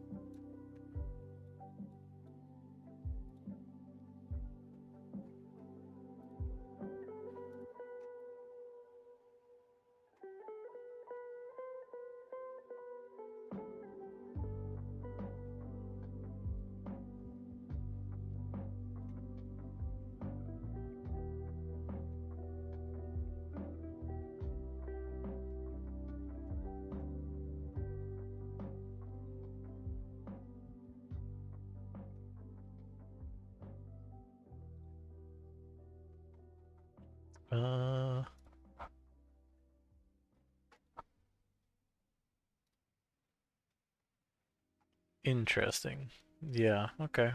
Interesting. Yeah, okay.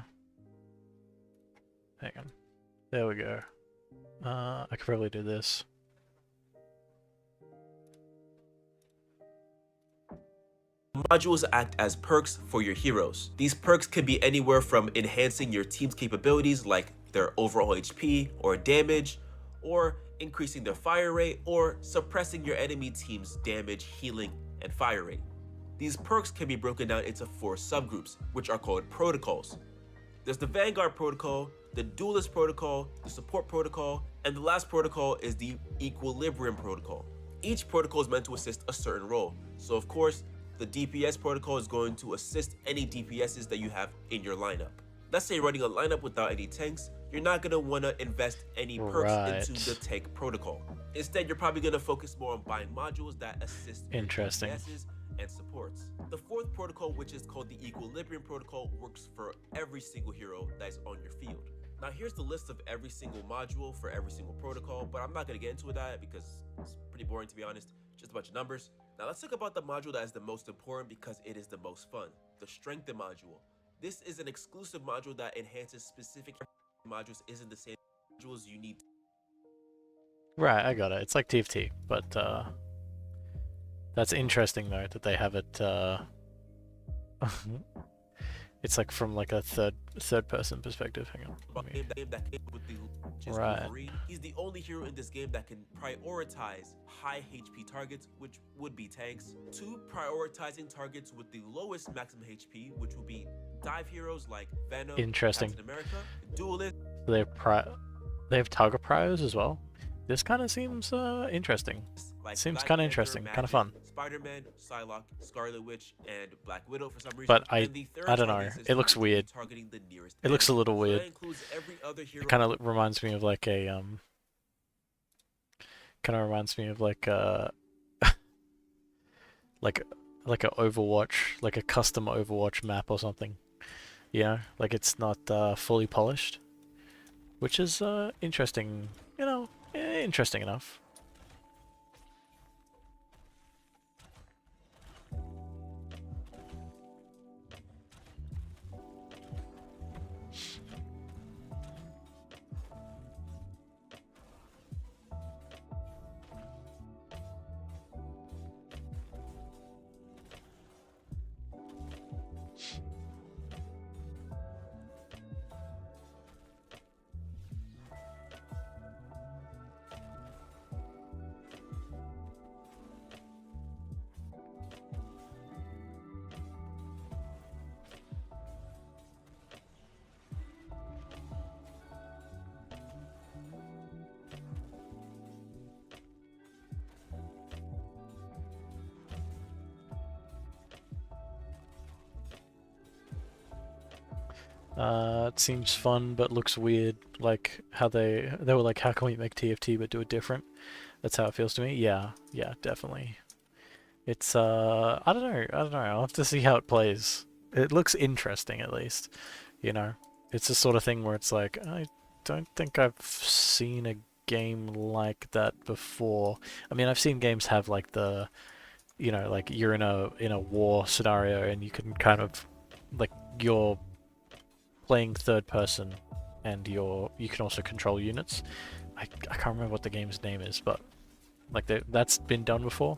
Hang on. There we go. I could probably do this. Modules act as perks for your heroes. These perks could be anywhere from enhancing your team's capabilities like their overall HP or damage, or increasing their fire rate, or suppressing your enemy team's damage, healing, and fire rate. These perks can be broken down into 4 subgroups, which are called protocols. There's the Vanguard protocol, the Duelist protocol, the Support protocol, and the last protocol is the Equilibrium protocol. Each protocol is meant to assist a certain role. So of course, the DPS protocol is going to assist any DPSs that you have in your lineup. Let's say you're running a lineup without any tanks, you're not going to want to invest any perks into the tank protocol. Instead, you're probably going to focus more on buying modules that assist DPSs and supports. The 4th protocol, which is called the Equilibrium protocol, works for every single hero that is on your field. Now here's the list of every single module for every single protocol, but I'm not going to get into that because it's pretty boring, to be honest, just a bunch of numbers. Now let's talk about the module that is the most important because it is the most fun, the Strengthen module. This is an exclusive module that enhances specific modules, isn't the same modules you need. Right, I got it. It's like TFT, but that's interesting though that they have it. It's like from like a third person perspective. Hang on. Right. He's the only hero in this game that can prioritize high HP targets, which would be tanks, to prioritizing targets with the lowest maximum HP, which would be dive heroes like Venom, Captain America, Duelist. They have target priors as well. This kind of seems interesting. Like seems kind of interesting, kind of fun. Spider-Man, Psylocke, Scarlet Witch, and Black Widow for some reason. But I don't know. It looks weird. It looks a little weird. It kind of reminds me of like a kind of reminds me of like like a Overwatch, like a custom Overwatch map or something. You know, like it's not fully polished, which is interesting. You know, interesting enough. It seems fun, but looks weird. Like how they were like, how can we make TFT but do it different? That's how it feels to me. Yeah, yeah, definitely. It's I don't know. I'll have to see how it plays. It looks interesting at least, you know. It's the sort of thing where it's like, I don't think I've seen a game like that before. I mean, I've seen games have like the, you know, like you're in a war scenario and you can kind of like you're playing third person and you can also control units. I can't remember what the game's name is, but like that's been done before.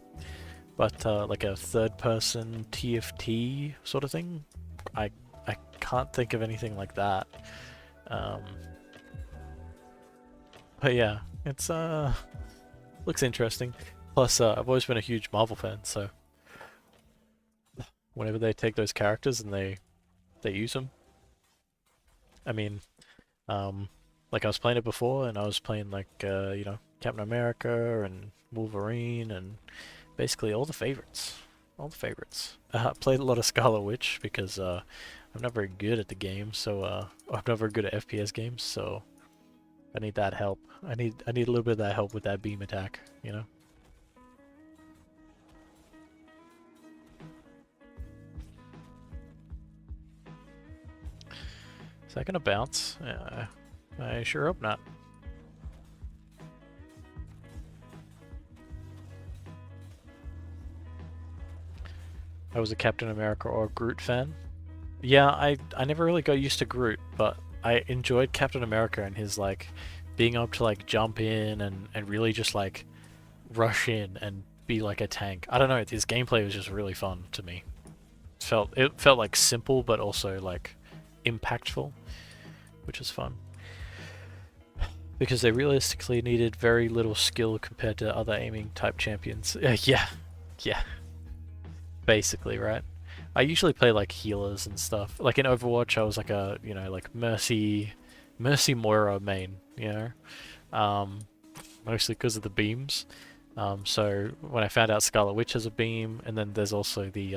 But like a third person TFT sort of thing, I I can't think of anything like that. Um, but yeah, it's looks interesting. Plus, I've always been a huge Marvel fan, so whenever they take those characters and they use them, I mean, like I was playing it before, and I was playing like you know, Captain America and Wolverine and basically all the favorites. All the favorites. Played a lot of Scarlet Witch because I'm not very good at the game, so I'm not very good at FPS games, so I need that help. I need a little bit of that help with that beam attack, you know? Is that gonna bounce? I sure hope not. I was a Captain America or Groot fan. Yeah, I never really got used to Groot, but I enjoyed Captain America and his like being able to like jump in and really just like rush in and be like a tank. I don't know, his gameplay was just really fun to me. It felt like simple but also like impactful, which was fun. Because they realistically needed very little skill compared to other aiming type champions. Yeah, yeah, basically, right? I usually play like healers and stuff. Like in Overwatch, I was like a, you know, like Mercy Moira main, you know? Mostly because of the beams. So when I found out Scarlet Witch has a beam, and then there's also the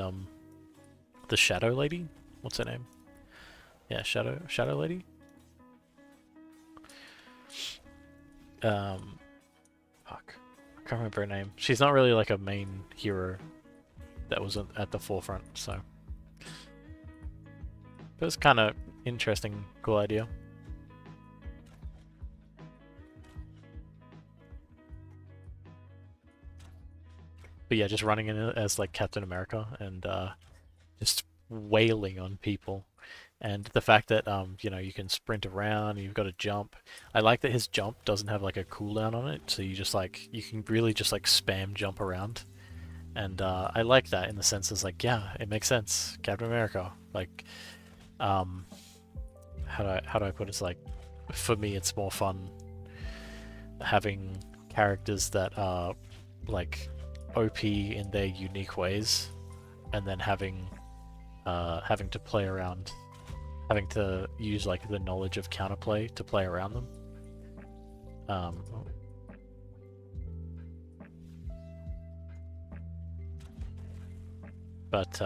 Shadow Lady. What's her name? Yeah, Shadow Lady. Fuck, I can't remember her name. She's not really like a main hero that was at the forefront, so it was kind of interesting, cool idea. But yeah, just running in as like Captain America and just wailing on people. And the fact that you know, you can sprint around, you've got to jump. I like that his jump doesn't have like a cooldown on it, so you just like you can really just like spam jump around. And I like that in the sense it's like, yeah, it makes sense. Captain America, like, how do I put it? It's like, for me, it's more fun having characters that are like OP in their unique ways, and then having to play around, having to use like the knowledge of counterplay to play around them. But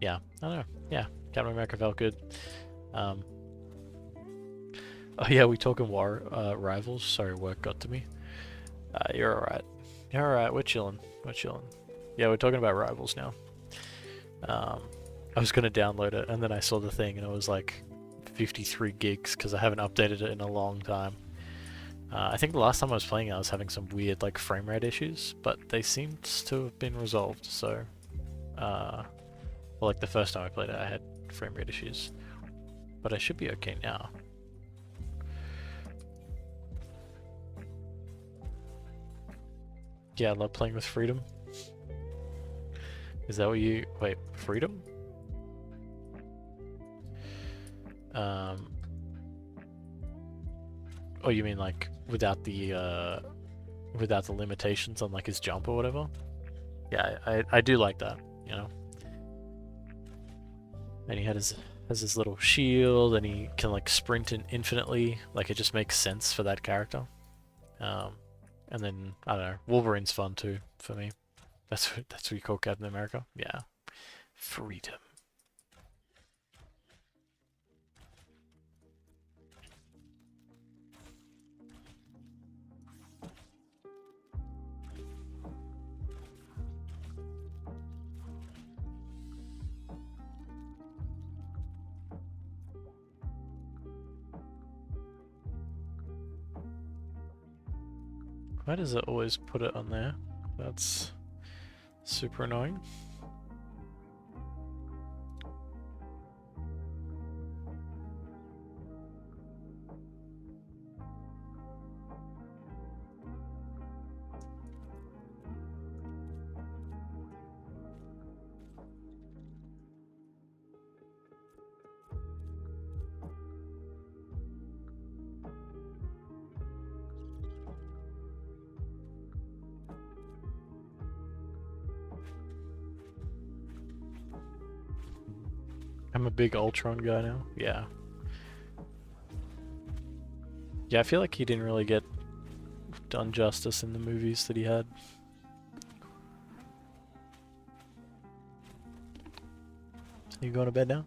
yeah, I don't know. Yeah, Captain America felt good. Oh yeah, we talking war rivals. Sorry, work got to me. You're alright. You're alright. We're chilling. We're chilling. Yeah, we're talking about rivals now. I was gonna download it, and then I saw the thing, and it was like 53 gigs because I haven't updated it in a long time. I think the last time I was playing it, I was having some weird like frame rate issues, but they seemed to have been resolved. So, well, like the first time I played it, I had frame rate issues, but I should be okay now. Yeah, I love playing with freedom. Is that what you... Wait, freedom? Oh, you mean like without the limitations on like his jump or whatever? Yeah, I do like that, you know? And he has his little shield, and he can like sprint infinitely. Like, it just makes sense for that character. And then, I don't know, Wolverine's fun too, for me. That's what you call Captain America? Yeah. Freedom. Why does it always put it on there? That's super annoying. I'm a big Ultron guy now. Yeah. Yeah, I feel like he didn't really get done justice in the movies that he had. You going to bed now?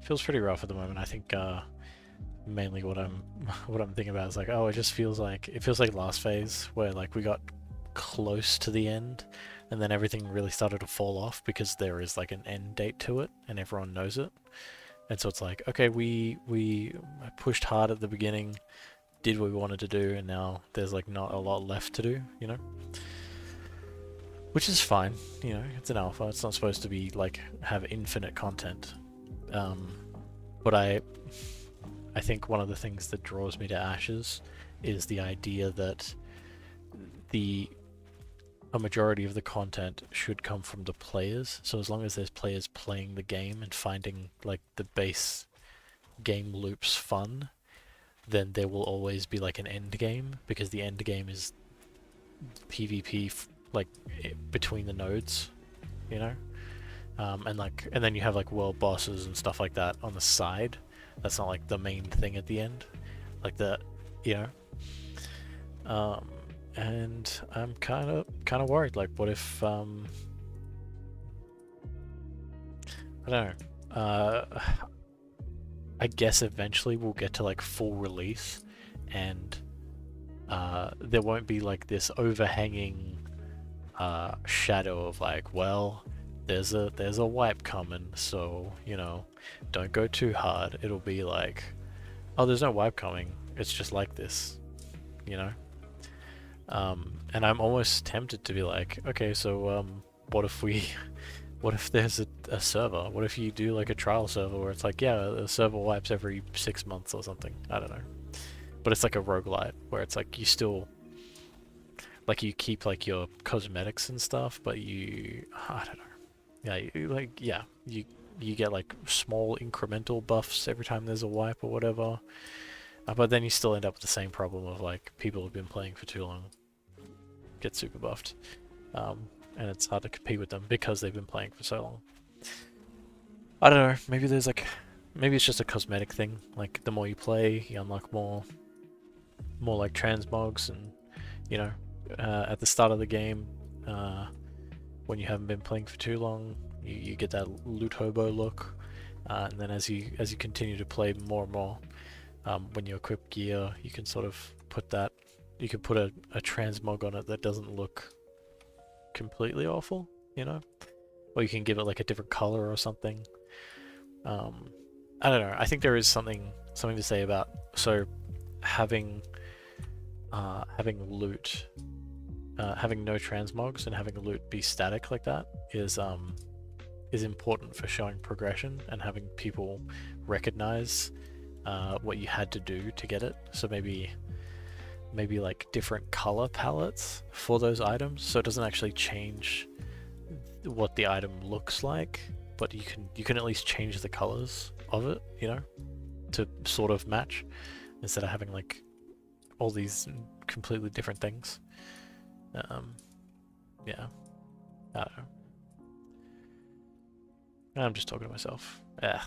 feels pretty rough at the moment. I think mainly what I'm what I'm thinking about is like, oh, it feels like last phase where like we got close to the end and then everything really started to fall off because there is like an end date to it and everyone knows it. And so it's like, okay, we pushed hard at the beginning, did what we wanted to do, and now there's like not a lot left to do, you know? Which is fine, you know, it's an alpha, it's not supposed to be like have infinite content. But I think one of the things that draws me to Ashes is the idea that a majority of the content should come from the players. So as long as there's players playing the game and finding like the base game loops fun, then there will always be like an end game, because the end game is PvP like between the nodes, you know? And then you have like world bosses and stuff like that on the side. That's not like the main thing at the end, like the, you know. And I'm kind of worried. Like, what if I don't know. I guess eventually we'll get to like full release, and there won't be like this overhanging shadow of like, well, there's a wipe coming, so you know, don't go too hard. It'll be like, oh, there's no wipe coming. It's just like this, you know. And I'm almost tempted to be like, okay, so what if there's a server? What if you do like a trial server where it's like, yeah, the server wipes every 6 months or something? I don't know. But it's like a roguelite where it's like you still, like you keep like your cosmetics and stuff, but I don't know. Yeah, you get like small incremental buffs every time there's a wipe or whatever. But then you still end up with the same problem of like people have been playing for too long get super buffed. And it's hard to compete with them because they've been playing for so long. I don't know, maybe it's just a cosmetic thing. Like the more you play, you unlock more like transmogs, and you know, at the start of the game, when you haven't been playing for too long, you get that loot hobo look, and then as you continue to play more and more, when you equip gear, you can sort of put a transmog on it that doesn't look completely awful, you know? Or you can give it like a different color or something. I don't know. I think there is something to say about having loot, having no transmogs and having loot be static like that is important for showing progression and having people recognize what you had to do to get it. So maybe like different color palettes for those items, so it doesn't actually change what the item looks like, but you can at least change the colors of it, you know, to sort of match, instead of having like all these completely different things. Yeah, I don't know. I'm just talking to myself. Ugh.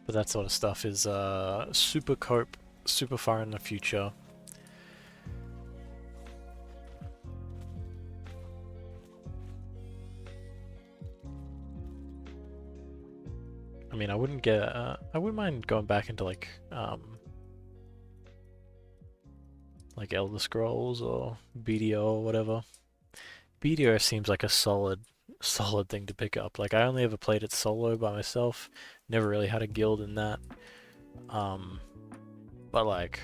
But that sort of stuff is super far in the future. I mean, I wouldn't mind going back into like Elder Scrolls or BDO or whatever. BDO seems like a solid thing to pick up. Like, I only ever played it solo by myself, never really had a guild in that. But like,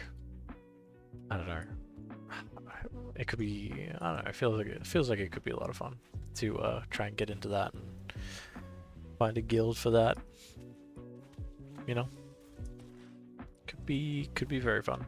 I don't know. It could be, I don't know, it feels like it could be a lot of fun to try and get into that and find a guild for that. You know? Could be very fun.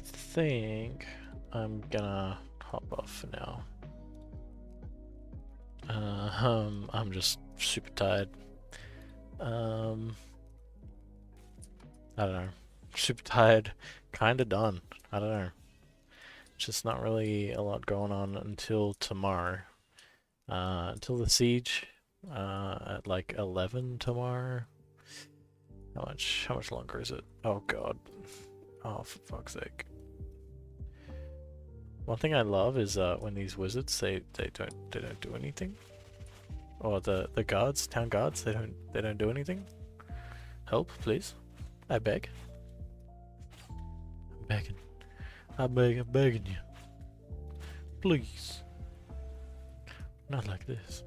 think I'm gonna hop off for now. I'm just super tired. I don't know. Super tired. Kinda done. I don't know. Just not really a lot going on until tomorrow. Until the siege. At like 11 tomorrow. How much longer is it? Oh god. Oh, for fuck's sake. One thing I love is when these wizards they don't do anything. Or the guards, town guards, they don't do anything. Help, please. I beg. I'm begging. I'm begging you. Please. Not like this.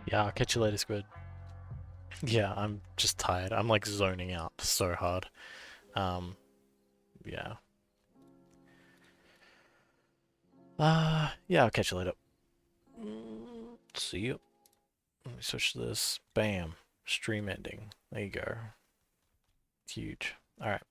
Yeah, I'll catch you later, Squid. Yeah, I'm just tired. I'm like zoning out so hard. Yeah. Yeah, I'll catch you later. See you. Let me switch to this. Bam. Stream ending. There you go. Huge. Alright.